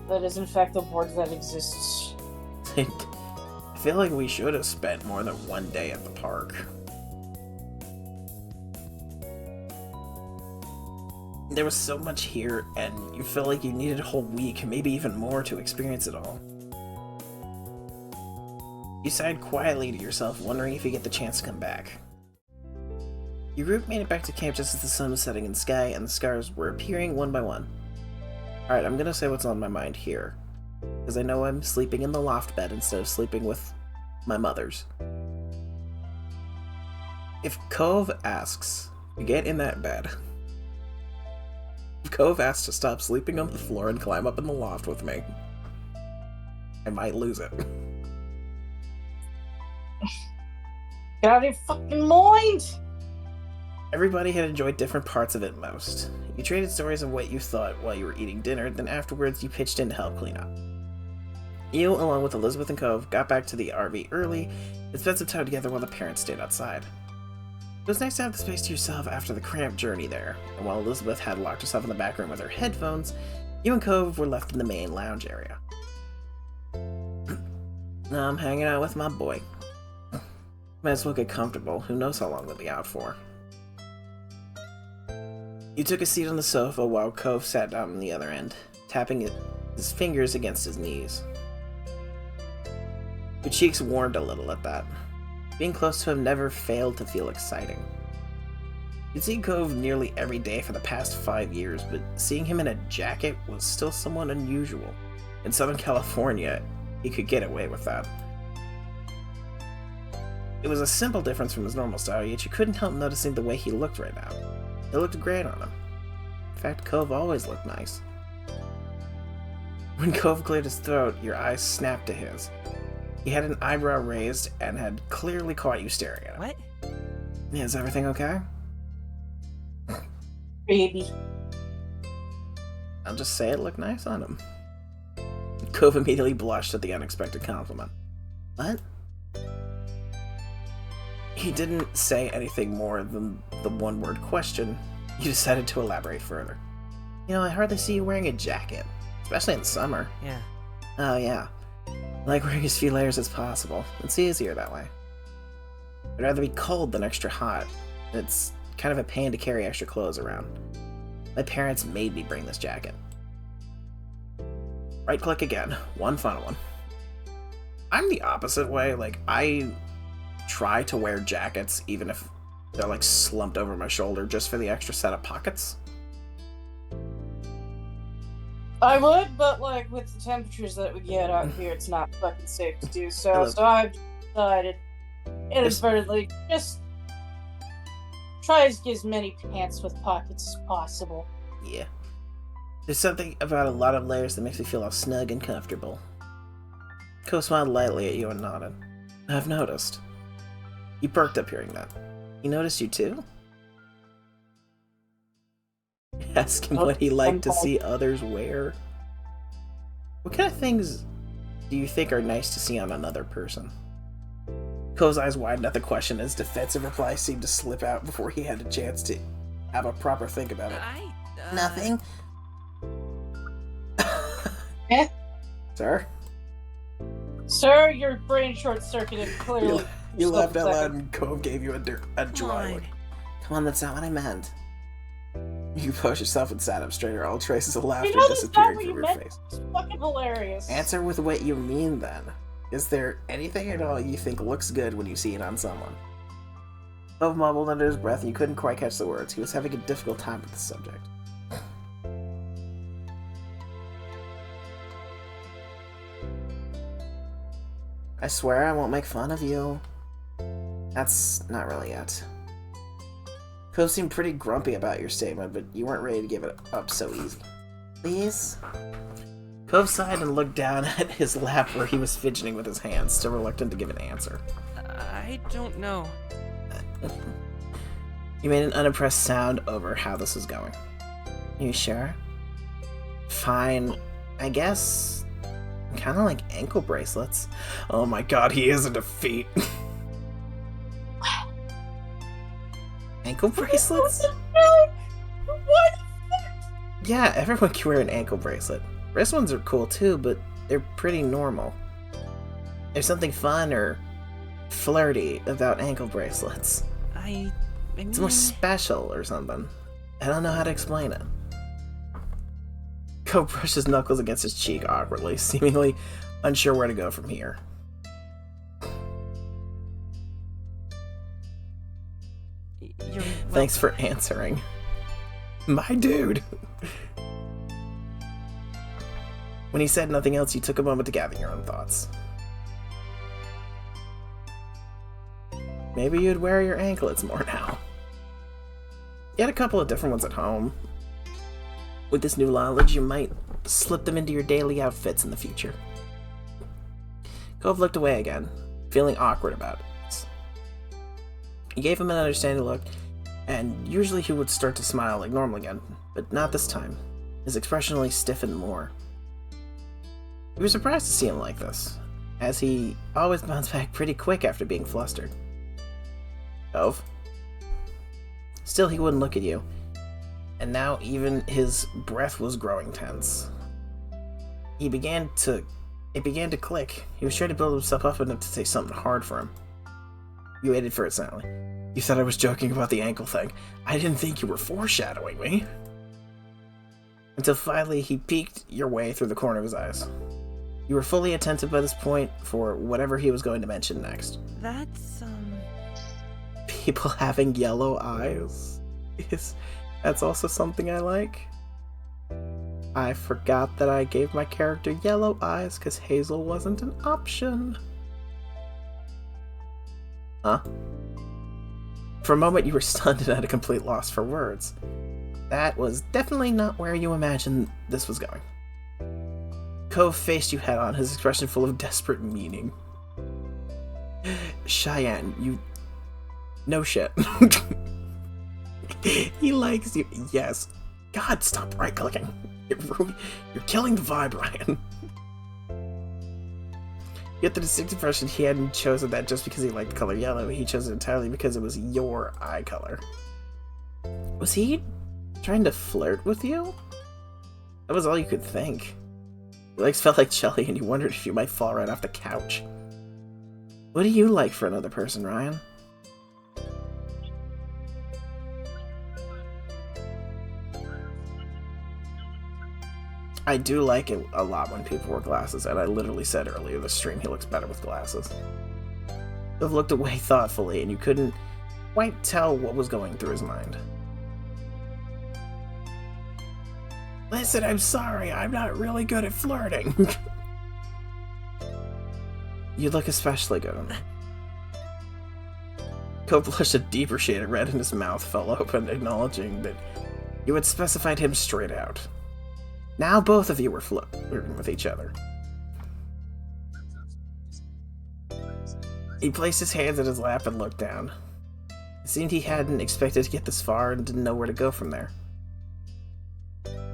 That is in fact a board that exists. I feel like we should have spent more than one day at the park. There was so much here, and you felt like you needed a whole week, maybe even more, to experience it all. You sighed quietly to yourself, wondering if you get the chance to come back. Your group made it back to camp just as the sun was setting in the sky, and the stars were appearing one by one. Alright, I'm gonna say what's on my mind here, because I know I'm sleeping in the loft bed instead of sleeping with my mother's. If Cove asks to get in that bed, if Cove asks to stop sleeping on the floor and climb up in the loft with me, I might lose it. Get out of your fucking mind! Everybody had enjoyed different parts of it most. You traded stories of what you thought while you were eating dinner, then afterwards you pitched in to help clean up. You, along with Elizabeth and Cove, got back to the RV early and spent some time together while the parents stayed outside. It was nice to have the space to yourself after the cramped journey there, and while Elizabeth had locked herself in the back room with her headphones, you and Cove were left in the main lounge area. Now I'm hanging out with my boy. Might as well get comfortable, who knows how long we'll be out for. You took a seat on the sofa while Cove sat down on the other end, tapping his fingers against his knees. Your cheeks warmed a little at that. Being close to him never failed to feel exciting. You'd seen Cove nearly every day for the past 5 years, but seeing him in a jacket was still somewhat unusual. In Southern California, he could get away with that. It was a simple difference from his normal style, yet you couldn't help noticing the way he looked right now. It looked great on him. In fact, Cove always looked nice. When Cove cleared his throat, your eyes snapped to his. He had an eyebrow raised and had clearly caught you staring at him. What? Yeah, is everything okay? Baby. I'll just say it looked nice on him. Cove immediately blushed at the unexpected compliment. What? He didn't say anything more than the one-word question. You decided to elaborate further. You know, I hardly see you wearing a jacket, especially in the summer. Yeah. Oh, yeah. I like wearing as few layers as possible. It's easier that way. I'd rather be cold than extra hot. It's kind of a pain to carry extra clothes around. My parents made me bring this jacket. Right-click again. One final one. I'm the opposite way. Like, I try to wear jackets even if they're like slumped over my shoulder just for the extra set of pockets. I would, but like with the temperatures that we get out here, it's not fucking safe to do so. Hello. So I've decided, inadvertently, just try to get as many pants with pockets as possible. Yeah. There's something about a lot of layers that makes me feel all snug and comfortable. Ko smiled lightly at you and nodded. I've noticed. You perked up hearing that. He noticed you too? ask him what he liked to see others wear. What kind of things do you think are nice to see on another person? Cove's eyes widened at the question as defensive reply seemed to slip out before he had a chance to have a proper think about it. Nothing. Sir? Sir, your brain short-circuited, clearly. You Stop laughed a out second. loud and Cove gave you a dry look. Come on, that's not what I meant. You pushed yourself and sat up straighter, all traces of laughter You know that's not disappearing what from you your meant. face. It's fucking hilarious. Answer with what you mean, then. Is there anything at all you think looks good when you see it on someone? Cove mumbled under his breath and you couldn't quite catch the words. He was having a difficult time with the subject. I swear I won't make fun of you. That's not really it. Cove seemed pretty grumpy about your statement, but you weren't ready to give it up so easy. Please? Cove sighed and looked down at his lap where he was fidgeting with his hands, still reluctant to give an answer. I don't know. He made an unimpressed sound over how this was going. You sure? Fine, I guess. Kind of like ankle bracelets. Oh my god, he is a defeat. Ankle bracelets? What? Yeah, everyone can wear an ankle bracelet. Wrist ones are cool too, but they're pretty normal. There's something fun or flirty about ankle bracelets. I It's more special or something. I don't know how to explain it. Cove brushed his knuckles against his cheek awkwardly, seemingly unsure where to go from here. You're Thanks for answering. My dude! When he said nothing else, you took a moment to gather your own thoughts. Maybe you'd wear your anklets more now. You had a couple of different ones at home. With this new knowledge, you might slip them into your daily outfits in the future. Cove looked away again, feeling awkward about it. You gave him an understanding look, and usually he would start to smile like normal again, but not this time. His expression only stiffened more. You were surprised to see him like this, as he always bounced back pretty quick after being flustered. Cove? Still, he wouldn't look at you, and now even his breath was growing tense. It began to click. He was trying to build himself up enough to say something hard for him. You waited for it silently. You thought I was joking about the ankle thing. I didn't think you were foreshadowing me. Until finally he peeked your way through the corner of his eyes. You were fully attentive by this point for whatever he was going to mention next. That's, People having yellow eyes. That's also something I like. I forgot that I gave my character yellow eyes because Hazel wasn't an option. Huh? For a moment you were stunned and at a complete loss for words. That was definitely not where you imagined this was going. Cove faced you head on, his expression full of desperate meaning. Cheyenne, you... No shit. He likes you. Yes. God, stop right-clicking. You're killing the vibe, Ryan. Yet the distinct impression he hadn't chosen that just because he liked the color yellow. He chose it entirely because it was your eye color. Was he trying to flirt with you? That was all you could think. Your legs felt like jelly and you wondered if you might fall right off the couch. What do you like for another person, Ryan? I do like it a lot when people wear glasses, and I literally said earlier this stream he looks better with glasses. Cove looked away thoughtfully, and you couldn't quite tell what was going through his mind. Listen, I'm sorry, I'm not really good at flirting. You look especially good on it. Cove blushed a deeper shade of red and his mouth fell open, acknowledging that you had specified him straight out. Now both of you were flirting with each other. He placed his hands in his lap and looked down. It seemed he hadn't expected to get this far and didn't know where to go from there.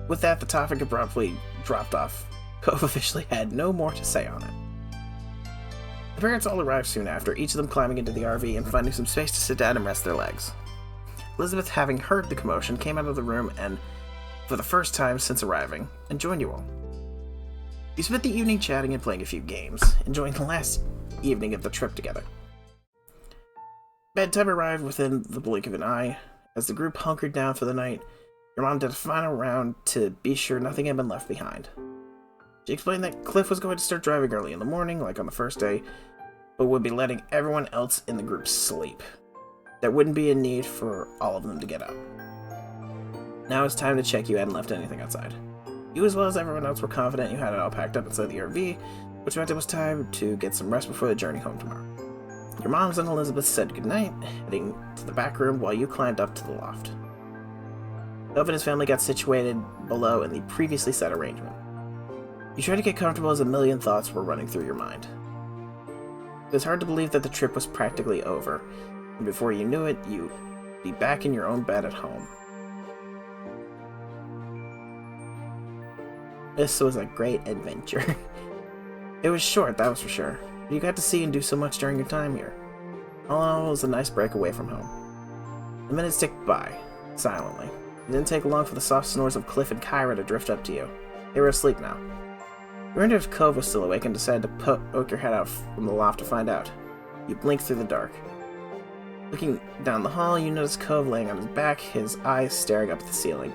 With that, the topic abruptly dropped off. Cove officially had no more to say on it. The parents all arrived soon after, each of them climbing into the RV and finding some space to sit down and rest their legs. Elizabeth, having heard the commotion, came out of the room and, for the first time since arriving, and joined you all. You spent the evening chatting and playing a few games, enjoying the last evening of the trip together. Bedtime arrived within the blink of an eye. As the group hunkered down for the night, your mom did a final round to be sure nothing had been left behind. She explained that Cliff was going to start driving early in the morning, like on the first day, but would be letting everyone else in the group sleep. There wouldn't be a need for all of them to get up. Now it's time to check you hadn't left anything outside. You as well as everyone else were confident you had it all packed up inside the RV, which meant it was time to get some rest before the journey home tomorrow. Your moms and Elizabeth said goodnight, heading to the back room while you climbed up to the loft. Cove and his family got situated below in the previously set arrangement. You tried to get comfortable as a million thoughts were running through your mind. It was hard to believe that the trip was practically over, and before you knew it, you'd be back in your own bed at home. This was a great adventure. It was short, that was for sure, but you got to see and do so much during your time here. All in all, it was a nice break away from home. The minutes ticked by, silently. It didn't take long for the soft snores of Cliff and Kyra to drift up to you. They were asleep now. You wondered if Cove was still awake and decided to poke your head out from the loft to find out. You blinked through the dark. Looking down the hall, you noticed Cove laying on his back, his eyes staring up at the ceiling.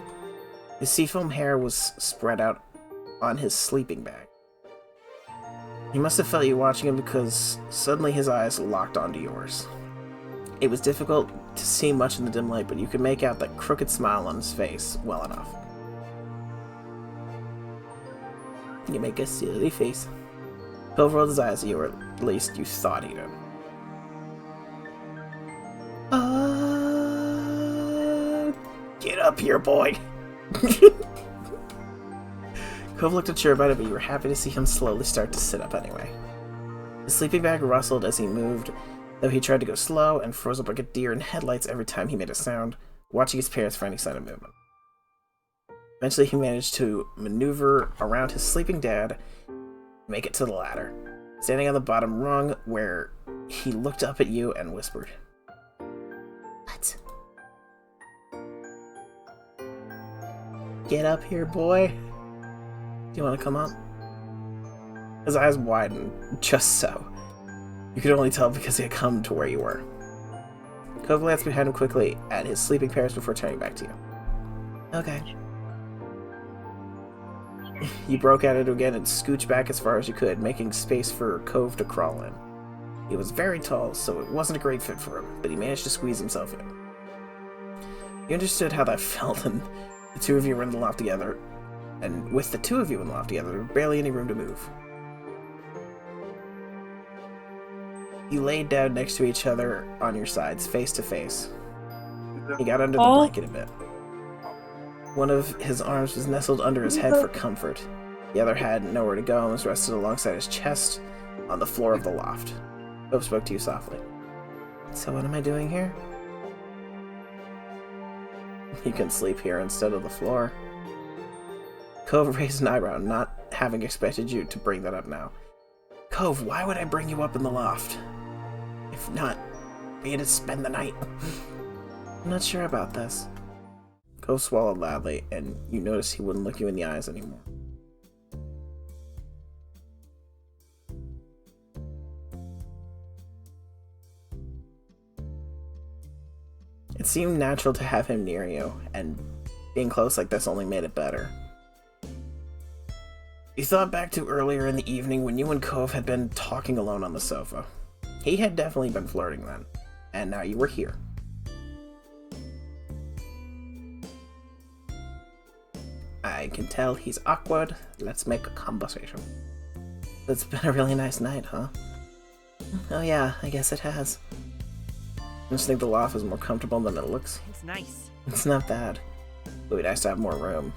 His seafoam hair was spread out on his sleeping bag. He must have felt you watching him because suddenly his eyes locked onto yours. It was difficult to see much in the dim light, but you could make out that crooked smile on his face well enough. You make a silly face. Cove rolled his eyes at you, or at least you thought he did. Get up here, boy! Cove looked unsure about it, but you were happy to see him slowly start to sit up anyway. His sleeping bag rustled as he moved, though he tried to go slow and froze up like a deer in headlights every time he made a sound, watching his parents for any sign of movement. Eventually he managed to maneuver around his sleeping dad and make it to the ladder, standing on the bottom rung where he looked up at you and whispered, "What? Get up here, boy. Do you want to come up?" His eyes widened, just so. You could only tell because he had come to where you were. Cove glanced behind him quickly at his sleeping parents before turning back to you. Okay. You broke at it again and scooched back as far as you could, making space for Cove to crawl in. He was very tall, so it wasn't a great fit for him, but he managed to squeeze himself in. You understood how that felt, and the two of you were in the loft together, and with the two of you in the loft together, there was barely any room to move. You laid down next to each other on your sides, face to face. He got under the blanket a bit. One of his arms was nestled under his head for comfort. The other had nowhere to go and was rested alongside his chest on the floor of the loft. Cove spoke to you softly. So what am I doing here? You can sleep here instead of the floor. Cove raised an eyebrow, not having expected you to bring that up now. Cove, why would I bring you up in the loft? If not, be to spend the night. I'm not sure about this. Cove swallowed loudly, and you noticed he wouldn't look you in the eyes anymore. It seemed natural to have him near you, and being close like this only made it better. You thought back to earlier in the evening when you and Cove had been talking alone on the sofa. He had definitely been flirting then, and now you were here. I can tell he's awkward. Let's make a conversation. It's been a really nice night, huh? Oh yeah, I guess it has. I just think the loft is more comfortable than it looks. It's nice. It's not bad. It would be nice to have more room.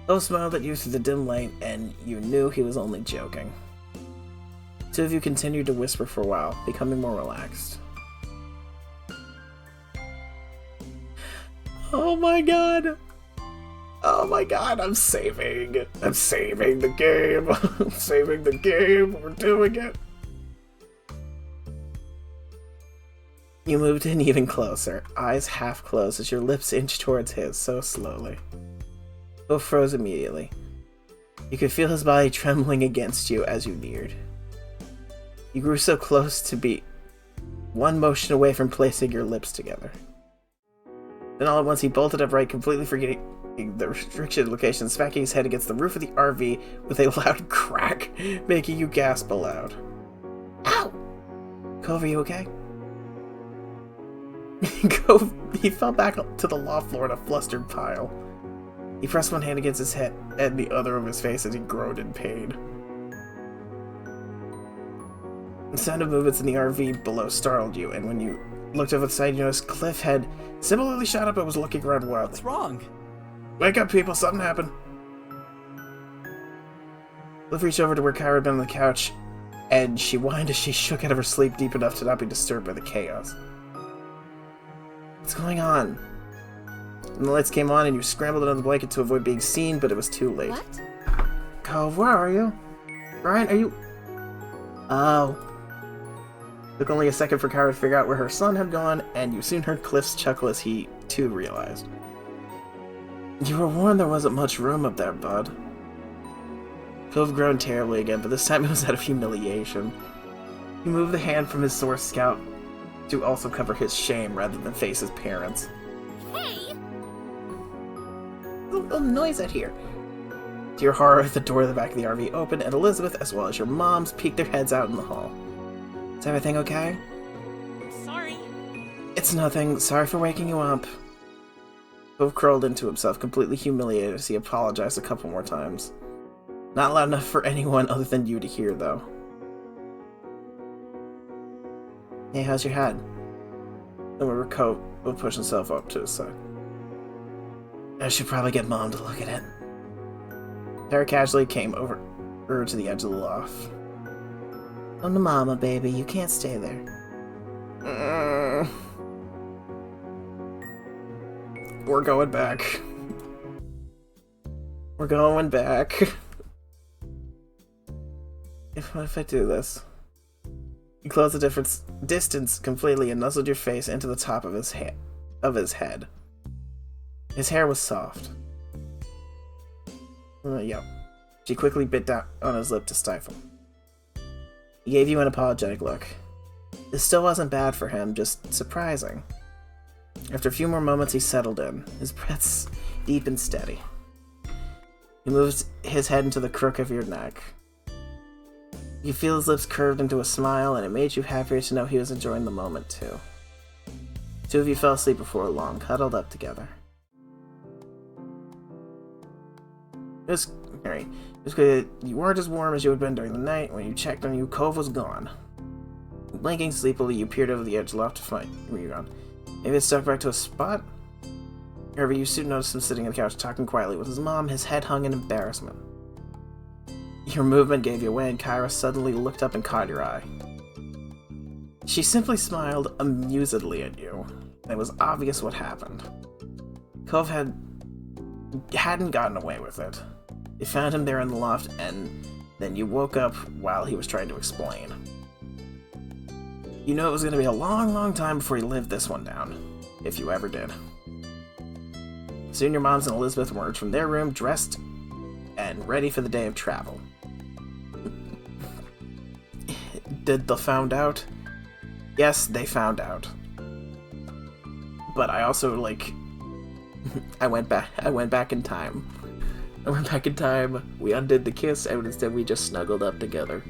Cove smiled at you through the dim light, and you knew he was only joking. The two of you continued to whisper for a while, becoming more relaxed. Oh my god! Oh my god, I'm saving. I'm saving the game. I'm saving the game. We're doing it. You moved in even closer, eyes half closed as your lips inched towards his, so slowly. Both froze immediately. You could feel his body trembling against you as you neared. You grew so close to be one motion away from placing your lips together. Then all at once he bolted upright, completely forgetting the restricted location, smacking his head against the roof of the RV with a loud crack, making you gasp aloud. Ow! Cove, are you okay? Cove, he fell back to the loft floor in a flustered pile. He pressed one hand against his head and the other over his face as he groaned in pain. The sound of movements in the RV below startled you, and when you looked over the side, you noticed Cliff had similarly shot up and was looking around wildly. What's wrong? Wake up, people! Something happened! Cliff reached over to where Kyra had been on the couch, and she whined as she shook out of her sleep deep enough to not be disturbed by the chaos. What's going on? And the lights came on, and you scrambled under the blanket to avoid being seen, but it was too late. What? Cove, where are you? Brian, are you... Oh. Took only a second for Kyra to figure out where her son had gone, and you soon heard Cliff's chuckle as he, too, realized. You were warned there wasn't much room up there, bud. Cove groaned terribly again, but this time it was out of humiliation. He moved the hand from his sore scalp to also cover his shame rather than face his parents. Hey! A little noise out here. To your horror, the door of the back of the RV opened, and Elizabeth, as well as your moms, peeked their heads out in the hall. Is everything okay? Sorry. It's nothing. Sorry for waking you up. Cove curled into himself, completely humiliated as he apologized a couple more times. Not loud enough for anyone other than you to hear, though. Hey, how's your head? And Cove will push himself up to his side. I should probably get Mom to look at it. Tara casually came over to the edge of the loft. Come to Mama, baby. You can't stay there. We're going back. We're going back. What if I do this? You closed the distance completely and nuzzled your face into the top of his head. His hair was soft. Yep. She quickly bit down on his lip to stifle. He gave you an apologetic look. This still wasn't bad for him, just surprising. After a few more moments, he settled in, his breaths deep and steady. He moved his head into the crook of your neck. You could feel his lips curved into a smile, and it made you happier to know he was enjoying the moment, too. The two of you fell asleep before long, cuddled up together. Harry, you weren't as warm as you had been during the night. When you checked on you, Cove was gone. Blinking sleepily, you peered over the edge loft to find where you gone. Maybe it stuck back to a spot? However, you soon noticed him sitting on the couch talking quietly with his mom, his head hung in embarrassment. Your movement gave you away, and Kyra suddenly looked up and caught your eye. She simply smiled amusedly at you. It was obvious what happened. Cove hadn't gotten away with it. You found him there in the loft, and then you woke up while he was trying to explain. You know it was going to be a long, long time before you lived this one down, if you ever did. Soon your moms and Elizabeth emerged from their room, dressed and ready for the day of travel. Did they found out? Yes, they found out. But I also, I went back in time. I went back in time, we undid the kiss, and instead we just snuggled up together.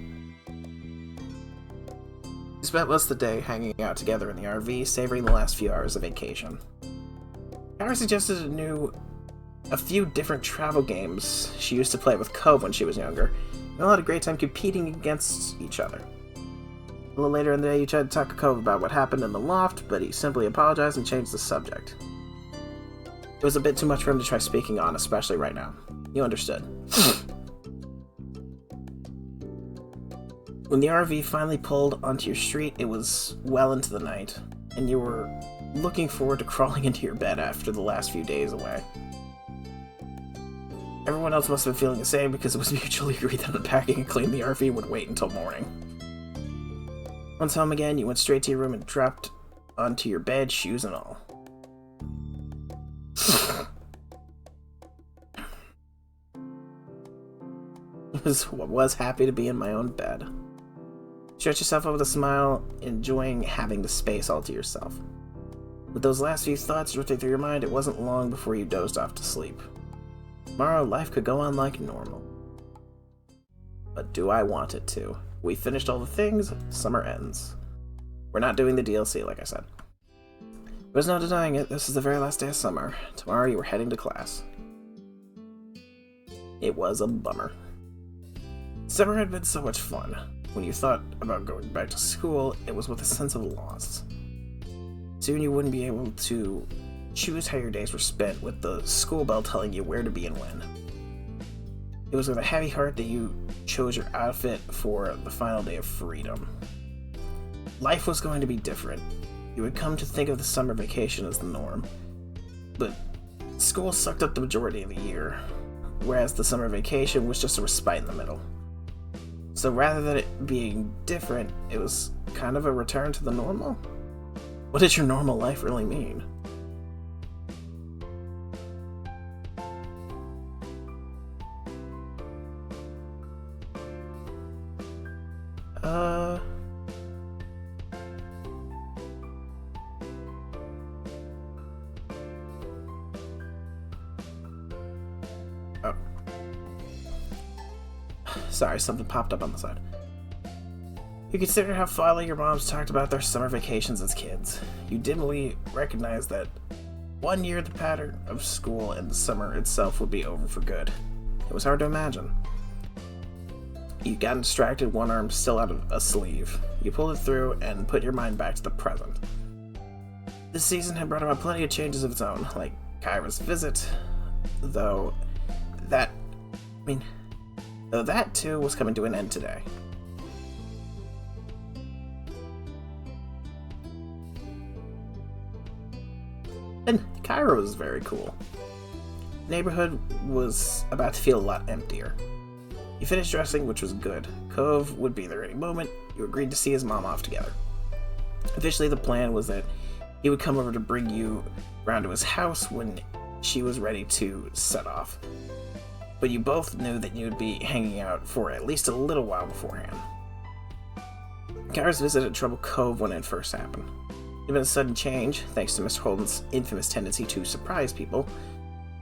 We spent most of the day hanging out together in the RV, savoring the last few hours of vacation. Kyra suggested a few different travel games she used to play with Cove when she was younger. We all had a great time competing against each other. A little later in the day, you tried to talk to Cove about what happened in the loft, but he simply apologized and changed the subject. It was a bit too much for him to try speaking on, especially right now. You understood. When the RV finally pulled onto your street, it was well into the night, and you were looking forward to crawling into your bed after the last few days away. Everyone else must have been feeling the same because it was mutually agreed that unpacking and cleaning the RV would wait until morning. Once home again, you went straight to your room and dropped onto your bed, shoes and all. was happy to be in my own bed. Stretch yourself up with a smile, enjoying having the space all to yourself. With those last few thoughts drifting through your mind, it wasn't long before you dozed off to sleep. Tomorrow, life could go on like normal. But do I want it to? We finished all the things, summer ends. We're not doing the DLC, like I said. There's no denying it, this is the very last day of summer. Tomorrow you were heading to class. It was a bummer. Summer had been so much fun. When you thought about going back to school, it was with a sense of loss. Soon you wouldn't be able to choose how your days were spent with the school bell telling you where to be and when. It was with a heavy heart that you chose your outfit for the final day of freedom. Life was going to be different. You would come to think of the summer vacation as the norm. But school sucked up the majority of the year, whereas the summer vacation was just a respite in the middle. So rather than it being different, it was kind of a return to the normal? What did your normal life really mean? Oh. Sorry, something popped up on the side. You consider how fondly your moms talked about their summer vacations as kids. You dimly recognized that 1 year the pattern of school and the summer itself would be over for good. It was hard to imagine. You got distracted, one arm still out of a sleeve. You pulled it through and put your mind back to the present. This season had brought about plenty of changes of its own, like Kyra's visit, though that too was coming to an end today. And Kyra was very cool. The neighborhood was about to feel a lot emptier. You finished dressing, which was good. Cove would be there any moment. You agreed to see his mom off together. Officially, the plan was that he would come over to bring you around to his house when she was ready to set off. But you both knew that you would be hanging out for at least a little while beforehand. Kyra's visit at Trouble Cove when it first happened. It had been a sudden change, thanks to Mr. Holden's infamous tendency to surprise people,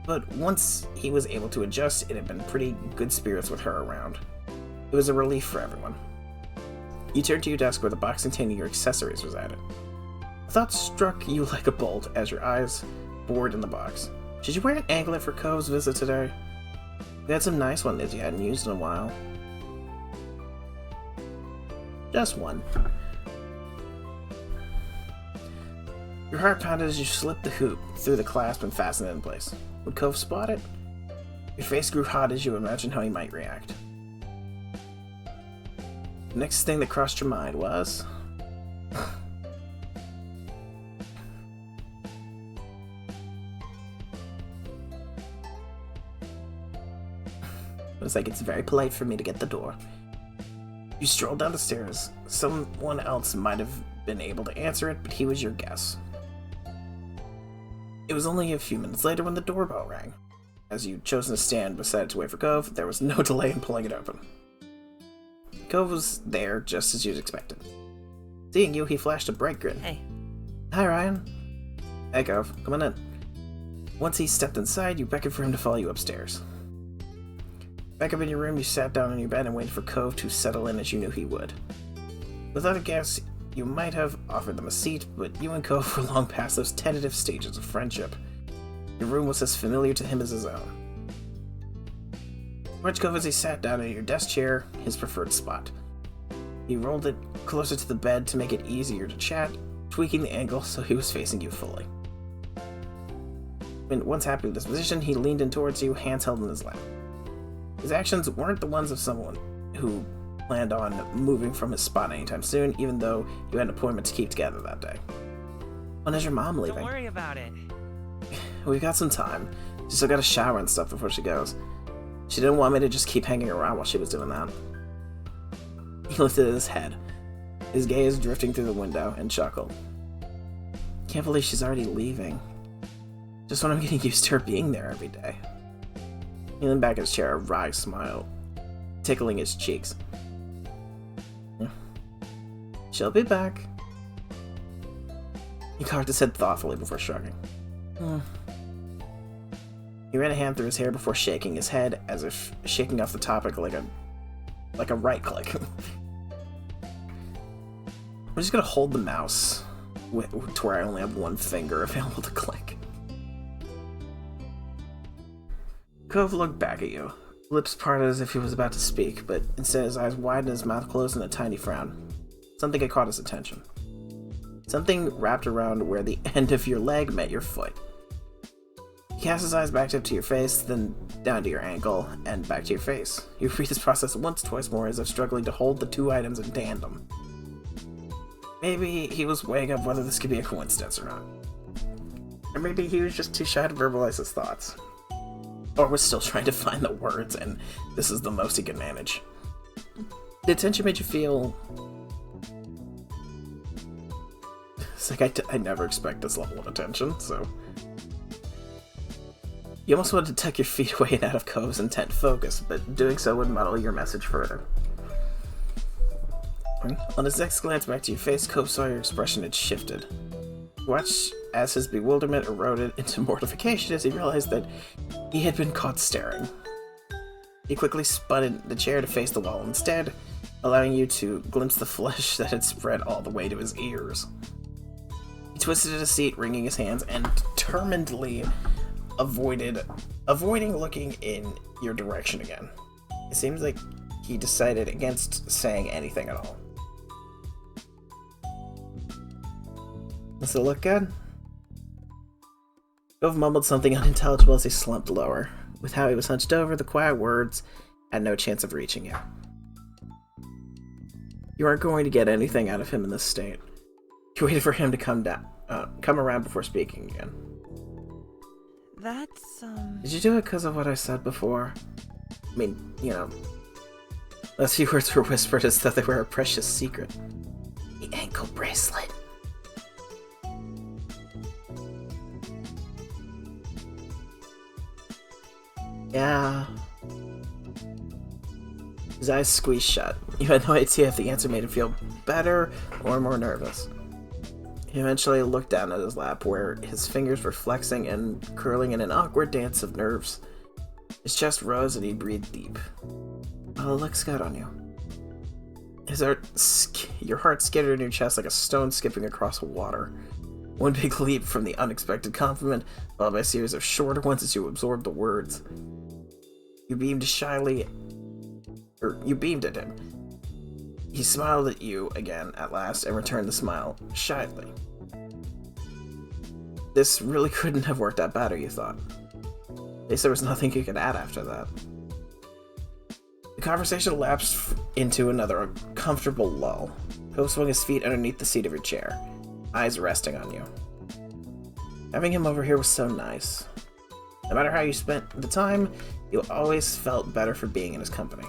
but once he was able to adjust, it had been pretty good spirits with her around. It was a relief for everyone. You turned to your desk where the box containing your accessories was added. A thought struck you like a bolt as your eyes bored in the box. Should you wear an anklet for Cove's visit today? We had some nice ones that you hadn't used in a while. Just one. Your heart pounded as you slipped the hoop through the clasp and fastened it in place. Would Cove spot it? Your face grew hot as you imagined how he might react. The next thing that crossed your mind was... It was like, it's very polite for me to get the door. You strolled down the stairs. Someone else might have been able to answer it, but he was your guess. It was only a few minutes later when the doorbell rang. As you'd chosen to stand beside it to wait for Cove, there was no delay in pulling it open. Cove was there just as you'd expected. Seeing you, he flashed a bright grin. Hey. Hi, Ryan. Hey, Cove. Come on in. Once he stepped inside, you beckoned for him to follow you upstairs. Back up in your room, you sat down on your bed and waited for Cove to settle in as you knew he would. With other guests, you might have offered them a seat, but you and Cove were long past those tentative stages of friendship. Your room was as familiar to him as his own. Watch Cove as he sat down in your desk chair, his preferred spot. He rolled it closer to the bed to make it easier to chat, tweaking the angle so he was facing you fully. When once happy with his position, he leaned in towards you, hands held in his lap. His actions weren't the ones of someone who planned on moving from his spot anytime soon, even though you had an appointment to keep together that day. When is your mom leaving? Don't worry about it. We've got some time. She still got a shower and stuff before she goes. She didn't want me to just keep hanging around while she was doing that. He lifted his head, his gaze drifting through the window, and chuckled. Can't believe she's already leaving. Just when I'm getting used to her being there every day. He leaned back in his chair, a wry smile tickling his cheeks. She'll be back. He cocked his head thoughtfully before shrugging. He ran a hand through his hair before shaking his head, as if shaking off the topic like a right click. I'm just gonna hold the mouse to where I only have one finger available to click. Cove looked back at you, lips parted as if he was about to speak, but instead his eyes widened and his mouth closed in a tiny frown. Something had caught his attention. Something wrapped around where the end of your leg met your foot. He cast his eyes back up to your face, then down to your ankle, and back to your face. You repeat this process once, twice more, as if struggling to hold the two items in tandem. Maybe he was weighing up whether this could be a coincidence or not. Or maybe he was just too shy to verbalize his thoughts. Or was still trying to find the words, and this is the most he could manage. The attention made you feel... It's like I never expect this level of attention, so... You almost wanted to tuck your feet away and out of Cove's intent focus, but doing so would muddle your message further. On his next glance back to your face, Cove saw your expression had shifted. Watch as his bewilderment eroded into mortification as he realized that he had been caught staring. He quickly spun in the chair to face the wall instead, allowing you to glimpse the flesh that had spread all the way to his ears. He twisted in his seat, wringing his hands, and determinedly avoiding looking in your direction again. It seems like he decided against saying anything at all. Does it look good? Cove mumbled something unintelligible as he slumped lower. With how he was hunched over, the quiet words had no chance of reaching you. You aren't going to get anything out of him in this state. You waited for him to come around before speaking again. That's, Did you do it because of what I said before? I mean, you know, those few words were whispered as though they were a precious secret. The ankle bracelet. Yeah. His eyes squeezed shut. You had no idea if the answer made him feel better or more nervous. He eventually looked down at his lap, where his fingers were flexing and curling in an awkward dance of nerves. His chest rose and he breathed deep. Oh, it looks good on you. Your heart skidded in your chest like a stone skipping across water. One big leap from the unexpected compliment, followed by a series of shorter ones as you absorbed the words. You beamed at him. He smiled at you again at last and returned the smile shyly. This really couldn't have worked out better, you thought. At least there was nothing you could add after that. The conversation lapsed into another comfortable lull. Cove swung his feet underneath the seat of your chair, eyes resting on you. Having him over here was so nice. No matter how you spent the time, you always felt better for being in his company.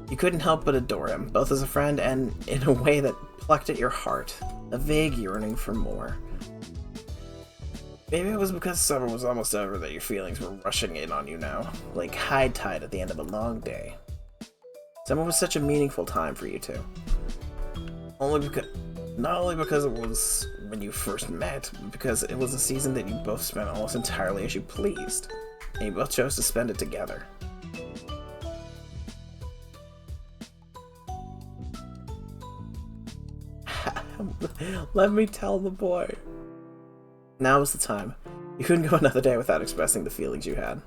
You couldn't help but adore him, both as a friend and in a way that plucked at your heart, a vague yearning for more. Maybe it was because summer was almost over that your feelings were rushing in on you now, like high tide at the end of a long day. Summer was such a meaningful time for you two. Not only because it was when you first met, but because it was a season that you both spent almost entirely as you pleased, and you both chose to spend it together. Let me tell the boy. Now was the time. You couldn't go another day without expressing the feelings you had.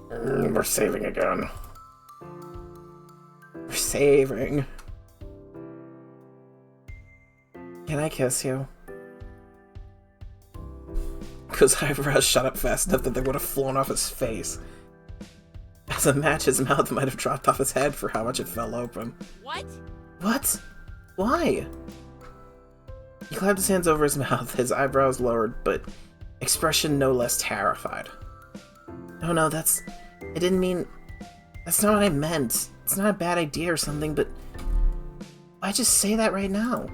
We're saving again. We're saving. Can I kiss you? Because eyebrows shut up fast enough that they would have flown off his face. As a match, his mouth might have dropped off his head for how much it fell open. What? What? Why? He clapped his hands over his mouth, his eyebrows lowered, but expression no less terrified. No, that's... I didn't mean... That's not what I meant. It's not a bad idea or something, but... Why just say that right now?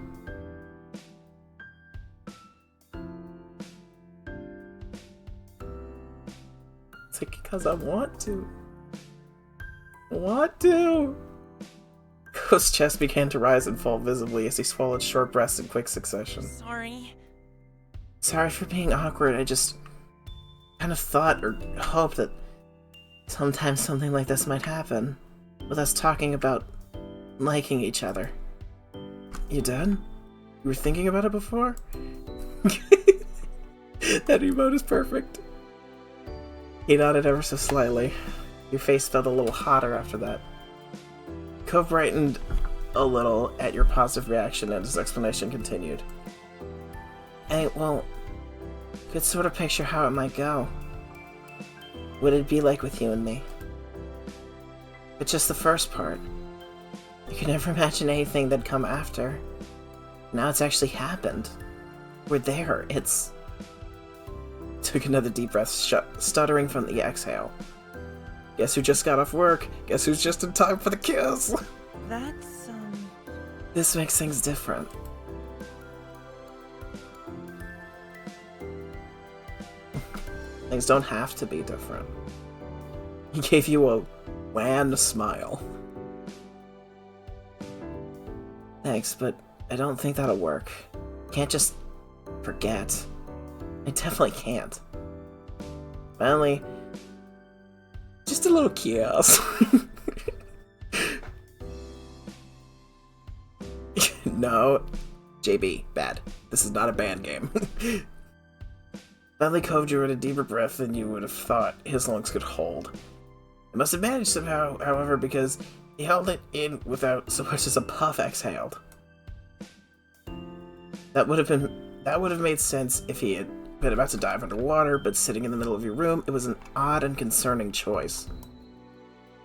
It's like, because I want to. Cove's chest began to rise and fall visibly as he swallowed short breaths in quick succession. Sorry for being awkward, I just kind of thought or hoped that sometimes something like this might happen, with us talking about liking each other. You did? You were thinking about it before? That emote is perfect. He nodded ever so slightly. Your face felt a little hotter after that. Cove brightened a little at your positive reaction and his explanation continued. Well, could sort of picture how it might go. What it'd be like with you and me. But just the first part. You could never imagine anything that'd come after. Now it's actually happened. We're there. It's... Took another deep breath, stuttering from the exhale. Guess who just got off work? Guess who's just in time for the kiss? That's, This makes things different. Things don't have to be different. He gave you a wan smile. Thanks, but I don't think that'll work. Can't just forget. I definitely can't. Finally, just a little chaos. No, JB, bad. This is not a band game. Finally, Cove drew in a deeper breath than you would have thought his lungs could hold. It must have managed somehow, however, because he held it in without so much as a puff exhaled. That would have made sense if he had been about to dive underwater, but sitting in the middle of your room, it was an odd and concerning choice.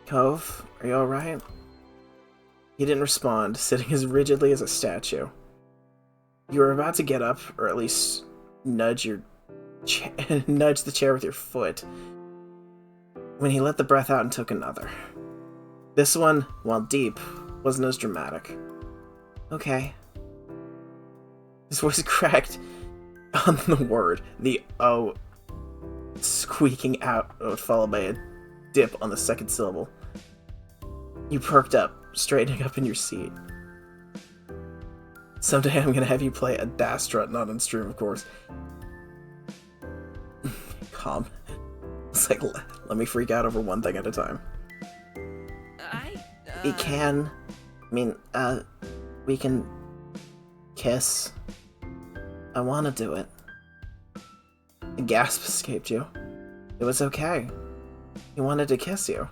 Cove, are you alright? He didn't respond, sitting as rigidly as a statue. You were about to get up, or at least nudge the chair with your foot, when he let the breath out and took another. This one, while deep, wasn't as dramatic. Okay. His voice cracked on the word, the O squeaking out, followed by a dip on the second syllable. You perked up, straightening up in your seat. Someday I'm gonna have you play a Das Strut, not on stream, of course. Calm. It's like, let me freak out over one thing at a time. We can... we can... kiss. I wanna do it. A gasp escaped you. It was okay. He wanted to kiss you.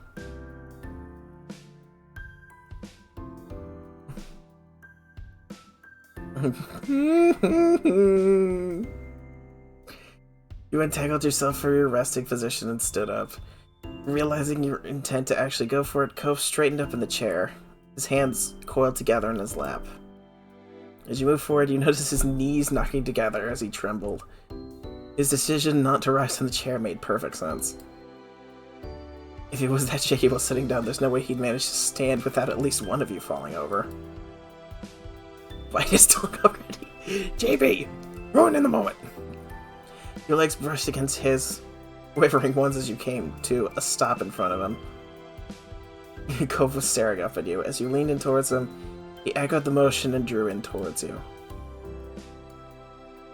You entangled yourself from your resting position and stood up. Realizing your intent to actually go for it, Cove straightened up in the chair, his hands coiled together in his lap. As you move forward, you notice his knees knocking together as he trembled. His decision not to rise from the chair made perfect sense. If he was that shaky while sitting down, there's no way he'd manage to stand without at least one of you falling over. Bite his tongue already. JB! Ruin in the moment! Your legs brushed against his, wavering once as you came to a stop in front of him. Cove was staring up at you. As you leaned in towards him, he echoed the motion and drew in towards you.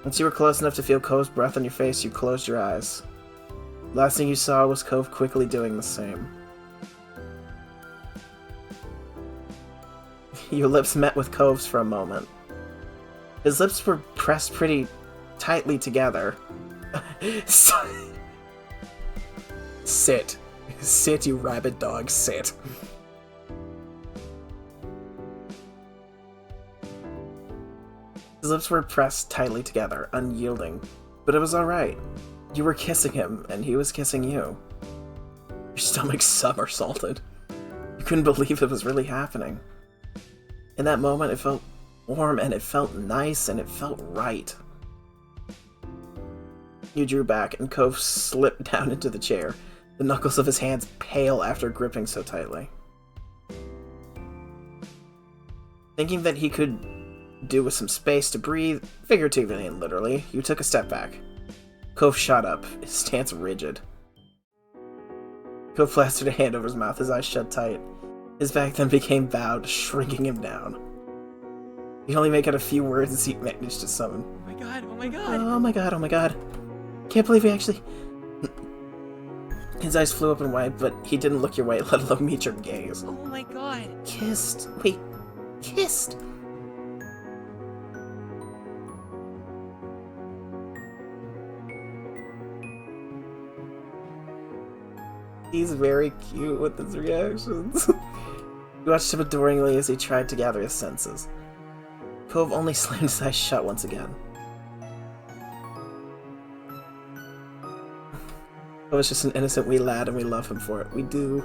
Once you were close enough to feel Cove's breath on your face, you closed your eyes. The last thing you saw was Cove quickly doing the same. Your lips met with Cove's for a moment. His lips were pressed pretty tightly together. Sit. Sit, you rabid dog, sit. His lips were pressed tightly together, unyielding, but it was alright. You were kissing him, and he was kissing you. Your stomach somersaulted. You couldn't believe it was really happening. In that moment, it felt warm, and it felt nice, and it felt right. You drew back, and Cove slipped down into the chair, the knuckles of his hands pale after gripping so tightly. Thinking that he could do with some space to breathe, figuratively and literally, you took a step back. Cove shot up, his stance rigid. Cove plastered a hand over his mouth, his eyes shut tight. His back then became bowed, shrinking him down. He only make out a few words as he managed to summon. Oh my god, oh my god! Oh my god, oh my god. Can't believe he actually... His eyes flew up and wide, but he didn't look your way, let alone meet your gaze. Oh my god! Kissed. We kissed. He's very cute with his reactions. You watched him adoringly as he tried to gather his senses. Cove only slammed his eyes shut once again. Cove is just an innocent wee lad and we love him for it. We do.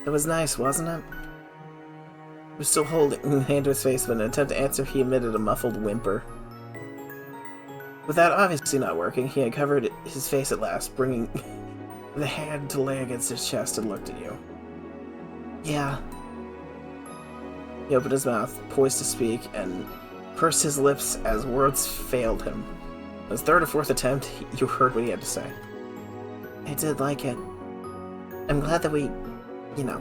It was nice, wasn't it? He was still holding a hand to his face, but in an attempt to answer, he emitted a muffled whimper. With that obviously not working, he uncovered his face at last, bringing the hand to lay against his chest and looked at you. Yeah. He opened his mouth, poised to speak, and pursed his lips as words failed him. On his third or fourth attempt, you heard what he had to say. I did like it. I'm glad that we, you know...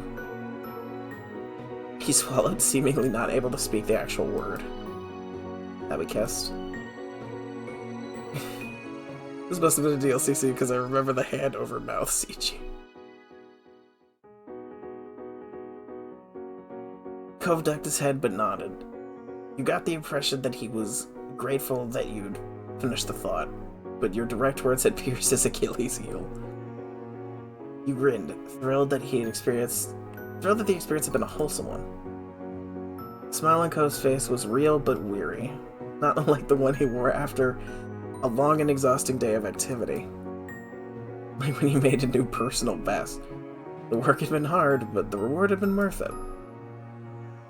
He swallowed, seemingly not able to speak the actual word. That we kissed. This must have been a DLC scene because I remember the hand over mouth CG. Cove ducked his head but nodded. You got the impression that he was grateful that you'd finished the thought, but your direct words had pierced his Achilles heel. You grinned, thrilled that the experience had been a wholesome one. The smile on Cove's face was real but weary, not unlike the one he wore after a long and exhausting day of activity. Like when you made a new personal best. The work had been hard, but the reward had been worth it.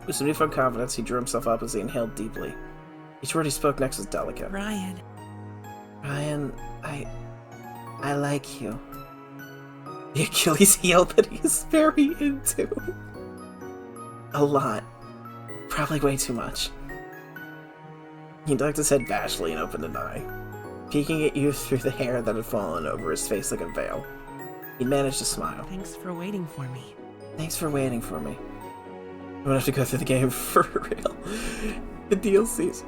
With some newfound confidence, he drew himself up as he inhaled deeply. Each word he spoke next was delicate. Ryan. Ryan, I like you. The Achilles heel that he's very into. A lot. Probably way too much. He ducked his head bashfully and opened an eye, peeking at you through the hair that had fallen over his face like a veil. He managed to smile. Thanks for waiting for me. Thanks for waiting for me. I'm gonna have to go through the game for real. The DLCs.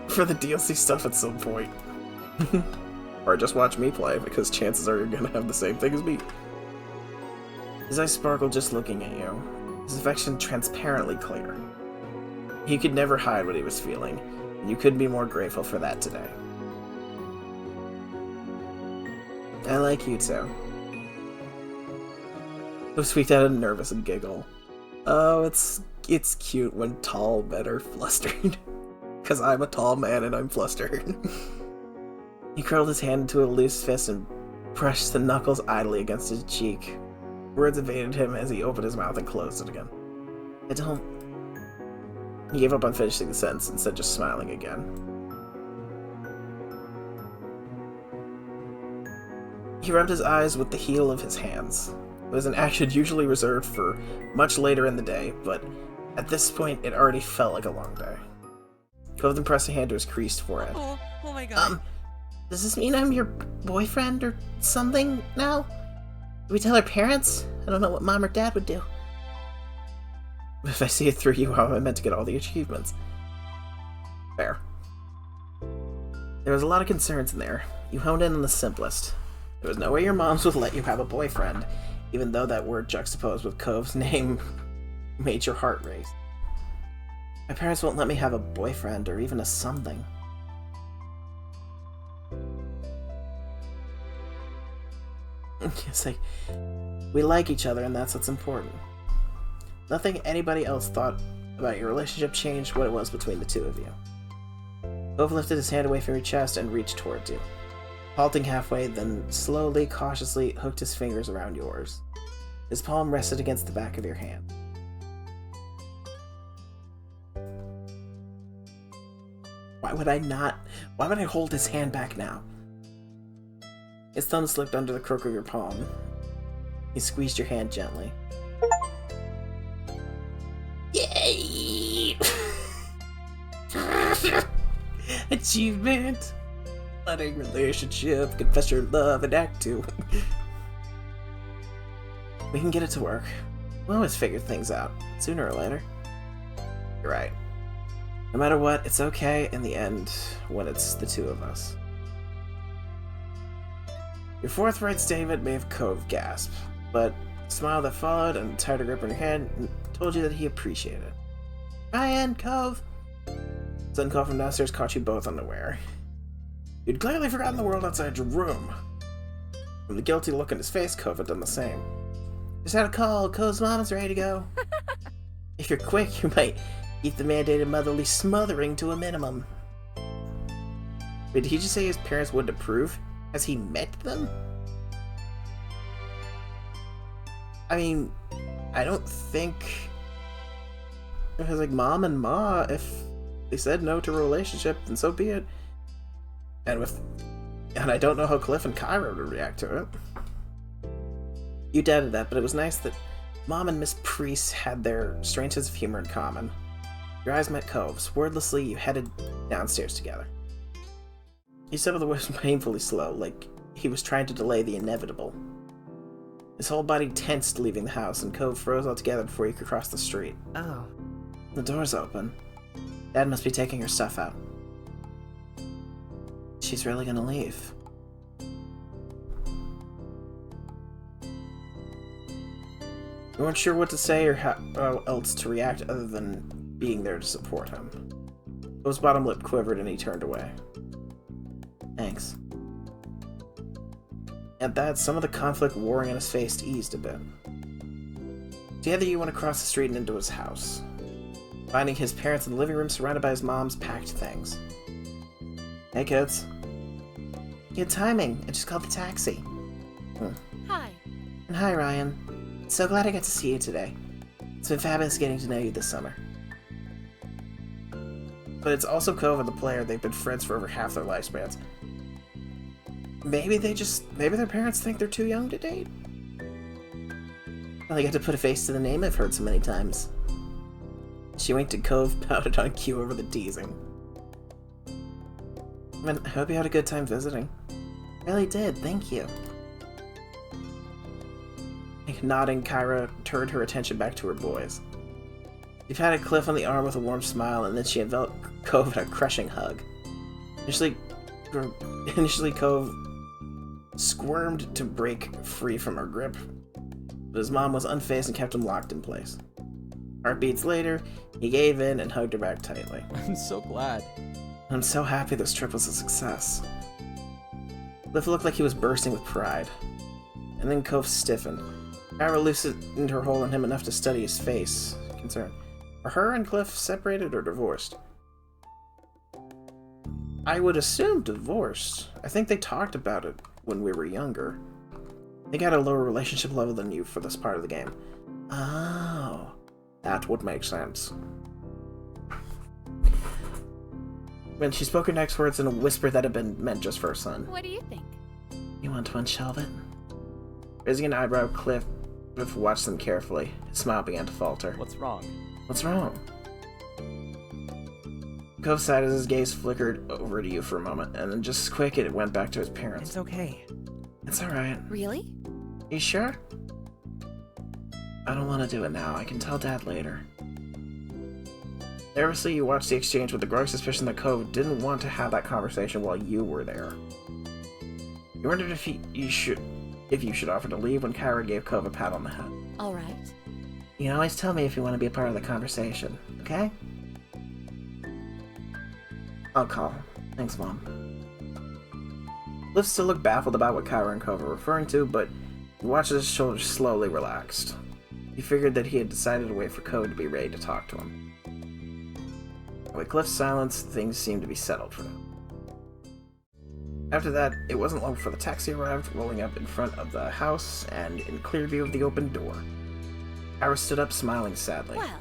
For the DLC stuff at some point. Or just watch me play, because chances are you're gonna have the same thing as me. His eyes sparkled just looking at you, his affection transparently clear. He could never hide what he was feeling, and you couldn't be more grateful for that today. I like you too. Cove squeaked out a nervous giggle. Oh, it's cute when tall men are flustered. Because I'm a tall man and I'm flustered. He curled his hand into a loose fist and brushed the knuckles idly against his cheek. Words evaded him as he opened his mouth and closed it again. I don't... He gave up on finishing the sentence, instead just smiling again. He rubbed his eyes with the heel of his hands. It was an action usually reserved for much later in the day, but at this point it already felt like a long day. Cove then pressed a hand to his creased forehead. Oh my god. Does this mean I'm your boyfriend or something now? Do we tell our parents? I don't know what mom or dad would do. If I see it through you, how am I meant to get all the achievements? Fair. There was a lot of concerns in there. You honed in on the simplest. There was no way your moms would let you have a boyfriend, even though that word juxtaposed with Cove's name made your heart race. My parents won't let me have a boyfriend or even a something. It's like, we like each other and that's what's important. Nothing anybody else thought about your relationship changed what it was between the two of you. Cove lifted his hand away from your chest and reached towards you. Halting halfway, then slowly, cautiously hooked his fingers around yours. His palm rested against the back of your hand. Why would I not? Why would I hold his hand back now? His thumb slipped under the crook of your palm. He squeezed your hand gently. Yay! Achievement! Budding relationship, confess your love, and act 2. We can get it to work. We'll always figure things out, sooner or later. You're right. No matter what, it's okay in the end when it's the two of us. Your forthright statement made Cove gasp, but the smile that followed and the tighter grip on your hand told you that he appreciated it. Ryan, Cove! A sudden call from downstairs caught you both unaware. You'd clearly forgotten the world outside your room. From the guilty look in his face, Cove had done the same. Just had a call. Cove's mom is ready to go. If you're quick, you might keep the mandated motherly smothering to a minimum. Wait, did he just say his parents wouldn't approve? Has he met them? I mean, I don't think... It was like mom and ma, if they said no to a relationship, then so be it. And I don't know how Cliff and Kyra would react to it. You doubted that, but it was nice that Mom and Miss Priest had their strange sense of humor in common. Your eyes met Cove's. Wordlessly, you headed downstairs together. He said the words painfully slow, like he was trying to delay the inevitable. His whole body tensed leaving the house, and Cove froze altogether before he could cross the street. Oh. The door's open. Dad must be taking her stuff out. She's really gonna leave. You weren't sure what to say or how else to react other than being there to support him. Cove's bottom lip quivered and he turned away. Thanks. At that, some of the conflict warring in his face eased a bit. Together you went across the street and into his house, finding his parents in the living room surrounded by his mom's packed things. Hey kids. Good timing. I just called the taxi. Hi. And hi, Ryan. So glad I got to see you today. It's been fabulous getting to know you this summer. But it's also Cove and the player. They've been friends for over half their lifespans. Maybe their parents think they're too young to date? Well, I got to put a face to the name I've heard so many times. She winked at Cove, pouted on cue over the teasing. I hope you had a good time visiting. Really did, thank you. Nodding, Kyra turned her attention back to her boys. She patted Cliff on the arm with a warm smile, and then she enveloped Cove in a crushing hug. Initially, Cove squirmed to break free from her grip, but his mom was unfazed and kept him locked in place. Heartbeats later, he gave in and hugged her back tightly. I'm so glad. I'm so happy this trip was a success. Cliff looked like he was bursting with pride. And then Cove stiffened. Kyra loosened her hold on him enough to study his face, concerned. Are her and Cliff separated or divorced? I would assume divorced. I think they talked about it when we were younger. They got a lower relationship level than you for this part of the game. Oh, that would make sense. When she spoke her next words in a whisper that had been meant just for her son. What do you think? You want to unshelve it? Raising an eyebrow, Cliff watched them carefully. His smile began to falter. What's wrong? What's wrong? Cove sighed as his gaze flickered over to you for a moment, and then just quick it went back to his parents. It's okay. It's alright. Really? You sure? I don't want to do it now. I can tell Dad later. Nervously, you watched the exchange with the growing suspicion that Cove didn't want to have that conversation while you were there. You wondered if you should offer to leave when Kyra gave Cove a pat on the head. All right. You can always tell me if you want to be a part of the conversation, okay? I'll call. Thanks, Mom. Cliff still looked baffled about what Kyra and Cove were referring to, but he watched his shoulders slowly relaxed. He figured that he had decided to wait for Cove to be ready to talk to him. With Cliff's silence, things seemed to be settled for now. After that, it wasn't long before the taxi arrived, rolling up in front of the house and in clear view of the open door. Kyra stood up, smiling sadly. Well,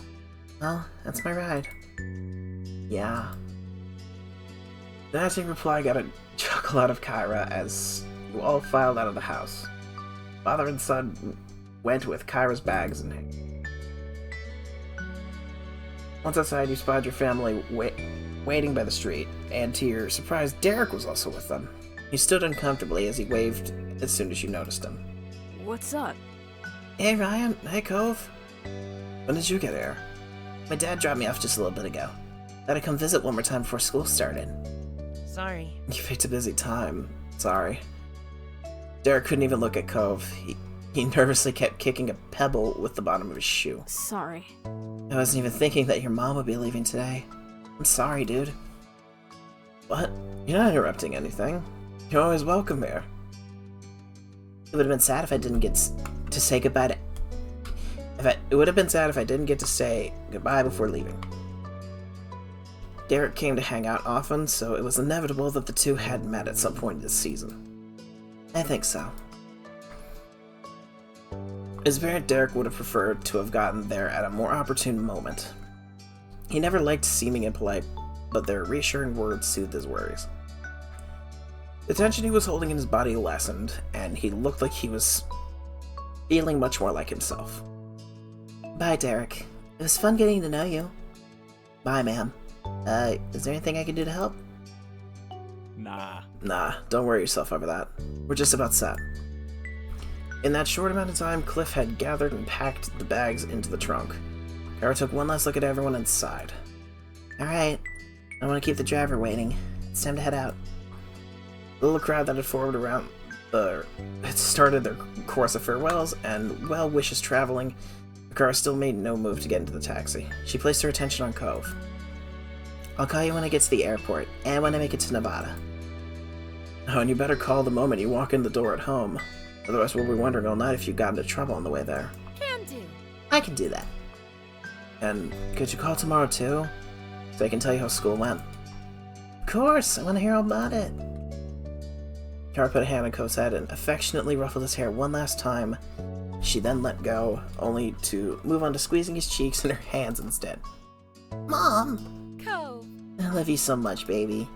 Well, that's my ride. Yeah. The answering reply got a chuckle out of Kyra as you all filed out of the house. Father and son went with Kyra's bags in hand. Once outside, you spotted your family waiting by the street, and to your surprise, Derek was also with them. He stood uncomfortably as he waved as soon as you noticed him. What's up? Hey Ryan, hey Cove. When did you get here? My dad dropped me off just a little bit ago. Thought I'd come visit one more time before school started. Sorry. You picked a busy time. Sorry. Derek couldn't even look at Cove. He nervously kept kicking a pebble with the bottom of his shoe. Sorry. I wasn't even thinking that your mom would be leaving today. I'm sorry, dude. What? You're not interrupting anything. You're always welcome here. It would have been sad if I didn't get to say goodbye to... It would have been sad if I didn't get to say goodbye before leaving. Derek came to hang out often, so it was inevitable that the two had met at some point this season. I think so. As a parent, Derek would have preferred to have gotten there at a more opportune moment. He never liked seeming impolite, but their reassuring words soothed his worries. The tension he was holding in his body lessened, and he looked like he was feeling much more like himself. Bye, Derek. It was fun getting to know you. Bye, ma'am. Is there anything I can do to help? Nah, don't worry yourself over that. We're just about set. In that short amount of time, Cliff had gathered and packed the bags into the trunk. Kara took one last look at everyone inside. Alright. I don't want to keep the driver waiting. It's time to head out. The little crowd that had formed around had started their course of farewells and well wishes traveling. Kara still made no move to get into the taxi. She placed her attention on Cove. I'll call you when I get to the airport, and when I make it to Nevada. Oh, and you better call the moment you walk in the door at home. Otherwise we'll be wondering all night if you got into trouble on the way there. Can do. I can do that. And could you call tomorrow too? So I can tell you how school went. Of course, I want to hear all about it. Kara put a hand on Cove's head and affectionately ruffled his hair one last time. She then let go, only to move on to squeezing his cheeks in her hands instead. Mom! Cove. I love you so much, baby.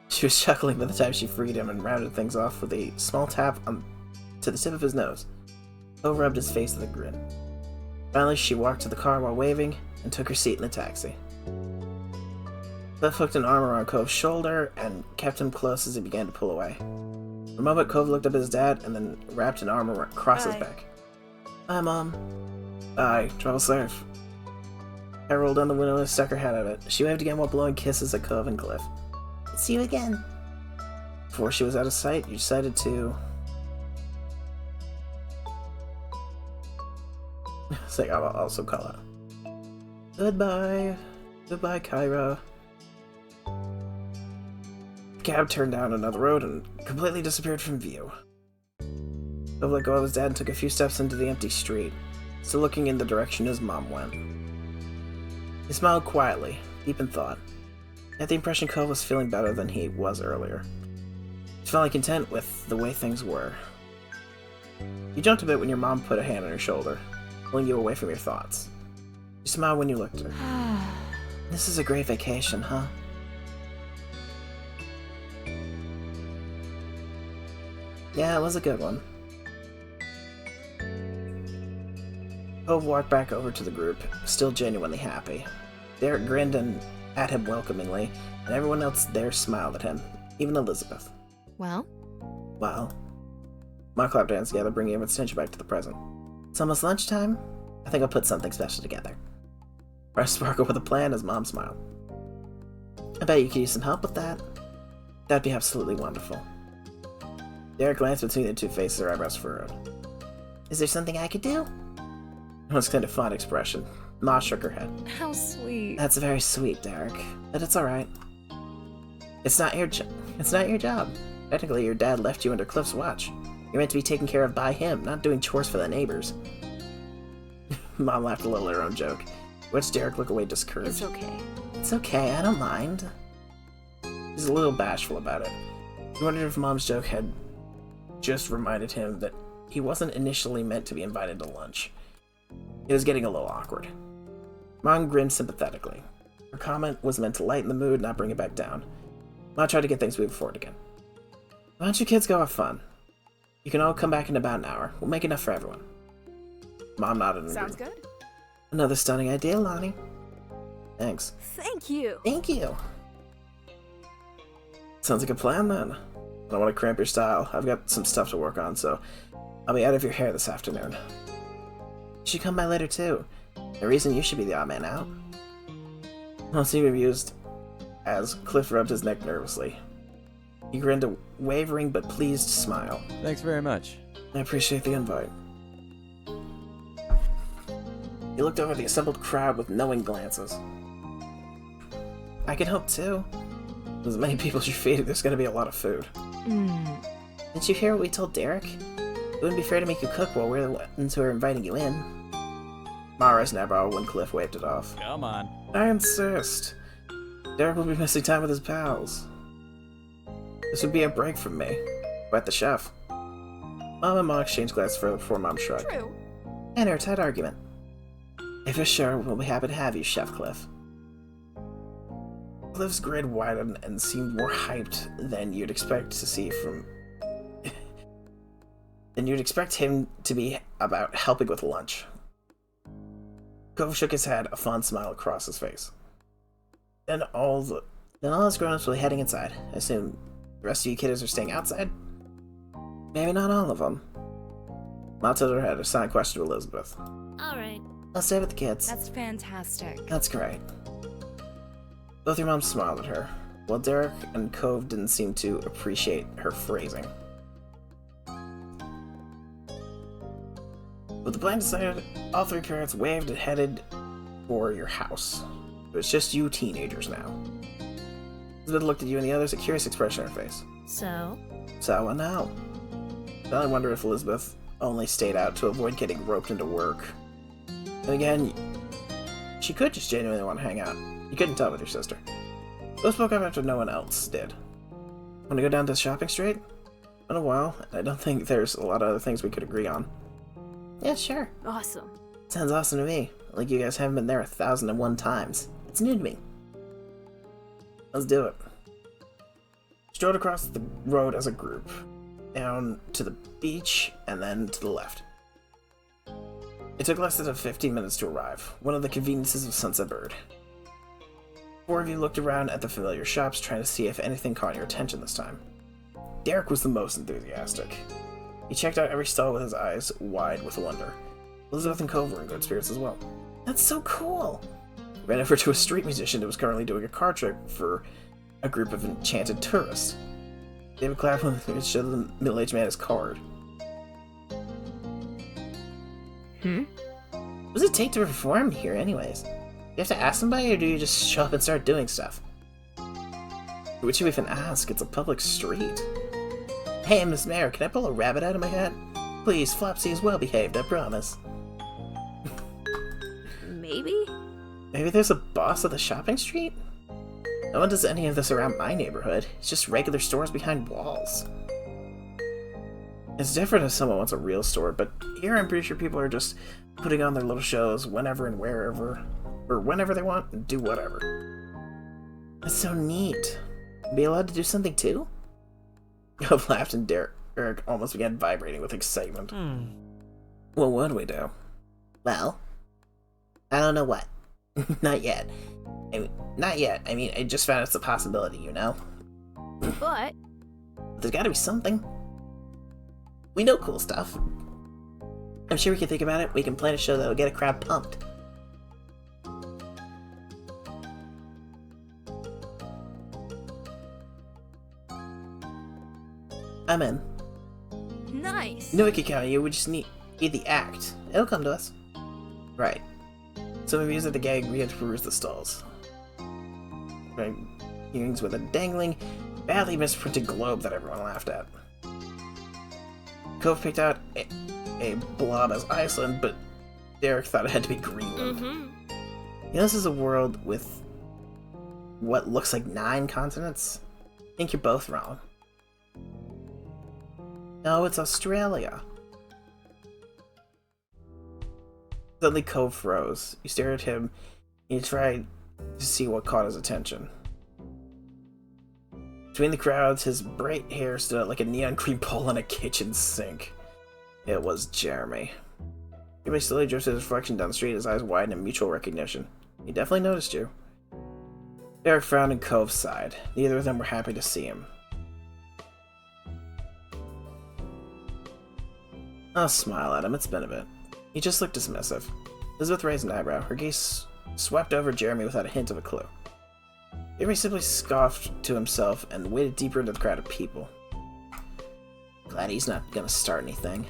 She was chuckling by the time she freed him and rounded things off with a small tap to the tip of his nose. Cove rubbed his face with a grin. Finally, she walked to the car while waving and took her seat in the taxi. Cliff hooked an arm around Cove's shoulder and kept him close as he began to pull away. For a moment, Cove looked up at his dad and then wrapped an arm across his back. Bye, Mom. Bye. Travel safe. I rolled down the window and stuck her head out of it. She waved again while blowing kisses at Cove and Cliff. See you again. Before she was out of sight, you decided to... Say, I'll also call out. Goodbye. Goodbye, Kyra. The cab turned down another road and completely disappeared from view. Cove let go of his dad and took a few steps into the empty street, still looking in the direction his mom went. He smiled quietly, deep in thought. He had the impression Cove was feeling better than he was earlier. He felt content with the way things were. You jumped a bit when your mom put a hand on your shoulder, pulling you away from your thoughts. You smiled when you looked at her. This is a great vacation, huh? Yeah, it was a good one. Cove walked back over to the group, still genuinely happy. Derek grinned at him welcomingly, and everyone else there smiled at him, even Elizabeth. Well? Well. Ma clapped hands together, bringing everyone's attention back to the present. It's almost lunchtime. I think I'll put something special together. Bryce sparkled with a plan as Mom smiled. I bet you could use some help with that. That'd be absolutely wonderful. Derek glanced between the two faces, her eyebrows furrowed. Is there something I could do? It was kind of fun expression. Ma shook her head. How sweet. That's very sweet, Derek. But it's alright. It's not your job. Technically, your dad left you under Cliff's watch. You're meant to be taken care of by him, not doing chores for the neighbors. Mom laughed a little at her own joke, which Derek looked away discouraged. It's okay. It's okay, I don't mind. He's a little bashful about it. He wondered if Mom's joke had just reminded him that he wasn't initially meant to be invited to lunch. It was getting a little awkward. Mom grinned sympathetically. Her comment was meant to lighten the mood, not bring it back down. I'll try to get things moving forward again. Why don't you kids go have fun? You can all come back in about an hour. We'll make enough for everyone. Mom nodded and Sounds agreed. good. Another stunning idea, Lonnie. Thanks. Thank you. Thank you. Sounds like a plan then. I don't want to cramp your style. I've got some stuff to work on, so I'll be out of your hair this afternoon. You should come by later too. The reason you should be the odd man out. I'll seem amused as Cliff rubbed his neck nervously. He grinned a wavering but pleased smile. Thanks very much. I appreciate the invite. He looked over at the assembled crowd with knowing glances. I can help too. With as many people as you're feeding, there's gonna be a lot of food. Didn't you hear what we told Derek? It wouldn't be fair to make you cook while we're the ones who are inviting you in. Mara snapped out when Cliff waved it off. Come on. I insist. Derek will be missing time with his pals. This would be a break from me. But the chef. Mom and Mom exchanged glances further before Mom shrugged. True. An airtight argument. If you're sure, we'll be happy to have you, Chef Cliff. Cliff's grin widened and seemed more hyped than you'd expect to see from... than you'd expect him to be about helping with lunch. Cove shook his head, a fond smile across his face. Then all us grown-ups will be heading inside. I assume the rest of you kiddos are staying outside? Maybe not all of them. Ma tilted her head, a silent question to Elizabeth. Alright. I'll stay with the kids. That's fantastic. That's great. Both your moms smiled at her, while Derek and Cove didn't seem to appreciate her phrasing. With the plan decided, all three parents waved and headed for your house. It's just you teenagers now. Elizabeth looked at you and the others, a curious expression on her face. So? So what now? Then I wonder if Elizabeth only stayed out to avoid getting roped into work. And again, she could just genuinely want to hang out. You couldn't tell with your sister. Both spoke up after no one else did. Want to go down to the shopping street? Been a while, and I don't think there's a lot of other things we could agree on. Yeah, sure. Awesome. Sounds awesome to me. Like you guys haven't been there 1,001 times. It's new to me. Let's do it. Strode across the road as a group, down to the beach, and then to the left. It took less than 15 minutes to arrive, one of the conveniences of Sunset Bird. Four of you looked around at the familiar shops, trying to see if anything caught your attention this time. Derek was the most enthusiastic. He checked out every stall with his eyes wide with wonder. Elizabeth and Cove were in good spirits as well. That's so cool! Ran over to a street musician who was currently doing a card trick for a group of enchanted tourists. David clapped when he showed the middle-aged man his card. What does it take to perform here, anyways? Do you have to ask somebody, or do you just show up and start doing stuff? Who would you even ask? It's a public street. Hey, Miss Mayor, can I pull a rabbit out of my hat? Please, Flopsy is well behaved, I promise. Maybe? Maybe there's a boss at the shopping street? No one does any of this around my neighborhood. It's just regular stores behind walls. It's different if someone wants a real store, but here I'm pretty sure people are just putting on their little shows whenever and wherever, or whenever they want, and do whatever. That's so neat. Be allowed to do something too? Cove laughed and Derek almost began vibrating with excitement. What would we do? Well, I don't know what. Not yet. Not yet. I mean, I just found it's a possibility, you know? But There's gotta be something. We know cool stuff. I'm sure we can think about it. We can plan a show that'll get a crowd pumped. I'm in. nice. No, we could count on you. We just need the act. It'll come to us. right. Some of you at the gag began to peruse the stalls. Right. Earrings with a dangling, badly misprinted globe that everyone laughed at. Cove picked out a blob as Iceland, but Derek thought it had to be Greenland. You know, this is a world with what looks like 9 continents? I think you're both wrong. No, it's Australia. Suddenly Cove froze. You stared at him, and you tried to see what caught his attention. Between the crowds, his bright hair stood out like a neon green pole on a kitchen sink. It was Jeremy. Everybody slowly drifted his reflection down the street, his eyes widened in mutual recognition. He definitely noticed you. Derek frowned and Cove sighed. Neither of them were happy to see him. I'll smile at him, it's been a bit. He just looked dismissive. Elizabeth raised an eyebrow. Her gaze swept over Jeremy without a hint of a clue. Jeremy simply scoffed to himself and waded deeper into the crowd of people. Glad he's not gonna start anything.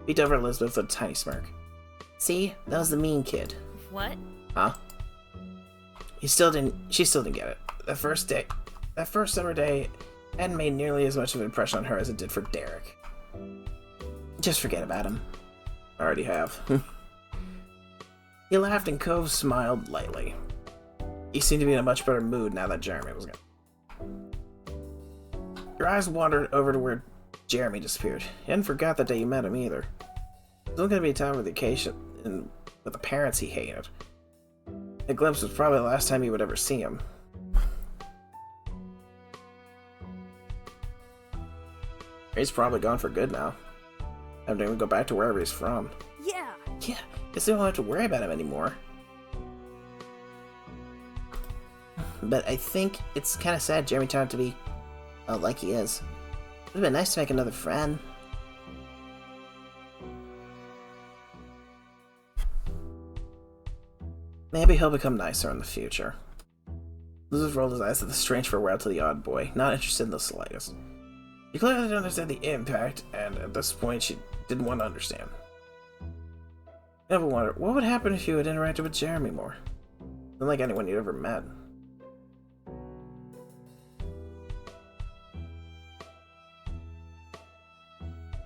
Peeked over at Elizabeth with a tiny smirk. See? That was the mean kid. What? Huh? She still didn't get it. That first summer day hadn't made nearly as much of an impression on her as it did for Derek. Just forget about him. I already have. He laughed and Cove smiled lightly. He seemed to be in a much better mood now that Jeremy was gone. Your eyes wandered over to where Jeremy disappeared. He hadn't forgot that day you met him either. It was going to be a time of vacation and with the parents he hated. The glimpse was probably the last time he would ever see him. He's probably gone for good now. Having to even go back to wherever he's from. Yeah. Yeah, guess they don't have to worry about him anymore. But I think it's kind of sad Jeremy turned out to be like he is. It would have been nice to make another friend. Maybe he'll become nicer in the future. Elizabeth rolled his eyes at the strange farewell to the odd boy, not interested in the slightest. She clearly didn't understand the impact, and at this point she didn't want to understand. Never wondered, what would happen if you had interacted with Jeremy more? Unlike anyone you'd ever met.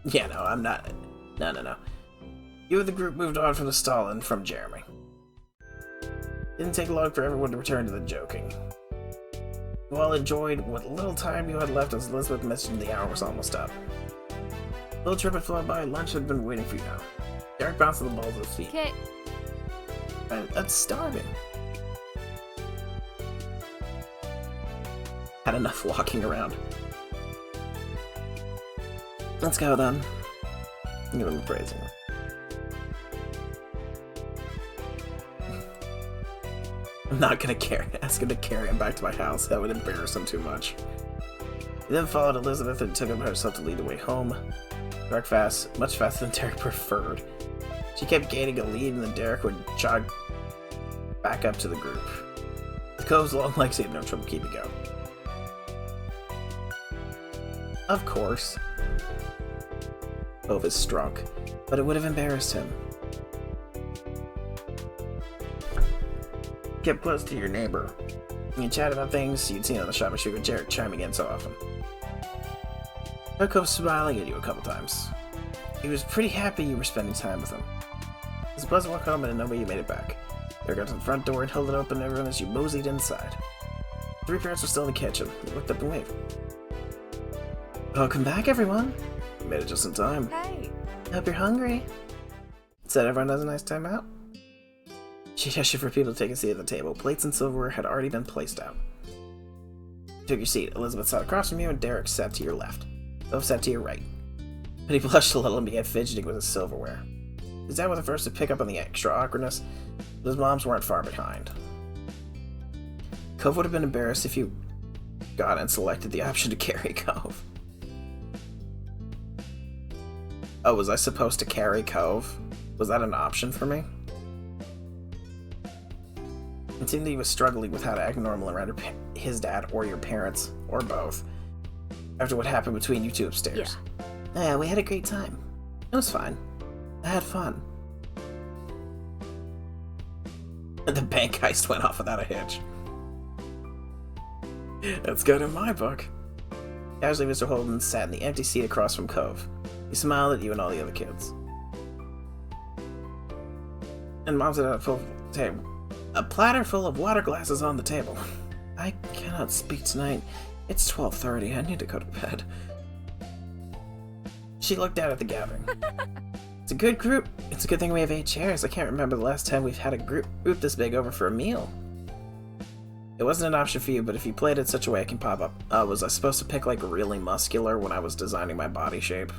Yeah, no, I'm not. No. You and the group moved on from the stall and from Jeremy. Didn't take long for everyone to return to the joking. You all enjoyed what little time you had left as Elizabeth mentioned the hour was almost up. The little trip had flown by, lunch had been waiting for you now. Derek bounced the balls at his feet. Okay. That's starving. Had enough walking around. Let's go then. I'm gonna be praising him. I'm not gonna ask him to carry him back to my house. That would embarrass him too much. He then followed Elizabeth and took it upon herself to lead the way home. Dark fast, much faster than Derek preferred. She kept gaining a lead, and then Derek would jog back up to the group. The Cove's long legs had no trouble keeping going. Of course. Cove is drunk, but it would have embarrassed him. Kept close to your neighbor. You chat about things you'd seen on the shopping street with Derek chiming in so often. Cove smiling at you a couple times. He was pretty happy you were spending time with him. It was a pleasant walk home, and in no way you made it back. Derek got to the front door and held it open to everyone as you moseyed inside. Three parents were still in the kitchen. They looked up and waved. Welcome back, everyone. You made it just in time. Hey. Hope you're hungry. Said everyone has a nice time out. She gestured for people to take a seat at the table. Plates and silverware had already been placed out. You took your seat. Elizabeth sat across from you, and Derek sat to your left. Both sat to your right. But he blushed a little and began fidgeting with his silverware. His dad was the first to pick up on the extra awkwardness, but his moms weren't far behind. Cove would have been embarrassed if you got and selected the option to carry Cove. Oh, was I supposed to carry Cove? Was that an option for me? It seemed that he was struggling with how to act normal around his dad or your parents, or both, after what happened between you two upstairs. Yeah, we had a great time. It was fine. I had fun. The bank heist went off without a hitch. That's good in my book. Casually, Mr. Holden sat in the empty seat across from Cove. He smiled at you and all the other kids. And Mom said a platter full of water glasses on the table. I cannot speak tonight. It's 12:30. I need to go to bed. She looked down at the gathering. It's a good group. It's a good thing we have 8 chairs. I can't remember the last time we've had a group this big over for a meal. It wasn't an option for you, but if you played it such a way it can pop up. Was I supposed to pick, like, really muscular when I was designing my body shape?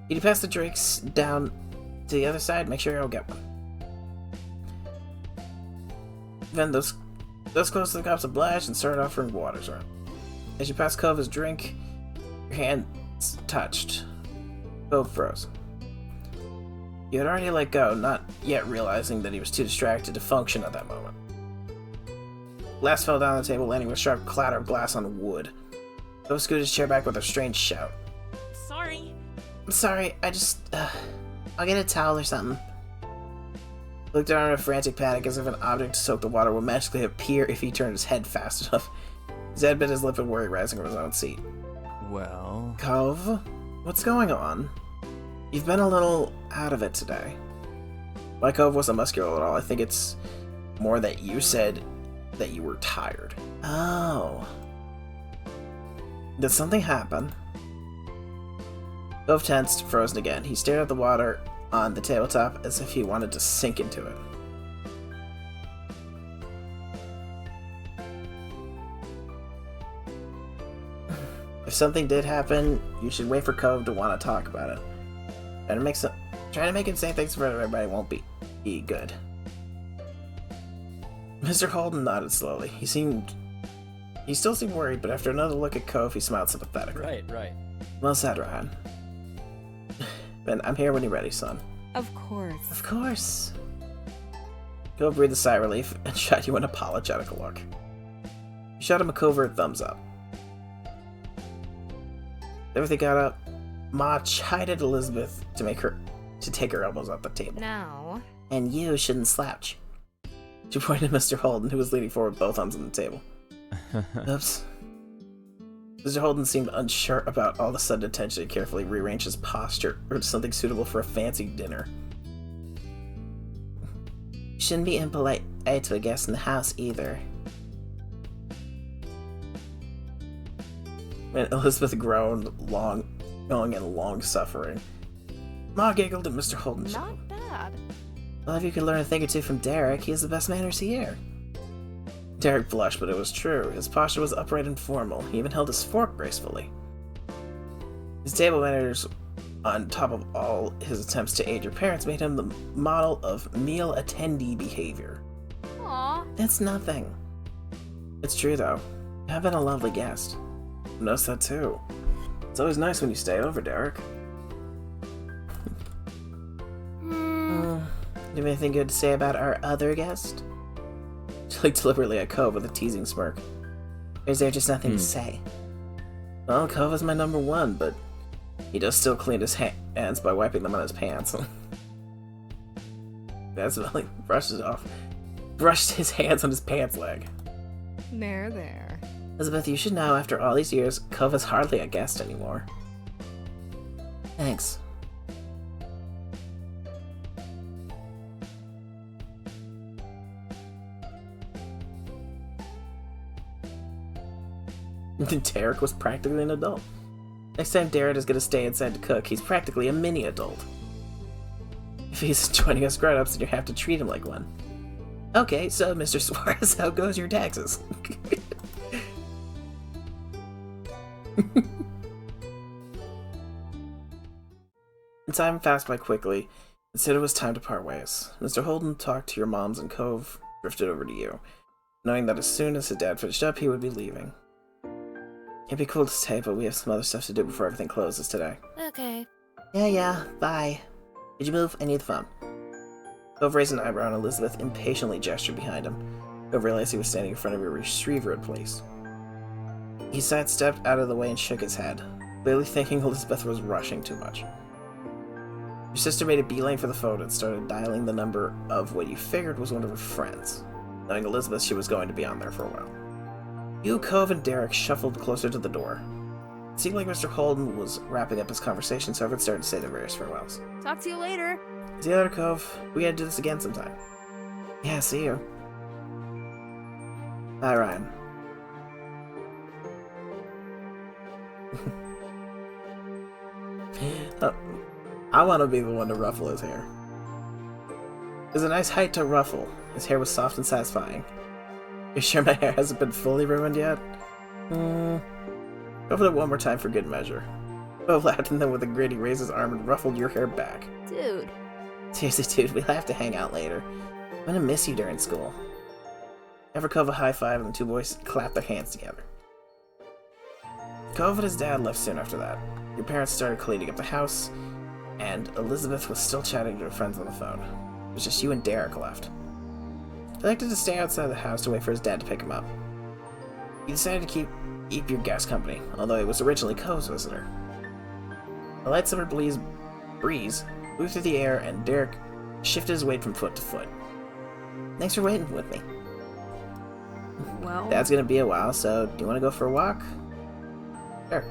Can you pass the drinks down to the other side? Make sure you'll get one. Then those close to the cops obliged and started offering waters around. As you pass Cove his drink, your hands touched. Cove froze. You had already let go, not yet realizing that he was too distracted to function at that moment. Glass fell down on the table, landing with a sharp clatter of glass on wood. Cove scooted his chair back with a strange shout. Sorry. I'm sorry, I'll get a towel or something. He looked around in a frantic panic as if an object to soak the water would magically appear if he turned his head fast enough. His head bit his lip in worry, rising from his own seat. Well... Cove, what's going on? You've been a little out of it today. My Cove wasn't muscular at all. I think it's more that you said that you were tired. Oh. Did something happen? Cove tensed, frozen again. He stared at the water on the tabletop as if he wanted to sink into it. If something did happen, you should wait for Cove to want to talk about it. Trying to make him say things for everybody won't be good. Mr. Holden nodded slowly. He still seemed worried, but after another look at Cove, he smiled sympathetically. Right. Well said, Ryan. Ben, I'm here when you're ready, son. Of course. Of course. Cove breathed a sigh of relief and shot you an apologetic look. You shot him a covert thumbs up. Everything got up. Ma chided Elizabeth to take her elbows off the table. No. And you shouldn't slouch. She pointed at Mr. Holden, who was leaning forward, both arms on the table. Oops. Mr. Holden seemed unsure about all the sudden attention and carefully rearranged his posture or something suitable for a fancy dinner. You shouldn't be impolite to a guest in the house either. And Elizabeth groaned, long and long-suffering. Ma giggled at Mr. Holden's. Not bad. Well, if you could learn a thing or two from Derek, he has the best manners here. Derek blushed, but it was true. His posture was upright and formal. He even held his fork gracefully. His table manners, on top of all his attempts to aid your parents, made him the model of meal attendee behavior. Aw. That's nothing. It's true, though. You have been a lovely guest. I noticed that, too. It's always nice when you stay over, Derek. Do you have anything good to say about our other guest? She looked deliberately at Cove with a teasing smirk. Or is there just nothing to say? Well, Cove is my number one, but he does still clean his hands by wiping them on his pants. That's really brushed his hands on his pants leg. There. Elizabeth, you should know, after all these years, Cove is hardly a guest anymore. Thanks. Derek was practically an adult. Next time Derek is gonna stay inside to cook, he's practically a mini adult. If he's joining us grown-ups, then you have to treat him like one. Okay, so Mr. Suarez, how goes your taxes? And time passed by quickly. Instead, it was time to part ways. Mr. Holden talked to your moms, and Cove drifted over to you, knowing that as soon as his dad finished up, he would be leaving. It'd be cool to stay, but we have some other stuff to do before everything closes today. Okay. Yeah, bye. Did you move? I need the phone. Cove raised an eyebrow, and Elizabeth impatiently gestured behind him. Cove realized he was standing in front of a retriever in place. He sidestepped out of the way and shook his head, clearly thinking Elizabeth was rushing too much. Your sister made a beeline for the phone and started dialing the number of what you figured was one of her friends. Knowing Elizabeth, she was going to be on there for a while. You, Cove, and Derek shuffled closer to the door. It seemed like Mr. Holden was wrapping up his conversation, so everyone started to say their various farewells. Talk to you later. See you later, Cove. We gotta do this again sometime. Yeah, see you. Bye, Ryan. I want to be the one to ruffle his hair. It was a nice height to ruffle. His hair was soft and satisfying. You sure my hair hasn't been fully ruined yet? Go for it one more time for good measure. Cove laughed, and then with a grin he raised his arm and ruffled your hair back. Dude. Seriously, dude, we'll have to hang out later. I'm gonna miss you during school. Ever Cove a high five, and the two boys clapped their hands together. Cove and his dad left soon after that. Your parents started cleaning up the house, and Elizabeth was still chatting to her friends on the phone. It was just you and Derek left. He elected to stay outside the house to wait for his dad to pick him up. He decided to keep your guest company, although he was originally Cove's visitor. A light summer breeze blew through the air, and Derek shifted his weight from foot to foot. Thanks for waiting with me. Well... Dad's gonna be a while, so do you want to go for a walk? Sure.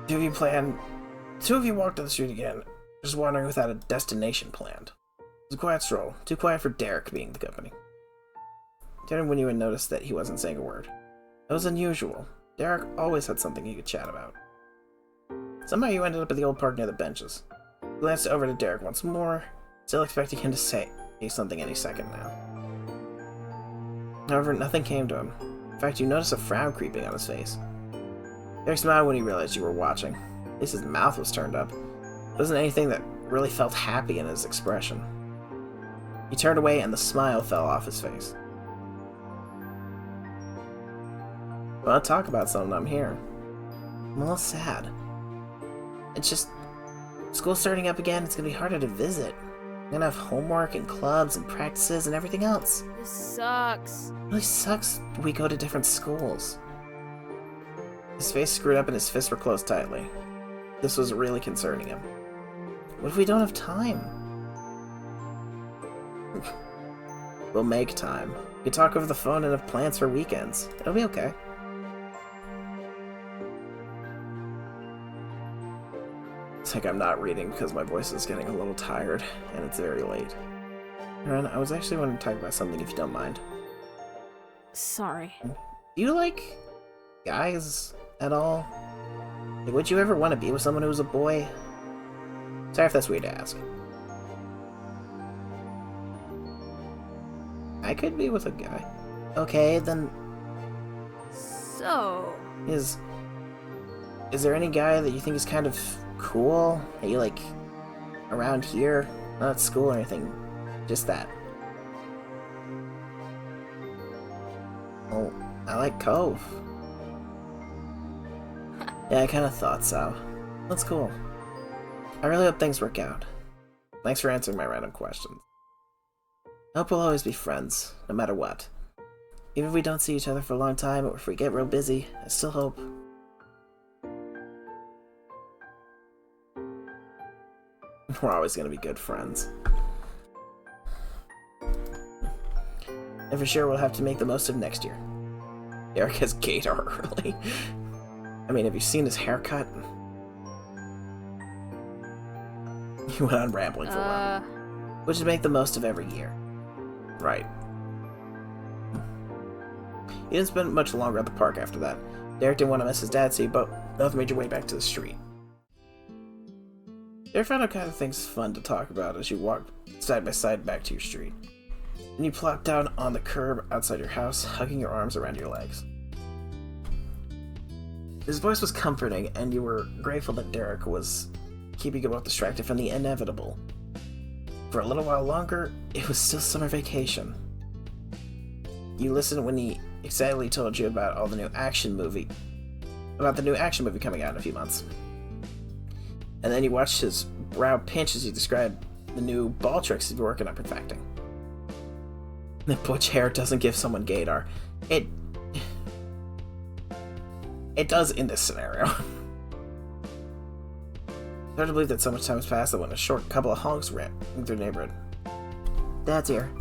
Two of you walked down the street again, just wandering without a destination planned. It was a quiet stroll, too quiet for Derek being the company. Turned when you had noticed that he wasn't saying a word. That was unusual. Derek always had something he could chat about. Somehow you ended up at the old park near the benches. You glanced over to Derek once more, still expecting him to say something any second now. However, nothing came to him. In fact, you noticed a frown creeping on his face. Derek smiled when he realized you were watching. At least his mouth was turned up. There wasn't anything that really felt happy in his expression. He turned away and the smile fell off his face. I want to talk about something. I'm here. I'm a little sad. It's just... School's starting up again, it's gonna be harder to visit. I'm gonna have homework and clubs and practices and everything else. This sucks. It really sucks we go to different schools. His face screwed up and his fists were closed tightly. This was really concerning him. What if we don't have time? We'll make time. We can talk over the phone and have plans for weekends. It'll be okay. It's like I'm not reading because my voice is getting a little tired, and it's very late. Aaron, I was actually wanting to talk about something if you don't mind. Sorry. Do you like guys at all? Like, would you ever want to be with someone who was a boy? Sorry if that's weird to ask. I could be with a guy. Okay, then... So... Is there any guy that you think is kind of cool? That you like around here? Not at school or anything. Just that. Oh, I like Cove. Yeah, I kind of thought so. That's cool. I really hope things work out. Thanks for answering my random questions. I hope we'll always be friends, no matter what. Even if we don't see each other for a long time, or if we get real busy, I still hope. We're always gonna be good friends. And for sure we'll have to make the most of next year. Derek has gaydar early. I mean, have you seen his haircut? He went on rambling for a while. Which is make the most of every year. Right. He didn't spend much longer at the park after that. Derek didn't want to miss his dad, so you both made your way back to the street. Derek found all kinds of things fun to talk about as you walked side by side back to your street. And you plopped down on the curb outside your house, hugging your arms around your legs. His voice was comforting, and you were grateful that Derek was keeping you both distracted from the inevitable. For a little while longer, it was still summer vacation. You listened when he excitedly told you about the new action movie coming out in a few months. And then you watched his brow pinch as he described the new ball tricks he's working on perfecting. The butch hair doesn't give someone gaydar. It does in this scenario. It's hard to believe that so much time has passed that when a short couple of honks ran through the neighborhood. Dad's here.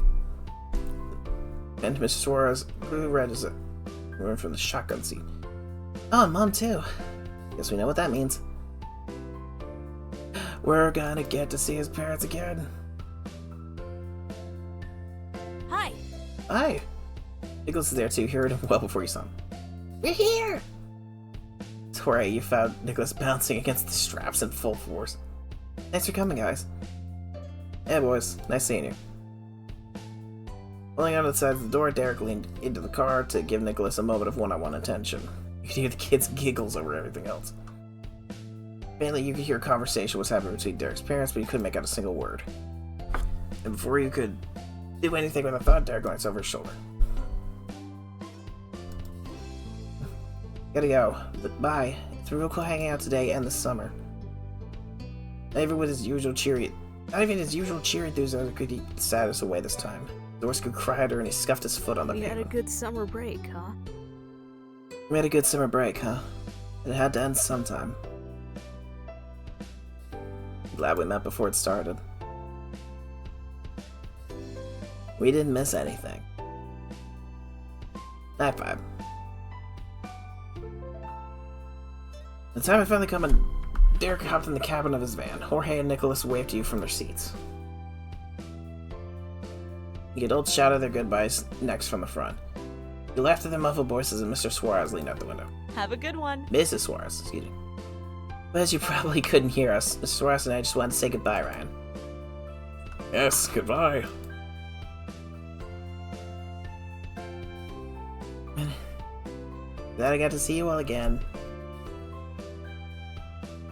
And Mr. Suarez grew red as it ran from the shotgun seat. Oh, and Mom too. Guess we know what that means. We're gonna get to see his parents again. Hi. Hi. Nicholas is there too. He heard him well before you saw him. We're here! Sorry, you found Nicholas bouncing against the straps in full force. Thanks for coming, guys. Hey boys, nice seeing you. Pulling out of the side of the door, Derek leaned into the car to give Nicholas a moment of one-on-one attention. You could hear the kids' giggles over everything else. Mainly, you could hear a conversation was happening between Derek's parents, but you couldn't make out a single word. And before you could do anything with a thought, Derek glanced over his shoulder. Gotta go, but bye. It's been real cool hanging out today and this summer. Not even his usual cheery enthusiasm could keep the sadness away this time. Doris could cry at her and he scuffed his foot on the pavement. We had a good summer break, huh? We had a good summer break, huh? It had to end sometime. Glad we met before it started. We didn't miss anything. High five. The time had finally come and Derek hopped in the cabin of his van. Jorge and Nicholas waved to you from their seats. The adults shouted their goodbyes next from the front. You laughed at their muffled voices and Mr. Suarez leaned out the window. Have a good one. Mrs. Suarez, excuse me. But as you probably couldn't hear us, Mr. Suarez and I just wanted to say goodbye, Ryan. Yes, goodbye. Glad I got to see you all again.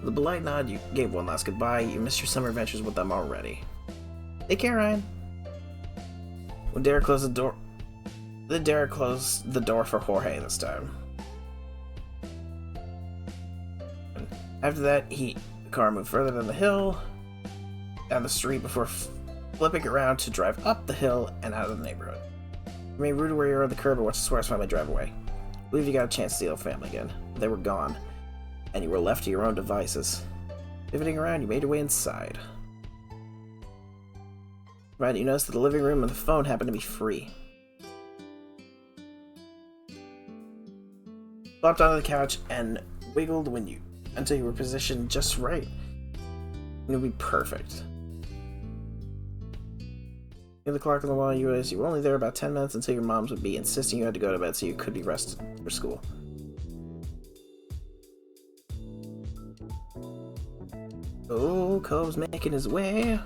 With a polite nod, you gave one last goodbye. You missed your summer adventures with them already. Take care, Ryan. When Derek closed the door, Derek closed the door for Jorge this time. And after that, the car moved further down the hill, down the street before flipping around to drive up the hill and out of the neighborhood. You remained rooted where you were at the curb and watched the Suarez family drive away. I believe you got a chance to see the family again. They were gone, and you were left to your own devices. Pivoting around, you made your way inside. Right, you noticed that the living room and the phone happened to be free. Flopped onto the couch and wiggled until you were positioned just right. It would be perfect. You the clock on the wall, you realized you were only there about 10 minutes until your moms would be insisting you had to go to bed so you could be rested for school. Oh, Cove's making his way.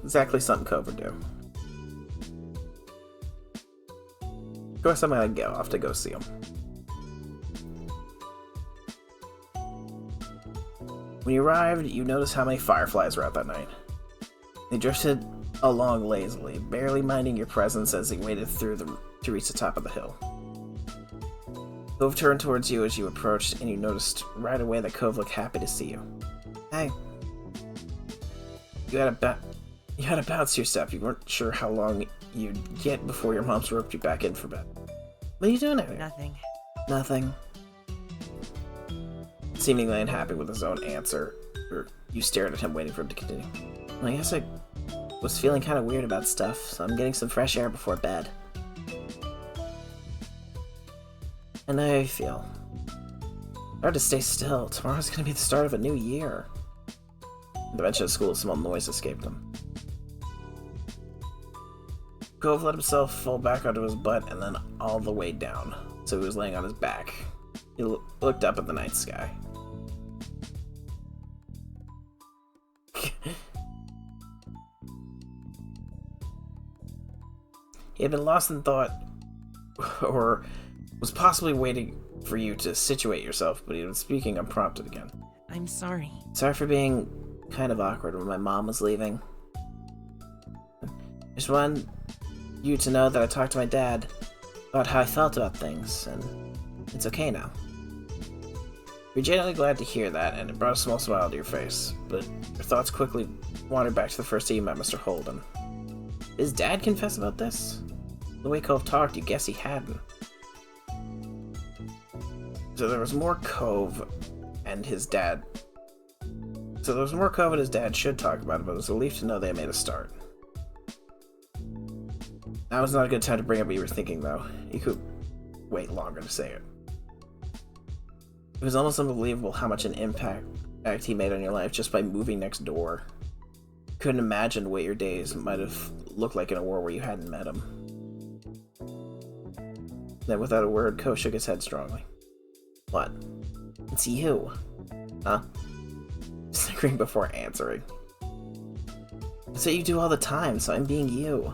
Exactly something Cove would do. Of course, I'm gonna go off to go see him. When you arrived, you noticed how many fireflies were out that night. They drifted along lazily, barely minding your presence as they waded through to reach the top of the hill. Cove turned towards you as you approached, and you noticed right away that Cove looked happy to see you. Hey. You had to bounce your step. You weren't sure how long you'd get before your mom's roped you back in for bed. What are you doing out here? Nothing. Nothing. Seemingly unhappy with his own answer, you stared at him waiting for him to continue. I guess I was feeling kind of weird about stuff, so I'm getting some fresh air before bed. And how I feel. Hard to stay still. Tomorrow's gonna be the start of a new year. At the bench of school, a small noise escaped him. Cove let himself fall back onto his butt and then all the way down, so he was laying on his back. He looked up at the night sky. He had been lost in thought, or was possibly waiting for you to situate yourself, but he was speaking unprompted again. I'm sorry. Sorry for being kind of awkward when my mom was leaving. I just wanted you to know that I talked to my dad about how I felt about things, and it's okay now. You're genuinely glad to hear that, and it brought a small smile to your face, but your thoughts quickly wandered back to the first day you met Mr. Holden. Did his dad confess about this? The way Cove talked, you guess he hadn't. So there was more Cove and his dad. So there was more Cove and his dad should talk about it, but it was a relief to know they had made a start. Now was not a good time to bring up what you were thinking, though. You could wait longer to say it. It was almost unbelievable how much an impact he made on your life just by moving next door. Couldn't imagine what your days might have looked like in a world where you hadn't met him. Then, without a word, Cove shook his head strongly. What? It's you. Huh? Snickering before answering. That's what you do all the time, so I'm being you.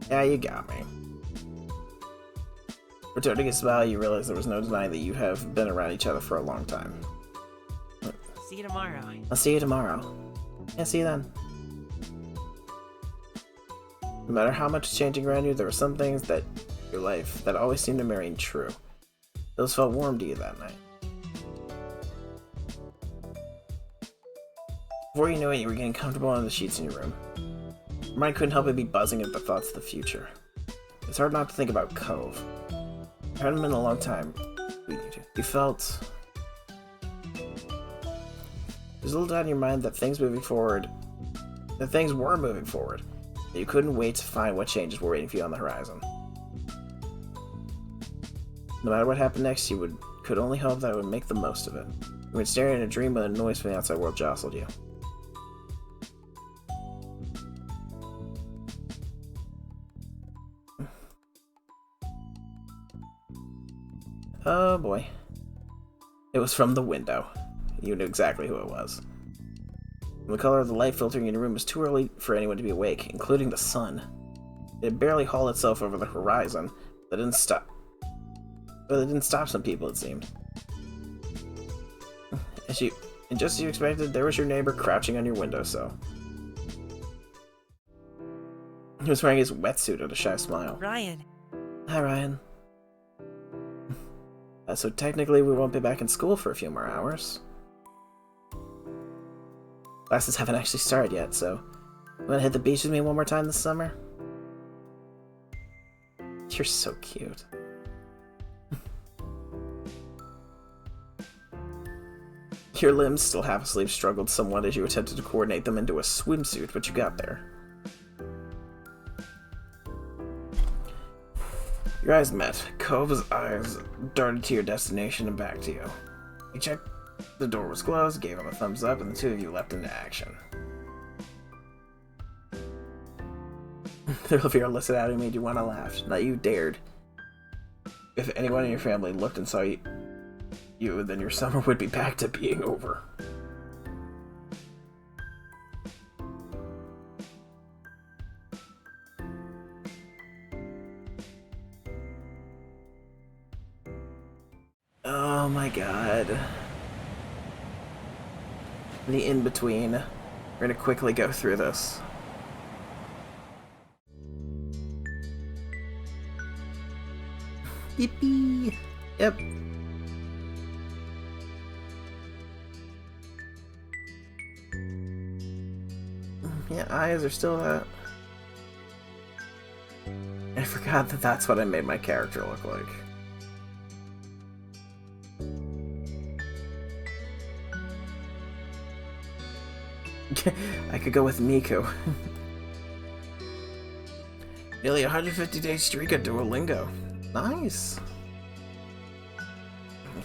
Yeah, you got me. Returning a smile, you realize there was no denying that you have been around each other for a long time. See you tomorrow. I'll see you tomorrow. Yeah, see you then. No matter how much is changing around you, there were some things that your life that always seemed to remain true. Those felt warm to you that night. Before you knew it, you were getting comfortable on the sheets in your room. Your mind couldn't help but be buzzing at the thoughts of the future. It's hard not to think about Cove. It hadn't been a long time. You felt... There's a little doubt in your mind that things were moving forward. That you couldn't wait to find what changes were waiting for you on the horizon. No matter what happened next, you could only hope that it would make the most of it. You were staring at a dream when a noise from the outside world jostled you. Oh boy. It was from the window. You knew exactly who it was. The color of the light filtering in your room was too early for anyone to be awake, including the sun. It had barely hauled itself over the horizon, but it didn't stop. But it didn't stop some people, it seemed. And just as you expected, there was your neighbor crouching on your windowsill. He was wearing his wetsuit and a shy smile. Ryan. Hi, Ryan. So technically we won't be back in school for a few more hours. Classes haven't actually started yet, so you wanna hit the beach with me one more time this summer? You're so cute. Your limbs, still half asleep, struggled somewhat as you attempted to coordinate them into a swimsuit, but you got there. Your eyes met. Cove's eyes darted to your destination and back to you. You checked the door was closed, gave him a thumbs up, and the two of you leapt into action. The look of your illicit attitude made you want to laugh. Not you dared. If anyone in your family looked and saw you, then your summer would be back to being over. Oh my god. The in-between. We're gonna quickly go through this. Yippee! Yep. Yeah, eyes are still that. I forgot that that's what I made my character look like. I could go with Miku. Nearly 150-day streak at Duolingo. Nice.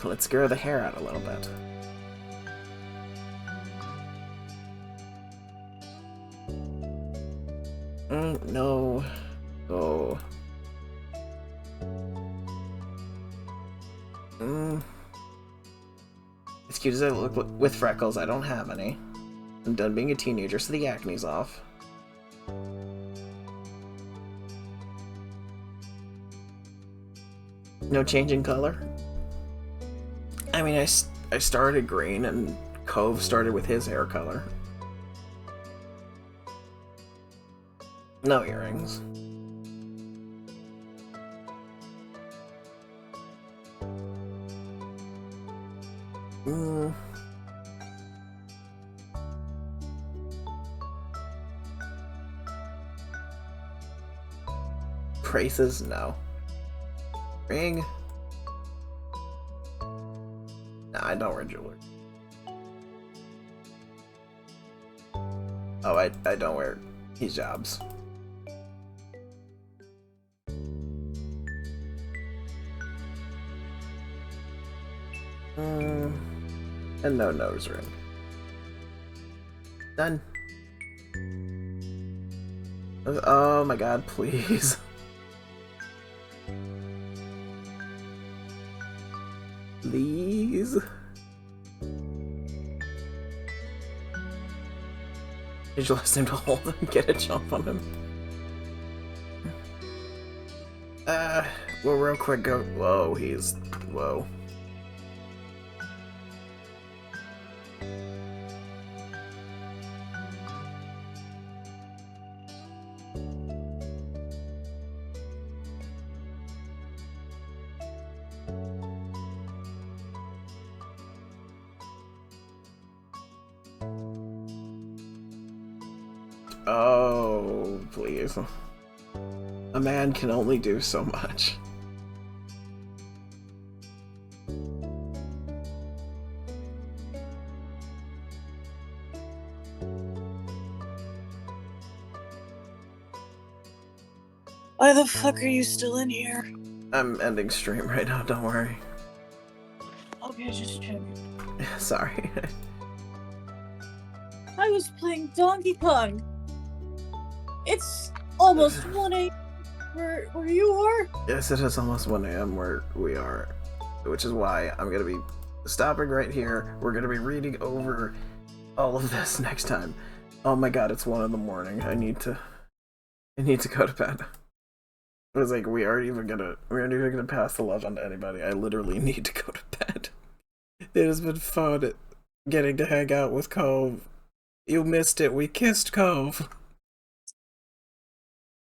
Let's scare the hair out a little bit. No. Oh. As cute as I look with freckles, I don't have any. I'm done being a teenager, so the acne's off. No change in color? I mean, I started green, and Cove started with his hair color. No earrings. Braces? No. Ring? Nah, I don't wear jewelry. Oh, I don't wear hijabs. And no nose ring. Done. Oh my god, please. Please. Did you last him to hold and get a jump on him? Well, real quick, go. Whoa, he's. Whoa. Oh, please. A man can only do so much. Why the fuck are you still in here? I'm ending stream right now, don't worry. Okay, just checking. Sorry. I was playing Donkey Kong. It's almost 1 a.m. where you are. Yes, it is almost 1 a.m. where we are. Which is why I'm gonna be stopping right here. We're gonna be reading over all of this next time. Oh my god, it's 1 in the morning. I need to go to bed. It was like we aren't even gonna pass the love on to anybody. I literally need to go to bed. It has been fun getting to hang out with Cove. You missed it. We kissed Cove.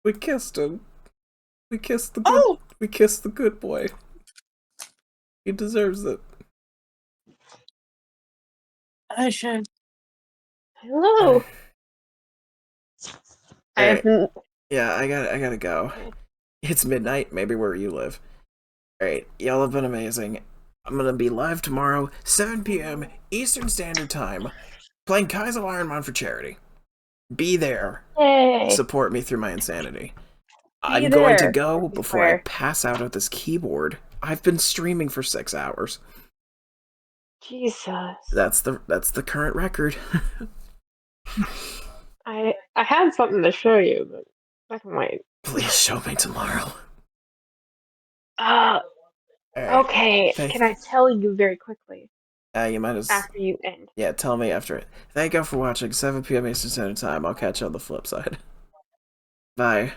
We kissed him. We kissed the good. Oh! We kissed the good boy. He deserves it. I should. Hello. I Alright. haven't. Yeah, I gotta go. It's midnight, maybe where you live. Alright, y'all have been amazing. I'm gonna be live tomorrow, 7 p.m. Eastern Standard Time, playing Kaizo Ironman for charity. Be there. Yay. Support me through my insanity. Be I'm going to there. go before I Where? pass out at this keyboard. I've been streaming for 6 hours. Jesus. That's the current record. I had something to show you, but I can wait. Please show me tomorrow. Uh, Alright. okay. Can I tell you very quickly You might as after you end? Yeah, tell me after it. Thank you all for watching. 7 p.m. Eastern Standard Time. I'll catch you on the flip side. Bye.